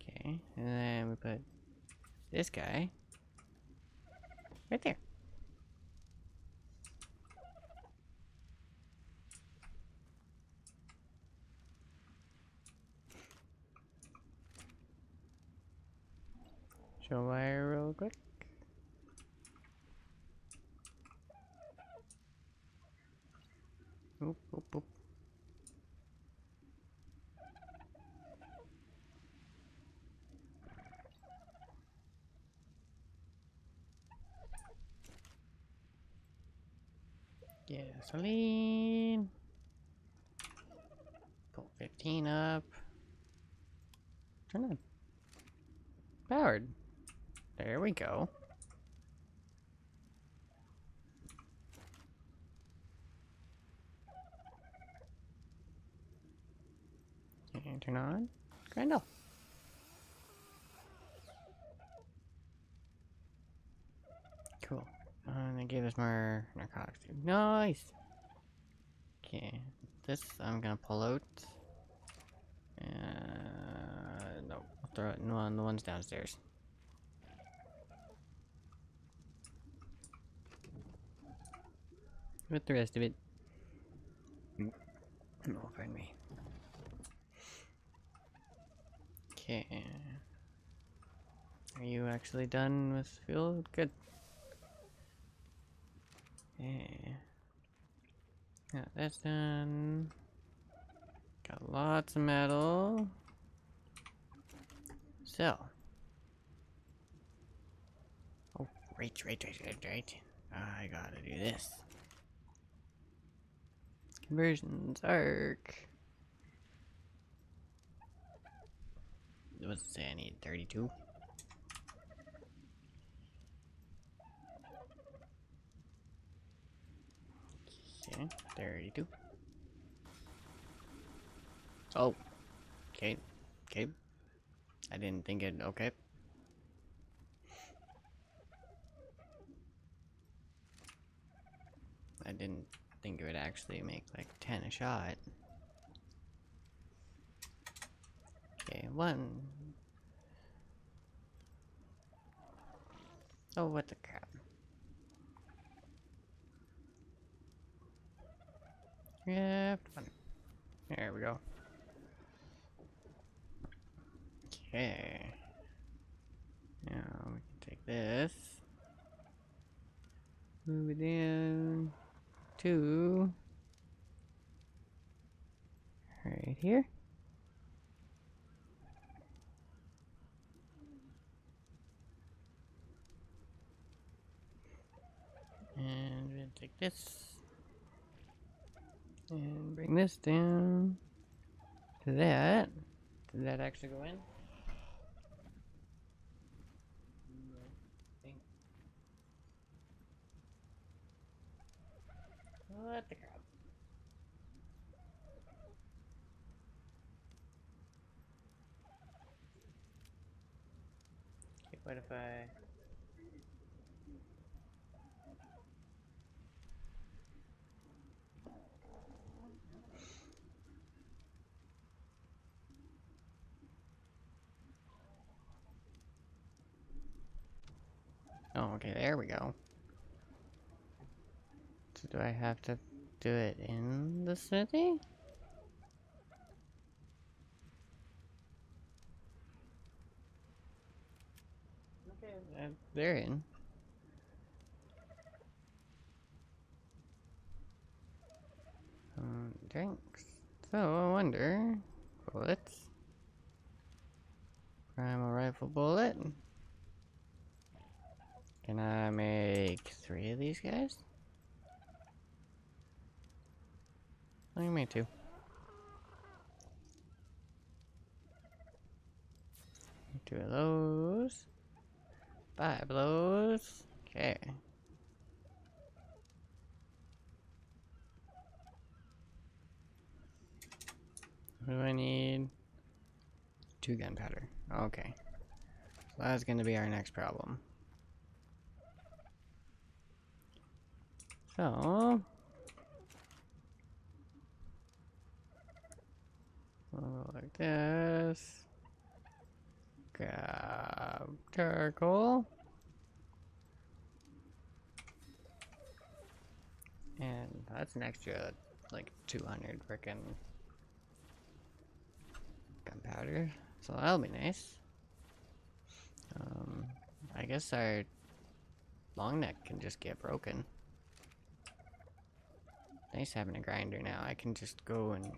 okay. And then we put this guy right there. Show wire real quick. Oop, oop, oop. Gasoline. Pull 15 up. Turn on. Powered. There we go. And turn on. Grendel. Cool. And they gave us more narcotics. Nice! Okay. This I'm gonna pull out. No. I'll throw it in the ones downstairs. With the rest of it. Oh, pardon me. Okay. Are you actually done with fuel? Good. Yeah. Yeah, that's done. Got lots of metal. So. Oh, right. I gotta do this. Conversions, arc. What's it say? I need 32. Okay, 32. Oh. Okay. Okay. I didn't think it. Okay. I didn't think it would actually make like 10 a shot. Okay, 1. Oh, what the crap. Yep, 1. There we go. Okay. Now we can take this. Move it in to right here. And we'll take this and bring this down to that. Did that actually go in? What the crap? Okay, what if I... Oh, okay, there we go. So do I have to do it in the city? Okay, they're in. Drinks. So, I wonder... Bullets. Primal rifle bullet. Can I make 3 of these guys? I can make 2. 2 of those. 5 of those. Okay. What do I need? 2 gunpowder. Okay. So that's gonna be our next problem. So, Like this. Grab charcoal. And that's an extra, like, 200 frickin' gunpowder. So that'll be nice. I guess our long neck can just get broken. Nice having a grinder now. I can just go and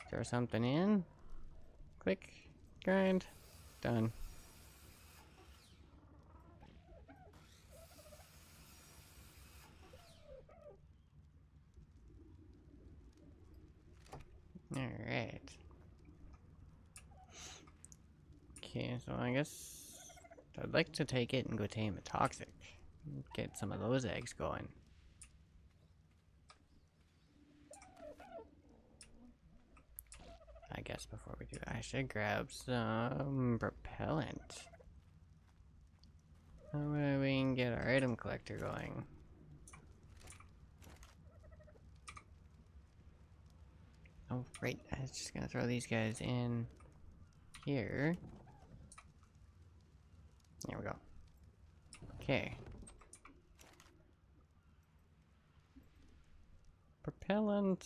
throw something in. Click, grind, done. Alright. Okay, so I guess I'd like to take it and go tame a toxic. Get some of those eggs going. I guess before we do that, I should grab some propellant. That way we can get our item collector going. Oh, right, I was just gonna throw these guys in here. There we go. Okay. Propellant.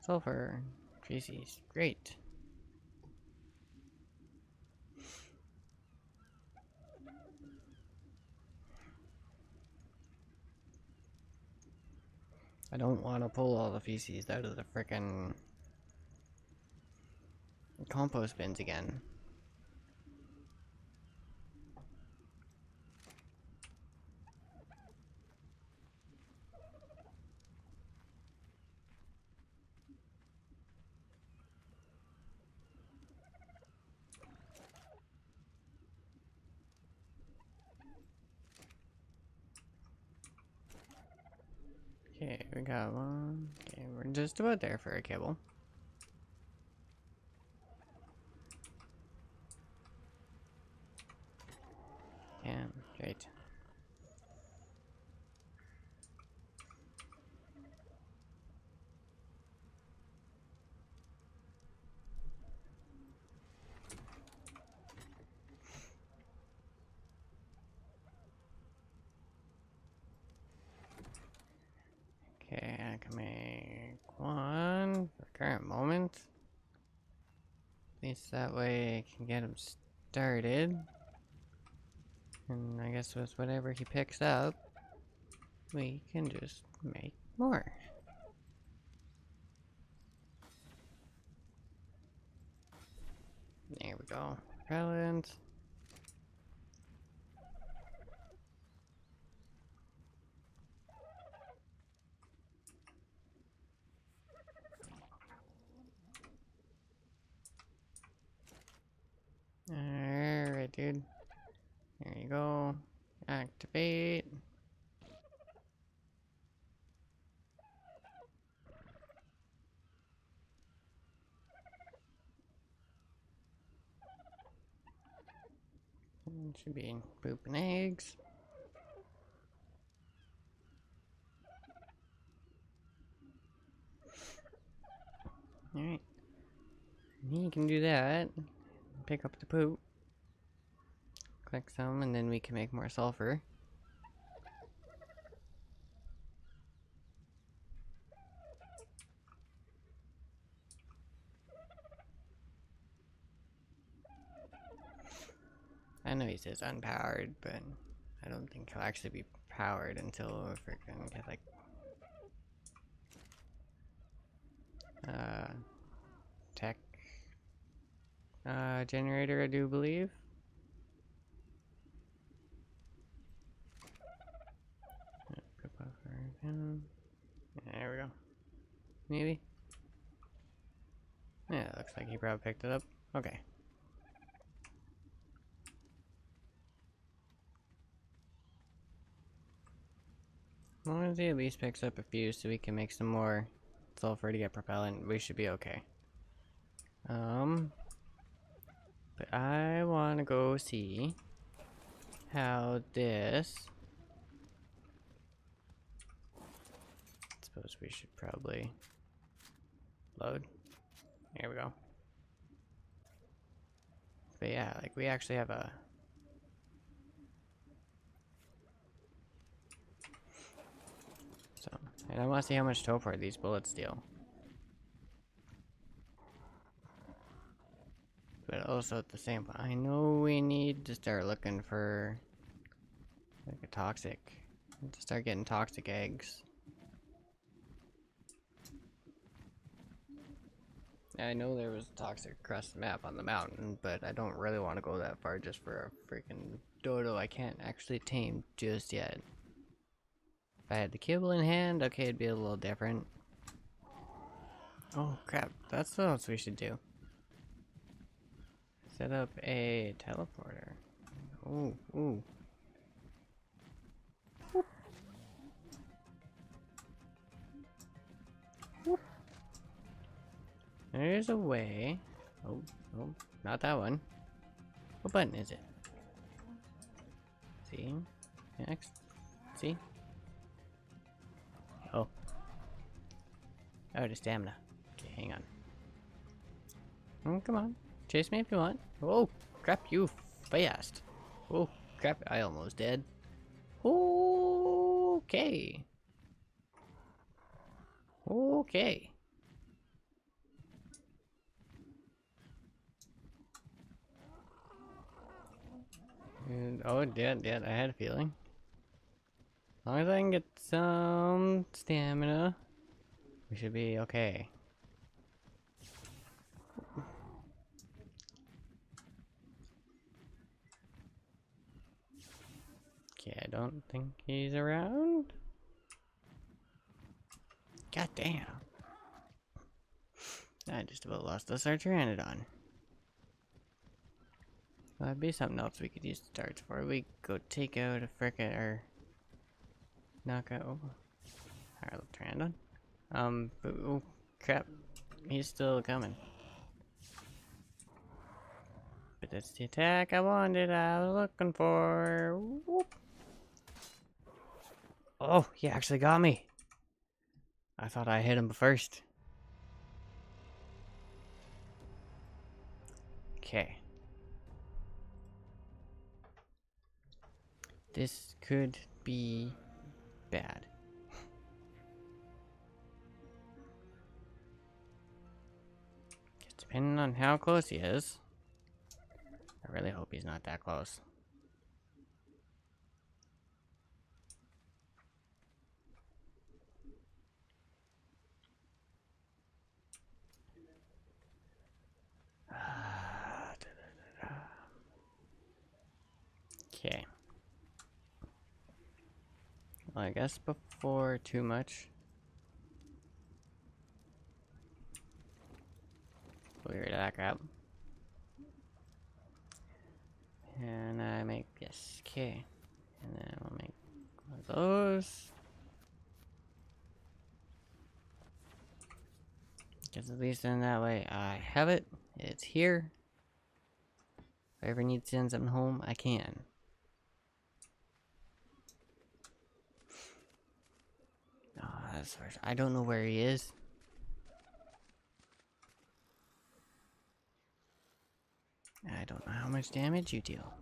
Sulfur. Feces. Great. I don't want to pull all the feces out of the frickin' compost bins again. Okay, we got one. Okay, we're just about there for a kibble. Damn, great. Okay, I can make one for current moment. At least that way I can get him started. And I guess with whatever he picks up, we can just make more. There we go. Repellent. Alright, dude. There you go. Activate. Should be pooping eggs. Alright. He can do that. Pick up the poop. Click some, and then we can make more sulfur. I know he says unpowered, but I don't think he'll actually be powered until we freaking get like tech generator, I do believe. There we go. Maybe. Yeah, looks like he probably picked it up. Okay. As long as he at least picks up a few so we can make some more sulfur to get propellant, we should be okay. But I want to go see how this suppose we should probably load. There we go. But yeah, like we actually have a... So, and I want to see how much topor these bullets deal. But also at the same time, I know we need to start looking for like a toxic, to start getting toxic eggs. I know there was toxic across the map on the mountain, but I don't really want to go that far just for a freaking dodo I can't actually tame just yet. If I had the kibble in hand, okay, it'd be a little different. Oh crap, that's what else we should do. Set up a teleporter. Ooh, ooh. Whoop. Whoop. There's a way. Oh, oh, not that one. What button is it? See? Next. See? Oh. Oh, the stamina. Okay, hang on. Oh, come on. Chase me if you want. Oh, crap, you fast. Oh, crap, I almost dead. Okay. Okay. And, oh, dead, I had a feeling. As long as I can get some stamina, we should be okay. Okay, I don't think he's around. God damn. I just about lost us our Pteranodon. Well, that'd be something else we could use the darts for. We go take out a frickin' or knock out our little Pteranodon. But, oh crap, he's still coming. But that's the attack I wanted. I was looking for. Whoop. Oh, he actually got me. I thought I hit him first. Okay. This could be bad. Depending on how close he is. I really hope he's not that close. Okay. Well, I guess before too much. Clear that crap. And I make, yes, okay. And then we'll make one of those. Because at least in that way I have it. It's here. If I ever need to send something home, I can. Oh, that's first. I don't know where he is. I don't know how much damage you deal.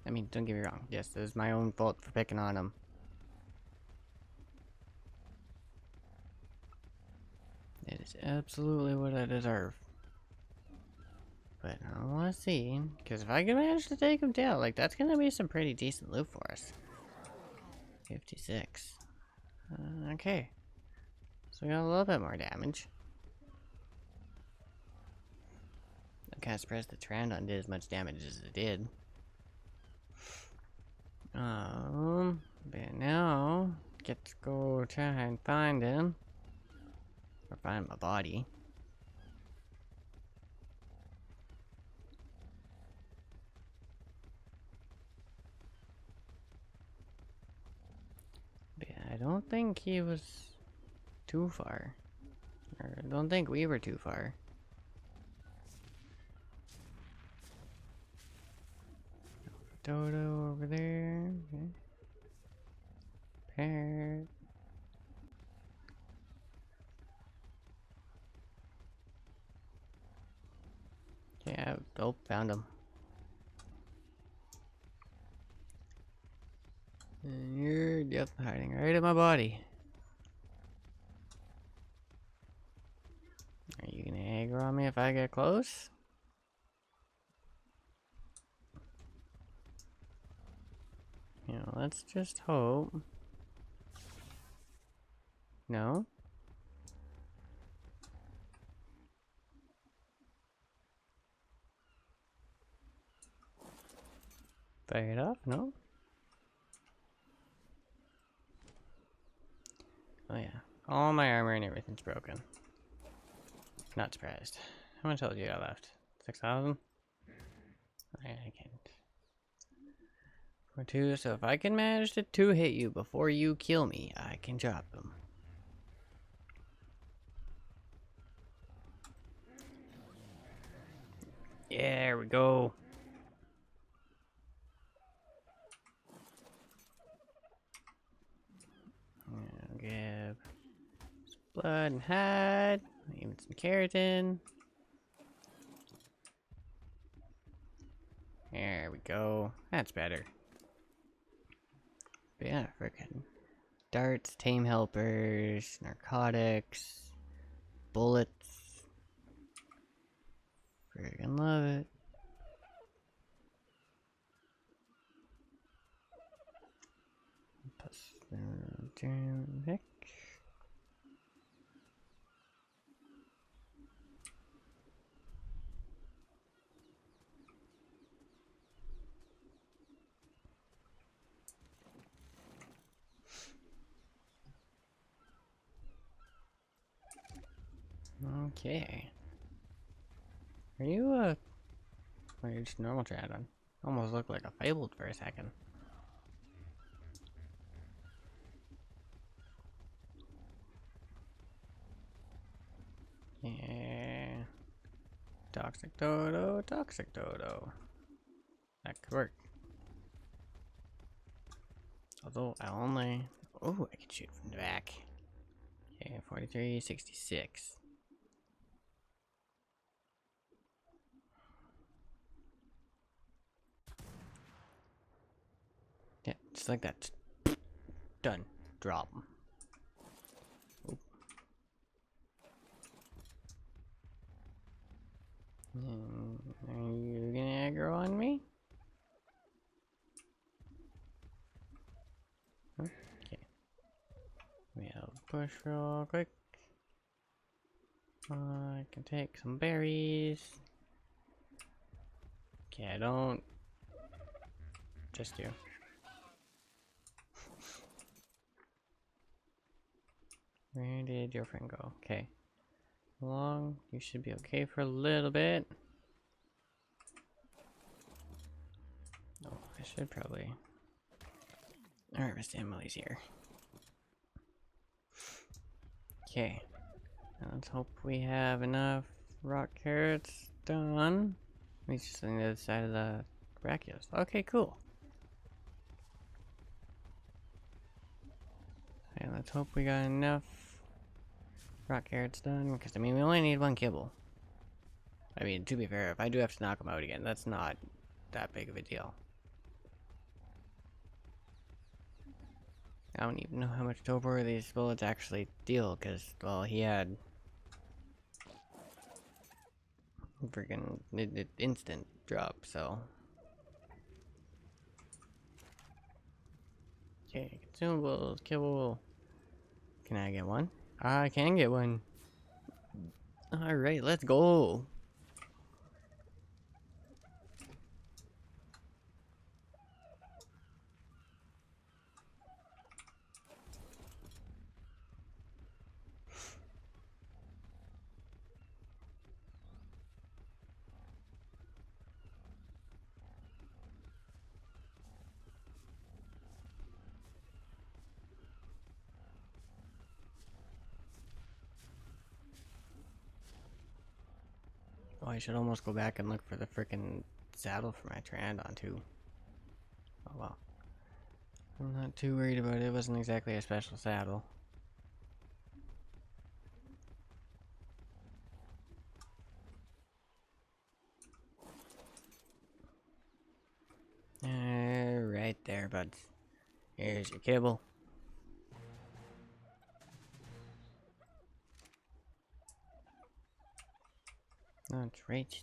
I mean, don't get me wrong. Yes, it was my own fault for picking on him. It is absolutely what I deserve. But I want to see, because if I can manage to take him down, like, that's going to be some pretty decent loot for us. 56. Okay. So we got a little bit more damage. I'm kind of surprised the Pteranodon did as much damage as it did. But now, get to go try and find him. Or find my body. But yeah, I don't think he was too far. Or I don't think we were too far. dodo over there. Okay. Parrot. Yeah, oh, found him. And you're, yep, hiding right in my body. Are you gonna aggro on me if I get close? You know, let's just hope. No? Fire it off? No? Oh yeah. All my armor and everything's broken. Not surprised. How much health you got left? 6,000? I can't. For two, so if I can manage to two-hit you before you kill me, I can drop them. Yeah, there we go. I'll give some blood and hide, even some keratin. There we go. That's better. But yeah, freaking darts, tame helpers, narcotics, bullets. Friggin' love it. Plus, heck. Okay. Are you or you're just normal Troudon? Almost looked like a fabled for a second. Yeah. Toxic Dodo, Toxic Dodo. That could work. Although I only... Oh, I can shoot from the back. Okay, 43, 66. Yeah, just like that. Done. Drop. Oop. Are you gonna aggro on me? Huh? Okay. We'll push real quick. I can take some berries. Okay, I don't. Just you. Where did your friend go? Okay. Long. You should be okay for a little bit. Oh, I should probably. Harvest Emily's here. Okay. Now let's hope we have enough rock carrots done. Let me just on the other side of the Brachios. Okay, cool. Okay, let's hope we got enough rock carrots done, because I mean we only need one kibble. I mean, to be fair, if I do have to knock them out again, that's not that big of a deal. I don't even know how much Topor these bullets actually deal, because, well, he had freaking instant drop, so. Okay, consumables, kibble. Can I get one? I can get one. Alright, let's go. Oh, I should almost go back and look for the freaking saddle for my Pteranodon too. Oh well. I'm not too worried about it. It wasn't exactly a special saddle. Right there, buds. Here's your kibble. That's right.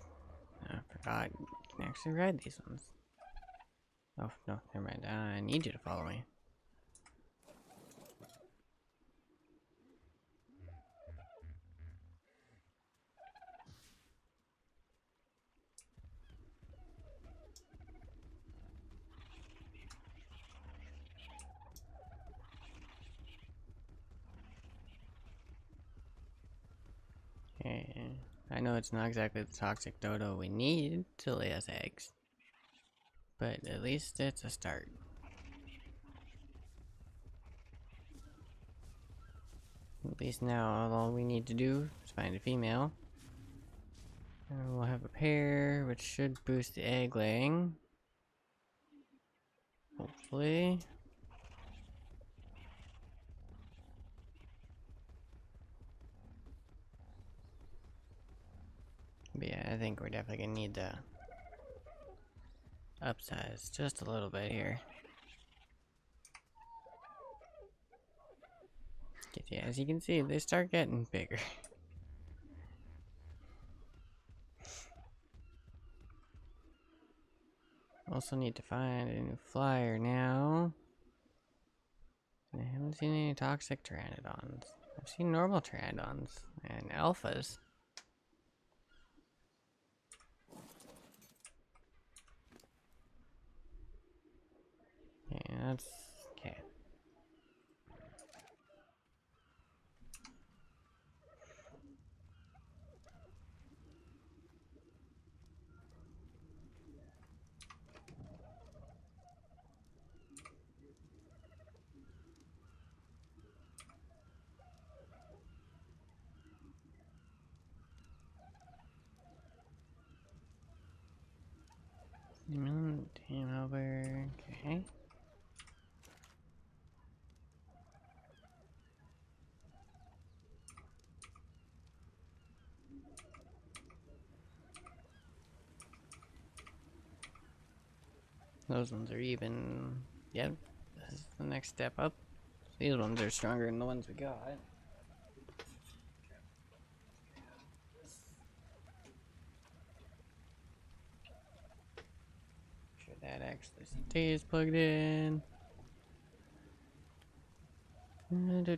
I forgot. You can actually ride these ones. Oh, no, never mind. I need you to follow me. Okay. I know it's not exactly the toxic dodo we need to lay us eggs, but at least it's a start. At least now all we need to do is find a female. And we'll have a pair, which should boost the egg laying. Hopefully. But yeah, I think we're definitely gonna need to upsize just a little bit here. Yeah, as you can see, they start getting bigger. Also need to find a new flyer now. And I haven't seen any toxic pteranodons. I've seen normal pteranodons and alphas. Yeah, that's okay. Team over. Okay. Those ones are even. Yep. This is the next step up. These ones are stronger than the ones we got. Sure that actually stays plugged in. Okay,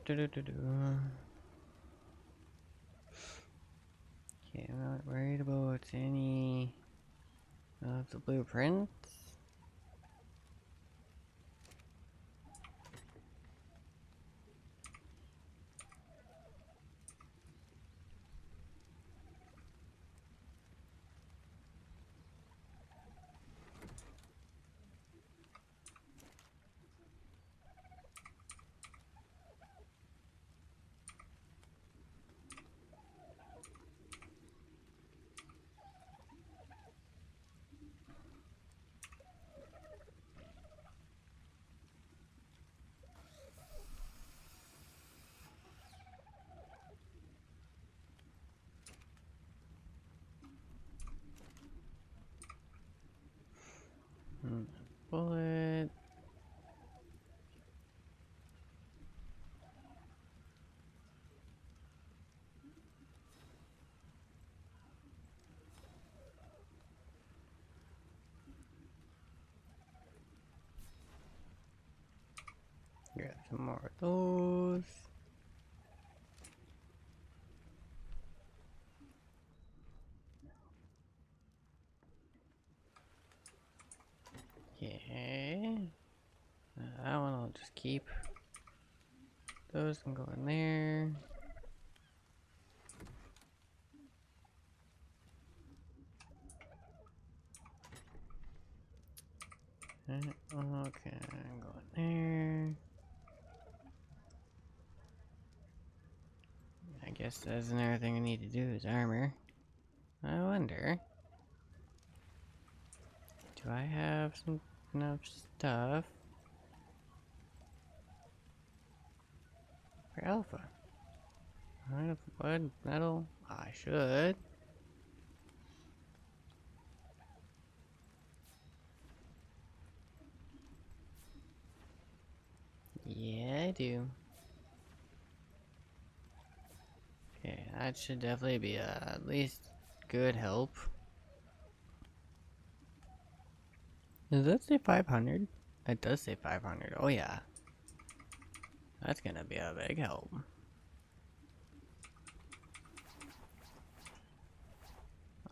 I'm not worried about any of the blueprints. Bullet. Grab some more of those. Okay. That one I'll just keep. Those can go in there. Okay, go in there. I guess that's another thing I need to do is armor. I wonder. Do I have some enough stuff for alpha. Out of wood, metal. I should. Yeah, I do. Okay, that should definitely be at least good help. Does that say 500? It does say 500. Oh yeah. That's gonna be a big help.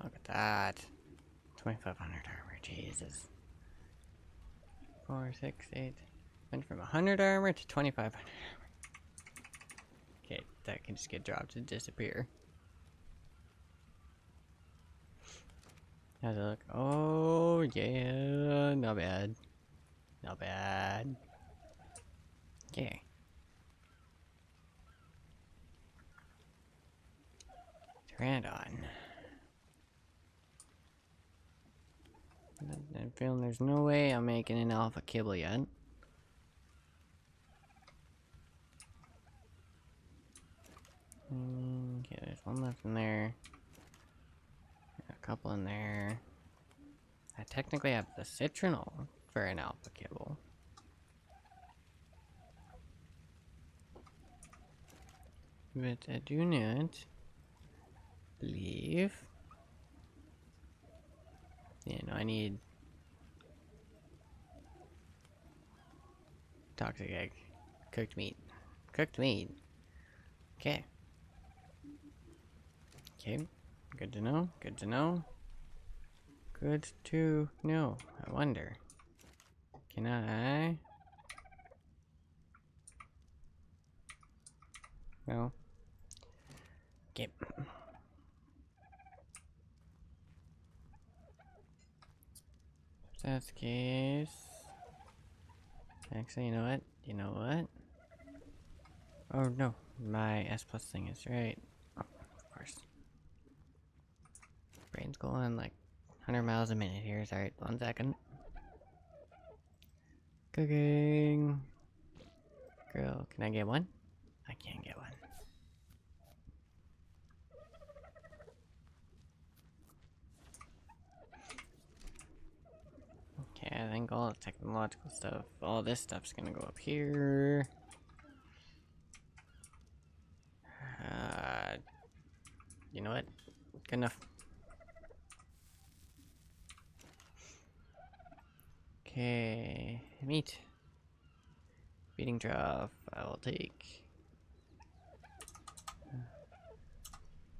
Look at that. 2500 armor, Jesus. 4, 6, 8. Went from 100 armor to 2500 armor. Okay, that can just get dropped to disappear. How's it look? Oh, yeah. Not bad. Not bad. Okay. Pteranodon. I'm feeling there's no way I'm making an alpha kibble yet. Okay, there's one left in there. A couple in there. I technically have the citronal for an alpha kibble. But I do not believe. Yeah, no, I need toxic egg. Cooked meat. Cooked meat. Okay. Okay. Good to know. Good to know. Good to know. I wonder. Can I? No. Okay. If that's the case. Actually, you know what? You know what? Oh no. My S plus thing is right. Oh, of course. Brain's going like 100 miles a minute here. Sorry, 1 second. Cooking. Girl, can I get one? I can't get one. Okay, I think all the technological stuff, all this stuff's gonna go up here. You know what? Good enough. Okay, meat. Feeding trough, I will take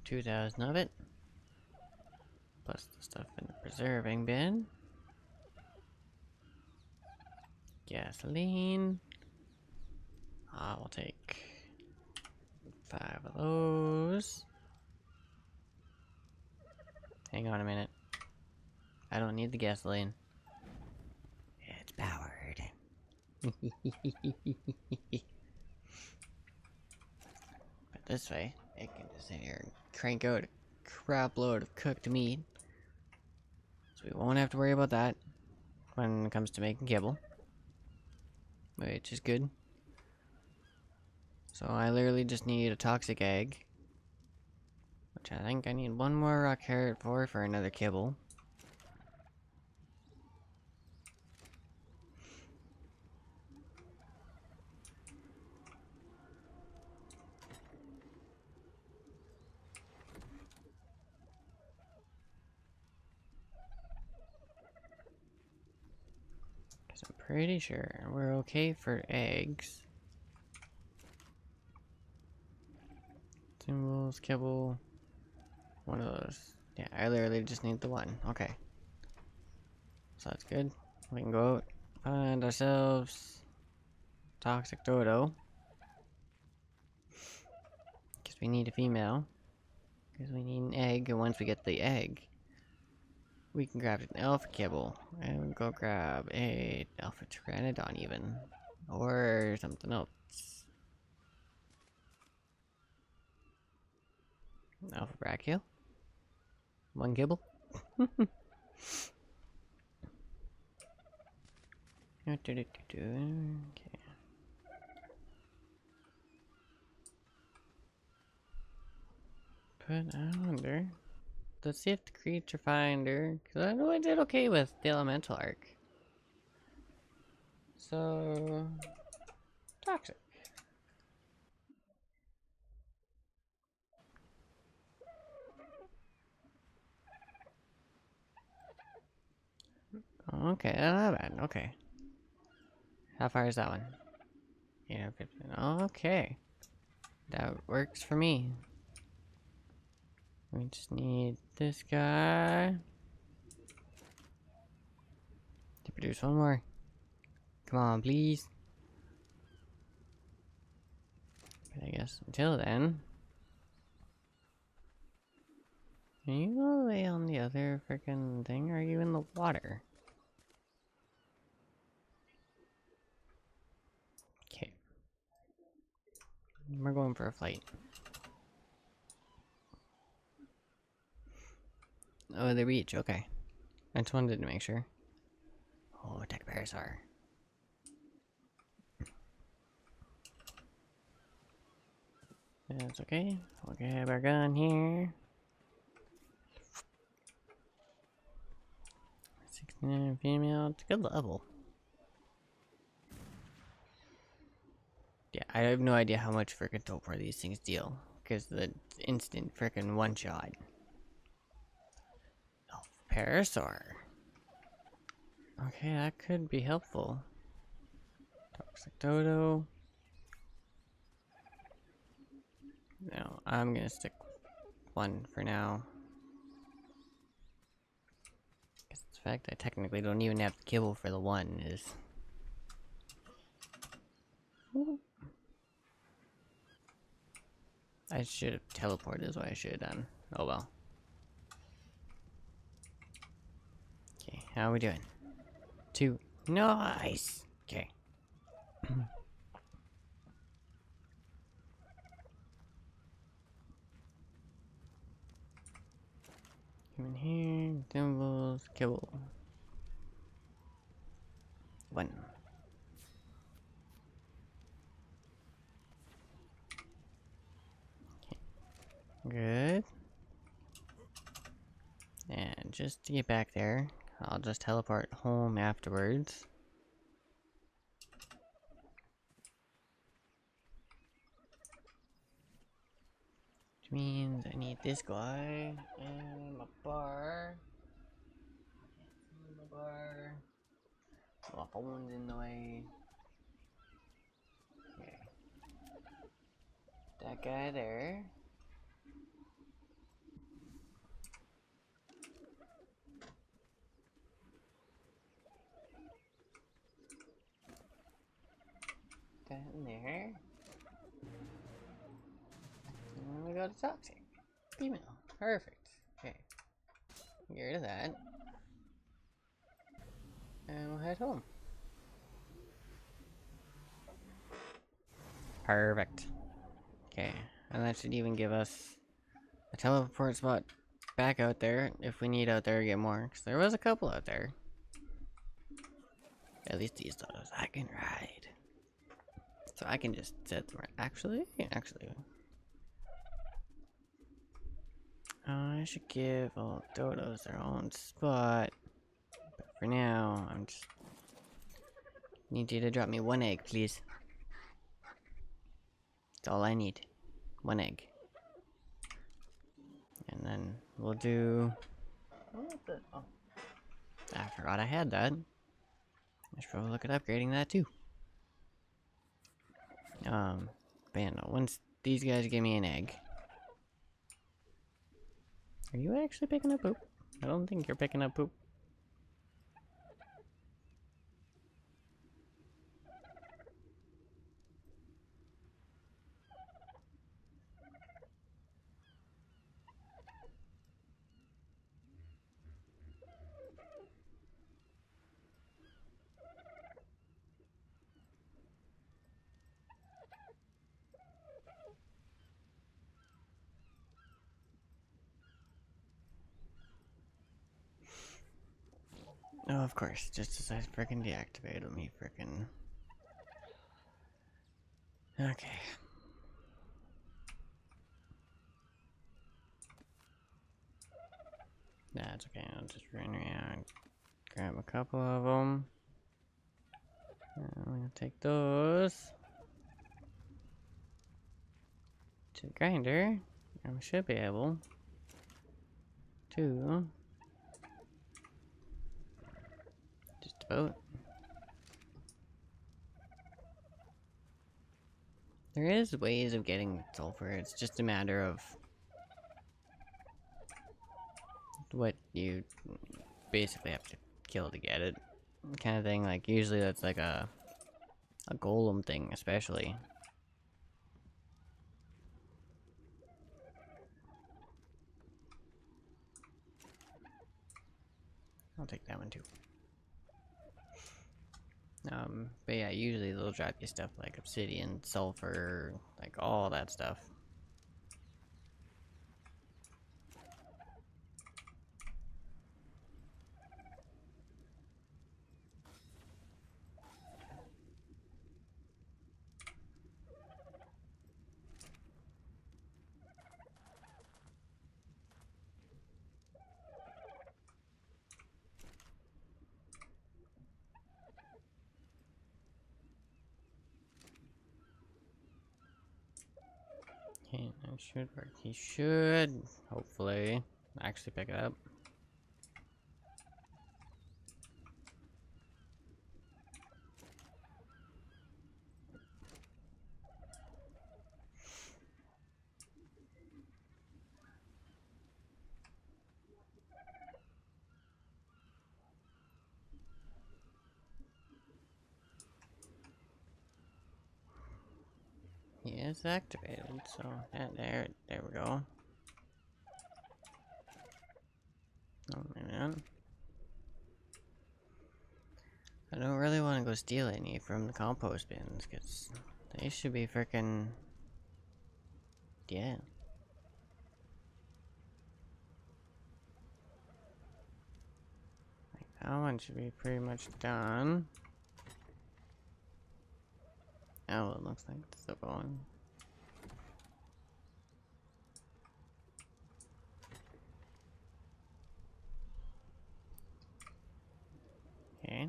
2,000 of it. Plus the stuff in the preserving bin. Gasoline. I will take 5 of those. Hang on a minute. I don't need the gasoline. It's powered. But this way, it can just sit here and crank out a crap load of cooked meat. So we won't have to worry about that when it comes to making kibble. Which is good. So I literally just need a toxic egg. Which I think I need one more rock carrot for another kibble. Because I'm pretty sure we're okay for eggs. Symbols, kibble. One of those. Yeah, I literally just need the one. Okay. So that's good. We can go out, find ourselves toxic dodo. Because we need a female. Because we need an egg, and once we get the egg, we can grab an alpha kibble. And we'll go grab a alpha pteranodon even. Or something else. Alpha brachio. One kibble. Okay. But I wonder. Let's see if the creature finder. Because I know I did okay with the elemental arc. So. Toxic. Okay, not bad. Okay. How far is that one? Yeah, 15. Okay. That works for me. We just need this guy to produce one more. Come on, please. But I guess until then. Are you all the way on the other freaking thing? Or are you in the water? Okay. We're going for a flight. Oh, the beach. Okay. I just wanted to make sure. Oh, Tech Parasaur. That's okay. We'll grab our gun here. 69 female. It's a good level. Yeah, I have no idea how much frickin' Topor these things deal. Because the instant frickin' one shot. Oh, Parasaur. Okay, that could be helpful. Toxic Dodo. No, I'm gonna stick one for now. Because the fact I technically don't even have to kibble for the one is... I should have teleported is what I should have done. Oh well. Okay, how are we doing? 2. Nice! Okay. Come in here, Dimbles, kibble. 1. Good. And just to get back there, I'll just teleport home afterwards. Which means I need this guy and my bar. My bar. My phone's in the way. Okay. That guy there. That in there. And then we go to Toxic. Female. Perfect. Okay. Get rid of that. And we'll head home. Perfect. Okay. And that should even give us a teleport spot back out there if we need out there to get more. Because there was a couple out there. At least these dogs I can ride. So I can just set them. Actually. I should give all dodos their own spot. But for now, I'm just... Need you to drop me 1 egg, please. That's all I need. 1 egg. And then we'll do... Oh. I forgot I had that. I should probably look at upgrading that too. But yeah, no, once these guys give me an egg. Are you actually picking up poop? I don't think you're picking up poop. Oh, of course. Just as I freaking deactivated, let me freaking. Okay. That's okay. I'll just run around, grab a couple of them. I'm gonna take those to the grinder. I should be able to just about. There is ways of getting sulfur. It's just a matter of what you basically have to kill to get it, kind of thing. Like usually that's like a golem thing, especially. I'll take that one too. But yeah, usually they'll drop you stuff like obsidian, sulfur, like all that stuff. Okay, that should work. He should, hopefully, actually pick it up. He is activated, so yeah, there we go. Oh man. I don't really want to go steal any from the compost bins, because they should be freaking. Yeah. Like, that one should be pretty much done. Oh, it looks like it's still going. Okay.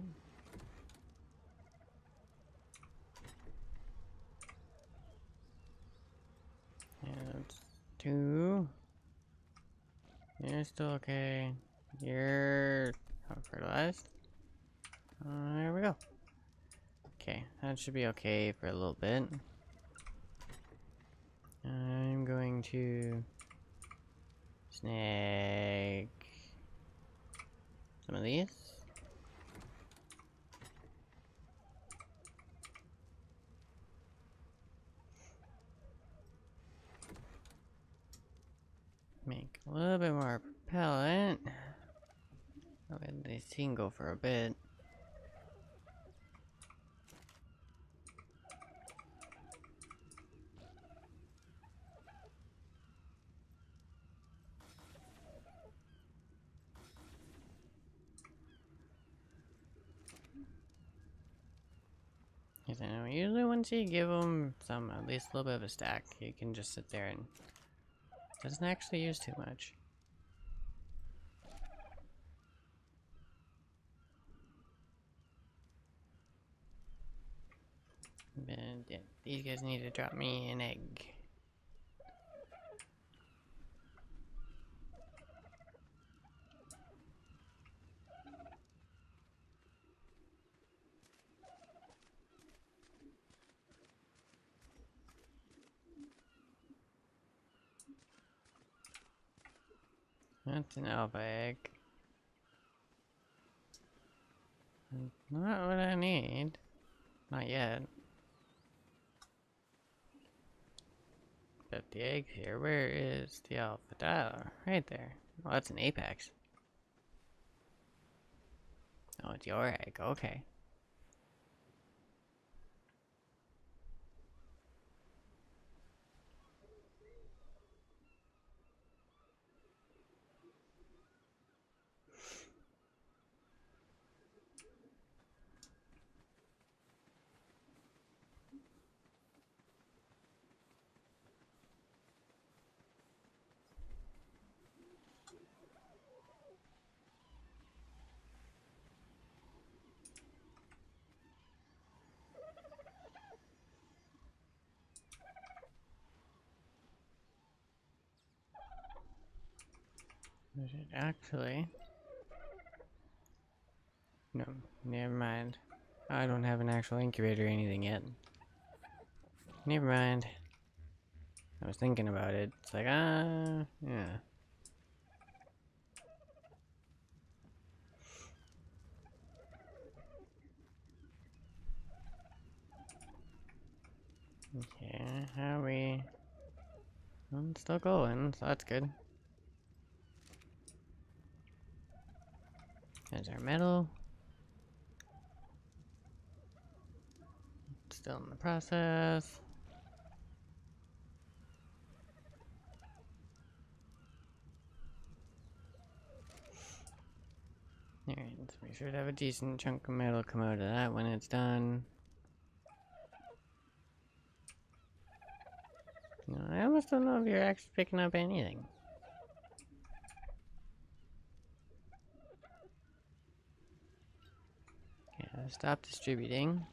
And that's 2. You're still okay. You're fertilized. There we go. Okay, that should be okay for a little bit. I'm going to snag some of these. Make a little bit more propellant. I'll let these can go for a bit. Because I know usually once you give them some, at least a little bit of a stack, you can just sit there and doesn't actually use too much. But yeah, these guys need to drop me an egg. That's an alpha egg. Not what I need. Not yet. But the egg here, where is the alpha dialer? Right there. Oh, that's an apex. Oh, it's your egg. Okay. Is it actually? No, never mind. I don't have an actual incubator or anything yet. Never mind. I was thinking about it. It's like, yeah. Okay, how are we? Well, it's still going, so that's good. There's our metal. Still in the process. Alright, let's make sure to have a decent chunk of metal come out of that when it's done. No, I almost don't know if you're actually picking up anything. Yeah, stop distributing.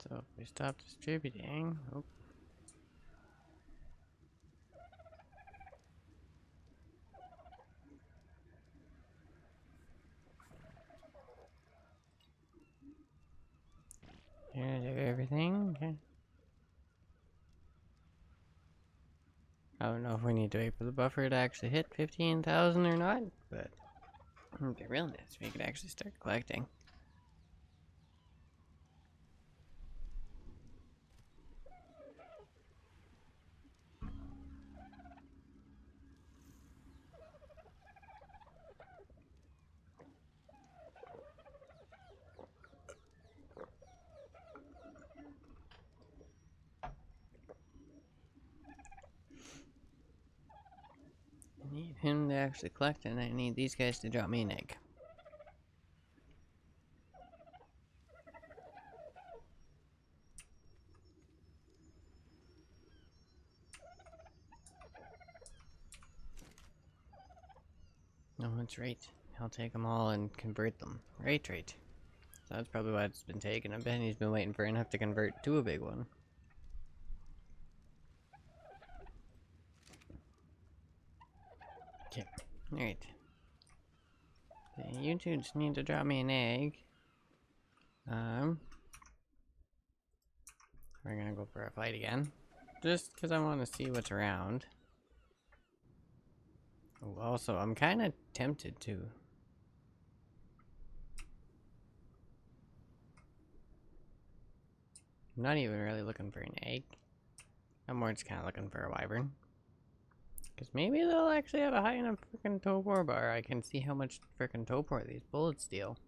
So if we stop distributing, oh. Here, do everything. Okay. I don't know if we need to wait for the buffer to actually hit 15,000 or not, but it would be real nice if we could actually start collecting. I need him to actually collect, and I need these guys to drop me an egg. No, that's right. I'll take them all and convert them. Right. So that's probably why it's been taking. I bet he's been waiting for enough to convert to a big one. Okay, alright. You two just need to drop me an egg. We're gonna go for a fight again. Just because I want to see what's around. Oh, also, I'm kind of tempted to. I'm not even really looking for an egg. I'm more just kind of looking for a wyvern. Because maybe they'll actually have a high enough freaking topor bar. I can see how much freaking topor these bullets deal.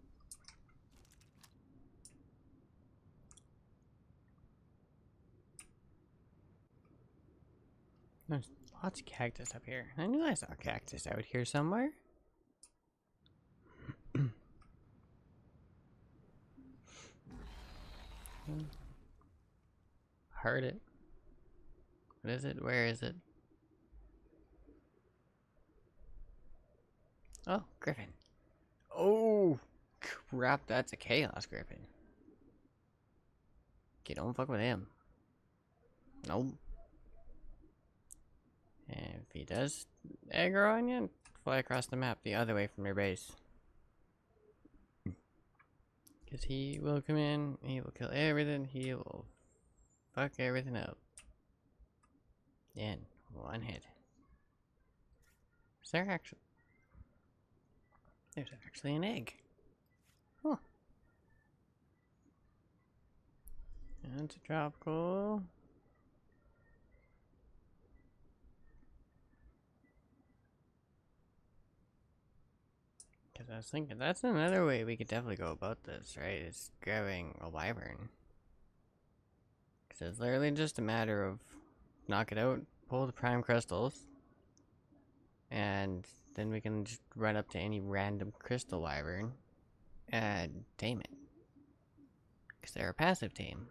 There's lots of cactus up here. I knew I saw cactus out here somewhere. Heard it. What is it? Where is it? Oh, Griffin. Oh, crap, that's a Chaos Griffin. Okay, don't fuck with him. Nope. And if he does aggro on you, fly across the map the other way from your base. Because he will come in, he will kill everything, he will fuck everything up. In one hit. Is there actually... There's actually an egg. Huh. That's a tropical. Because I was thinking, that's another way we could definitely go about this, right? Is grabbing a wyvern. Because it's literally just a matter of knock it out, pull the prime crystals, and then we can just run up to any random crystal wyvern and tame it. Because they're a passive tame.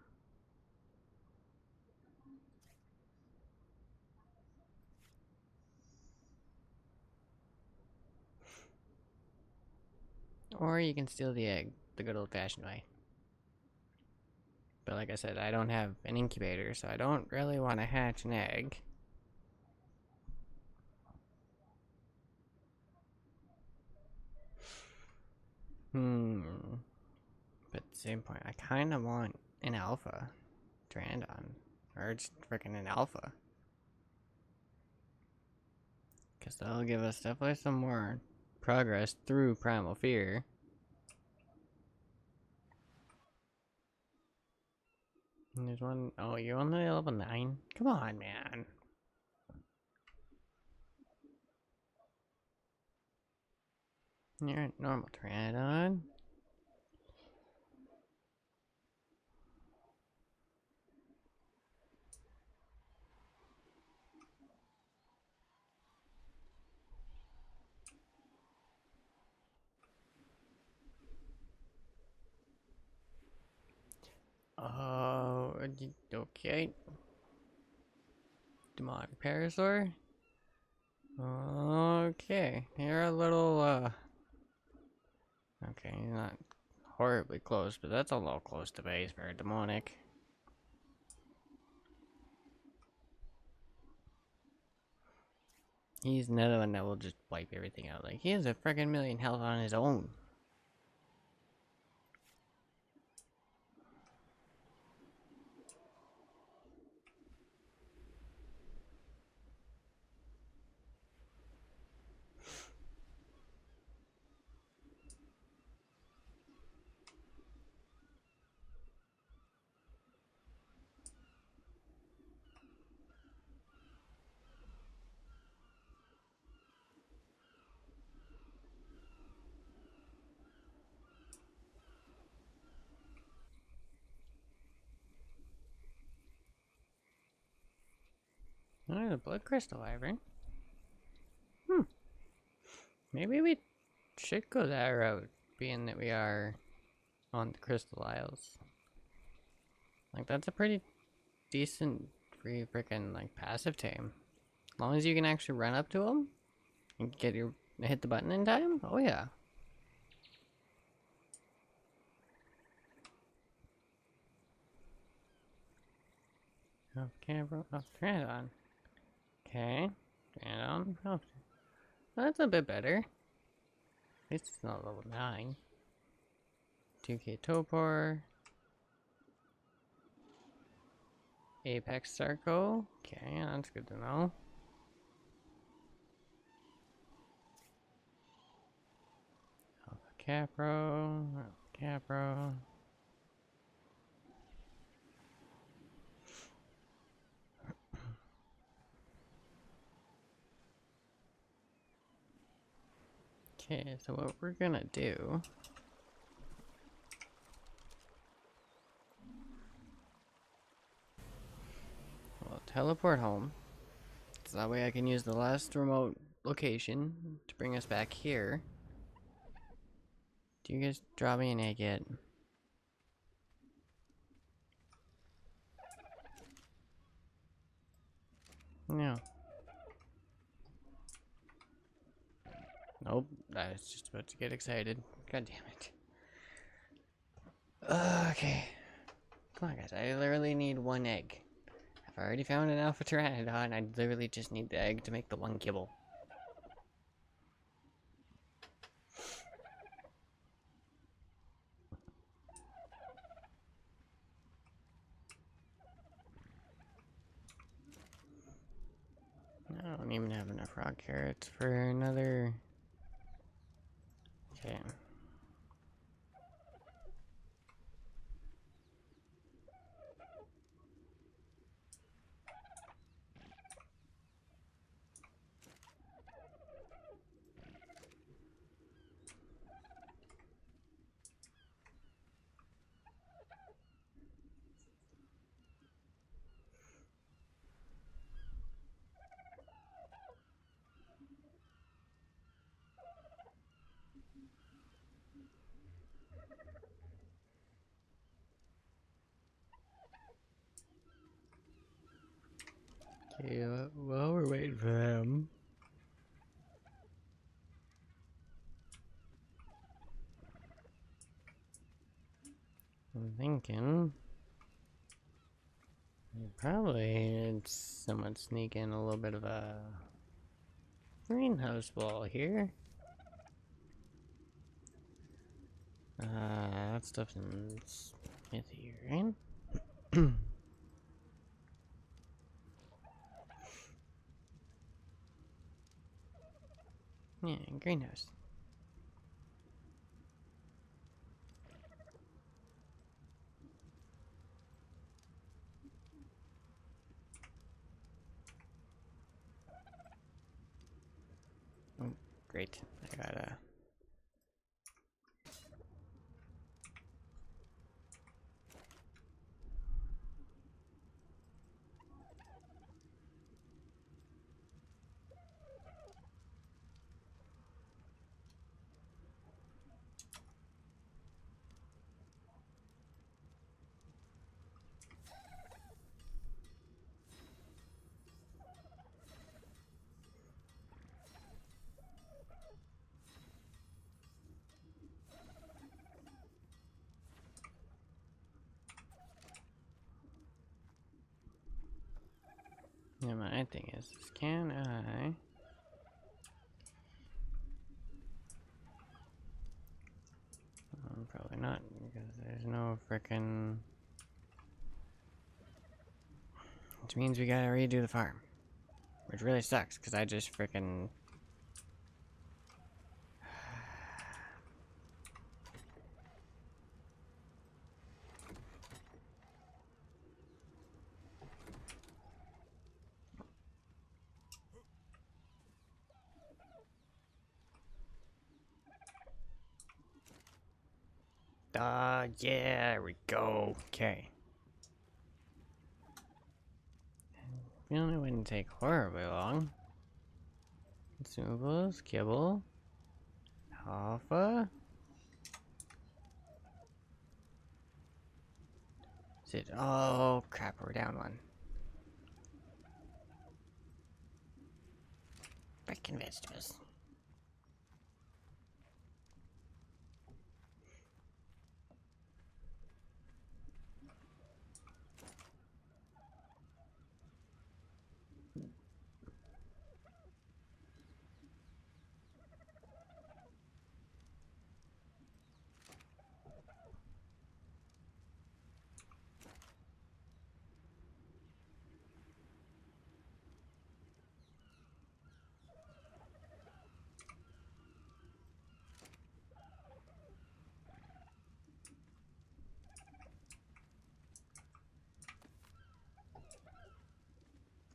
Or you can steal the egg. the good old-fashioned way. But like I said, I don't have an incubator, so I don't really want to hatch an egg. But at the same point, I kind of want an alpha Pteranodon. Or just freaking an alpha. Because that'll give us definitely some more progress through Primal Fear. And there's one. Oh, you're only level 9? Come on, man. You're a normal Pteranodon. Oh, okay. Demonic Parasaur. Okay, you're a little, okay, you're not horribly close, but that's a little close to base for a demonic. He's another one that will just wipe everything out. Like, he has a freaking million health on his own. Oh, the blood crystal wyvern. Maybe we should go that route, being that we are on the Crystal Isles. Like, that's a pretty decent free freaking like passive tame. As long as you can actually run up to them and get your hit the button in time. Oh yeah. Okay, bro. Oh, Pteranodon. Okay, Pteranodon. Oh, that's a bit better. At least it's not level 9. 2k Topor. Apex Sarco. Okay, that's good to know. Alpha Capro. Capro. Okay, so what we're gonna do. We'll teleport home. So that way I can use the last remote location to bring us back here. Do you guys drop me an egg yet? No. Nope. I was just about to get excited. God damn it. Okay. Come on, guys. I literally need one egg. I've already found an Alpha Pteranodon. I literally just need the egg to make the one kibble. I don't even have enough rock carrots for another. Okay. Okay, well, we're waiting for them. thinking probably it's someone sneak in a little bit of a greenhouse wall here. That stuff's in Smithy, right? Yeah, greenhouse. Oh, great. I gotta... Yeah, my thing is, can I... Probably not, because there's no frickin'... Which means we gotta redo the farm. Which really sucks, because I just frickin'... Yeah, there we go. Okay. Feeling it wouldn't take horribly long. Consumables, kibble, alpha. Is it? Oh crap, we're down one. Frickin' vegetables.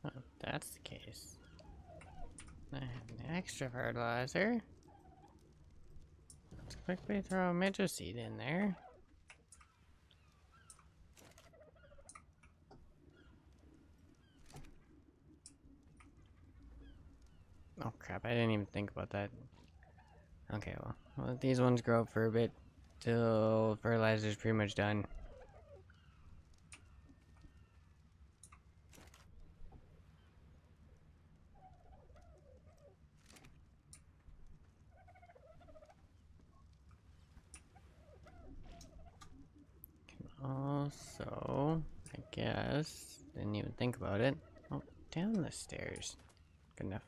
Oh, if that's the case. I have an extra fertilizer. Let's quickly throw a Midge seed in there. Oh crap, I didn't even think about that. Okay, well, let these ones grow up for a bit till fertilizer's pretty much done. Also, I guess, didn't even think about it. Oh, down the stairs. Good enough.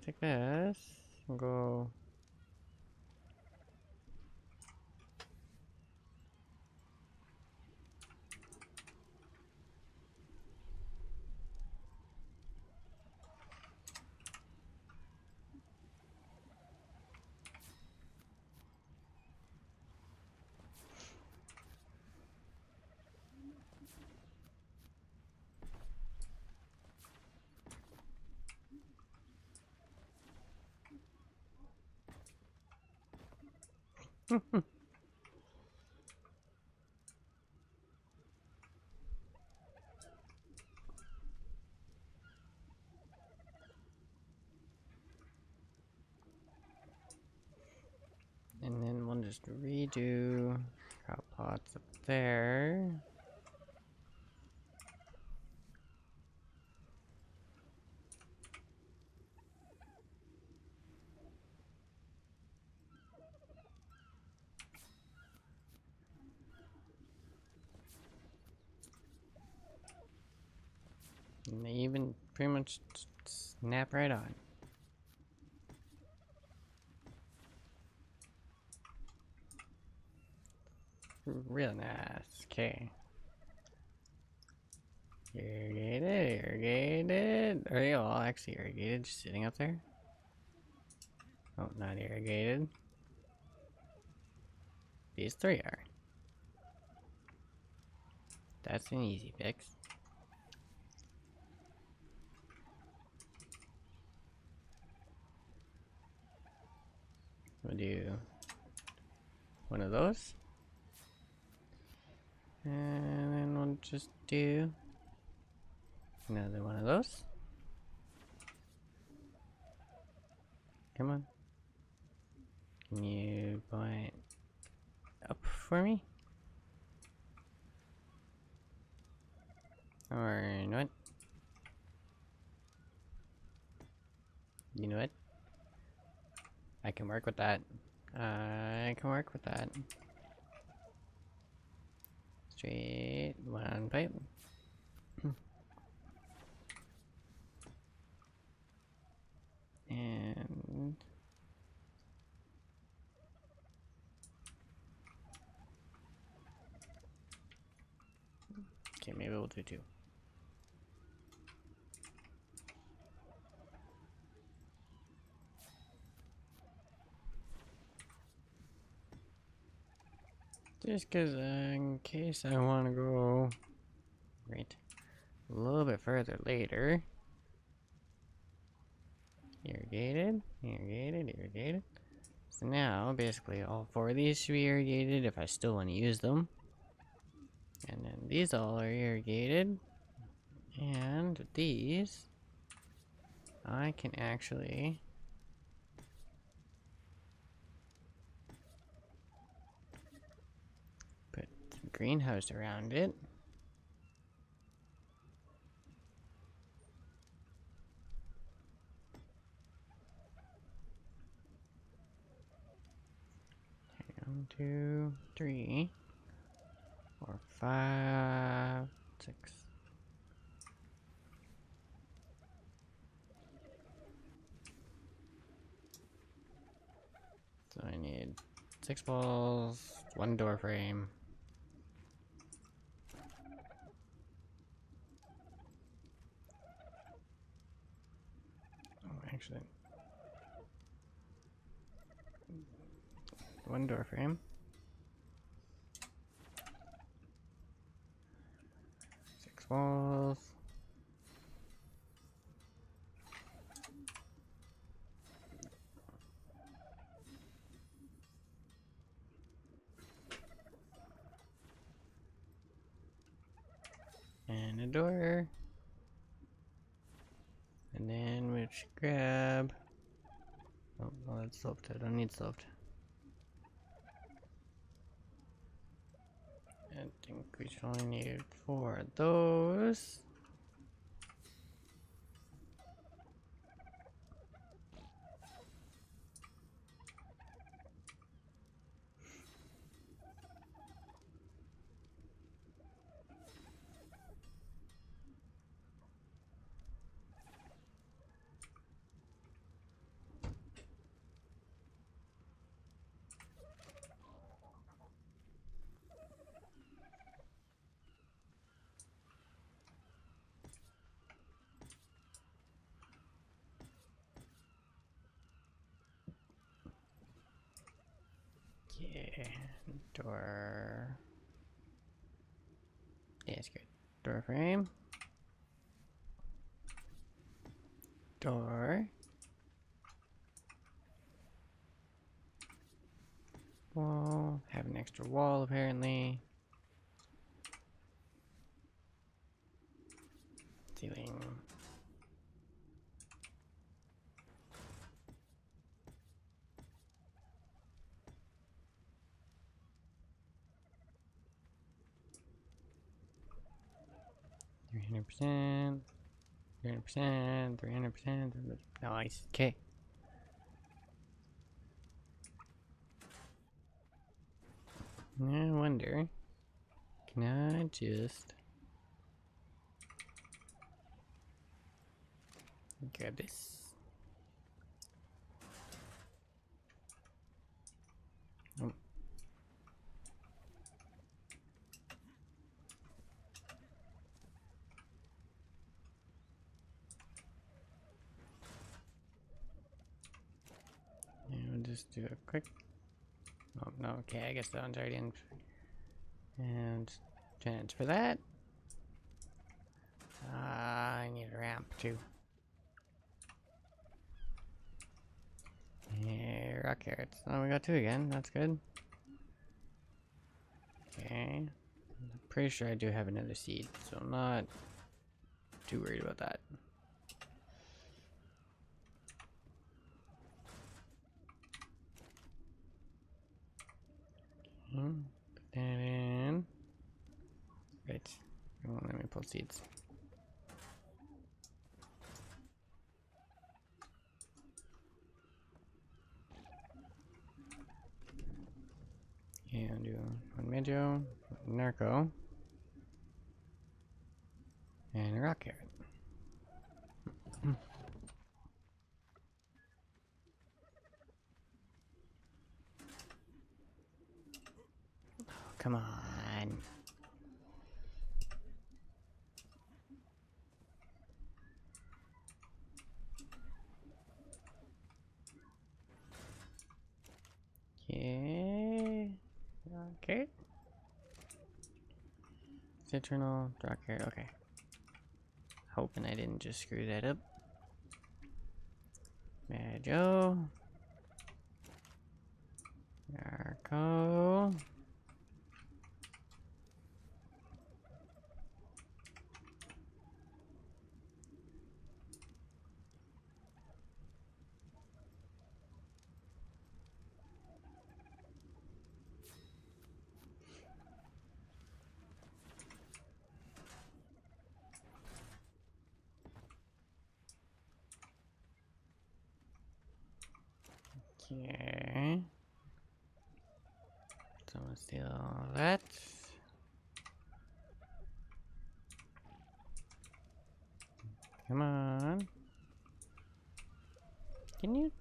Take this. And go. And then we'll just redo cow pots up there. And they even pretty much snap right on. Real nice. Okay. Irrigated, irrigated. Are they all actually irrigated, just sitting up there? Oh, not irrigated. These three are. That's an easy fix. We'll do one of those. And then we'll just do another one of those. Come on. Can you point up for me? Or you know what? You know what? I can work with that. I can work with that. Straight one pipe. And okay, maybe we'll do two. Just cause in case I want to go right a little bit further later. Irrigated, irrigated, irrigated. So now basically all four of these should be irrigated if I still want to use them. And then these all are irrigated. And these I can actually put some greenhouse around it. Okay, 1, 2, 3, 4, 5, 6. So I need 6 balls, 1 door frame. Oh, actually, 1 door frame. 6 walls. And a door. And then we should grab. Oh, well, that's sloped. I don't need sloped. I think we should only need 4 of those. Yeah, door. Yeah, it's good. Door frame. Door. Wall. Have an extra wall apparently. Ceiling. %, 300%, 300%. Nice. Okay. I wonder, can I just Grab this. Oh. And we'll just do a quick. Oh no, okay, I guess that one's already in. And transfer that. I need a ramp too. Yeah, rock carrots. Oh, we got two again. That's good. Okay. I'm pretty sure I do have another seed, so I'm not too worried about that. Put that in. Right. It won't let me pull seeds. And do one Mejo, one Narco, and a rock carrot. Oh, come on. Okay. Rock carrot. Citronal, rock carrot. Okay. Hoping I didn't just screw that up. Mejo. Narco. Okay. So let's steal all that. Come on. Can you?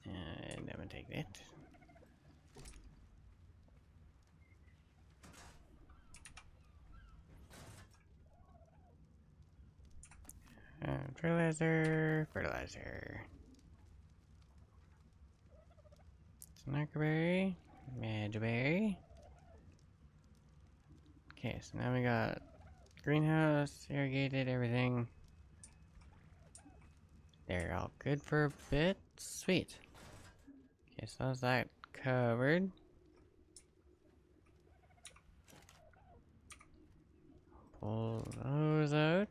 And I'm gonna take that. Fertilizer, fertilizer. Snarkberry, Magiberry. Okay, so now we got greenhouse, irrigated, everything. They're all good for a bit. Sweet. Okay, so how's that covered? Pull those out.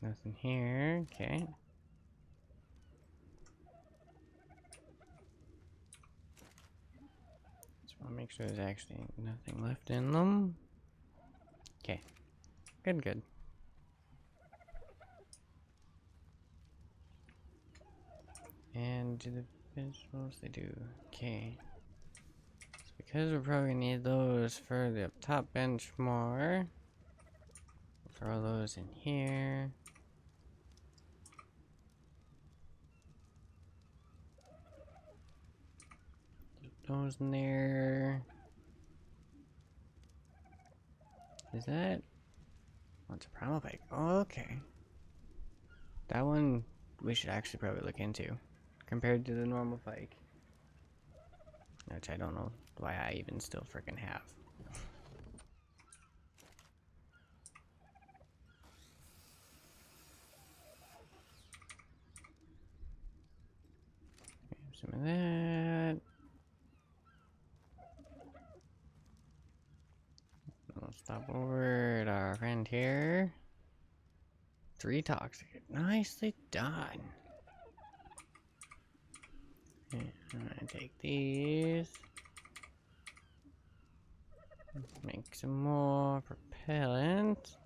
Nothing here. Okay. Just want to make sure there's actually nothing left in them. Okay. Good, good. And do the vegetables? They do. Okay. So because we're probably gonna need those for the top bench more. Throw those in here. Those in there. Is that? What's a primal pike? Oh, okay. That one we should actually probably look into compared to the normal pike. Which I don't know why I even still freaking have. Some of that. We'll stop over at our friend here. 3 toxic. Nicely done. Okay, I'm gonna take these. Make some more propellant.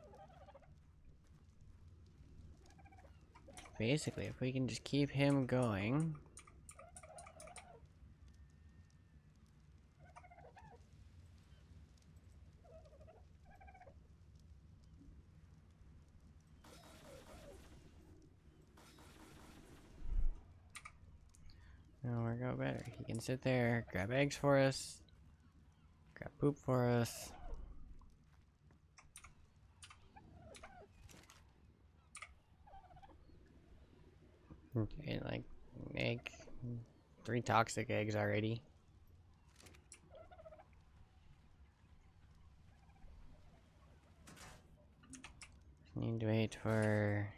Basically, if we can just keep him going. work out better. He can sit there, grab eggs for us, grab poop for us. Okay, like egg, 3 toxic eggs already. Need to wait for.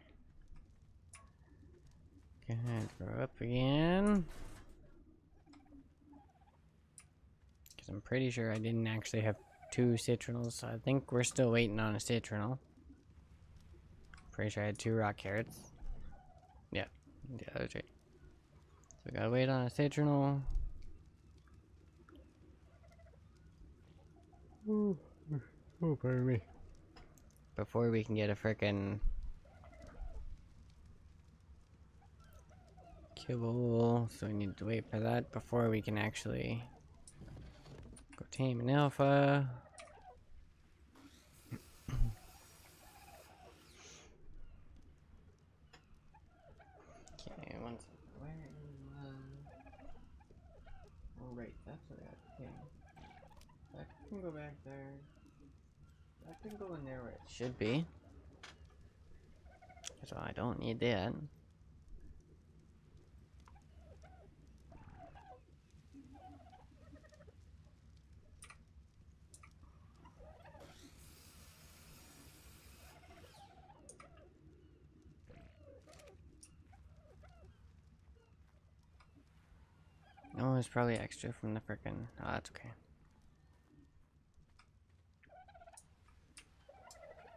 Go ahead, grow up again. Because I'm pretty sure I didn't actually have 2 citronals, so I think we're still waiting on a citronal. Pretty sure I had 2 rock carrots. Yeah, that's right. So we gotta wait on a citronal. Ooh, oh, pardon me. Before we can get a frickin' kibble, so we need to wait for that before we can actually go tame an alpha. Okay, one second. Where is oh right, that's where that thing. That can go back there. That can go in there where it should be. So I don't need that. Oh, it's probably extra from the frickin'. Oh, that's okay.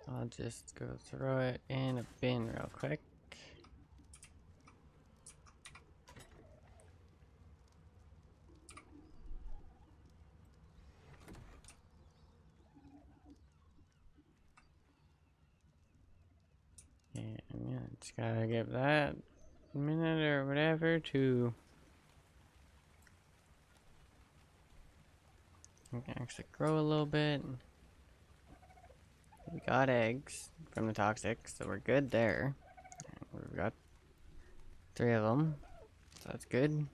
I'll just go throw it in a bin real quick. And yeah, just gotta give that a minute or whatever to actually grow a little bit. We got eggs from the toxic, so we're good there. We've got 3 of them, so that's good.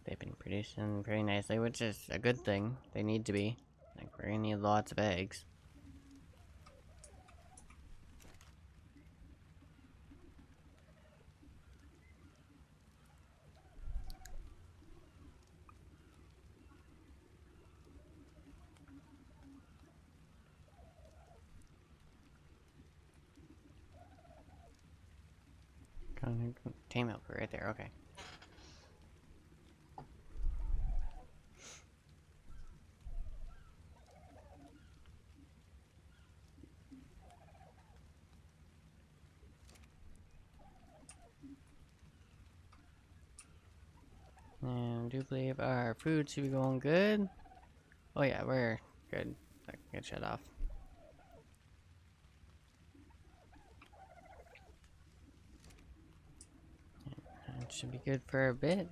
They've been producing pretty nicely, which is a good thing. They need to be. Like, we're gonna need lots of eggs. Tame helper right there, okay. And I do believe our food should be going good. Oh yeah, we're good. I can get shut off. That should be good for a bit.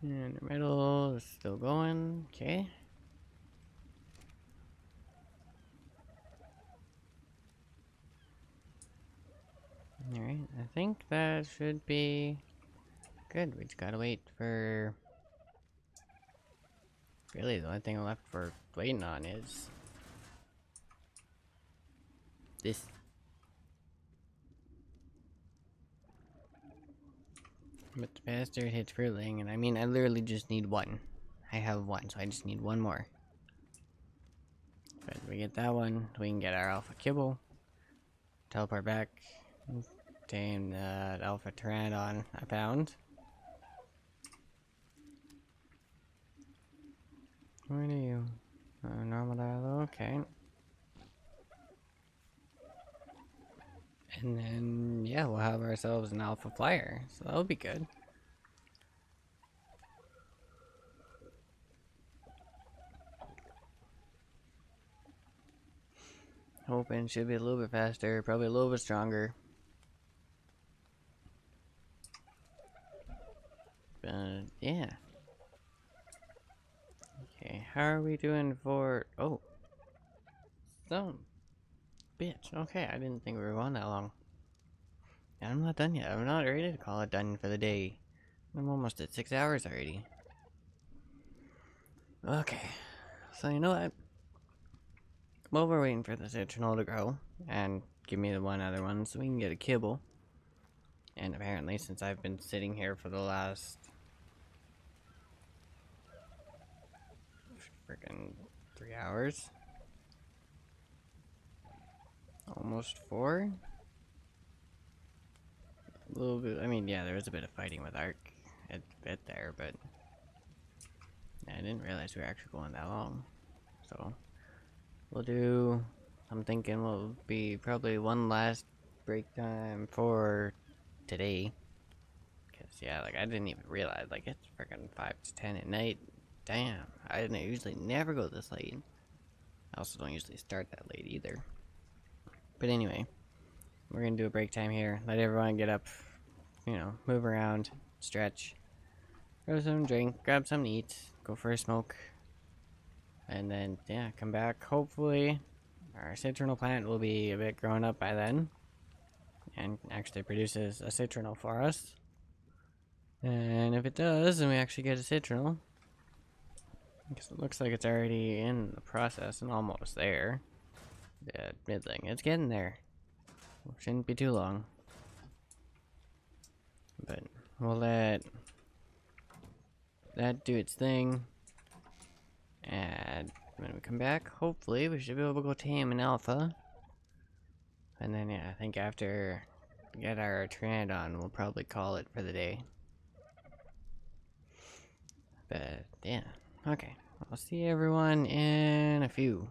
And the middle is still going. Okay. Alright, I think that should be good. We just gotta wait for. Really, the only thing left for waiting on is this. But the bastard hits fruitling, and I mean, I literally just need 1. I have 1, so I just need 1 more. But if we get that one, we can get our alpha kibble. Teleport back. Tame that alpha pteranodon I found. Where are you? Normal dial, okay. And then, yeah, we'll have ourselves an alpha flyer, so that'll be good. Hoping it should be a little bit faster, probably a little bit stronger. But, yeah. Okay, how are we doing for... Oh. Some bitch. Okay, I didn't think we were on that long. And I'm not done yet. I'm not ready to call it done for the day. I'm almost at 6 hours already. Okay. So you know what? While we're waiting for the citronal to grow, and give me the one other one so we can get a kibble. And apparently, since I've been sitting here for the last freaking 3 hours, almost 4. A little bit. I mean, yeah, there was a bit of fighting with Ark at a bit there, but I didn't realize we were actually going that long. So we'll do. I'm thinking we'll be probably one last break time for today. Cause yeah, like I didn't even realize like it's freaking 5 to 10 at night. Damn, I didn't usually never go this late. I also don't usually start that late either. But anyway, we're gonna do a break time here. Let everyone get up, you know, move around, stretch, grab some drink, grab something to eat, go for a smoke, and then yeah, come back. Hopefully, our citronal plant will be a bit grown up by then, and actually produces a citronal for us. And if it does, then we actually get a citronal. Because it looks like it's already in the process and almost there. Yeah, middling. It's getting there. Shouldn't be too long. But we'll let that do its thing. And when we come back, hopefully we should be able to go tame an alpha. And then yeah, I think after we get our Pteranodon, we'll probably call it for the day. But yeah, okay. I'll see everyone in a few.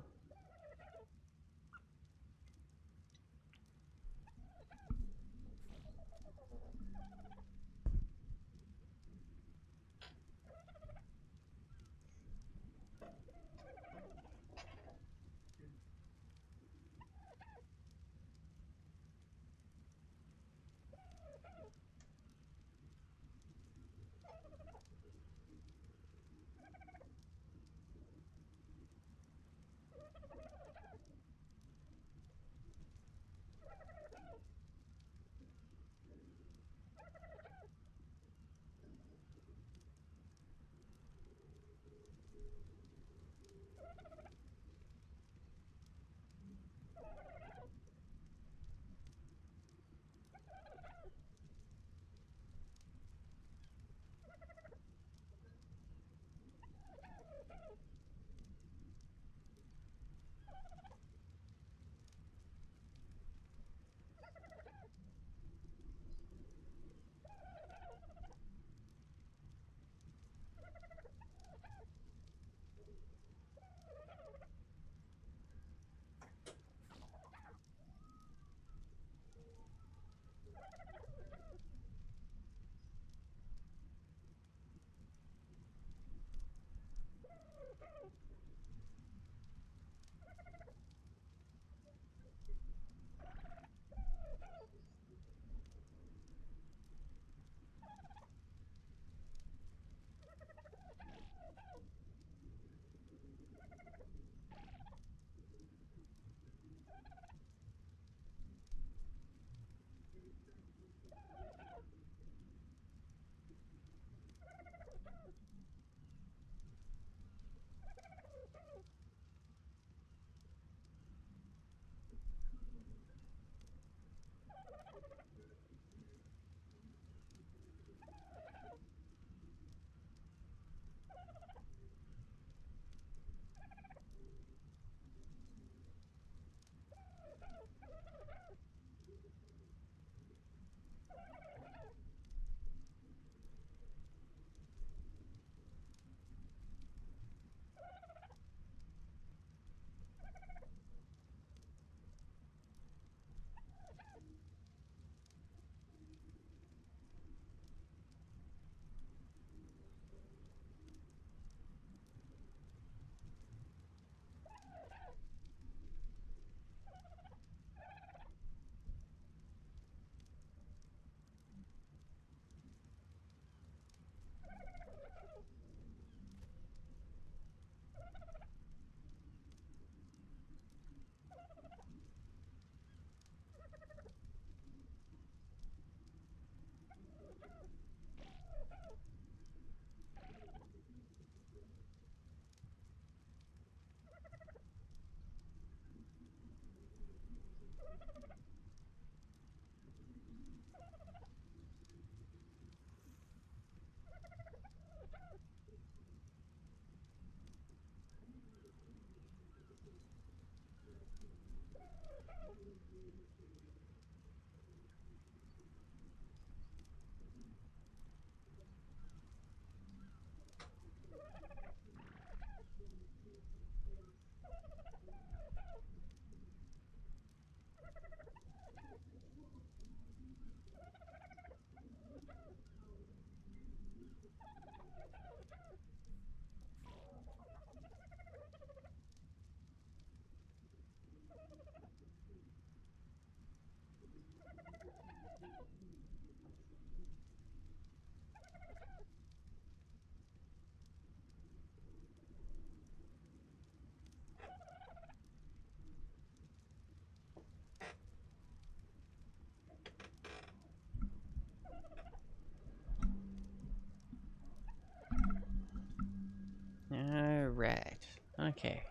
Okay.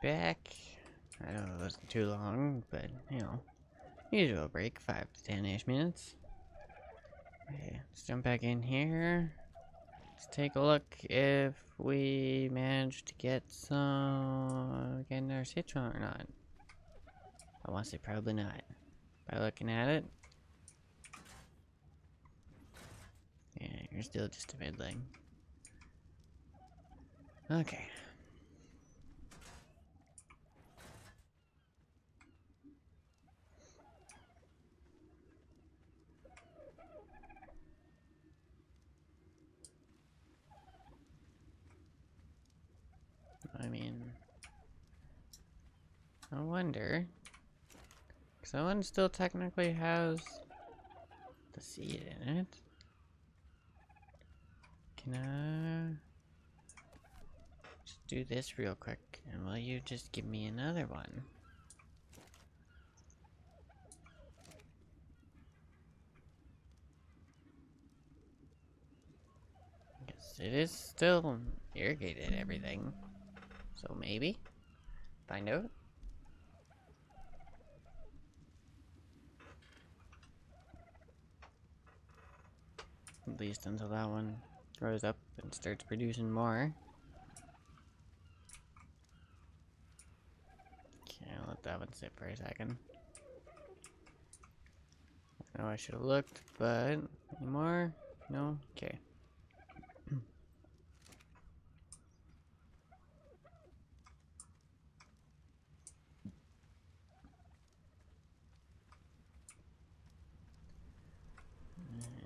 Back. I don't know if it wasn't too long, but, you know, usual break, 5 to 10-ish minutes. Okay, let's jump back in here. Let's take a look if we managed to get getting our stitch on or not. I want to say probably not. By looking at it. Yeah, you're still just a middling. Okay. I mean, I wonder. Because that one still technically has the seed in it. Can I just do this real quick? And will you just give me another one? Because it is still irrigated everything. So maybe? Find out? At least until that one grows up and starts producing more. Okay, I'll let that one sit for a second. I know I should have looked, but any more? No? Okay.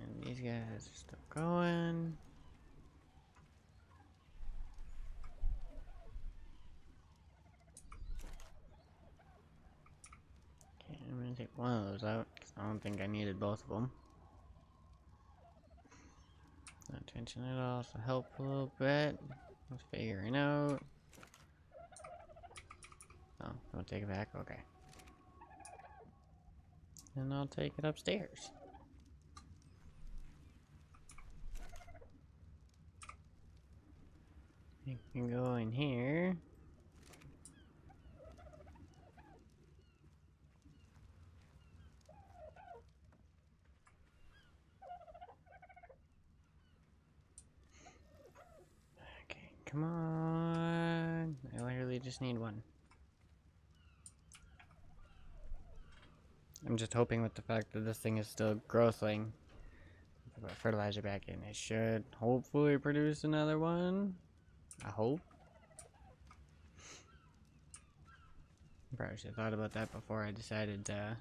And these guys are still going. Okay, I'm gonna take one of those out, because I don't think I needed both of them. Not tension at all, so help a little bit. Just figuring out. Oh, don't take it back? Okay. And I'll take it upstairs. You can go in here. Okay, come on. I literally just need one. I'm just hoping with the fact that this thing is still growthing. If I put fertilizer back in, it should hopefully produce another one. I hope. Probably should have thought about that before I decided to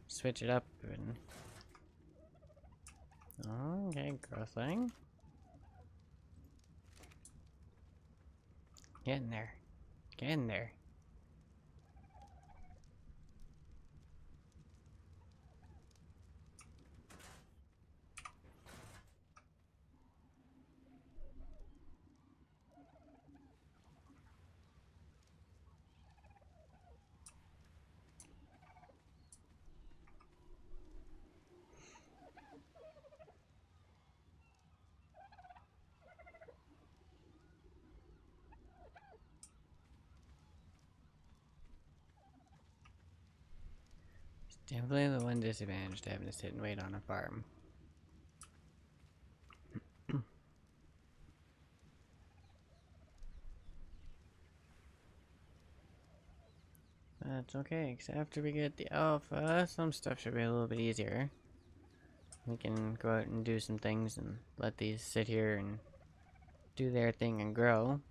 switch it up and... Okay, growthing. Get in there. Get in there. It's definitely the one disadvantage to having to sit and wait on a farm. That's okay, because after we get the alpha, some stuff should be a little bit easier. We can go out and do some things and let these sit here and do their thing and grow.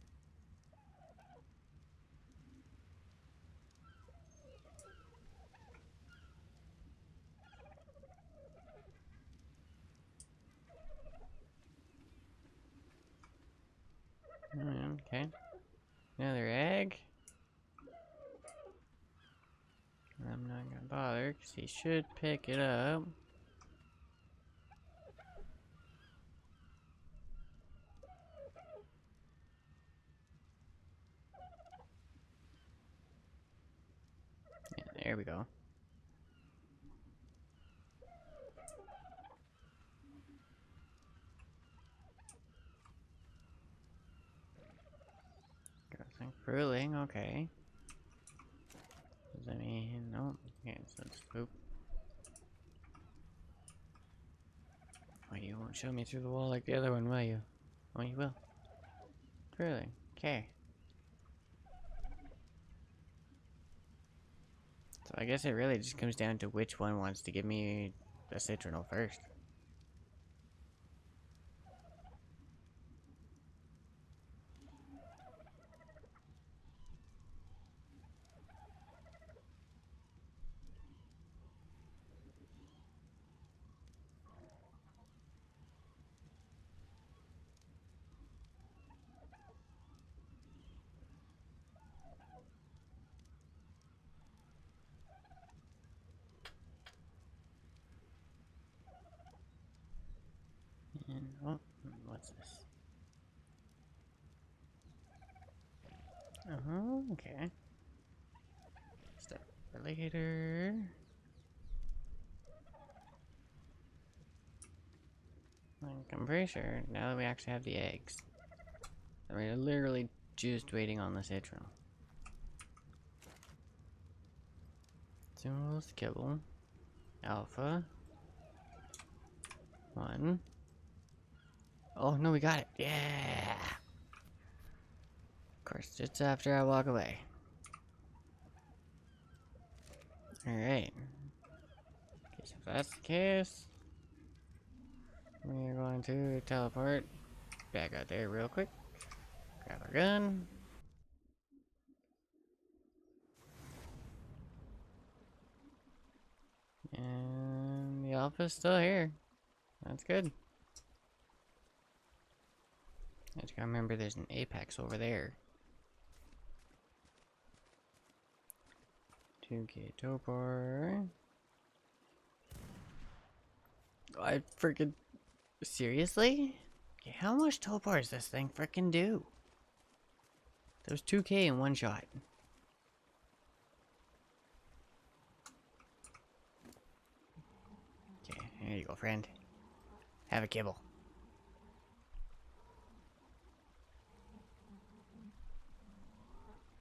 Okay. Another egg. I'm not gonna bother, because he should pick it up. Yeah, there we go. Like ruling, okay. Does that mean no? Okay, so it's poop. Oh, you won't show me through the wall like the other one, will you? Oh, you will. Really? Okay. So I guess it really just comes down to which one wants to give me the citronal first. And, oh, what's this? Oh, okay. Step for later. Like, I'm pretty sure now that we actually have the eggs, we're literally just waiting on the citronal. Symbols, kibble, alpha, 1. Oh no, we got it! Yeah! Of course, just after I walk away. Alright. Okay, so if that's the case, we're going to teleport back out there real quick. Grab our gun. And the alpha's still here. That's good. I just gotta remember there's an apex over there. 2K Topor. I freaking... Seriously? Okay, how much Topor does this thing freaking do? That was 2K in one shot. Okay, here you go, friend. Have a kibble.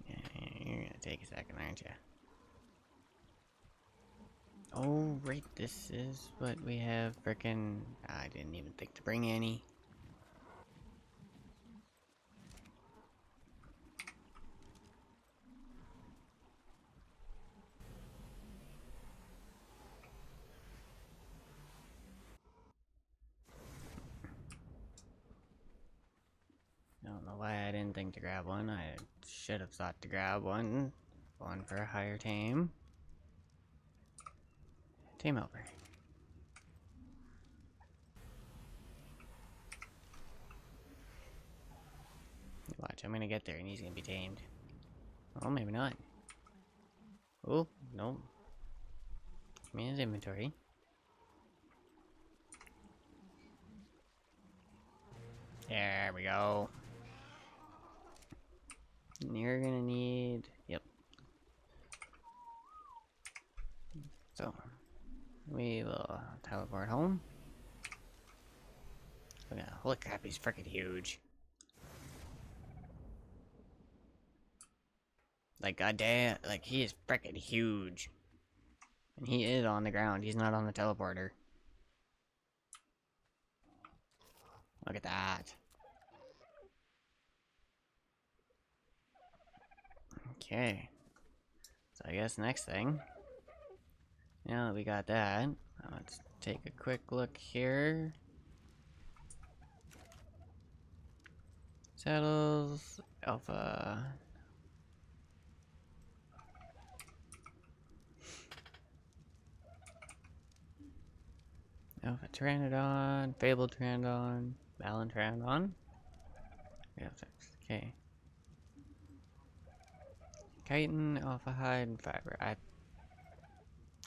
Yeah, you're gonna take a second, aren't you? Oh, right, this is what we have frickin'... I didn't even think to bring any. I don't know why I didn't think to grab one. I should have thought to grab one. One for a higher tame. Tame helper. Watch, I'm gonna get there and he's gonna be tamed. Oh, maybe not. Oh, no. Give me his inventory. There we go. And you're gonna need... Yep. So, we will teleport home. Oh, yeah, holy crap, he's freaking huge. Like, goddamn, like, he is freaking huge. And he is on the ground, he's not on the teleporter. Look at that. Okay. So I guess next thing, now that we got that, let's take a quick look here. Saddles, Alpha. Alpha Pteranodon, Fabled Pteranodon, Balin Pteranodon. We have six. Okay. Chitin, Alpha Hide, and Fiber.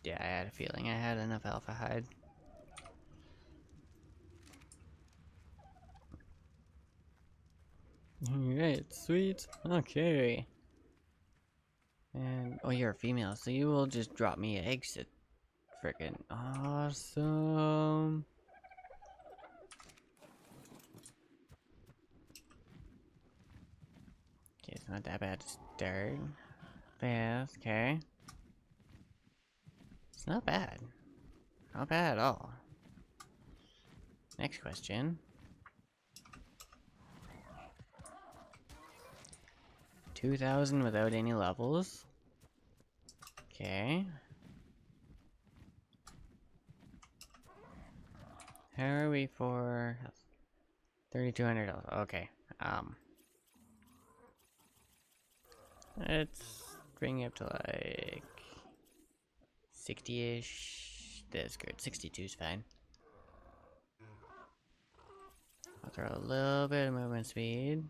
Yeah, I had a feeling I had enough Alpha Hide. Alright, sweet. Okay. And, oh, you're a female, so you will just drop me eggs. Freaking awesome. it's not that bad to start. Fast, okay. It's not bad. Not bad at all. Next question. 2,000 without any levels. Okay. How are we for 3,200? Okay. Let's bring it up to like 60-ish. That's good. 62 is fine. I'll throw a little bit of movement speed.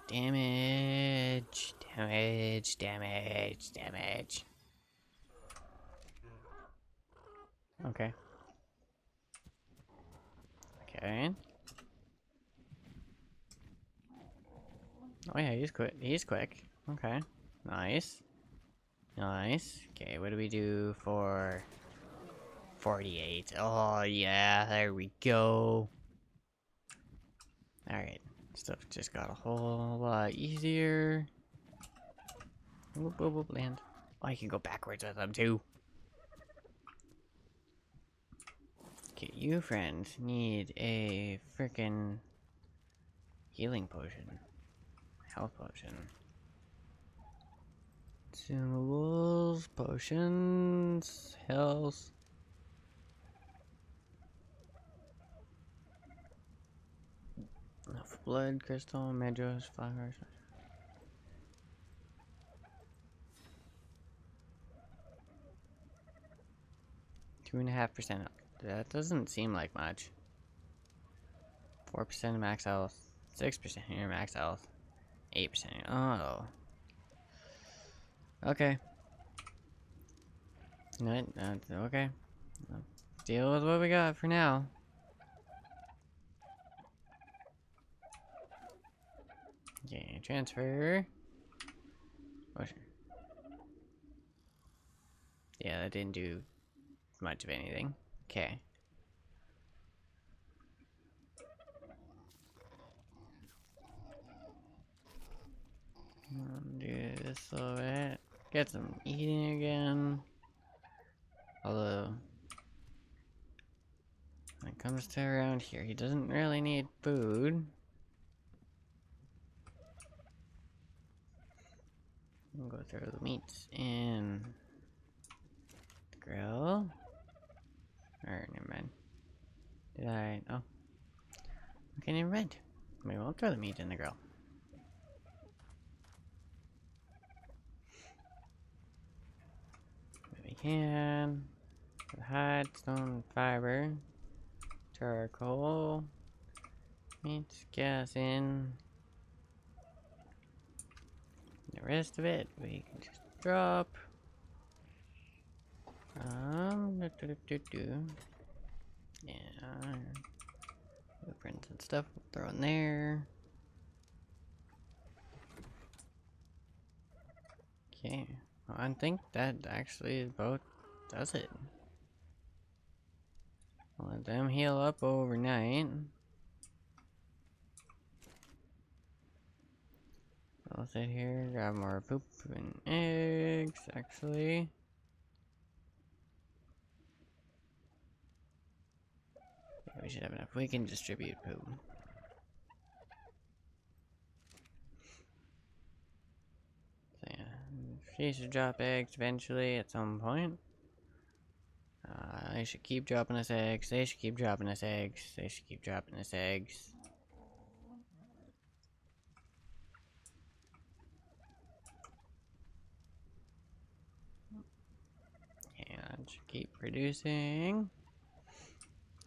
Damage. Damage. Damage. Damage. Okay. Okay. Oh yeah, he's quick. He's quick. Okay. Nice. Nice. Okay, what do we do for 48? Oh yeah, there we go. Alright. Stuff just got a whole lot easier. Whoop, whoop, whoop, land. Oh, I can go backwards with them too. Okay, you friend need a frickin' healing potion. Health potion. Consumables, potions, health. Enough blood, crystal, medros, flowers. 2.5%. That doesn't seem like much. 4% max health. 6% here max health. 8%. Oh. Okay. No, okay. Deal with what we got for now. Okay, transfer. Motion. Yeah, that didn't do much of anything. Okay. Do this a little bit. Get some eating again. Although, when it comes to around here, he doesn't really need food. We'll go throw the meats in the grill. Or, never mind. Did I? Oh. Okay, never mind. We won't throw the meat in the grill. But we can. Hot stone fiber. Charcoal. Meat, gas in. The rest of it we can just drop. Yeah. Blueprints and stuff, we'll throw in there. Okay. Well, I think that actually about does it. I'll let them heal up overnight. I'll sit here, grab more poop and eggs, actually. Yeah, we should have enough. We can distribute poop. So yeah, she should drop eggs eventually at some point. They should keep dropping us eggs. They should keep dropping us eggs. They should keep dropping us eggs. And should keep producing.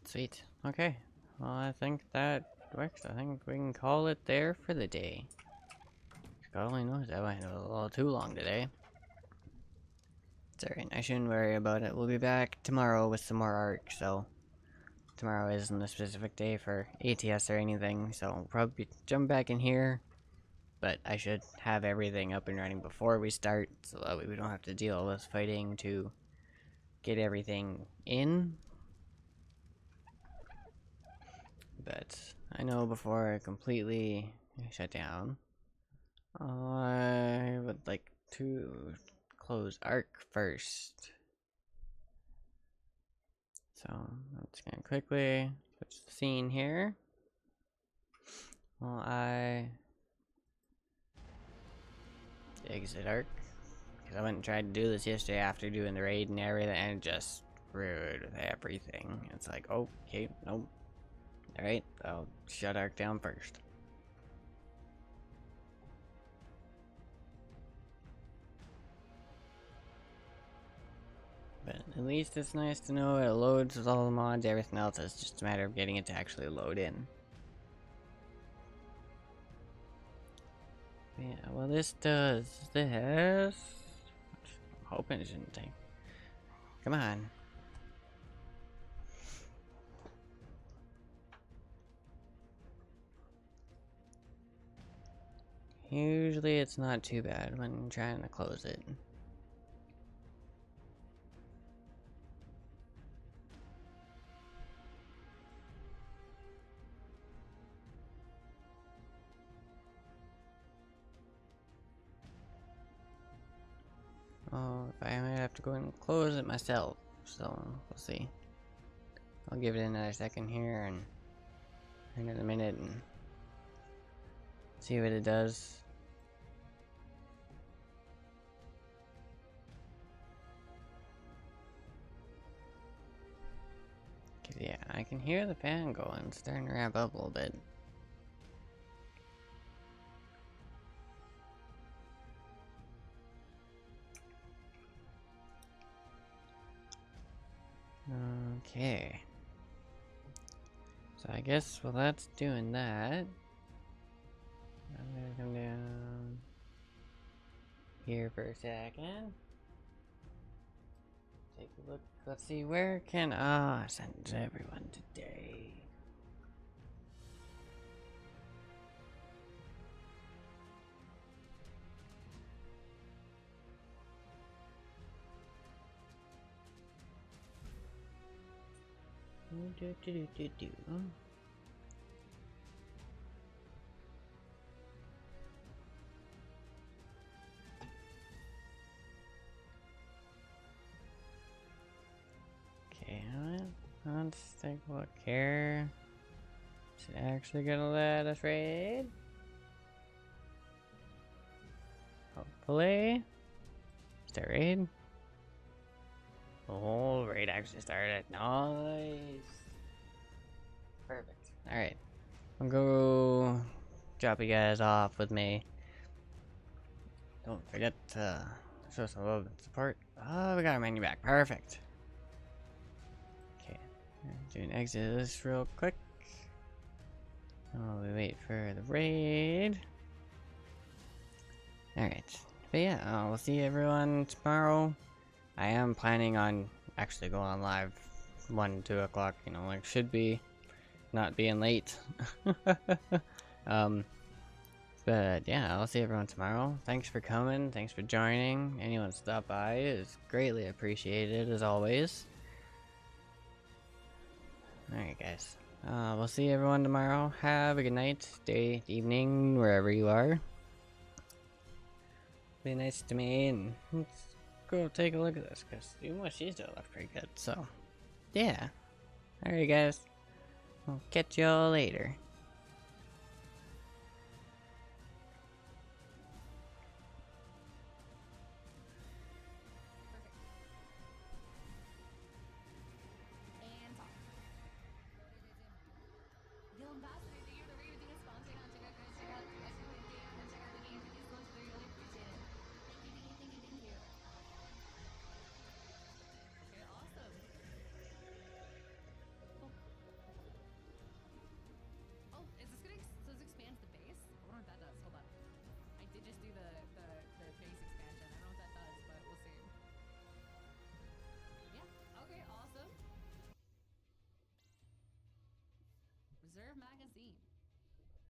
Sweet. Okay. Well, I think that works. I think we can call it there for the day. God only knows, that went a little too long today. It's alright, I shouldn't worry about it. We'll be back tomorrow with some more Ark, so tomorrow isn't a specific day for ATS or anything, so we'll probably jump back in here. But I should have everything up and running before we start, so that way we don't have to deal with fighting to get everything in. But I know before I completely shut down. I would like to close Arc first. So I'm just gonna quickly switch the scene here. While I exit Arc. Because I went and tried to do this yesterday after doing the raid and everything, and it just screwed with everything. It's like, oh, okay, nope. Alright, I'll shut Arc down first. But at least it's nice to know it loads with all the mods. Everything else is just a matter of getting it to actually load in. Yeah, well, this does this. I'm hoping it shouldn't take. Come on. Usually it's not too bad when trying to close it. Oh, I might have to go and close it myself, so we'll see. I'll give it another second here and another minute and see what it does. Cause yeah, I can hear the fan going, it's starting to ramp up a little bit. Okay. So I guess while that's doing that, I'm gonna come down here for a second. Take a look. Let's see, where can I send everyone today? Do. Okay, let's take a look here. Is it actually gonna let us raid? Hopefully. Start raid. Oh, raid actually started. Nice. Perfect. Alright. I'll go drop you guys off with me. Don't forget to show some love and support. Oh, we got our menu back. Perfect. Okay. Do an exit of this real quick. While we wait for the raid. Alright. But yeah, we'll see everyone tomorrow. I am planning on actually going on live 1, 2 o'clock, you know, like should be. Not being late. But yeah, I'll see everyone tomorrow. Thanks for coming. Thanks for joining. Anyone stop by is greatly appreciated as always. Alright guys. We'll see everyone tomorrow. Have a good night, day, evening, wherever you are. Be nice to me and let's go take a look at this because she still left pretty good. So yeah. Alright guys. I'll catch y'all later.